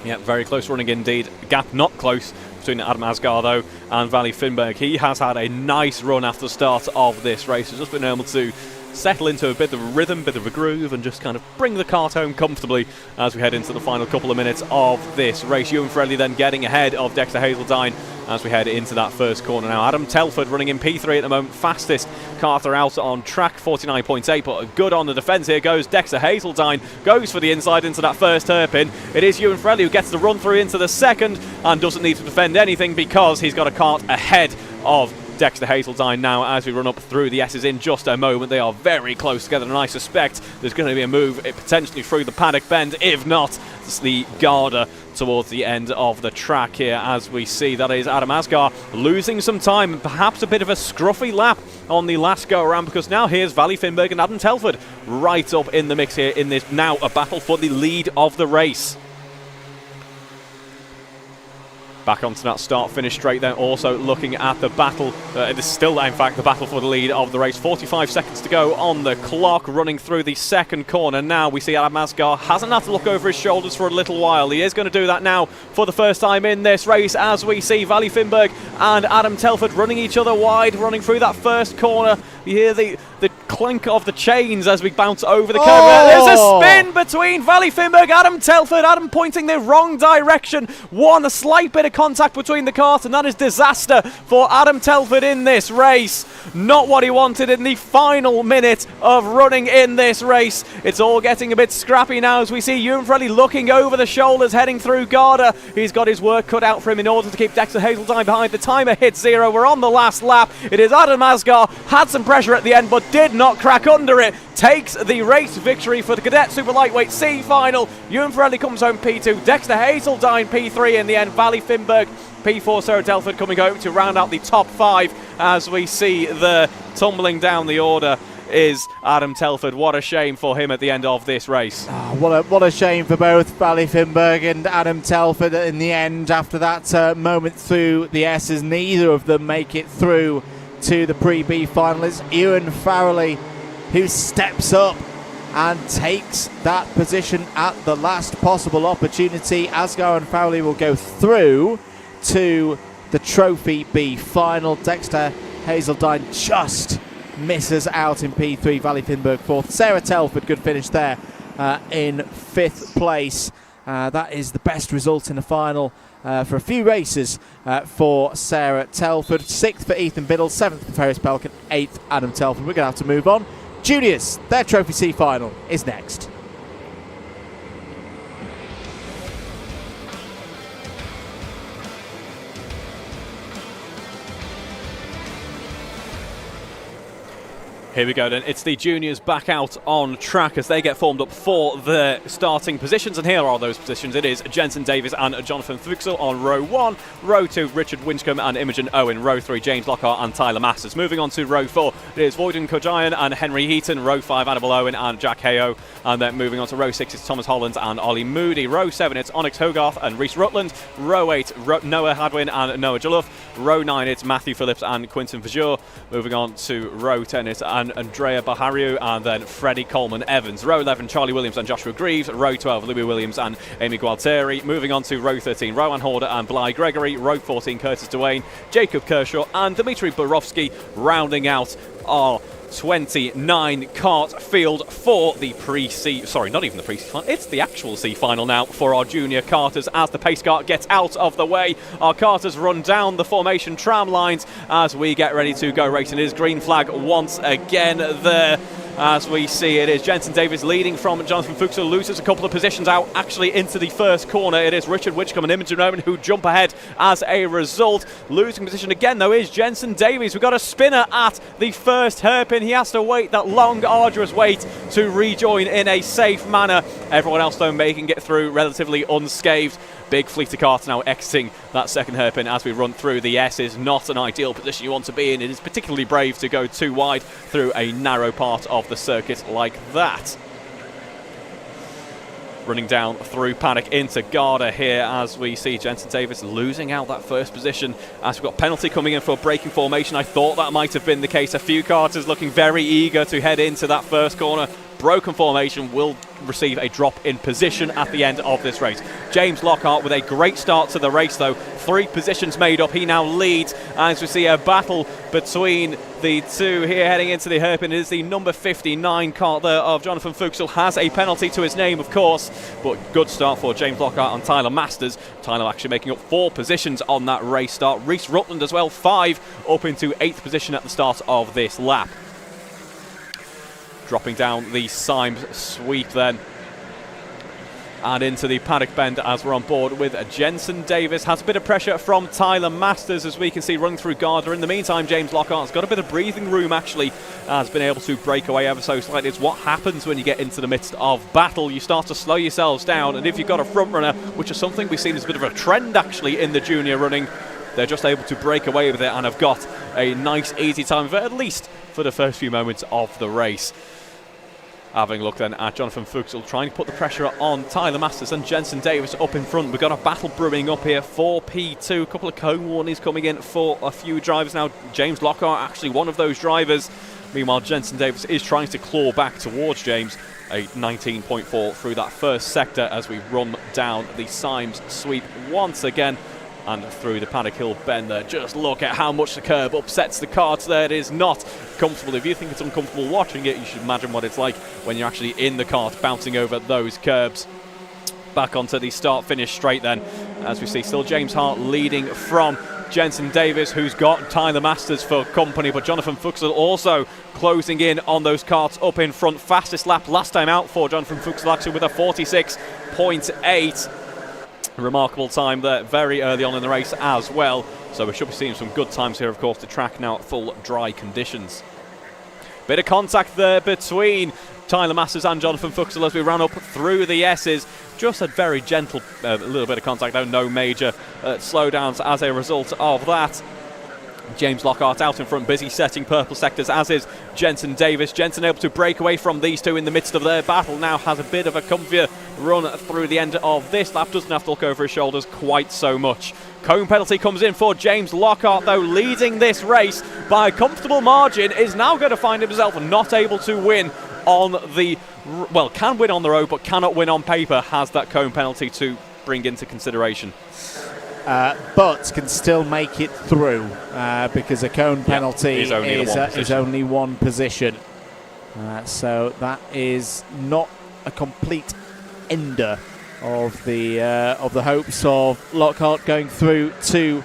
Yeah, very close running indeed. Gap not close between Adam Asgar, though, and Valley Finberg. He has had a nice run after the start of this race. He's just been able to settle into a bit of a rhythm, bit of a groove, and just kind of bring the kart home comfortably as we head into the final couple of minutes of this race. Ewan Farrelly then getting ahead of Dexter Hazeldine as we head into that first corner now. Adam Telford running in P3 at the moment, fastest karter out on track, 49.8, but good on the defence. Here goes Dexter Hazeldine, goes for the inside into that first hairpin. It is Ewan Farrelly who gets the run through into the second and doesn't need to defend anything because he's got a kart ahead of Dexter Hazeldine now as we run up through the S's in just a moment. They are very close together, and I suspect there's going to be a move potentially through the Paddock Bend. If not, it's the Garda towards the end of the track here as we see. That is Adam Asgar losing some time and perhaps a bit of a scruffy lap on the last go around, because now here's Valley Finberg and Adam Telford right up in the mix here in this now a battle for the lead of the race. Back onto that start-finish straight then, also looking at the battle. It is still, in fact, the battle for the lead of the race. 45 seconds to go on the clock, running through the second corner. Now we see Adam Asgar hasn't had to look over his shoulders for a little while. He is going to do that now for the first time in this race as we see Valley Finberg and Adam Telford running each other wide, running through that first corner. You hear the clink of the chains as we bounce over the curve. There's a spin between Valley Finberg, Adam Telford. Adam pointing the wrong direction. A slight bit of contact between the cars, and that is disaster for Adam Telford in this race. Not what he wanted in the final minute of running in this race. It's all getting a bit scrappy now as we see Ewan Farrelly looking over the shoulders, heading through Garda. He's got his work cut out for him in order to keep Dexter Hazeldine behind. The timer hits 0. We're on the last lap. It is Adam Asgar, had some pressure at the end but did not crack under it. Takes the race victory for the Cadet Super Lightweight C final. Ewan Farrelly comes home P2. Dexter Hazeldine P3 in the end. Valley Finberg P4. Sarah Telford coming home to round out the top 5 as we see the tumbling down the order is Adam Telford. What a shame for him at the end of this race. What a shame for both Valley Finberg and Adam Telford in the end. After that moment through the S's, neither of them make it through to the pre-B finalists. Ewan Farrelly, who steps up and takes that position at the last possible opportunity. Asgar and Farrelly will go through to the Trophy B final. Dexter Hazeldine just misses out in P3. Valley Finberg 4th. Sarah Telford, good finish there in 5th place. That is the best result in the final for a few races for Sarah Telford. 6th for Ethan Biddle, 7th for Ferris Pelican, 8th Adam Telford. We're going to have to move on. Juniors, their Trophy C final is next. Here we go then, it's the juniors back out on track as they get formed up for the starting positions, and here are those positions. It is Jensen Davis and Jonathan Fuchsel on row 1, row 2 Richard Winchcombe and Imogen Owen, row 3 James Lockhart and Tyler Masters. Moving on to row 4, it is Voyden Kojayan and Henry Heaton, row 5 Annabelle Owen and Jack Hayo, and then moving on to row 6 it's Thomas Holland and Ollie Moody, row 7 it's Onyx Hogarth and Reese Rutland, row 8 Noah Hadwin and Noah Joluffe, row 9 it's Matthew Phillips and Quinton Fajour, moving on to row 10 it's Andrea Bahariu and then Freddie Coleman Evans. Row 11 Charlie Williams and Joshua Greaves. Row 12 Louis Williams and Amy Gualtieri. Moving on to row 13 Rowan Horder and Bly Gregory. Row 14 Curtis Duane, Jacob Kershaw and Dmitry Borovsky, rounding out our 29 kart field for the pre-C, sorry, not even the pre-C final, it's the actual C final now for our junior karters as the pace kart gets out of the way. Our karters run down the formation tram lines as we get ready to go racing. It is green flag once again there. As we see, it is Jensen Davis leading from Jonathan Fuchsel, loses a couple of positions out actually into the first corner. It is Richard Winchcombe and Imogen Owen who jump ahead as a result. Losing position again though is Jensen Davies. We've got a spinner at the first hairpin. He has to wait that long arduous wait to rejoin in a safe manner. Everyone else though making it through relatively unscathed. Big fleet of karts now exiting that second hairpin as we run through the S. Is not an ideal position you want to be in. It is particularly brave to go too wide through a narrow part of the circuit like that. Running down through Paddock into Garda here as we see Jensen Davis losing out that first position as we've got penalty coming in for braking formation. I thought that might have been the case. A few karters looking very eager to head into that first corner. Broken formation will receive a drop in position at the end of this race. James Lockhart with a great start to the race though. 3 positions made up. He now leads as we see a battle between the two here heading into the hairpin. It is the number 59 kart there of Jonathan Fuchsel. Has a penalty to his name of course, but good start for James Lockhart and Tyler Masters. Tyler actually making up 4 positions on that race start. Reese Rutland as well, 5 up into 8th position at the start of this lap. Dropping down the Symes sweep then and into the paddock bend as we're on board with Jensen Davis. Has a bit of pressure from Tyler Masters as we can see running through Garda. In the meantime, James Lockhart's got a bit of breathing room actually, has been able to break away ever so slightly. It's what happens when you get into the midst of battle. You start to slow yourselves down, and if you've got a front runner, which is something we've seen as a bit of a trend actually in the junior running, they're just able to break away with it and have got a nice easy time of it, at least for the first few moments of the race. Having a look then at Jonathan Fuchsel, trying to put the pressure on Tyler Masters and Jensen Davis up in front. We've got a battle brewing up here for P2. A couple of cone warnings coming in for a few drivers now. James Lockhart actually one of those drivers. Meanwhile, Jensen Davis is trying to claw back towards James. A 19.4 through that first sector as we run down the Symes sweep once again. And through the Paddock Hill bend there. Just look at how much the curb upsets the karts there. It is not comfortable. If you think it's uncomfortable watching it, you should imagine what it's like when you're actually in the kart bouncing over those curbs. Back onto the start-finish straight then. As we see, still James Hart leading from Jensen Davis, who's got Tyler Masters for company, but Jonathan Fuchsel also closing in on those karts up in front. Fastest lap last time out for Jonathan Fuchsel actually with a 46.8. Remarkable time there very early on in the race as well. So we should be seeing some good times here, of course. The track now at full dry conditions. Bit of contact there between Tyler Masters and Jonathan Fuchsel as we ran up through the S's. Just a very gentle little bit of contact though, no major slowdowns as a result of that. James Lockhart out in front, busy setting purple sectors, as is Jensen Davis. Jensen able to break away from these two in the midst of their battle. Now has a bit of a comfier run through the end of this lap. Doesn't have to look over his shoulders quite so much. Cone penalty comes in for James Lockhart, though, leading this race by a comfortable margin. Is now going to find himself not able to win on the, well, can win on the road, but cannot win on paper. Has that cone penalty to bring into consideration. But can still make it through because a cone penalty is only one position. So that is not a complete ender of the hopes of Lockhart going through to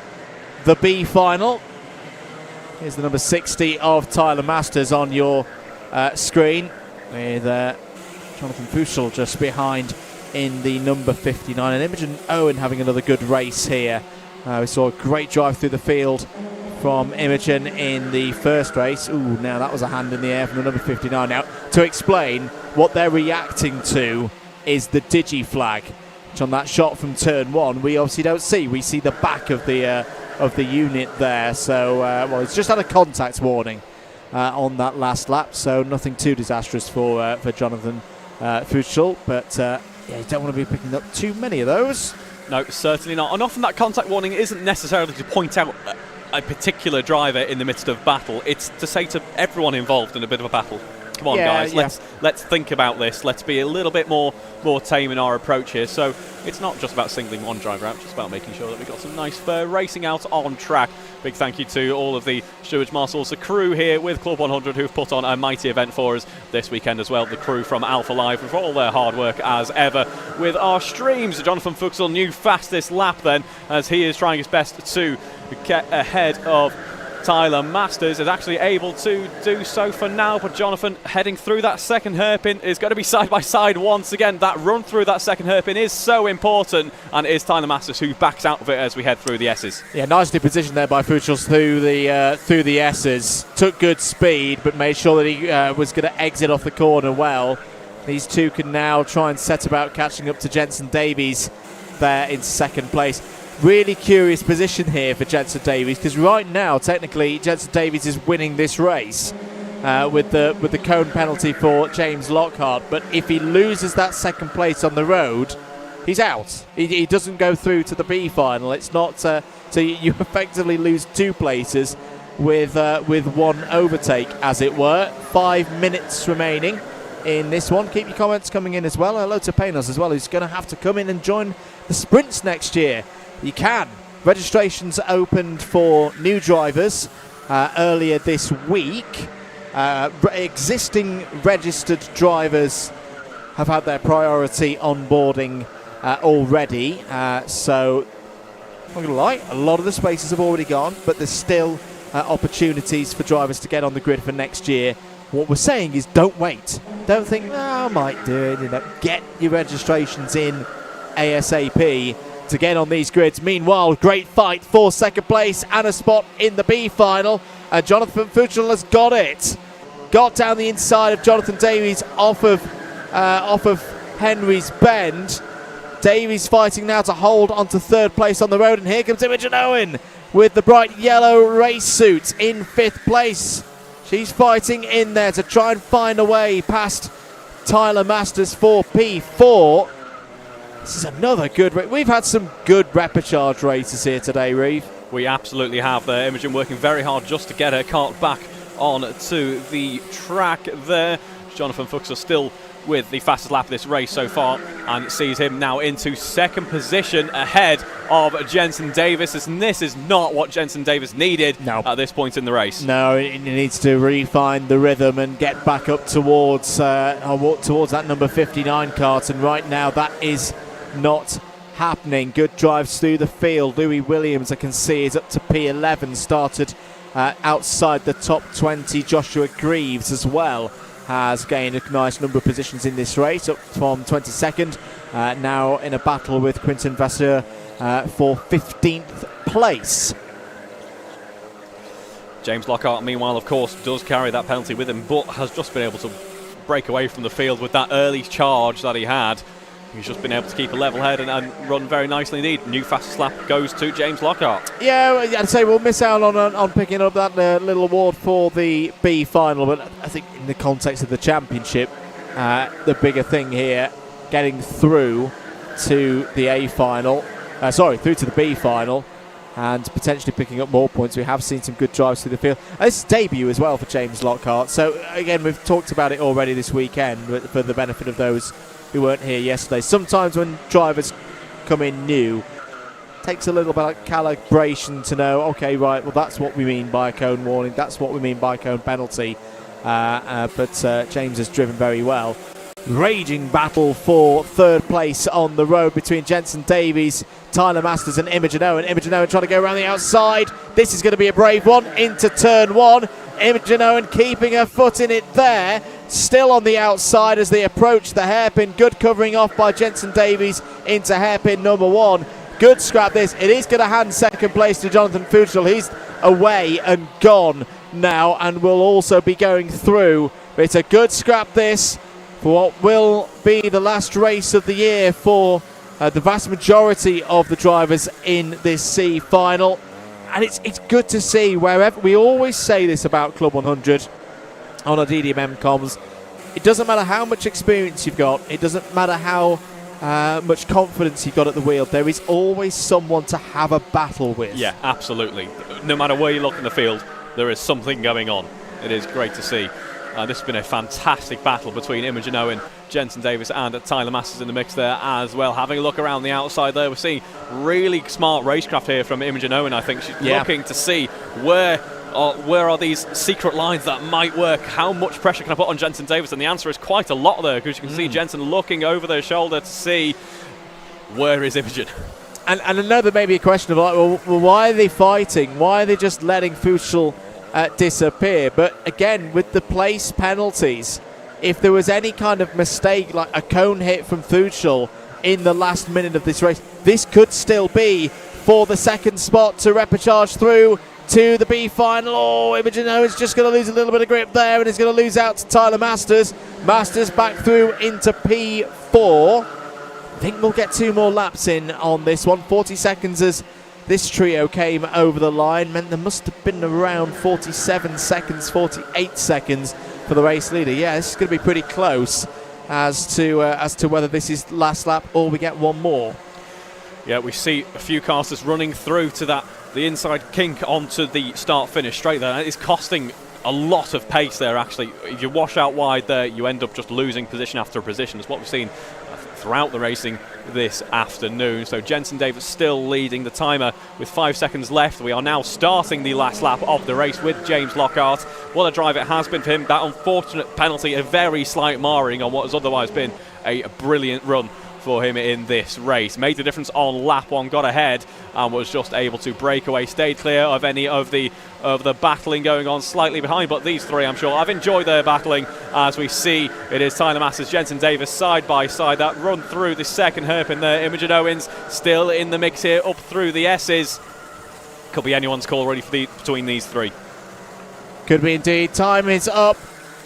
the B final. Here's the number 60 of Tyler Masters on your screen, with Jonathan Fuchsel just behind in the number 59, and Imogen Owen having another good race here. We saw a great drive through the field from Imogen in the first race. Ooh, now that was a hand in the air from the number 59. Now, to explain, what they're reacting to is the digi flag, which on that shot from turn 1 we obviously don't see. We see the back of the unit there. So, well, it's just had a contact warning on that last lap, so nothing too disastrous for Jonathan Fuchsel, but yeah, you don't want to be picking up too many of those. No, certainly not. And often that contact warning isn't necessarily to point out a particular driver in the midst of battle. It's to say to everyone involved in a bit of a battle, come on, guys, let's think about this. Let's be a little bit more tame in our approach here. So it's not just about singling one driver out, just about making sure that we've got some nice fair racing out on track. Big thank you to all of the stewards, marshals, the crew here with Club 100 who've put on a mighty event for us this weekend as well. The crew from Alpha Live for all their hard work as ever with our streams. Jonathan Fuchsel, new fastest lap then, as he is trying his best to get ahead of Tyler Masters, is actually able to do so for now, but Jonathan heading through that second hairpin is going to be side by side once again. That run through that second hairpin is so important, and it is Tyler Masters who backs out of it as we head through the S's. Yeah, nicely positioned there by Fuchsels through the S's. Took good speed, but made sure that he was going to exit off the corner well. These two can now try and set about catching up to Jensen Davies there in second place. Really curious position here for Jensen Davies, because right now technically Jensen Davies is winning this race with the cone penalty for James Lockhart, but if he loses that second place on the road, he's out. He doesn't go through to the B final. It's not so you effectively lose 2 places with one overtake, as it were. 5 minutes remaining in this one. Keep your comments coming in as well. Hello to Paynos as well, who's going to have to come in and join the sprints next year. You can. Registrations opened for new drivers earlier this week. Existing registered drivers have had their priority onboarding already. So, I'm not going to lie, a lot of the spaces have already gone, but there's still opportunities for drivers to get on the grid for next year. What we're saying is don't wait. Don't think, I might do it. Get your registrations in ASAP to get on these grids. Meanwhile, great fight for second place and a spot in the B final. And Jonathan Fuchsel has got it. Got down the inside of Jonathan Davies off of Henry's Bend. Davies fighting now to hold onto third place on the road. And here comes Imogen Owen with the bright yellow race suit in 5th place. She's fighting in there to try and find a way past Tyler Masters for P4. This is another good race. We've had some good repechage races here today, Reeve. We absolutely have there. Imogen working very hard just to get her cart back on to the track there. Jonathan Fuchsel still with the fastest lap of this race so far, and sees him now into second position ahead of Jensen Davies. And this is not what Jensen Davies needed at this point in the race. No, he needs to refine the rhythm and get back up towards that number 59 cart, and right now that is not happening. Good drives through the field. Louis Williams, I can see, is up to P11, started outside the top 20. Joshua Greaves as well has gained a nice number of positions in this race, up from 22nd, now in a battle with Quinton Vasseur for 15th place. James Lockhart, meanwhile, of course, does carry that penalty with him, but has just been able to break away from the field with that early charge that he had. He's just been able to keep a level head and run very nicely indeed. New fastest lap goes to James Lockhart. Yeah, I'd say we'll miss out on picking up that little award for the B final, but I think in the context of the championship, the bigger thing here, getting through to the A final, through to the B final, and potentially picking up more points. We have seen some good drives through the field. This is debut as well for James Lockhart. So again, we've talked about it already this weekend, but for the benefit of those who weren't here yesterday. Sometimes when drivers come in new, it takes a little bit of calibration to know, okay, right, well, that's what we mean by a cone warning, that's what we mean by a cone penalty. But James has driven very well. Raging battle for third place on the road between Jensen Davies, Tyler Masters and Imogen Owen. Imogen Owen trying to go around the outside. This is going to be a brave one into turn 1. Imogen Owen keeping her foot in it there. Still on the outside as they approach the hairpin. Good covering off by Jensen Davies into hairpin number 1. Good scrap this. It is going to hand second place to Jonathan Fuchsel. He's away and gone now and will also be going through. But it's a good scrap this for what will be the last race of the year for the vast majority of the drivers in this C final. And it's good to see wherever, we always say this about Club 100 on our DDMM comms, it doesn't matter how much experience you've got, it doesn't matter how much confidence you've got at the wheel, there is always someone to have a battle with. Yeah, absolutely. No matter where you look in the field, there is something going on. It is great to see. This has been a fantastic battle between Imogen Owen, Jensen Davis and Tyler Masters in the mix there as well. Having a look around the outside there, we're seeing really smart racecraft here from Imogen Owen. I think she's looking to see where are these secret lines that might work. How much pressure can I put on Jensen Davis? And the answer is quite a lot there, because you can see Jensen looking over their shoulder to see where is Imogen. And I know there may be a question of like, well, why are they fighting? Why are they just letting Fuchsel disappear? But again, with the place penalties, if there was any kind of mistake, like a cone hit from Fuchsel in the last minute of this race, this could still be for the second spot to repechage through to the B final. Oh, Imogen Owen's just going to lose a little bit of grip there and is going to lose out to Tyler Masters. Masters back through into P4. I think we'll get 2 more laps in on this one. 40 seconds as this trio came over the line, meant there must have been around 47 seconds, 48 seconds for the race leader. Yeah, this is going to be pretty close as to whether this is last lap or we get one more. Yeah, we see a few cars just running through to the inside kink onto the start-finish straight there. It's costing a lot of pace there, actually. If you wash out wide there, you end up just losing position after position. It's what we've seen throughout the racing this afternoon. So Jensen Davis still leading the timer with 5 seconds left. We are now starting the last lap of the race with James Lockhart. What a drive it has been for him. That unfortunate penalty, a very slight marring on what has otherwise been a brilliant run for him in this race. Made the difference on lap 1, got ahead and was just able to break away, stayed clear of any of the battling going on slightly behind. But these three, I'm sure, I've enjoyed their battling. As we see, it is Tyler Masters, Jensen Davis side by side. That run through the second hairpin there. Imogen Owens still in the mix here, up through the S's. Could be anyone's call really between these three. Could be indeed. Time is up.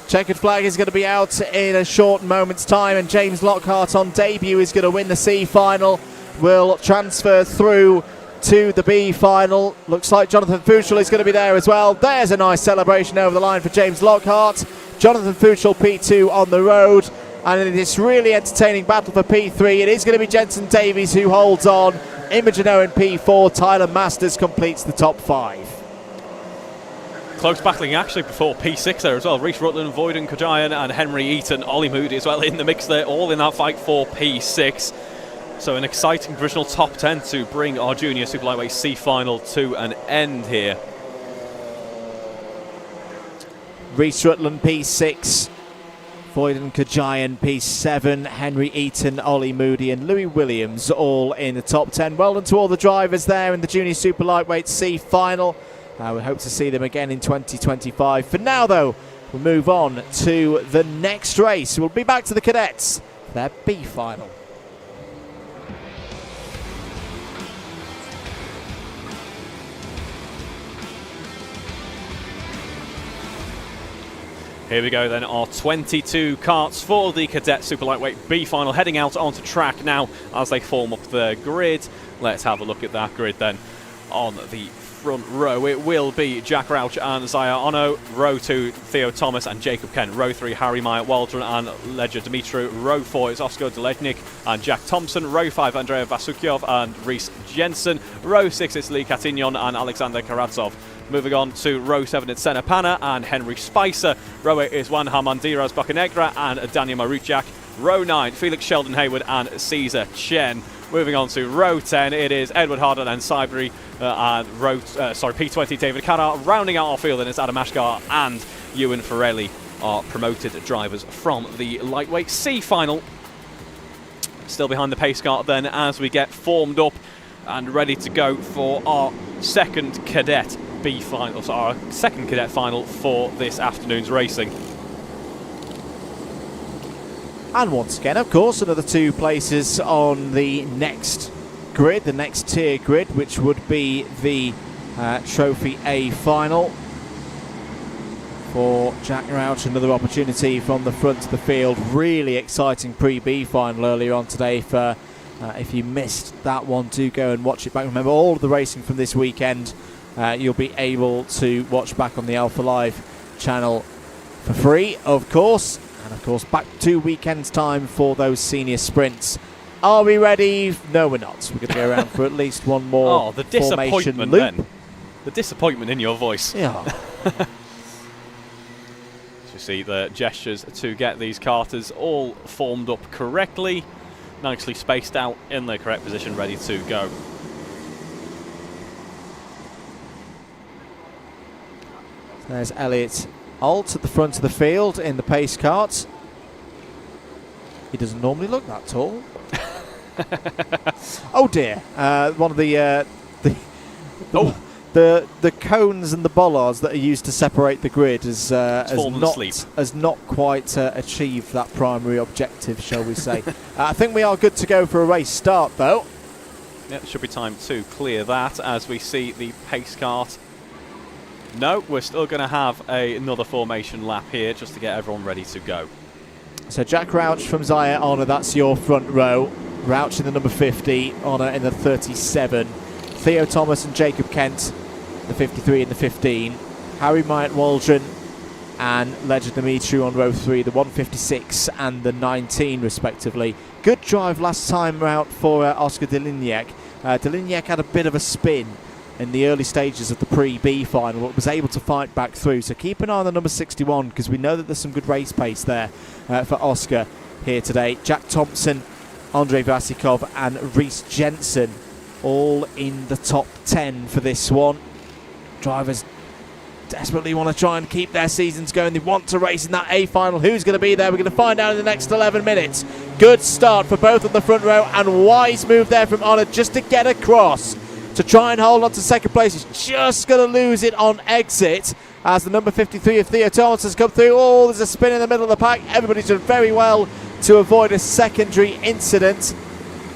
Checkered flag is going to be out in a short moment's time, and James Lockhart on debut is going to win the C final. Will transfer through to the B final. Looks like Jonathan Fuchsel is going to be there as well. There's a nice celebration over the line for James Lockhart. Jonathan Fuchsel P2 on the road, and in this really entertaining battle for P3, it is going to be Jensen Davies who holds on. Imogen Owen P4. Tyler Masters completes the top 5. Close battling actually before P6 there as well. Reece Rutland, Voyden Kajayan and Henry Eaton, Ollie Moody as well in the mix there, all in that fight for P6. So an exciting provisional top 10 to bring our junior super lightweight C final to an end here. Reece Rutland P6, Voyden Kajayan P7, Henry Eaton, Ollie Moody and Louis Williams all in the top 10. Well done to all the drivers there in the junior super lightweight C final. We hope to see them again in 2025. For now, though, we'll move on to the next race. We'll be back to the cadets, their B final. Here we go then, our 22 karts for the cadet super lightweight B final, heading out onto track now as they form up the grid. Let's have a look at that grid then. On the front row, it will be Jack Rauch and Zaya Ono. Row 2, Theo Thomas and Jacob Kent. Row 3, Harry Meyer Waldron and Ledger Dimitru. Row 4 is Oscar Deletnik and Jack Thompson. Row 5, Andrea Vasukyov and Reese Jensen. Row 6 is Lee Katignon and Alexander Karadzov. Moving on to row 7, it's Senna Pana and Henry Spicer. Row 8 is Juan Hamandiras Bocanegra and Daniel Maruchak. Row 9, Felix Sheldon Hayward and Caesar Chen. Moving on to row 10, it is Edward Harden and Sybri, and P20 David Carrar. Rounding out our field, and it's Adam Ashgar and Ewan Ferrelli are promoted drivers from the lightweight C final. Still behind the pace car then as we get formed up and ready to go for our second cadet B final, so our second cadet final for this afternoon's racing. And once again, of course, another 2 places on the next grid, the next tier grid, which would be the Trophy A final for Jack Rouch. Another opportunity from the front of the field. Really exciting pre-B final earlier on today. For if you missed that one, do go and watch it back. Remember, all of the racing from this weekend you'll be able to watch back on the Alpha Live channel for free, of course. And of course, back 2 weekends time for those senior sprints. Are we ready? No, we're not. We're going to go around for at least one more the formation disappointment loop. then. The disappointment in your voice. Yeah. You see the gestures to get these carters all formed up correctly, nicely spaced out in the correct position, ready to go. There's Elliot Alt at the front of the field in the pace cart. He doesn't normally look that tall. Oh dear! One of the cones and the bollards that are used to separate the grid has not quite achieved that primary objective, shall we say. I think we are good to go for a race start, though. Yeah, it should be time to clear that as we see the pace cart. No, we're still going to have another formation lap here just to get everyone ready to go. So Jack Rouch from Zaya Honor, that's your front row. Rouch in the number 50, Honor in the 37. Theo Thomas and Jacob Kent, the 53 and the 15. Harry Myatt Waldron and Ledger Dimitri on row 3, the 156 and the 19 respectively. Good drive last time out for Oscar Deliniak. Deliniak had a bit of a spin in the early stages of the pre-B final, but was able to fight back through. So keep an eye on the number 61, because we know that there's some good race pace there for Oscar here today. Jack Thompson, Andrei Vasikov and Reese Jensen all in the top 10 for this one. Drivers desperately want to try and keep their seasons going. They want to race in that A final. Who's going to be there? We're going to find out in the next 11 minutes. Good start for both on the front row, and wise move there from Honor just to get across to try and hold on to second place. He's just going to lose it on exit as the number 53 of Theo Thomas has come through. Oh, there's a spin in the middle of the pack. Everybody's done very well to avoid a secondary incident.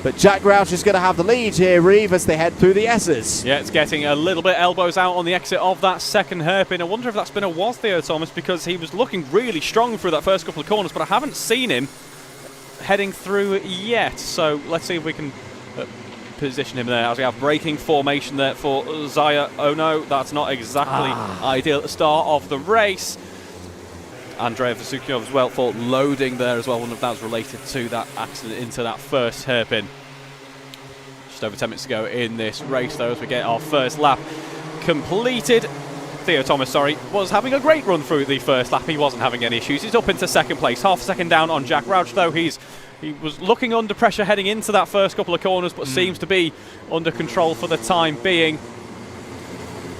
But Jack Rouch is going to have the lead here, Reeve, as they head through the S's. Yeah, it's getting a little bit elbows out on the exit of that second hairpin. I wonder if that spinner was Theo Thomas, because he was looking really strong through that first couple of corners, but I haven't seen him heading through yet. So let's see if we can position him there as we have braking formation there for Zaya. Oh no, that's not exactly ideal at the start of the race. Andrei Vasikov as well for loading there as well. I wonder if that was related to that accident into that first hairpin. Just over 10 minutes to go in this race though, as we get our first lap completed. Theo Thomas, was having a great run through the first lap. He wasn't having any issues. He's up into second place. Half a second down on Jack Rouch though. He was looking under pressure heading into that first couple of corners, but seems to be under control for the time being.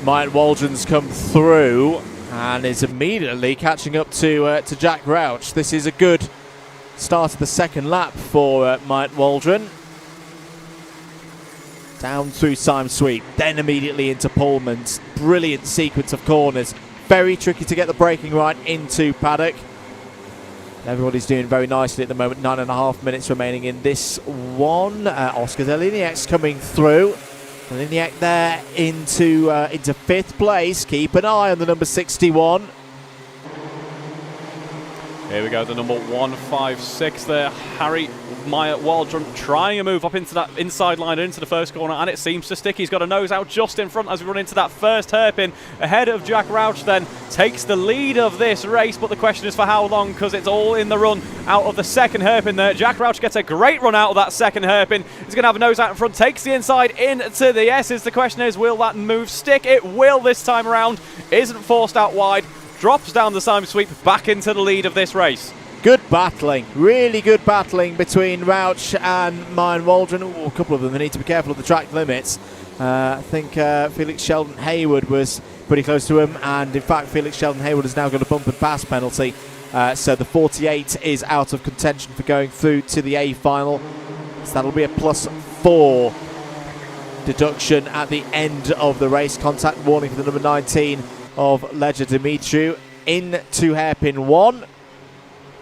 Myatt Waldron's come through and is immediately catching up to Jack Rouch. This is a good start of the second lap for Myatt Waldron. Down through Sime Sweep, then immediately into Pullman's. Brilliant sequence of corners. Very tricky to get the braking right into Paddock. Everybody's doing very nicely at the moment. 9.5 minutes remaining in this one. Oscar Deliniak's coming through. Deliniak there into fifth place. Keep an eye on the number 61. Here we go, the number 156 there. Harry Myatt Waldron trying a move up into that inside line into the first corner, and it seems to stick. He's got a nose out just in front as we run into that first hairpin. Ahead of Jack Rouch then, takes the lead of this race, but the question is for how long, because it's all in the run out of the second hairpin there. Jack Rouch gets a great run out of that second hairpin. He's going to have a nose out in front, takes the inside into the S's. The question is, will that move stick? It will this time around. Isn't forced out wide. Drops down the Sime Sweep, back into the lead of this race. Good battling, really good battling between Rouch and Myatt Waldron. Ooh, a couple of them, they need to be careful of the track limits. I think Felix Sheldon Hayward was pretty close to him, and in fact Felix Sheldon Hayward has now got a bump and pass penalty. So the 48 is out of contention for going through to the A final. So that'll be a +4 deduction at the end of the race. Contact warning for the number 19 of Ledger Dimitri into hairpin 1.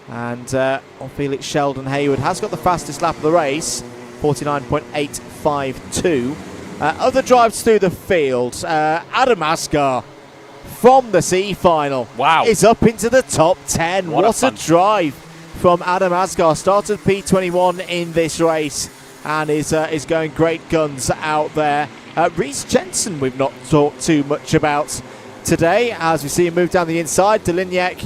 And Felix Sheldon Hayward has got the fastest lap of the race. 49.852. Other drives through the field. Adam Asghar from the C final. Wow. Is up into the top 10. What a drive from Adam Asghar. Started P21 in this race and is going great guns out there. Reece Jensen we've not talked too much about today, as we see him move down the inside. Deliniak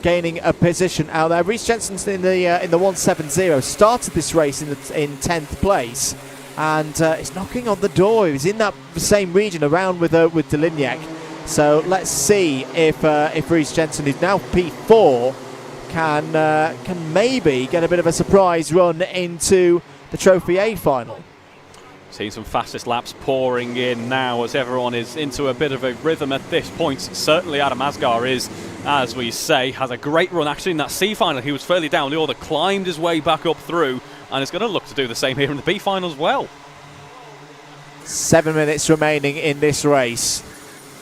gaining a position out there. Reece Jensen's in the 170. Started this race in 10th place, and is knocking on the door. He was in that same region around with Deliniak. So let's see if Reece Jensen, who's now P4, can maybe get a bit of a surprise run into the Trophy A final. Seeing some fastest laps pouring in now as everyone is into a bit of a rhythm at this point. Certainly Adam Asghar is, as we say, has a great run actually in that C final. He was fairly down the order, climbed his way back up through, and is going to look to do the same here in the B final as well. 7 minutes remaining in this race.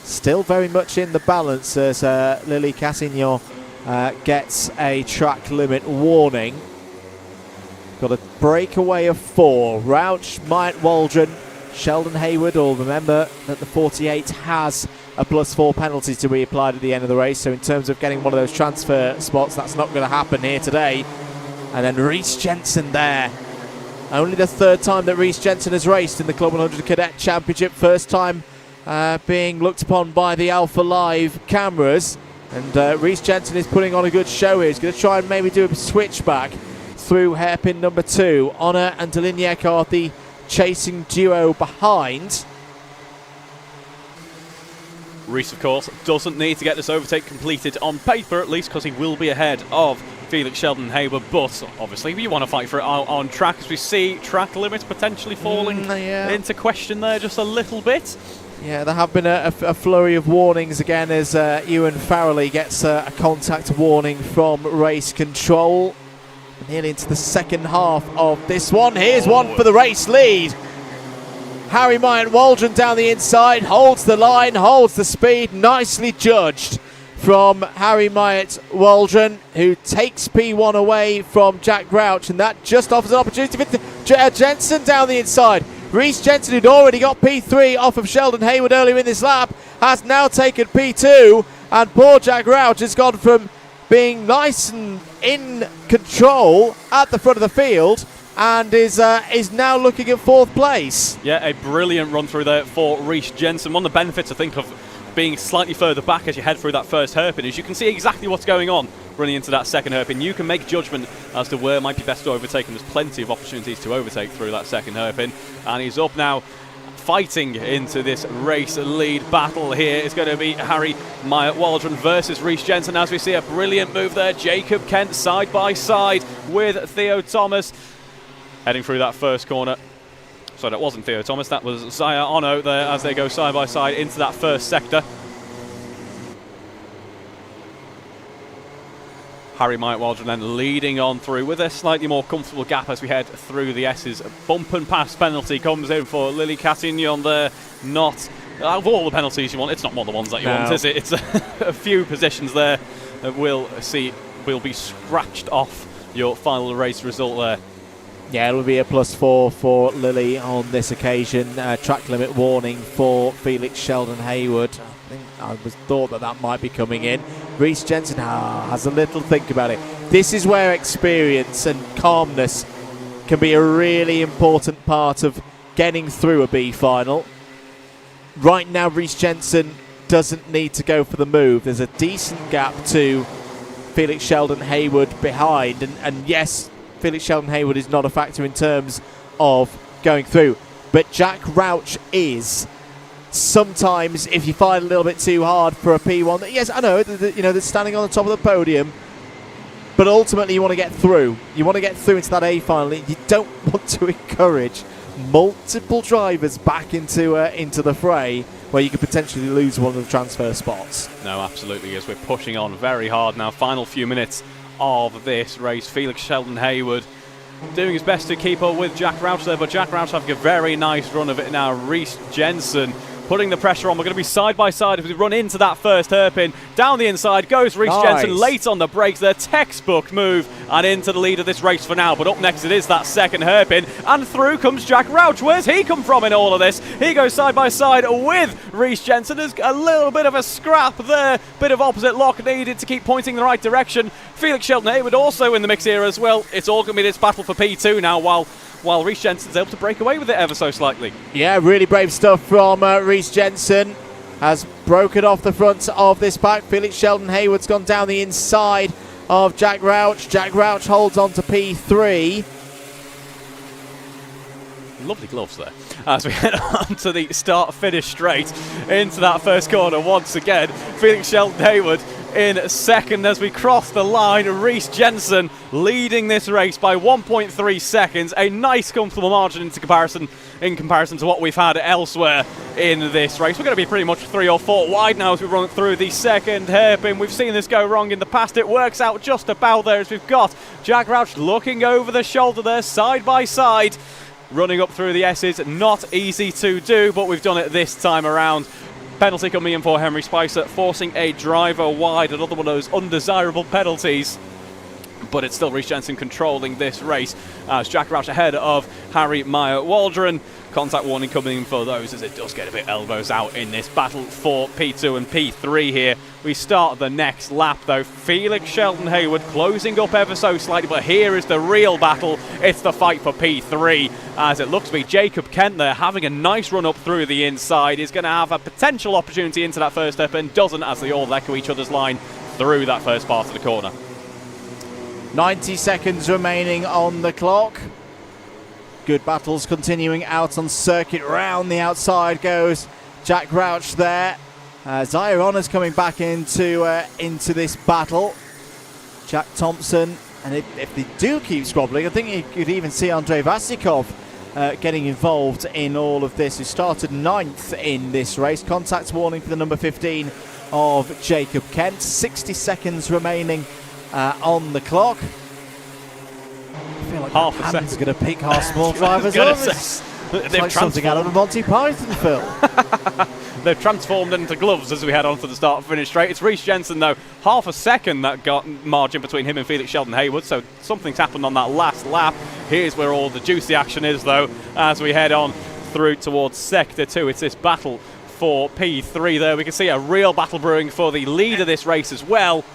Still very much in the balance as Lily Cassignon gets a track limit warning. Got a breakaway of 4. Rauch, Myatt Waldron, Sheldon Hayward. All remember that the 48 has a +4 penalty to be applied at the end of the race. So in terms of getting one of those transfer spots, that's not going to happen here today. And then Reece Jensen there. Only the 3rd time that Reece Jensen has raced in the CLUB100 Cadet Championship. First time being looked upon by the Alpha Live cameras. And Reece Jensen is putting on a good show here. He's going to try and maybe do a switchback through hairpin number 2. Honor and Deliniak are the chasing duo behind. Reece, of course, doesn't need to get this overtake completed on paper, at least, because he will be ahead of Felix Sheldon Hayward. But obviously, you want to fight for it on track, as we see track limits potentially falling into question there just a little bit. Yeah, there have been a flurry of warnings again as Ewan Farrelly gets a contact warning from race control. Nearly into the second half of this one. Here's one for the race lead. Harry Myatt Waldron down the inside, holds the line, holds the speed. Nicely judged from Harry Myatt Waldron, who takes P1 away from Jack Grouch, and that just offers an opportunity for Jensen down the inside. Reece Jensen, who'd already got P3 off of Sheldon Hayward earlier in this lap, has now taken P2, and poor Jack Grouch has gone from being nice and in control at the front of the field and is now looking at 4th place. Yeah, a brilliant run through there for Reece Jensen. One of the benefits, I think, of being slightly further back as you head through that first hairpin is you can see exactly what's going on running into that second hairpin. You can make judgment as to where might be best to overtake, and there's plenty of opportunities to overtake through that second hairpin. And he's up now, fighting into this race lead battle here. Is going to be Harry Myatt Waldron versus Reece Jensen, as we see a brilliant move there. Jacob Kent side by side with Theo Thomas heading through that first corner. So that wasn't Theo Thomas, that was Zaya Ono there as they go side by side into that first sector. Harry Myatt Waldron then leading on through with a slightly more comfortable gap as we head through the S's. A bump and pass penalty comes in for Lily Cassignon there. Not, of all the penalties you want, it's not one of the ones that you want, is it? It's a few positions there that will be scratched off your final race result there. Yeah, it will be a +4 for Lily on this occasion. Track limit warning for Felix Sheldon Hayward. I thought that might be coming in. Reece Jensen has a little think about it. This is where experience and calmness can be a really important part of getting through a B final. Right now, Reece Jensen doesn't need to go for the move. There's a decent gap to Felix Sheldon Hayward behind, and yes, Felix Sheldon Hayward is not a factor in terms of going through, but Jack Grouch is. Sometimes, if you fight a little bit too hard for a P1, yes, I know, they're standing on the top of the podium, but ultimately you want to get through. You want to get through into that A final. You don't want to encourage multiple drivers back into the fray where you could potentially lose one of the transfer spots. No, absolutely, as we're pushing on very hard now. Final few minutes of this race. Felix Sheldon Hayward doing his best to keep up with Jack Grouch there, but Jack Grouch having a very nice run of it now. Reece Jensen putting the pressure on. We're going to be side by side as we run into that first hairpin. Down the inside goes Reece Jensen, late on the brakes. Their textbook move and into the lead of this race for now. But up next it is that second hairpin, and through comes Jack Rauch. Where's he come from in all of this? He goes side by side with Reece Jensen. There's a little bit of a scrap there, bit of opposite lock needed to keep pointing in the right direction. Felix Shelton-Haywood also in the mix here as well. It's all going to be this battle for P2 now, while Reece Jensen's able to break away with it ever so slightly. Yeah, really brave stuff from Reece Jensen. Has broken off the front of this pack. Felix Shelton-Haywood's gone down the inside of Jack Rauch. Jack Rauch holds on to P3. Lovely gloves there. As we head on to the start-finish straight into that first corner once again. Felix Shelton-Haywood in second as we cross the line. Reece Jensen leading this race by 1.3 seconds. A nice comfortable margin in comparison to what we've had elsewhere in this race. We're going to be pretty much 3 or 4 wide now as we run through the second hairpin. We've seen this go wrong in the past. It works out just about there as we've got Jack Rauch looking over the shoulder there, side by side. Running up through the S's, not easy to do, but we've done it this time around. Penalty coming in for Henry Spicer, forcing a driver wide, another one of those undesirable penalties. But it's still Reece Jensen controlling this race as Jack Rauch ahead of Harry Meyer-Waldron. Contact warning coming in for those as it does get a bit elbows out in this battle for P2 and P3 here. We start the next lap though. Felix Shelton-Haywood closing up ever so slightly, but here is the real battle. It's the fight for P3 as it looks to be Jacob Kent there having a nice run up through the inside. He's going to have a potential opportunity into that first step and doesn't, as they all echo each other's line through that first part of the corner. 90 seconds remaining on the clock. Good battles continuing out on circuit. Round the outside goes Jack Rauch there. Zaire Honour's coming back into this battle. Jack Thompson, and if they do keep squabbling, I think you could even see Andrei Vasikov getting involved in all of this, who started 9th in this race. Contact warning for the number 15 of Jacob Kent. 60 seconds remaining on the clock. I feel like half a hand's second. going to pick our small drivers up. It's like something out of a Monty Python film. They've transformed into gloves as we head on for the start and finish straight. It's Reece Jensen though, half a second that got margin between him and Felix Shelton-Haywood, so something's happened on that last lap. Here's where all the juicy action is though, as we head on through towards Sector 2. It's this battle for P3 there. We can see a real battle brewing for the lead of this race as well.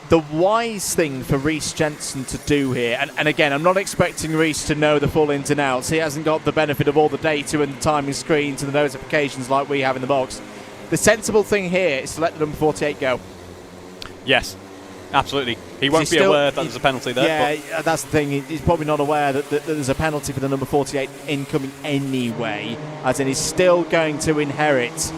The wise thing for Reece Jensen to do here, and again, I'm not expecting Reece to know the full ins and outs. He hasn't got the benefit of all the data and the timing screens and the notifications like we have in the box. The sensible thing here is to let the number 48 go. Yes, absolutely. He won't be aware that there's a penalty there. Yeah, that's the thing. He's probably not aware that there's a penalty for the number 48 incoming anyway, as in he's still going to inherit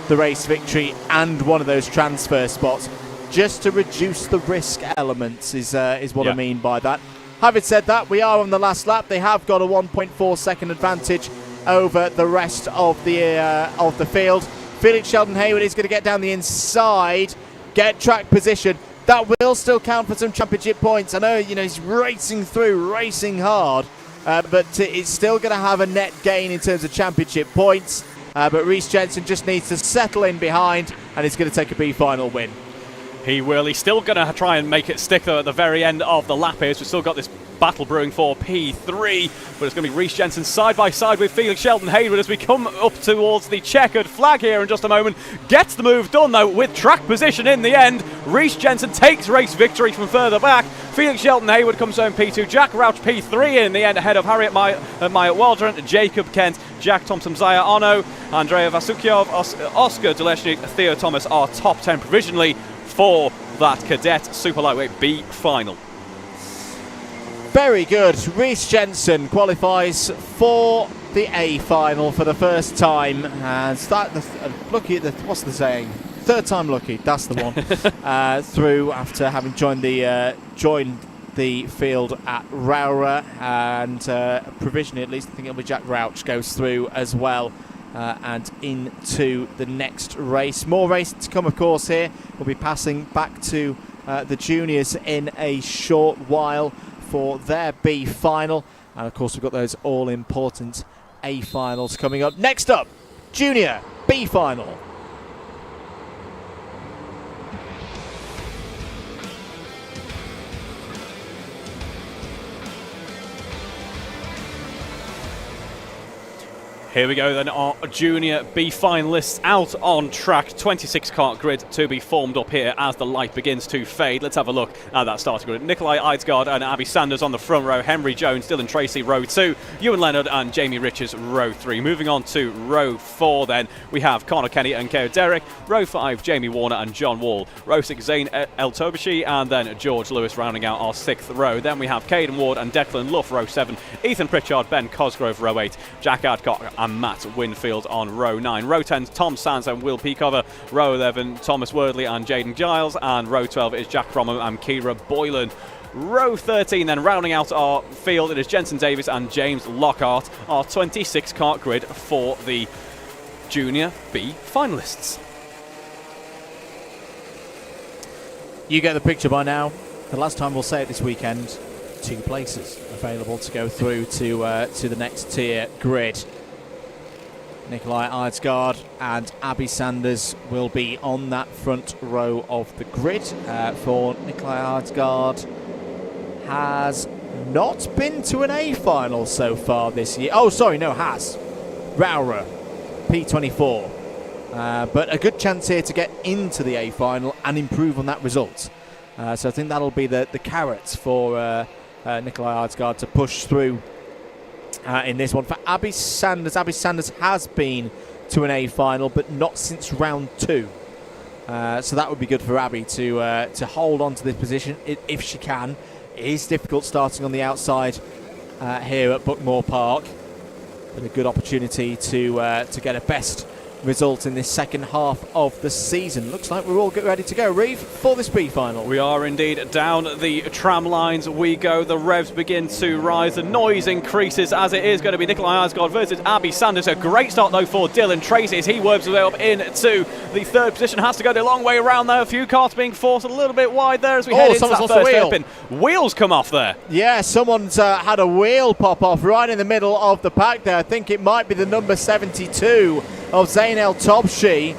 the race victory and one of those transfer spots, just to reduce the risk elements is what I mean by that. Having said that, we are on the last lap. They have got a 1.4 second advantage over the rest of the field. Felix Shelton-Haywood is going to get down the inside, get track position. That will still count for some championship points. I know, he's racing through, racing hard, but it's still going to have a net gain in terms of championship points. But Reece Jensen just needs to settle in behind, and he's going to take a B final win. He will. He's still going to try and make it stick though at the very end of the lap here. So we've still got this battle brewing for P3, but it's going to be Reece Jensen side by side with Felix Shelton-Haywood as we come up towards the checkered flag here in just a moment. Gets the move done though with track position in the end. Reece Jensen takes race victory from further back. Felix Shelton-Haywood comes home P2. Jack Rauch P3 in the end ahead of Harriet Meyer-Waldron, Jacob Kent, Jack Thompson, Zaire Ono, Andrea Vasukiov, Oscar Doleshnik, Theo Thomas are top 10 provisionally for that cadet super lightweight B final. Very good. Reece Jensen qualifies for the A final for the first time. And lucky at what's the saying? Third time lucky. That's the one. Through after having joined the field at Rowra, and provisionally, at least I think it'll be Jack Rauch goes through as well. And into the next race. More racing to come, of course, here. We'll be passing back to the juniors in a short while for their B final. And, of course, we've got those all-important A finals coming up. Next up, junior B final. Here we go then, our junior B finalists out on track. 26 kart grid to be formed up here as the light begins to fade. Let's have a look at that starting grid. Nikolai Eidsgaard and Abby Sanders on the front row. Henry Jones, Dylan Tracy, row 2. Ewan Leonard and Jamie Richards, row 3. Moving on to row 4 then, we have Connor Kenny and Keo Derrick. Row 5, Jamie Warner and John Wall. Row 6, Zane Eltobashi and then George Lewis rounding out our 6th row. Then we have Caden Ward and Declan Luff, row 7. Ethan Pritchard, Ben Cosgrove, row 8. Jack Adcock and Matt Winfield on row 9. Row 10, Tom Sands and Will Peacover. Row 11, Thomas Wordley and Jaden Giles. And row 12 is Jack Cromham and Kira Boylan. Row 13 then, rounding out our field, it is Jensen Davis and James Lockhart. Our 26 kart grid for the Junior B finalists. You get the picture by now. The last time we'll say it this weekend, 2 places available to go through to the next tier grid. Nikolai Eidsgaard and Abby Sanders will be on that front row of the grid. For Nikolai Eidsgaard, has not been to an A final so far this year. Oh, sorry, no, has. Rowra, P24. But a good chance here to get into the A final and improve on that result. So I think that'll be the carrots for Nikolai Eidsgaard to push through in this one. For Abby Sanders has been to an A final, but not since round 2. So that would be good for Abby to hold on to this position if she can. It is difficult starting on the outside here at Buckmore Park, but a good opportunity to get a best result in this second half of the season. Looks like we're all ready to go, Reeve, for this B final. We are indeed. Down the tram lines we go. The revs begin to rise. The noise increases as it is going to be Nikolai Eidsgaard versus Abby Sanders. A great start though for Dylan Tracy as he works his way up into the 3rd position. Has to go the long way around there. A few carts being forced a little bit wide there as we head into that first hairpin. Wheels come off there. Yeah, someone's had a wheel pop off right in the middle of the pack there. I think it might be the number 72 of Zane El-Tobshi,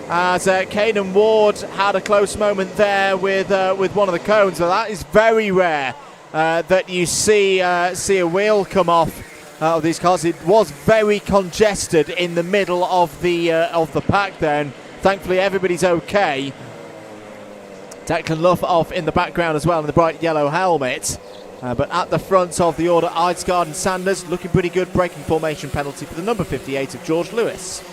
as Caden Ward had a close moment there with one of the cones. But that is very rare that you see a wheel come off of these cars. It was very congested in the middle of the pack there, and thankfully everybody's okay. Declan Luff off in the background as well in the bright yellow helmet. But at the front of the order, Eidsgaard and Sanders looking pretty good. Braking formation penalty for the number 58 of George Lewis.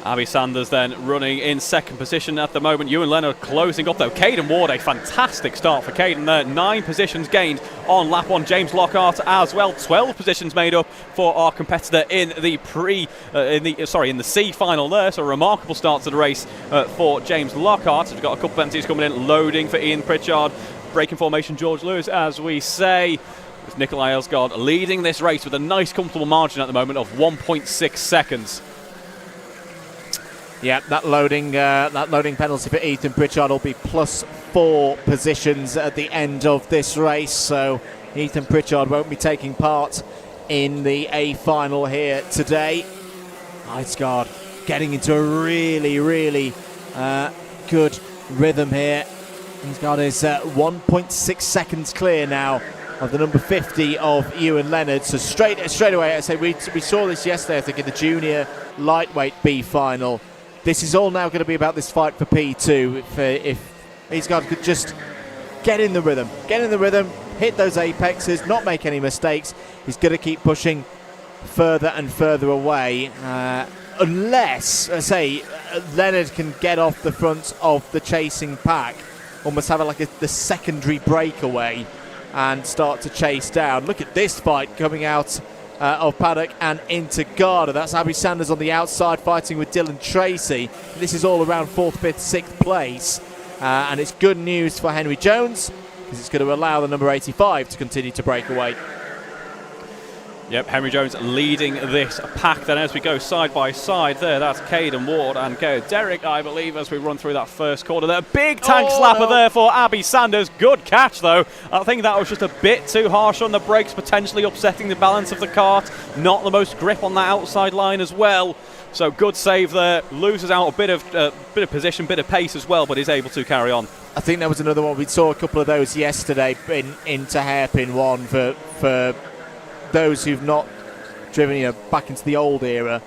Abby Sanders then running in 2nd position at the moment. Ewan Leonard closing up though. Caden Ward, a fantastic start for Caden there. 9 positions gained on lap 1. James Lockhart as well. 12 positions made up for our competitor in the in the C final there. So a remarkable start to the race for James Lockhart. We've got a couple of penalties coming in. Loading for Ian Pritchard. Braking formation George Lewis, as we say. With Nikolai Eidsgaard leading this race with a nice comfortable margin at the moment of 1.6 seconds. Yeah, that loading penalty for Ethan Pritchard will be +4 positions at the end of this race. So Ethan Pritchard won't be taking part in the A final here today. Eidsgaard getting into a really good rhythm here. Eidsgaard is 1.6 seconds clear now of the number 50 of Ewan Leonard. So straight away, I say we saw this yesterday, I think, in the junior lightweight B final. This is all now going to be about this fight for P2. If Eidsgaard could just get in the rhythm, hit those apexes, not make any mistakes, he's going to keep pushing further and further away. Unless, I say, Leonard can get off the front of the chasing pack, almost have the secondary breakaway and start to chase down. Look at this fight coming out of Paddock and into Garda. That's Abby Sanders on the outside fighting with Dylan Tracy. This is all around 4th, 5th, 6th place. And it's good news for Henry Jones because it's going to allow the number 85 to continue to break away. Yep, Henry Jones leading this pack then as we go side by side there. That's Caden Ward and Derek, I believe, as we run through that first corner there. Big tank slapper there for Abby Sanders. Good catch, though. I think that was just a bit too harsh on the brakes, potentially upsetting the balance of the kart. Not the most grip on that outside line as well. So good save there. Loses out a bit of position, bit of pace as well, but is able to carry on. I think there was another one. We saw a couple of those yesterday into hairpin one for those who've not driven, back into the old era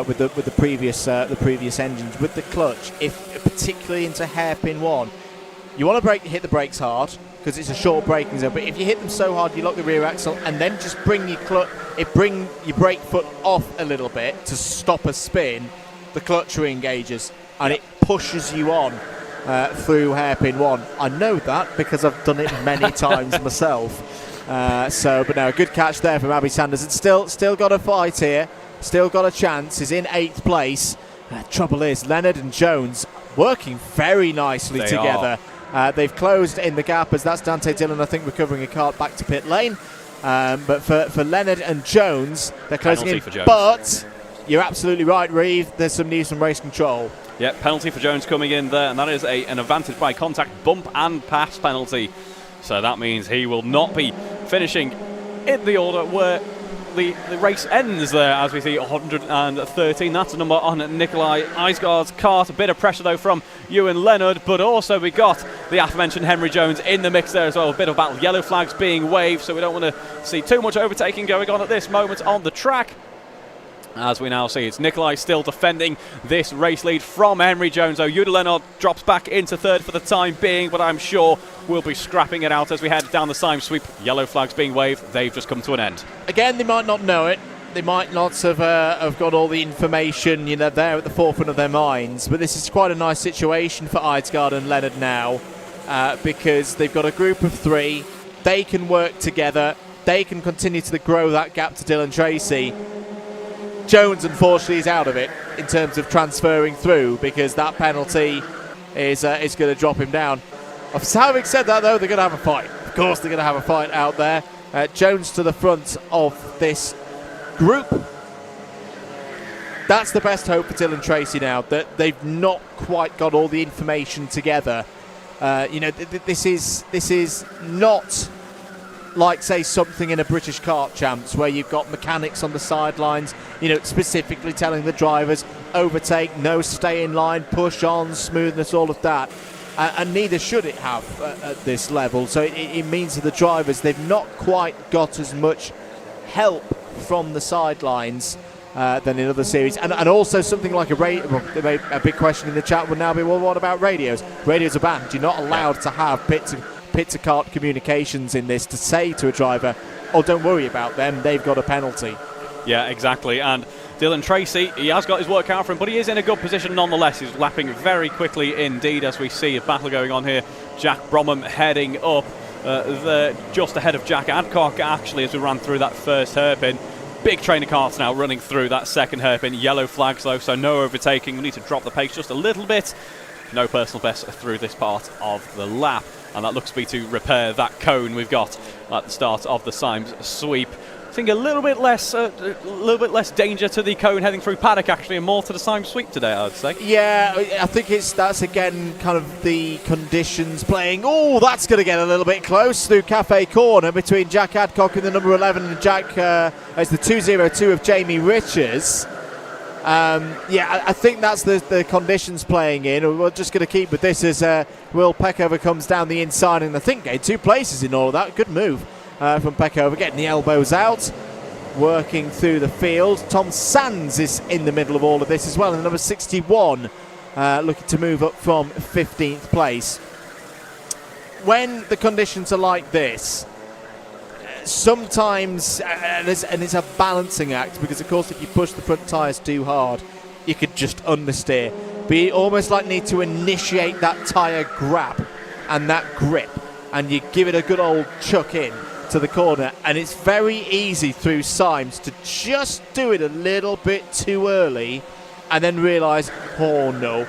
with the previous engines. With the clutch, if particularly into hairpin one, you want to hit the brakes hard because it's a short braking zone. But if you hit them so hard, you lock the rear axle and then just bring your brake foot off a little bit to stop a spin, the clutch re-engages and it pushes you on through hairpin one. I know that because I've done it many times myself. But no, a good catch there from Abby Sanders. It's still got a fight here, still got a chance. He's in 8th place. Trouble is, Leonard and Jones working very nicely together. They've closed in the gap as that's Dante Dillon, I think, recovering a kart back to pit lane. But for Leonard and Jones, they're closing in. But you're absolutely right, Reeve. There's some news from race control. Yep, penalty for Jones coming in there, and that is an advantage by contact, bump and pass penalty. So that means he will not be finishing in the order where the race ends there, as we see 113. That's a number on Nikolai Eisgaard's kart. A bit of pressure, though, from Ewan Leonard, but also we got the aforementioned Henry Jones in the mix there as well. A bit of battle. Yellow flags being waved, so we don't want to see too much overtaking going on at this moment on the track. As we now see, it's Nikolai still defending this race lead from Henry Jones. Ewan Leonard drops back into 3rd for the time being, but I'm sure we'll be scrapping it out as we head down the Symes sweep. Yellow flags being waved. They've just come to an end. Again, they might not know it. They might not have got all the information, there at the forefront of their minds. But this is quite a nice situation for Eisgaard and Leonard now, because they've got a group of 3. They can work together. They can continue to grow that gap to Dylan Tracy. Jones, unfortunately, is out of it in terms of transferring through because that penalty is going to drop him down. Having said that, though, they're going to have a fight. Of course, they're going to have a fight out there. Jones to the front of this group. That's the best hope for Dylan Tracy now, that they've not quite got all the information together. This is not like, say, something in a British kart champs where you've got mechanics on the sidelines, specifically telling the drivers overtake, no, stay in line, push on, smoothness, all of that. And neither should it have at this level. So it means that the drivers, they've not quite got as much help from the sidelines than in other series. And also something like a big question in the chat would now be, well, what about radios? Radios are banned. You're not allowed to have pit-to-kart communications in this to say to a driver, oh, don't worry about them, they've got a penalty. Yeah, exactly. And Dylan Tracy, he has got his work out for him, but he is in a good position nonetheless. He's lapping very quickly indeed as we see a battle going on here. Jack Bromham heading up just ahead of Jack Adcock, actually, as we ran through that first hairpin. Big train of karts now running through that second hairpin. Yellow flags, though, so no overtaking. We need to drop the pace just a little bit. No personal best through this part of the lap. And that looks to be to repair that cone we've got at the start of the Symes sweep. I think a little bit less danger to the cone heading through Paddock, actually, and more to the Symes sweep today, I'd say. Yeah, I think that's again kind of the conditions playing. Oh, that's going to get a little bit close through Cafe Corner between Jack Adcock and the number 11 and Jack as the 202 of Jamie Richards. I think that's the conditions playing in. We're just going to keep with this as Will Peckover comes down the inside and I think gained 2 places in all of that. Good move from Peckover, getting the elbows out, working through the field. Tom Sands is in the middle of all of this as well, and number 61 looking to move up from 15th place. When the conditions are like this, sometimes, and it's a balancing act, because of course if you push the front tyres too hard, you could just understeer. But you almost need to initiate that tyre grab and that grip, and you give it a good old chuck in to the corner, and it's very easy through Symes to just do it a little bit too early and then realise, oh no,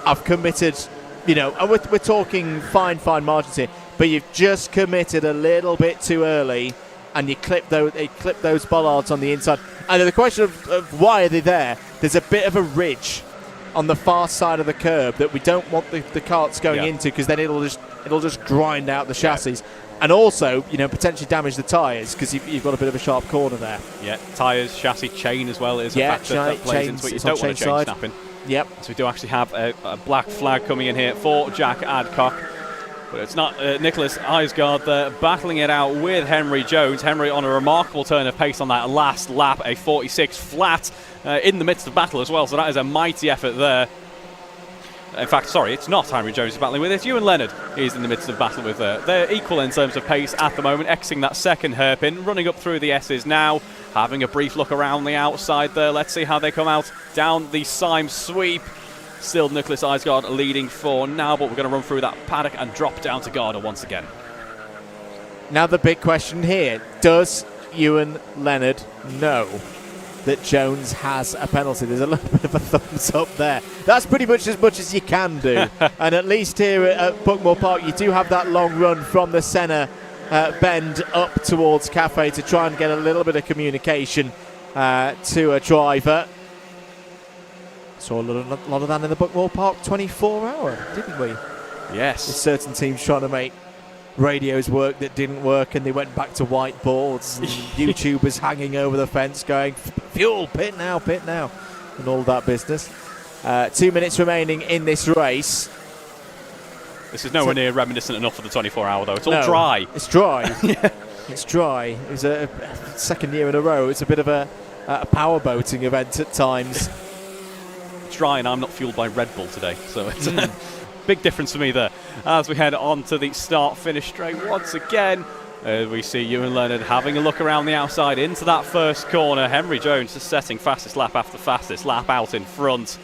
I've committed, and we're talking fine margins here, but you've just committed a little bit too early and you clip those bollards on the inside. And the question of why are they there? There's a bit of a ridge on the far side of the curb that we don't want the carts going into, because then it'll just grind out the chassis. And also, potentially damage the tyres, because you've got a bit of a sharp corner there. Yeah, tyres, chassis, chain as well is a factor that plays into it. You don't want a chain snapping. Yep. So we do actually have a black flag coming in here for Jack Adcock. But it's not Nicholas Eisgaard there battling it out with Henry Jones. Henry on a remarkable turn of pace on that last lap, a 46 flat in the midst of battle as well. So that is a mighty effort there. In fact, sorry, it's not Henry Jones who's battling with it. Ewan Leonard is in the midst of battle with her. They're equal in terms of pace at the moment, exiting that second hairpin, running up through the S's now, having a brief look around the outside there. Let's see how they come out down the Symes sweep. Still Nicholas Eisgaard leading for now, but we're going to run through that paddock and drop down to Garda once again. Now the big question here, does Ewan Leonard know that Jones has a penalty? There's a little bit of a thumbs up there. That's pretty much as you can do. And at least here at Buckmore Park, you do have that long run from the Senna bend up towards Cafe to try and get a little bit of communication to a driver. Saw a lot of that in the Buckmore Park 24-hour, didn't we? Yes. With certain teams trying to make radios work that didn't work, and they went back to whiteboards and YouTubers hanging over the fence going, fuel, pit now, and all that business. 2 minutes remaining in this race. This is nowhere near reminiscent enough for the 24-hour, though. It's all dry. It's dry. It's dry. It was a second year in a row. It's a bit of a powerboating event at times. It's dry, and I'm not fueled by Red Bull today, so it's a big difference for me there. As we head on to the start-finish straight once again, we see Ewan Leonard having a look around the outside into that first corner. Henry Jones just setting fastest lap after fastest lap out in front.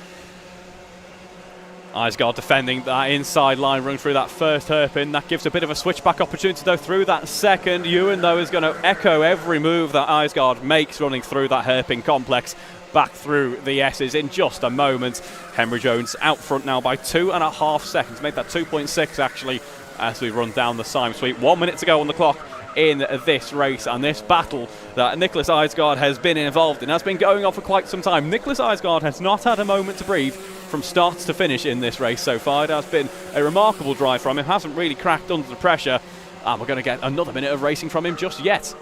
Eisgaard defending that inside line, running through that first hairpin. That gives a bit of a switchback opportunity, though, through that second. Ewan, though, is going to echo every move that Eisgaard makes running through that hairpin complex. Back through the S's in just a moment. Henry Jones out front now by 2.5 seconds. Made that 2.6 actually as we run down the Symes sweep. 1 minute to go on the clock in this race, and this battle that Nicholas Eisgaard has been involved in has been going on for quite some time. Nicholas Eisgaard has not had a moment to breathe from start to finish in this race so far. It has been a remarkable drive from him. Hasn't really cracked under the pressure, and we're going to get another minute of racing from him just yet.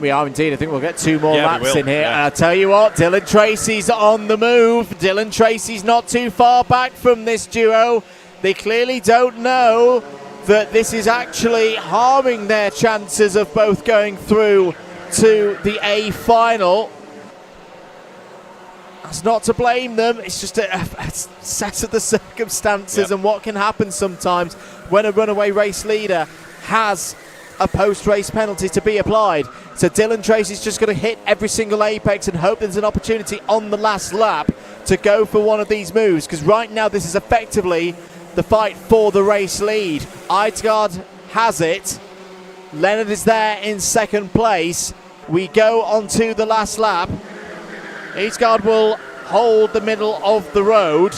We are indeed. I think we'll get 2 more laps in here. And I'll tell you what, Dylan Tracy's on the move. Dylan Tracy's not too far back from this duo. They clearly don't know that this is actually harming their chances of both going through to the A final. That's not to blame them. It's just a set of the circumstances and what can happen sometimes when a runaway race leader has a post-race penalty to be applied. So Dylan Tracy's just going to hit every single apex and hope there's an opportunity on the last lap to go for one of these moves, because right now this is effectively the fight for the race lead. Eisgaard has it. Leonard is there in second place. We go on to the last lap. Eisgaard will hold the middle of the road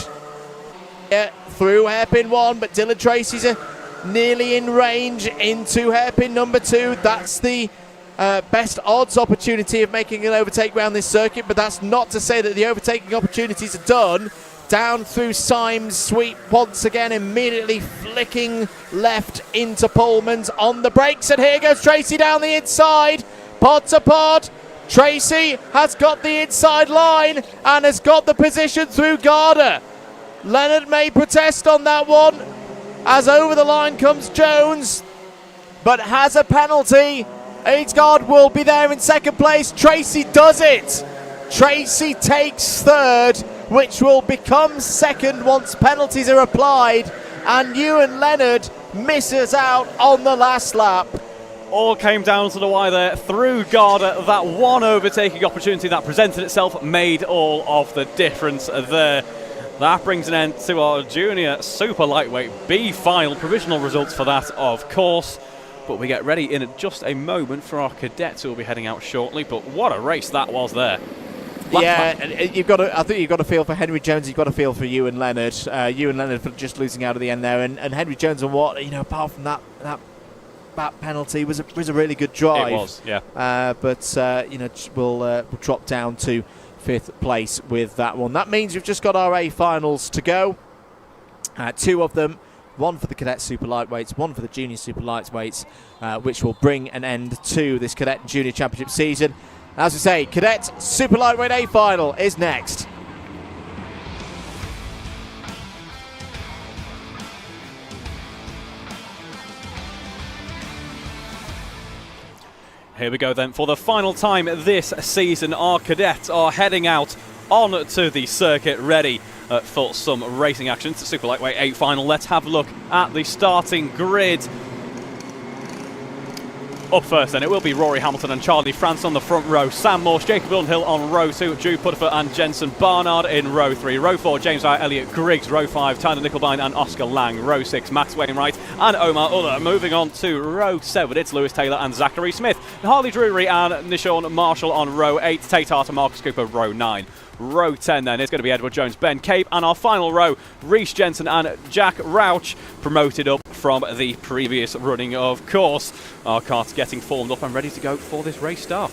through hairpin 1, but Dylan Tracy's nearly in range into hairpin number 2. That's the best odds opportunity of making an overtake around this circuit, but that's not to say that the overtaking opportunities are done. Down through Symes sweep once again, immediately flicking left into Pullman's on the brakes, and here goes Tracy down the inside, pod to pod. Tracy has got the inside line and has got the position through Garda. Leonard may protest on that one, as over the line comes Jones, but has a penalty. Eisgaard will be there in second place. Tracy does it. Tracy takes third, which will become second once penalties are applied, and Ewan Leonard misses out on the last lap. All came down to the wire there through Garda. That one overtaking opportunity that presented itself made all of the difference there. That brings an end to our junior super lightweight B final. Provisional results for that, of course. But we get ready in just a moment for our cadets who will be heading out shortly. But what a race that was there. I think you've got to feel for Henry Jones. You've got to feel for Ewan Leonard. Ewan Leonard for just losing out at the end there, and Henry Jones, and what, apart from that that penalty was a really good drive. It was, yeah. But we'll drop down to 5th place with that one. That means we've just got our A finals to go. 2 of them, one for the cadet super lightweights, one for the junior super lightweights, which will bring an end to this cadet and junior championship season. As we say, cadet super lightweight A final is next. Here we go then. For the final time this season, our cadets are heading out on to the circuit, ready for some racing action. It's the Super Lightweight 8 final. Let's have a look at the starting grid. Up first then, it will be Rory Hamilton and Charlie France on the front row. Sam Morse, Jacob Dunhill on row 2, Jude Putterfoot and Jensen Barnard in row 3. Row 4, James Wright, Elliot Griggs. Row 5, Tyler Nickelbine and Oscar Lang. Row 6, Max Wainwright and Omar Uller. Moving on to row 7, it's Lewis Taylor and Zachary Smith. Harley Drury and Nishawn Marshall on row 8. Tate Hart and Marcus Cooper, row 9. Row 10 then is going to be Edward Jones, Ben Cape, and our final row, Reece Jensen and Jack Rauch, promoted up from the previous running, of course. Our carts getting formed up and ready to go for this race start.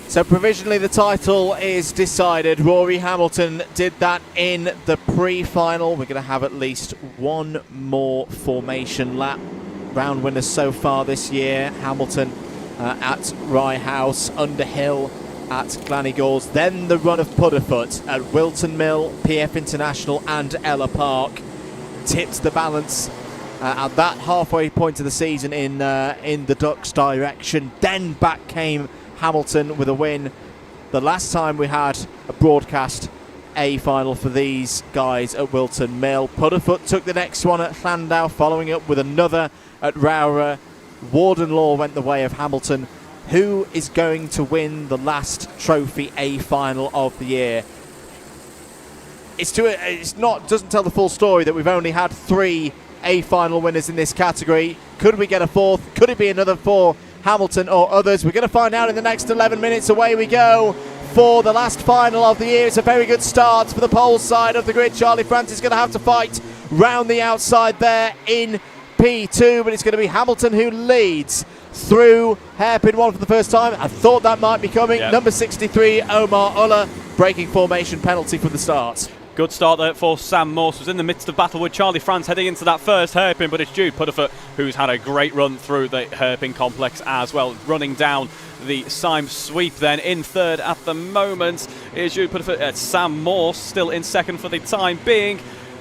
So provisionally the title is decided. Rory Hamilton did that in the pre-final. We're going to have at least one more formation lap. Round winners so far this year, Hamilton at Rye House, Underhill at Glannygauls, then the run of Pudderfoot at Wilton Mill, PF International and Ella Park. Tipped the balance at that halfway point of the season in the Ducks' direction. Then back came Hamilton with a win. The last time we had a broadcast A final for these guys at Wilton Mill. Pudderfoot took the next one at Llandau, following up with another at Rowra. Warden Law went the way of Hamilton. Who is going to win the last trophy A final of the year? Doesn't tell the full story that we've only had 3 A final winners in this category. Could we get a 4th? Could it be another for Hamilton or others? We're going to find out in the next 11 minutes. Away we go for the last final of the year. It's a very good start for the pole side of the grid. Charlie France is going to have to fight round the outside there in P2, but it's going to be Hamilton who leads through hairpin 1 for the first time. I thought that might be coming. Yep. Number 63, Omar Uller, breaking formation penalty from the start. Good start there for Sam Morse. Was in the midst of battle with Charlie France heading into that first hairpin, but it's Jude Putterfoot who's had a great run through the hairpin complex as well, running down the Symes sweep. Then in third at the moment is Jude Putterfoot. Sam Morse still in second for the time being.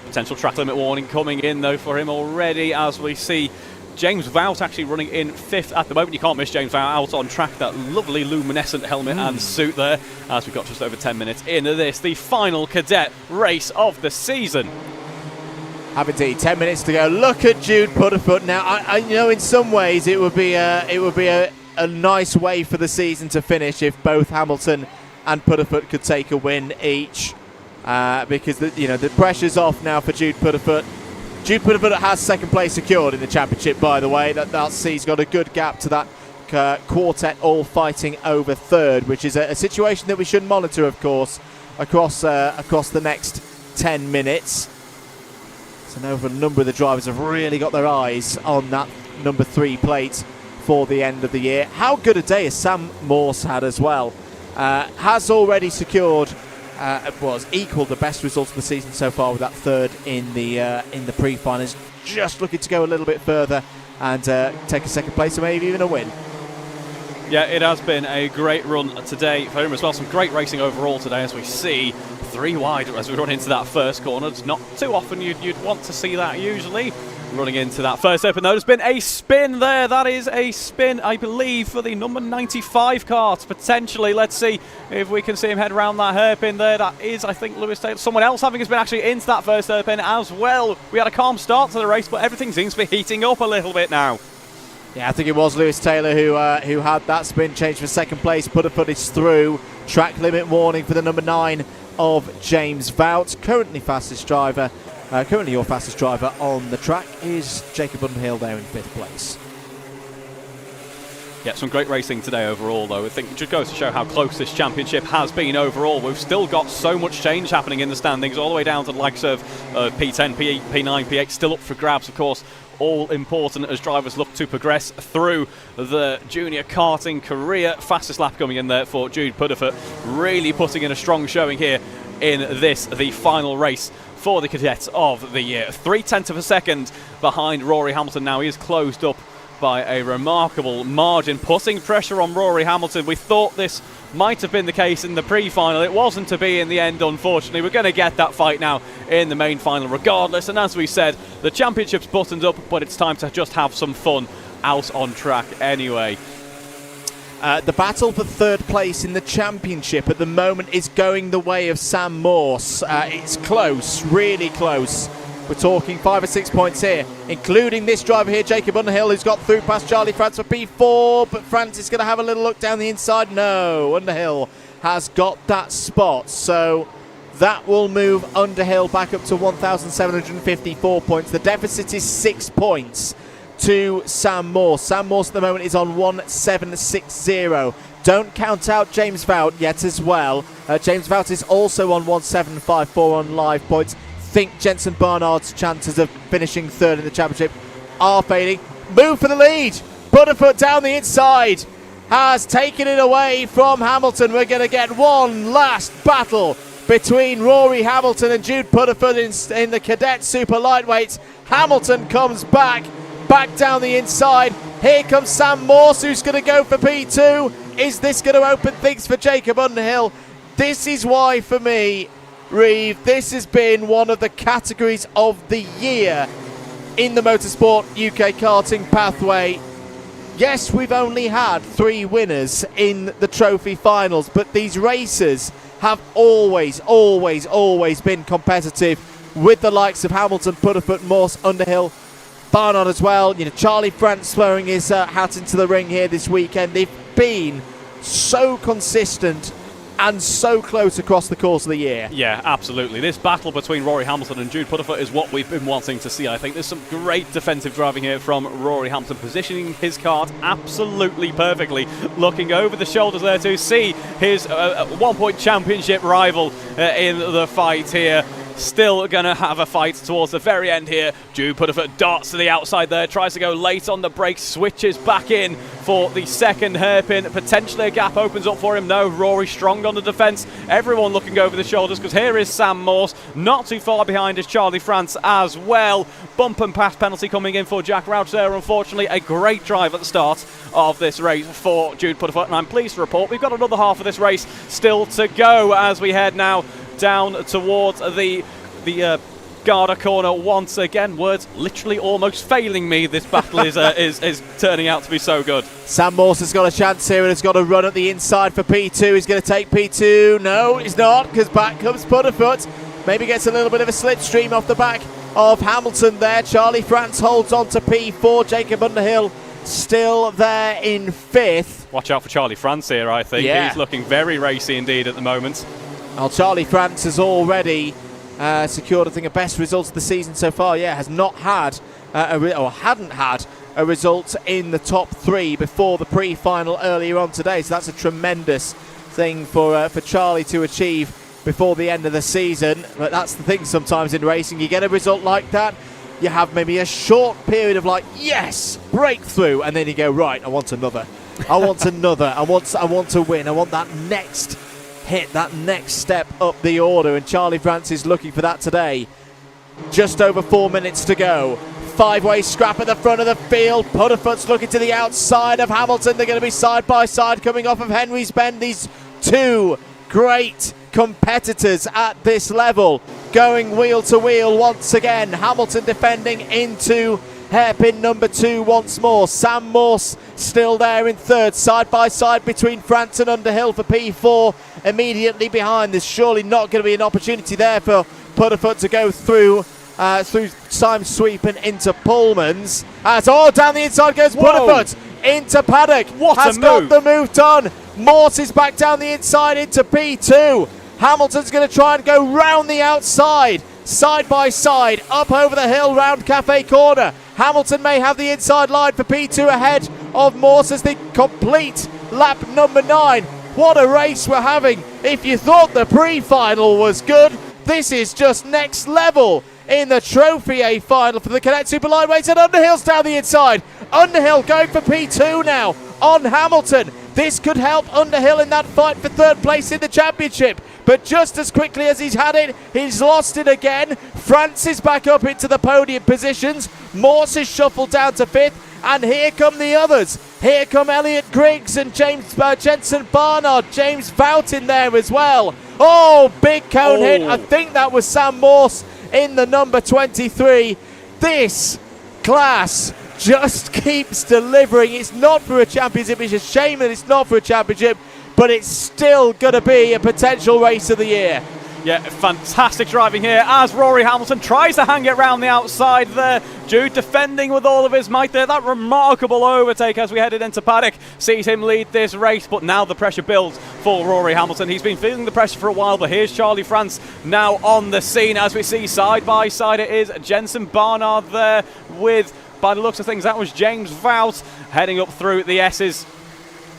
Potential track limit warning coming in though for him already, as we see James Vout actually running in 5th at the moment. You can't miss James Vout out on track. That lovely luminescent helmet and suit there, as we've got just over 10 minutes into this, the final cadet race of the season. Have indeed 10 minutes to go. Look at Jude Putterfoot now. I know in some ways it would be a nice way for the season to finish if both Hamilton and Putterfoot could take a win each, because the pressure's off now for Jude Putterfoot. Jude Putterfoot has second place secured in the championship, by the way. He's got a good gap to that quartet, all fighting over third, which is a situation that we should monitor, of course, across the next 10 minutes. So now a number of the drivers have really got their eyes on that number 3 plate for the end of the year. How good a day has Sam Morse had as well. Has already secured equalled the best results of the season so far with that third in the pre-finals. Just looking to go a little bit further and take a second place or maybe even a win. Yeah, it has been a great run today for him as well. Some great racing overall today, as we see 3 wide as we run into that first corner. It's not too often you'd want to see that usually. Running into that first open though, there's been a spin there. That is a spin, I believe, for the number 95 kart, potentially. Let's see if we can see him head around that hairpin there. That is, I think, Lewis Taylor. Someone else having has been actually into that first hairpin as well. We had a calm start to the race, but everything seems to be heating up a little bit now. Yeah, I think it was Lewis Taylor who had that spin change for second place. Putterfoot is through. Track limit warning for the number 9 of James Vout. Currently your fastest driver on the track is Jacob Underhill there in 5th place. Yeah, some great racing today overall, though. I think it just goes to show how close this championship has been overall. We've still got so much change happening in the standings, all the way down to the likes of P10, P9, P8, still up for grabs, of course. all important as drivers look to progress through the junior karting career. Fastest lap coming in there for Jude Pudderfoot, really putting in a strong showing here in this, the final race for the cadets of the year. 0.3 of a second behind Rory Hamilton now. He is closed up by a remarkable margin, putting pressure on Rory Hamilton. We thought this might have been the case in the pre-final. It wasn't to be in the end, unfortunately. We're going to get that fight now in the main final regardless. And as we said, the championship's buttoned up, but it's time to just have some fun out on track anyway. The battle for third place in the championship at the moment is going the way of Sam Morse. It's close, really close. We're talking 5 or 6 points here, including this driver here, Jacob Underhill, who's got through past Charlie France for P4, but France is going to have a little look down the inside. No, Underhill has got that spot, so that will move Underhill back up to 1,754 points. The deficit is 6 points to Sam Morse. Sam Morse at the moment is on 1,760. Don't count out James Vout yet as well. James Vout is also on 1,754 on live points. Think Jensen Barnard's chances of finishing third in the championship are fading. Move for the lead. Pudderfoot down the inside has taken it away from Hamilton. We're going to get one last battle between Rory Hamilton and Jude Pudderfoot in the cadet super lightweight. Hamilton comes back down the inside. Here comes Sam Morse, who's going to go for P2. Is this going to open things for Jacob Underhill? This is why, for me, Reeve, this has been one of the categories of the year in the motorsport UK karting pathway. Yes, we've only had 3 winners in the trophy finals, but these races have always been competitive with the likes of Hamilton, Pudderfoot, Morse, Underhill, Barnard as well. You know, Charlie France throwing his hat into the ring here this weekend. They've been so consistent and so close across the course of the year. Yeah, absolutely. This battle between Rory Hamilton and Jude Pudderfoot is what we've been wanting to see. I think there's some great defensive driving here from Rory Hamilton, positioning his kart absolutely perfectly, looking over the shoulders there to see his 1-point championship rival in the fight here. Still going to have a fight towards the very end here. Jude Pudderfoot darts to the outside there, tries to go late on the brakes, switches back in for the second hairpin. Potentially a gap opens up for him. No, Rory strong on the defence. Everyone looking over the shoulders, because here is Sam Morse. Not too far behind is Charlie France as well. Bump and pass penalty coming in for Jack Rouch there. Unfortunately, a great drive at the start of this race for Jude Pudderfoot. And I'm pleased to report we've got another half of this race still to go as we head now down towards the Garda corner once again. Words literally almost failing me. This battle is turning out to be so good. Sam Morse has got a chance here and has got a run at the inside for P2. He's going to take P2. No, he's not, because back comes Pudderfoot. Maybe gets a little bit of a slipstream off the back of Hamilton there. Charlie France holds on to P4. Jacob Underhill still there in 5th. Watch out for Charlie France here, I think. Yeah. He's looking very racy indeed at the moment. Well, Charlie France has already secured, I think, a best result of the season so far. Yeah, has not had, hadn't had a result in the top 3 before the pre-final earlier on today. So that's a tremendous thing for Charlie to achieve before the end of the season. But that's the thing sometimes in racing. You get a result like that, you have maybe a short period of like, yes, breakthrough, and then you go, right, I want another. I want another. I want to win. I want that next hit, that next step up the order, and Charlie France is looking for that today. Just over 4 minutes to go. 5-way scrap at the front of the field. Pudderfoot's looking to the outside of Hamilton. They're going to be side by side coming off of Henry's Bend. These 2 great competitors at this level going wheel to wheel once again. Hamilton defending into hairpin number 2 once more. Sam Morse still there in 3rd, side by side between France and Underhill for P4. Immediately behind, there's surely not going to be an opportunity there for Pudderfoot to go through Simon Sweep and into Pullman's. Down the inside goes Pudderfoot into Paddock. Has got the move done. Morse is back down the inside into P2. Hamilton's going to try and go round the outside, side by side, up over the hill round Cafe Corner. Hamilton may have the inside line for P2 ahead of Morse as they complete lap number 9. What a race we're having. If you thought the pre-final was good, this is just next level in the Trophy A final for the Cadet Super Lightweights, and Underhill's down the inside. Underhill going for P2 now on Hamilton. This could help Underhill in that fight for third place in the championship. But just as quickly as he's had it, he's lost it again. France is back up into the podium positions. Morse is shuffled down to 5th. And here come the others. Here come Elliot Griggs and Jensen Barnard. James Vout in there as well. Oh, big cone hit. I think that was Sam Morse in the number 23. This class just keeps delivering. It's not for a championship. It's a shame that it's not for a championship, but it's still going to be a potential race of the year. Yeah, fantastic driving here as Rory Hamilton tries to hang it round the outside there. Jude defending with all of his might there. That remarkable overtake as we headed into Paddock sees him lead this race, but now the pressure builds for Rory Hamilton. He's been feeling the pressure for a while, but here's Charlie France now on the scene as we see side by side. It is Jensen Barnard there with, by the looks of things, that was James Vout heading up through the S's.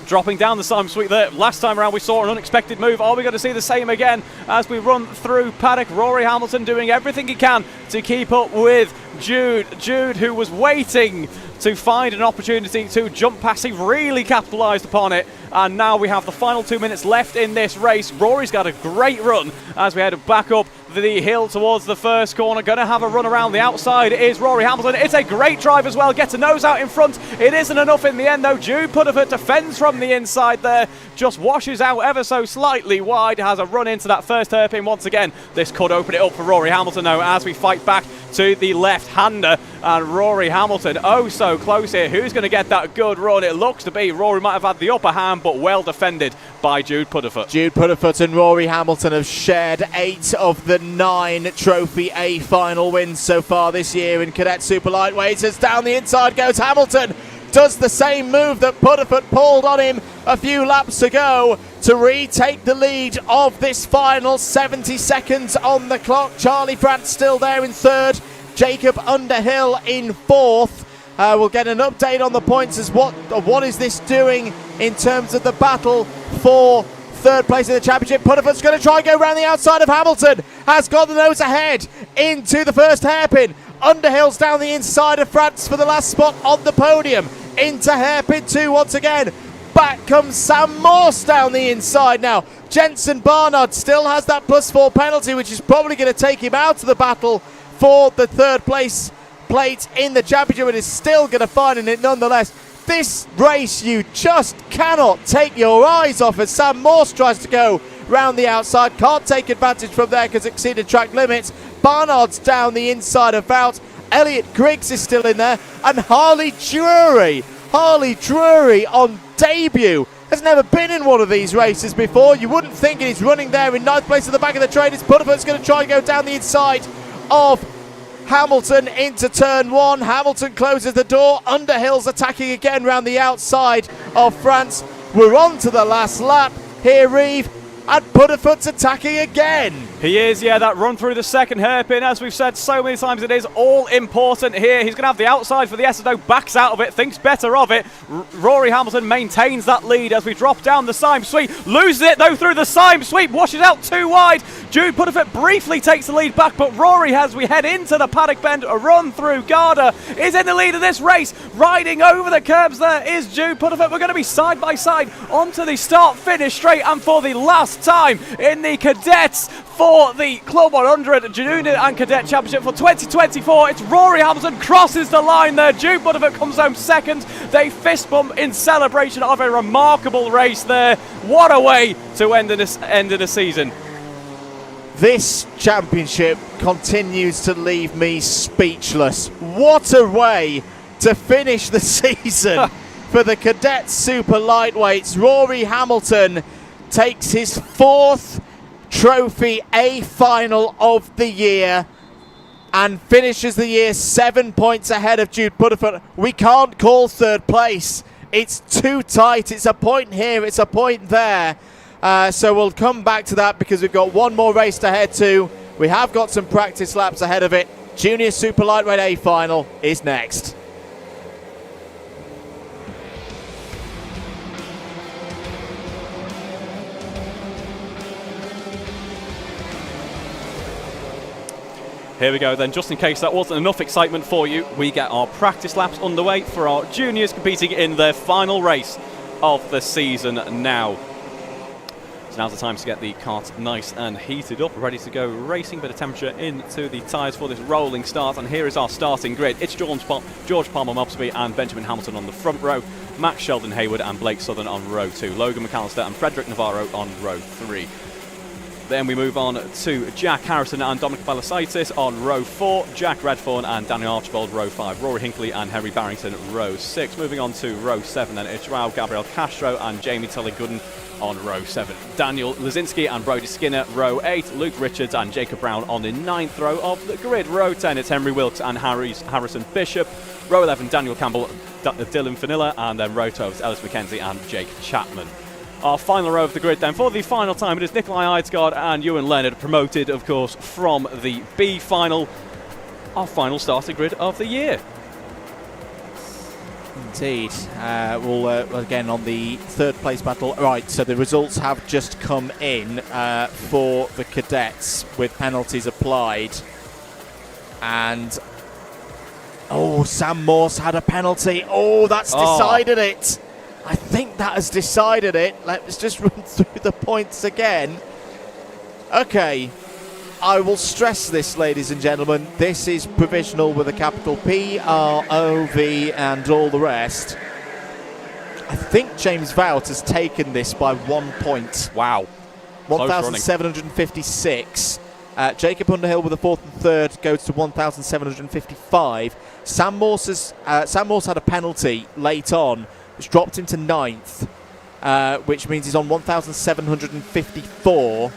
Dropping down the Simon Sweet there. Last time around we saw an unexpected move. Are we going to see the same again as we run through Paddock? Rory Hamilton doing everything he can to keep up with Jude. Jude, who was waiting to find an opportunity to jump past. He really capitalised upon it. And now we have the final 2 minutes left in this race. Rory's got a great run as we head back up the hill towards the first corner. Going to have a run around the outside is Rory Hamilton. It's a great drive as well. Gets a nose out in front. It isn't enough in the end though. Jude Pudderford defends from the inside there. Just washes out ever so slightly wide. Has a run into that first hairpin once again. This could open it up for Rory Hamilton though as we fight back to the left-hander. And Rory Hamilton oh so close here. Who's going to get that good run? It looks to be Rory might have had the upper hand, but well defended by Jude Pudderfoot. Jude Pudderfoot and Rory Hamilton have shared 8 of the 9 Trophy A final wins so far this year in Cadet Super Lightweights. As down the inside goes Hamilton. Does the same move that Pudderfoot pulled on him a few laps ago to retake the lead of this final. 70 seconds on the clock. Charlie France still there in 3rd. Jacob Underhill in 4th. We'll get an update on the points as what is this doing in terms of the battle for 3rd place in the championship. Pudderfoot's going to try and go around the outside of Hamilton. Has got the nose ahead into the first hairpin. Underhill's down the inside of France for the last spot on the podium. Into hairpin 2 once again. Back comes Sam Morse down the inside now. Jensen Barnard still has that +4 penalty, which is probably going to take him out of the battle for the 3rd place plate in the championship, but is still going to find in it nonetheless. This race you just cannot take your eyes off as Sam Morse tries to go round the outside. Can't take advantage from there because exceeded track limits. Barnard's down the inside of Vout. Elliot Griggs is still in there. And Harley Drury on debut. Has never been in one of these races before. You wouldn't think it. He's running there in 9th place at the back of the trainers. Pudderfoot's going to try and go down the inside of Hamilton into turn 1. Hamilton closes the door. Underhill's attacking again round the outside of France. We're on to the last lap here, Reeve, and Pudderfoot's attacking again. He is, yeah, that run through the second hairpin, as we've said so many times, it is all important here. He's going to have the outside for the SSO, backs out of it, thinks better of it. Rory Hamilton maintains that lead as we drop down the Syme sweep. Loses it, though, through the Syme sweep, washes out too wide. Jude Pudderfoot briefly takes the lead back, but Rory, as we head into the paddock bend, a run through Garda, is in the lead of this race. Riding over the curbs there is Jude Pudderfoot. We're going to be side by side onto the start-finish straight, and for the last time in the cadets for the CLUB100 Junior and Cadet Championship for 2024. It's Rory Hamilton crosses the line there. Jude Pudderfoot comes home second. They fist bump in celebration of a remarkable race there. What a way to end of the season. This championship continues to leave me speechless. What a way to finish the season for the Cadet Super Lightweights. Rory Hamilton takes his 4th Trophy A final of the year and finishes the year 7 points ahead of Jude Pudderfoot. We can't call 3rd place. It's too tight. It's a point here, it's a point there. So we'll come back to that because we've got one more race to head to. We have got some practice laps ahead of it. Junior Super Lightweight A final is next. Here we go then, just in case that wasn't enough excitement for you, we get our practice laps underway for our juniors competing in their final race of the season now. So now's the time to get the kart nice and heated up, ready to go racing, bit of temperature into the tyres for this rolling start. And here is our starting grid. It's George Palmer Mobsby and Benjamin Hamilton on the front row, Max Sheldon Hayward and Blake Southern on row 2, Logan McAllister and Frederick Navarro on row 3. Then we move on to Jack Harrison and Dominic Balasaitis on row 4, Jack Redforn and Daniel Archibald row 5, Rory Hinkley and Henry Barrington row 6. Moving on to row 7 then, it's Joao Gabriel Castro and Jamie Tully-Gooden on row 7. Daniel Lazinski and Brodie Skinner row 8, Luke Richards and Jacob Brown on the 9th row of the grid. Row 10 it's Henry Wilkes and Harrison Bishop. Row 11 Daniel Campbell, Dylan Fanilla, and then row 12 Ellis McKenzie and Jake Chapman. Our final row of the grid then, for the final time, it is Nikolai Eidsgaard and Ewan Leonard, promoted, of course, from the B final. Our final starter grid of the year. Indeed. We'll again on the third place battle. Right, so the results have just come in for the cadets with penalties applied. And Sam Morse had a penalty. That's decided it. I think that has decided it. Let's just run through the points again. Okay, I will stress this, ladies and gentlemen. This is provisional with a capital P, R, O, V, and all the rest. I think James Vout has taken this by 1 point. Wow. 1,756. Jacob Underhill with the 4th and 3rd goes to 1,755. Sam Morse had a penalty late on, which dropped him to 9th, which means he's on 1,754.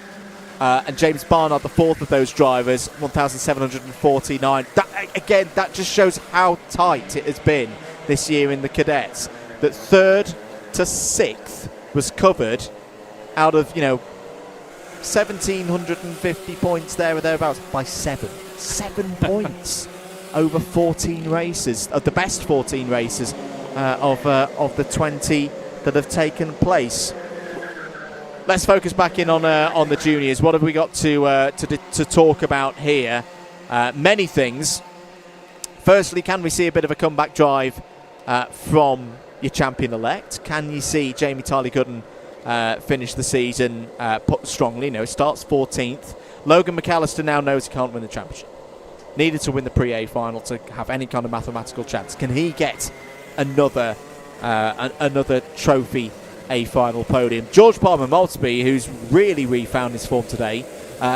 And James Barnard, the 4th of those drivers, 1,749. That just shows how tight it has been this year in the cadets. That 3rd to 6th was covered out of, 1,750 points there or thereabouts by 7. 7 points over 14 races, of the best 14 races of the 20 that have taken place. Let's focus back in on the juniors. What have we got to talk about here? Many things. Firstly, can we see a bit of a comeback drive from your champion-elect? Can you see Jamie Tully-Gooden finish the season put strongly? Starts 14th. Logan McAllister now knows he can't win the championship. Needed to win the Pre-A final to have any kind of mathematical chance. Can he get another trophy A final podium? George Palmer Maltby, who's really refound his form today,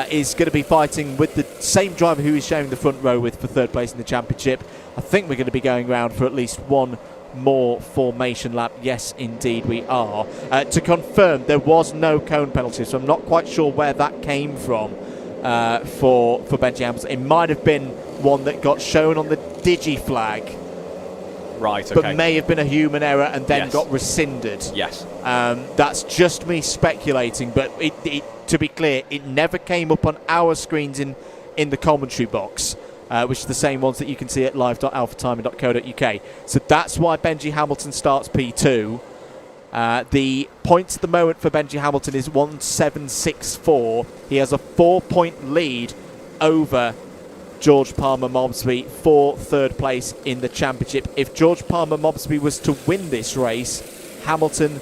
is going to be fighting with the same driver who he's sharing the front row with for 3rd place in the championship. I think we're going to be going around for at least one more formation lap. Yes, indeed we are. To confirm, there was no cone penalty, so I'm not quite sure where that came from for Benji Hamilton. It might have been one that got shown on the Digi flag. Right, okay. But may have been a human error and then got rescinded. Yes. That's just me speculating, but to be clear, it never came up on our screens in the commentary box, which are the same ones that you can see at live.alphatiming.co.uk. So that's why Benji Hamilton starts P2. The points at the moment for Benji Hamilton is 1,764. He has a 4-point lead over George Palmer Mobsby for 3rd place in the championship. If George Palmer Mobsby was to win this race, Hamilton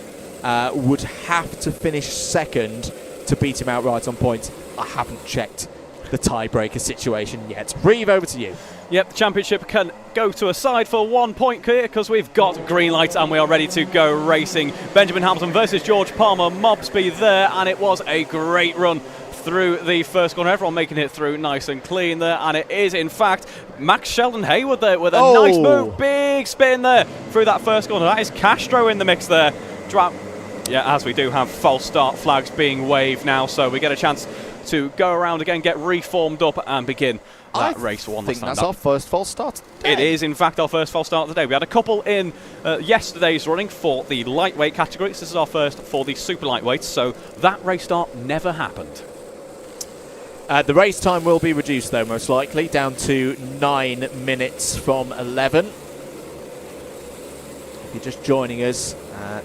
would have to finish 2nd to beat him outright on points. I haven't checked the tiebreaker situation yet. Reeve, over to you. Yep, the championship can go to a side for 1 point here because we've got green lights and we are ready to go racing. Benjamin Hamilton versus George Palmer Mobsby there, and it was a great run through the first corner. Everyone making it through nice and clean there, and it is in fact Max Sheldon Hayward there with a nice move, big spin there through that first corner. That is Castro in the mix there. As we do have false start flags being waved now, so we get a chance to go around again, get reformed up and begin that race one. I think that's our first false start today. It is in fact our first false start today. We had a couple in yesterday's running for the lightweight categories. This is our first for the super lightweights, so that race start never happened. The race time will be reduced, though, most likely, down to 9 minutes from 11. If you're just joining us,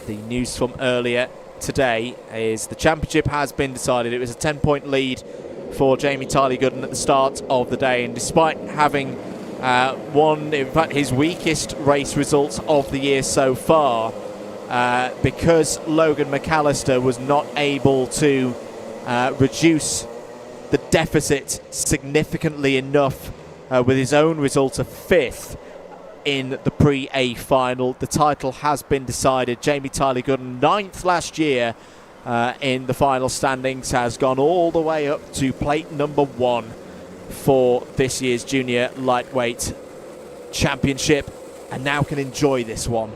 the news from earlier today is the championship has been decided. It was a 10-point lead for Jamie Tyler-Gooden at the start of the day, and despite having won, in fact, his weakest race results of the year so far, because Logan McAllister was not able to reduce the deficit significantly enough with his own result of 5th in the Pre-A final. The title has been decided. Jamie Tyler-Gooden, 9th last year in the final standings, has gone all the way up to plate number 1 for this year's Junior Lightweight Championship, and now can enjoy this one.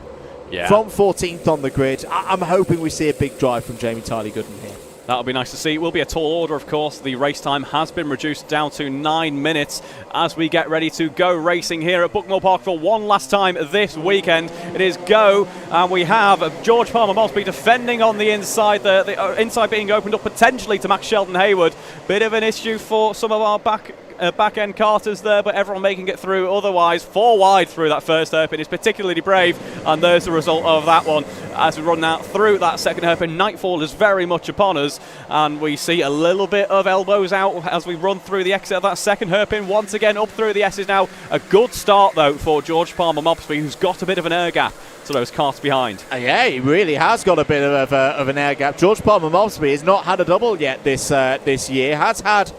Yeah. From 14th on the grid, I'm hoping we see a big drive from Jamie Tyler-Gooden here. That'll be nice to see. It will be a tall order, of course. The race time has been reduced down to 9 minutes as we get ready to go racing here at Buckmore Park for one last time this weekend. It is go, and we have George Palmer-Mosby defending on the inside. The inside being opened up potentially to Max Sheldon-Hayward. Bit of an issue for some of our back-end karters there, but everyone making it through otherwise. 4 wide through that first hairpin is particularly brave, and there's the result of that one. As we run now through that second hairpin, nightfall is very much upon us, and we see a little bit of elbows out as we run through the exit of that second hairpin. Once again up through the S's now. A good start though for George Palmer-Mosby, who's got a bit of an air gap to those karts behind. Yeah, he really has got a bit of an air gap. George Palmer-Mosby has not had a double yet this year. Has had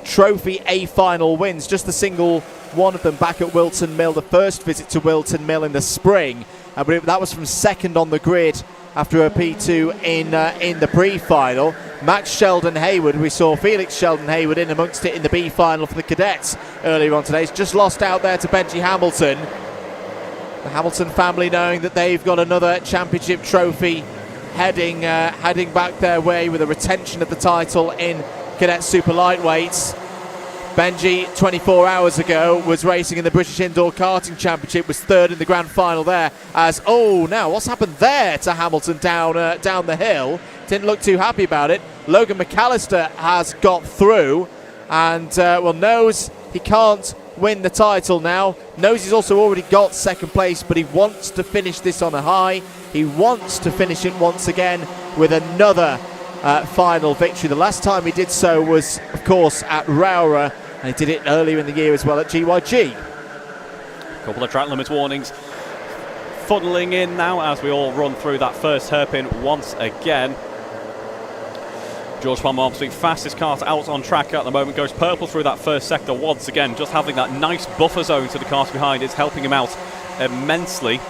Trophy A final wins, just the single one of them back at Wilton Mill, the first visit to Wilton Mill in the spring. But that was from second on the grid after a P2 in the pre-final. Max Sheldon-Hayward, we saw Felix Sheldon-Hayward in amongst it in the B final for the cadets earlier on today. He's just lost out there to Benji Hamilton. The Hamilton family knowing that they've got another championship trophy heading back their way with a retention of the title in Cadet Super Lightweights. Benji, 24 hours ago, was racing in the British Indoor Karting Championship, was third in the grand final there. Now what's happened there to Hamilton down the hill? Didn't look too happy about it. Logan McAllister has got through and knows he can't win the title now. Knows he's also already got second place, but he wants to finish this on a high. He wants to finish it once again with another final victory. The last time he did so was, of course, at Rowra, and he did it earlier in the year as well at GYG. A couple of track limits warnings funneling in now as we all run through that first hairpin once again. George Palmer-Mosby, fastest kart out on track at the moment, goes purple through that first sector once again. Just having that nice buffer zone to the cars behind is helping him out immensely.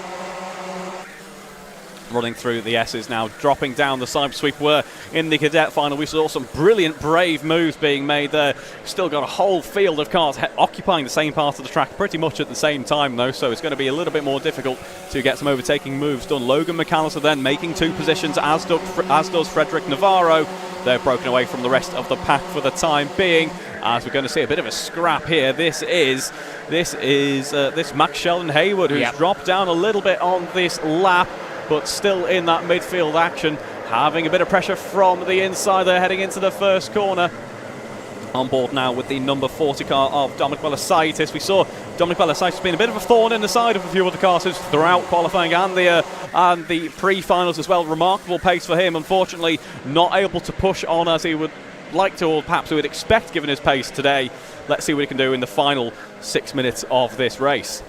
Running through the S's now, dropping down the side sweep. Were in the cadet final, we saw some brilliant, brave moves being made there. Still got a whole field of cars occupying the same part of the track pretty much at the same time though, so it's going to be a little bit more difficult to get some overtaking moves done. Logan McAllister then making 2 positions, as does Frederick Navarro. They're broken away from the rest of the pack for the time being, as we're going to see a bit of a scrap here. This is Max Sheldon-Hayward, who's dropped down a little bit on this lap, but still in that midfield action, having a bit of pressure from the inside there, heading into the first corner. On board now with the number 40 car of Dominic Belasaitis. We saw Dominic Belasaitis being a bit of a thorn in the side of a few of the cars throughout qualifying and the pre-finals as well. Remarkable pace for him. Unfortunately, not able to push on as he would like to, or perhaps we would expect given his pace today. Let's see what he can do in the final 6 minutes of this race.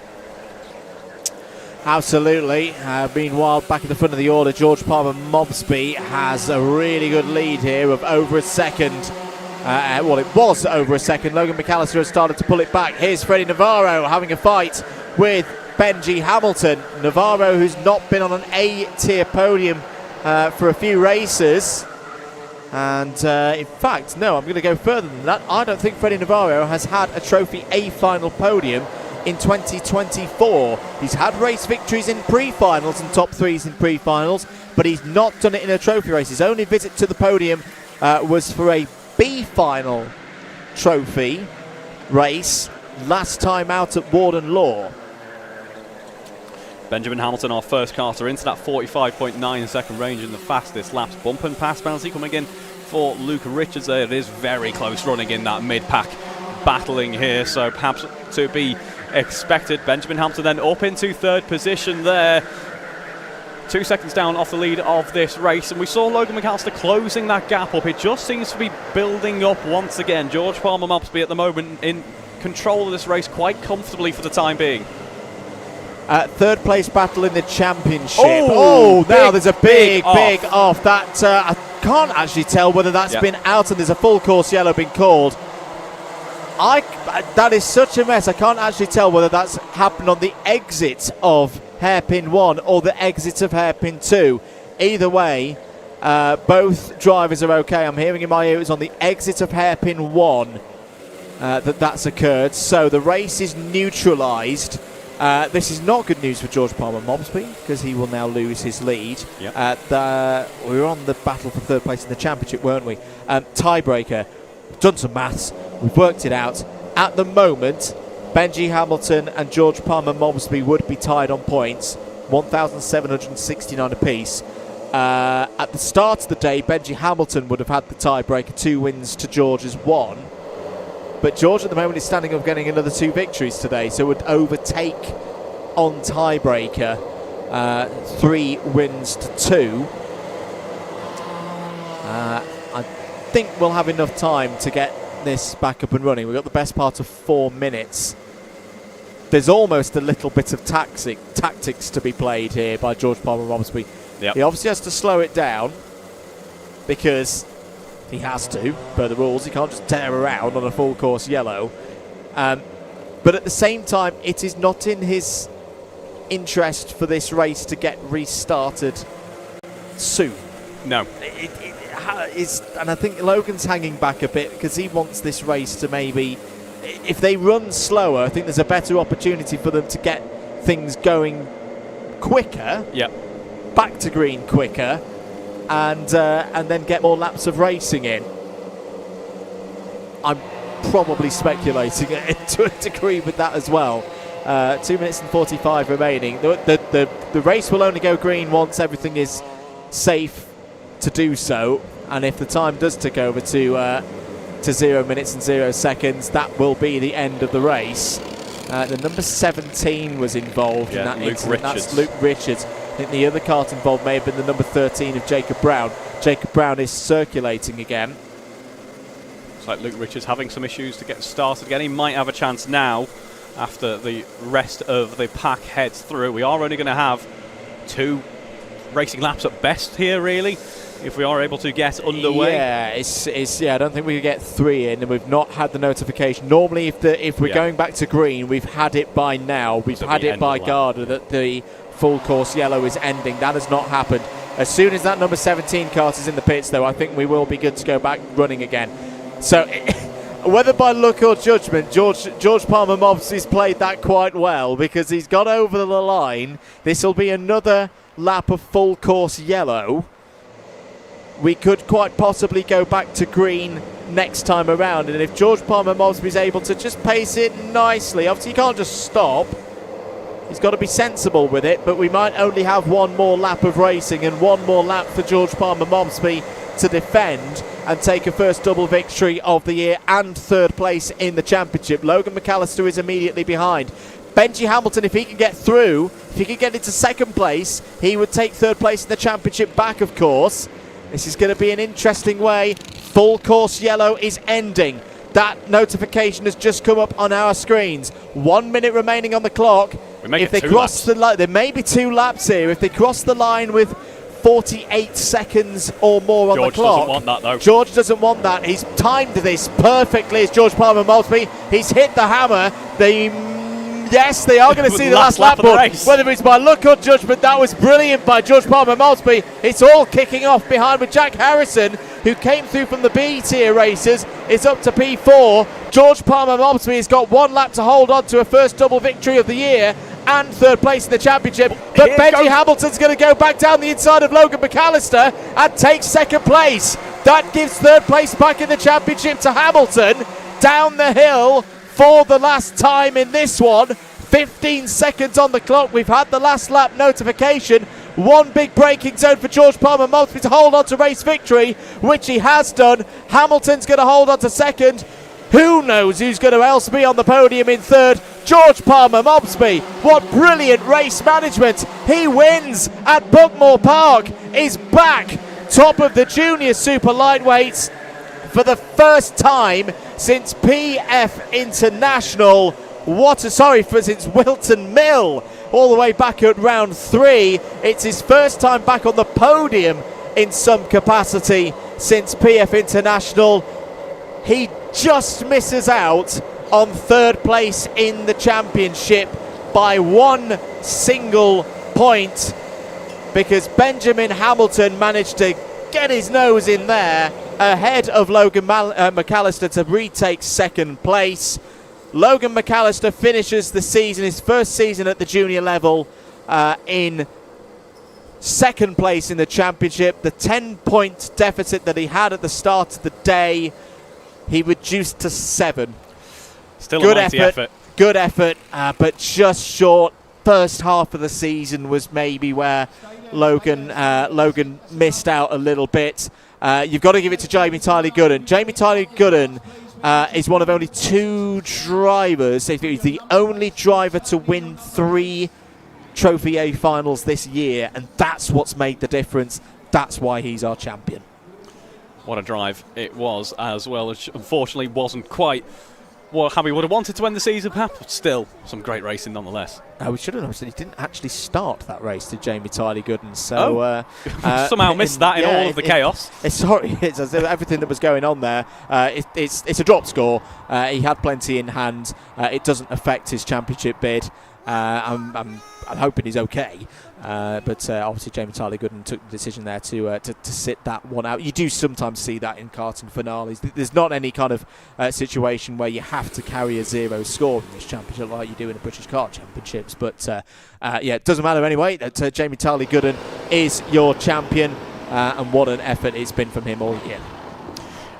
Absolutely. Meanwhile, back at the front of the order, George Palmer-Mosby has a really good lead here of over a second. It was over a second. Logan McAllister has started to pull it back. Here's Freddie Navarro having a fight with Benji Hamilton. Navarro, who's not been on an A-tier podium for a few races. And in fact, no, I'm going to go further than that. I don't think Freddie Navarro has had a Trophy A final podium in 2024. He's had race victories in pre-finals and top threes in pre-finals, but he's not done it in a trophy race. His only visit to the podium was for a B final trophy race last time out at Warden Law. Benjamin Hamilton, our first karter, into that 45.9 second range in the fastest laps. Bump and pass penalty coming in for Luca Richards there. It is very close running in that mid-pack battling here, so perhaps to be expected. Benjamin Hamilton then up into third position there. 2 seconds down off the lead of this race, and we saw Logan McAllister closing that gap up. It just seems to be building up once again. George Palmer-Mobsby at the moment in control of this race quite comfortably for the time being. Third place battle in the championship. Oh, now there's a big off. off. That I can't actually tell whether that's been out and there's a full course yellow been called. That is such a mess. I can't actually tell whether that's happened on the exit of hairpin 1 or the exit of hairpin 2. Either way, both drivers are okay. I'm hearing in my ears on the exit of hairpin 1 that's occurred. So the race is neutralised. This is not good news for George Palmer-Mobsby because he will now lose his lead. We were on the battle for third place in the championship, weren't we? Tiebreaker. We've done some maths. We've worked it out. At the moment, Benji Hamilton and George Palmer-Mobsby would be tied on points, 1,769 apiece. At the start of the day, Benji Hamilton would have had the tiebreaker, 2 wins to George's 1. But George at the moment is standing up getting another 2 victories today, so would overtake on tiebreaker 3 wins to 2. I think we'll have enough time to get this back up and running. We've got the best part of 4 minutes. There's almost a little bit of tactics to be played here by George Palmer-Mobsby. He obviously has to slow it down because he has to, per the rules. He can't just tear around on a full course yellow. But at the same time, it is not in his interest for this race to get restarted soon. No. And I think Logan's hanging back a bit because he wants this race to maybe, if they run slower, I think there's a better opportunity for them to get things going quicker. Back to green quicker. And then get more laps of racing in. I'm probably speculating to a degree with that as well. 2 minutes and 45 remaining. The race will only go green once everything is safe to do so, and if the time does tick over to 0 minutes and 0 seconds, that will be the end of the race. The number 17 was involved in that incident. That's Luke Richards. I think the other kart involved may have been the number 13 of Jacob Brown. Jacob Brown is circulating again. Looks like Luke Richards having some issues to get started again. He might have a chance now after the rest of the pack heads through. We are only going to have 2 racing laps at best here, really, if we are able to get underway. Yeah, I don't think we could get 3 in, and we've not had the notification. Normally, if we're going back to green, we've had it by now. We've had it by Garda that the full course yellow is ending. That has not happened. As soon as that number 17 kart is in the pits, though, I think we will be good to go back running again. So, whether by luck or judgment, George Palmer-Mobsby's played that quite well because he's got over the line. This will be another lap of full course yellow. We could quite possibly go back to green next time around, and if George Palmer-Mobsby's able to just pace it nicely, obviously you can't just stop. He's got to be sensible with it, but we might only have 1 more lap of racing and 1 more lap for George Palmer-Mobsby to defend and take a first double victory of the year and 3rd place in the championship. Logan McAllister is immediately behind. Benji Hamilton, if he can get through, if he can get into 2nd place, he would take 3rd place in the championship back, of course. This is going to be an interesting way. Full course yellow is ending. That notification has just come up on our screens. 1 minute remaining on the clock. If they cross the line, there may be 2 laps here. If they cross the line with 48 seconds or more on the clock. George doesn't want that, though. George doesn't want that. He's timed this perfectly as George Palmer-Mobsby. He's hit the hammer. Yes, they are going to see the last lap board. Whether it's by luck or judgment, that was brilliant by George Palmer-Mobsby. It's all kicking off behind with Jack Harrison, who came through from the B tier races. It's up to P4. George Palmer-Mobsby has got 1 lap to hold on to a first double victory of the year and 3rd place in the championship. But Benji Hamilton's going to go back down the inside of Logan McAllister and take 2nd place. That gives 3rd place back in the championship to Hamilton. Down the hill for the last time in this one. 15 seconds on the clock. We've had the last lap notification. 1 big braking zone for George Palmer-Mobsby to hold on to race victory, which he has done. Hamilton's going to hold on to 2nd. Who knows who's going to else be on the podium in 3rd? George Palmer Mobsby. What brilliant race management. He wins at Buckmore Park, is back top of the junior super lightweights for the first time since PF International. Since Wilton Mill, all the way back at round 3. It's his first time back on the podium in some capacity since PF International. He just misses out on 3rd place in the championship by 1 single point, because Benjamin Hamilton managed to get his nose in there ahead of Logan McAllister to retake 2nd place. Logan McAllister finishes the season, his first season at the junior level, in 2nd place in the championship. The 10-point deficit that he had at the start of the day, he reduced to 7. Still a mighty effort. Good effort, but just short. First half of the season was maybe where Logan missed out a little bit. You've got to give it to Jamie Tyler Gooden. Jamie Tyler Gooden is one of only 2 drivers. He's the only driver to win 3 Trophy A finals this year, and that's what's made the difference. That's why he's our champion. What a drive it was as well, which unfortunately wasn't quite what Hammy would have wanted to end the season, perhaps, but still some great racing nonetheless. We should have noticed that he didn't actually start that race, did Jamie Tyler Gooden? So somehow missed that in all of the chaos. It's everything that was going on there. It's a drop score. He had plenty in hand. It doesn't affect his championship bid. I'm hoping he's okay. But obviously Jamie Tyler Gooden took the decision there to sit that one out. You do sometimes see that in karting finales. There's not any kind of situation where you have to carry a 0 score in this championship like you do in the British Kart Championships. But it doesn't matter anyway. That Jamie Tyler Gooden is your champion, and what an effort it's been from him all year.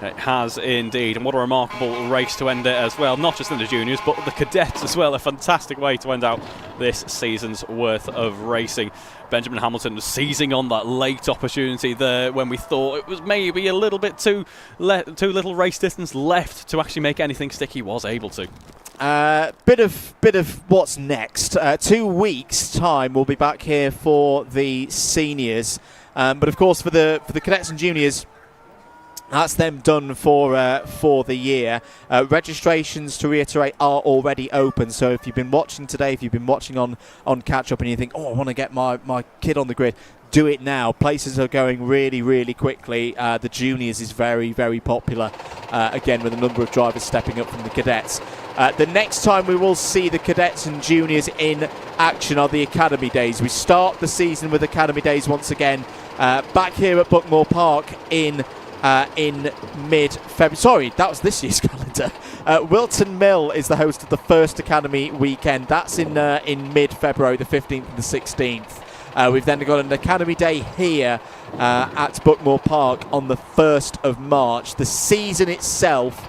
It has indeed, and what a remarkable race to end it as well, not just in the juniors but the cadets as well. A fantastic way to end out this season's worth of racing. Benjamin Hamilton was seizing on that late opportunity there when we thought it was maybe a little bit too little race distance left to actually make anything stick. He was able to. Bit of what's next. 2 weeks time we'll be back here for the seniors, but of course for the cadets and juniors, that's them done for the year. Registrations, to reiterate, are already open. So if you've been watching today, if you've been watching on Catch Up and you think, I want to get my kid on the grid, do it now. Places are going really, really quickly. The juniors is very, very popular, again, with a number of drivers stepping up from the cadets. The next time we will see the cadets and juniors in action are the Academy Days. We start the season with Academy Days once again, back here at Buckmore Park in mid-February. Sorry, that was this year's calendar. Wilton Mill is the host of the first Academy weekend. That's in mid-February, the 15th and the 16th. We've then got an Academy Day here at Buckmore Park on the 1st of March. The season itself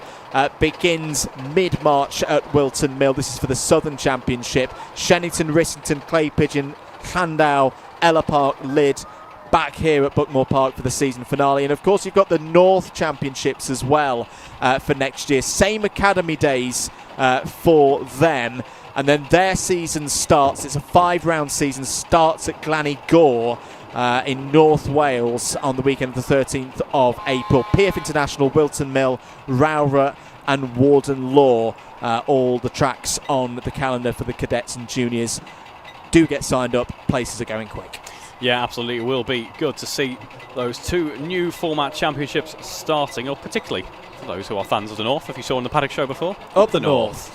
begins mid-March at Wilton Mill. This is for the Southern Championship. Shennington, Rissington, Clay Pigeon, Llandow, Ella Park, Lydd, back here at Buckmore Park for the season finale. And of course you've got the North Championships as well for next year. Same Academy Days for them, and then their season starts. It's a 5-round season, starts at Glannygore in North Wales on the weekend of the 13th of April. PF International, Wilton Mill, Rowra and Warden Law, all the tracks on the calendar for the cadets and juniors. Do get signed up, places are going quick. Yeah, absolutely. It will be good to see those 2 new format championships starting up, particularly for those who are fans of the North. If you saw on the Paddock show before, up the North.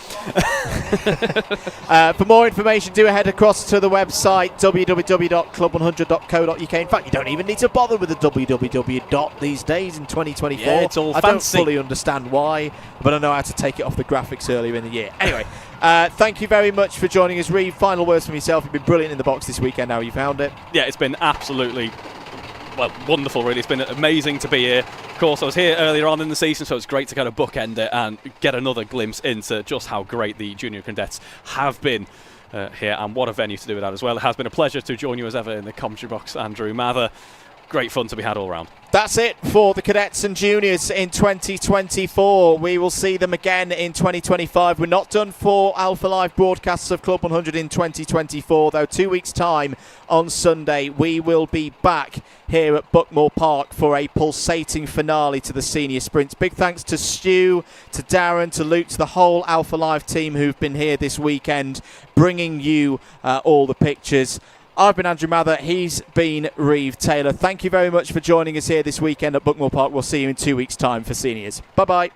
For more information, do head across to the website www.club100.co.uk. In fact, you don't even need to bother with the www. These days in 2024. Yeah, it's all fancy. I don't fully understand why, but I know how to take it off the graphics earlier in the year. Anyway, thank you very much for joining us, Reeve. Final words from yourself. You've been brilliant in the box this weekend. How you found it? Yeah, it's been absolutely wonderful, really. It's been amazing to be here. Of course, I was here earlier on in the season, so it's great to kind of bookend it and get another glimpse into just how great the junior cadets have been here, and what a venue to do with that as well. It has been a pleasure to join you as ever in the commentary box, Andrew Mather. Great fun to be had all round. That's it for the cadets and juniors in 2024. We will see them again in 2025. We're not done for Alpha Live broadcasts of Club 100 in 2024, though 2 weeks' time on Sunday we will be back here at Buckmore Park for a pulsating finale to the senior sprints. Big thanks to Stu, to Darren, to Luke, to the whole Alpha Live team who've been here this weekend bringing you all the pictures. I've been Andrew Mather, he's been Reeve Taylor. Thank you very much for joining us here this weekend at Buckmore Park. We'll see you in 2 weeks' time for seniors. Bye-bye.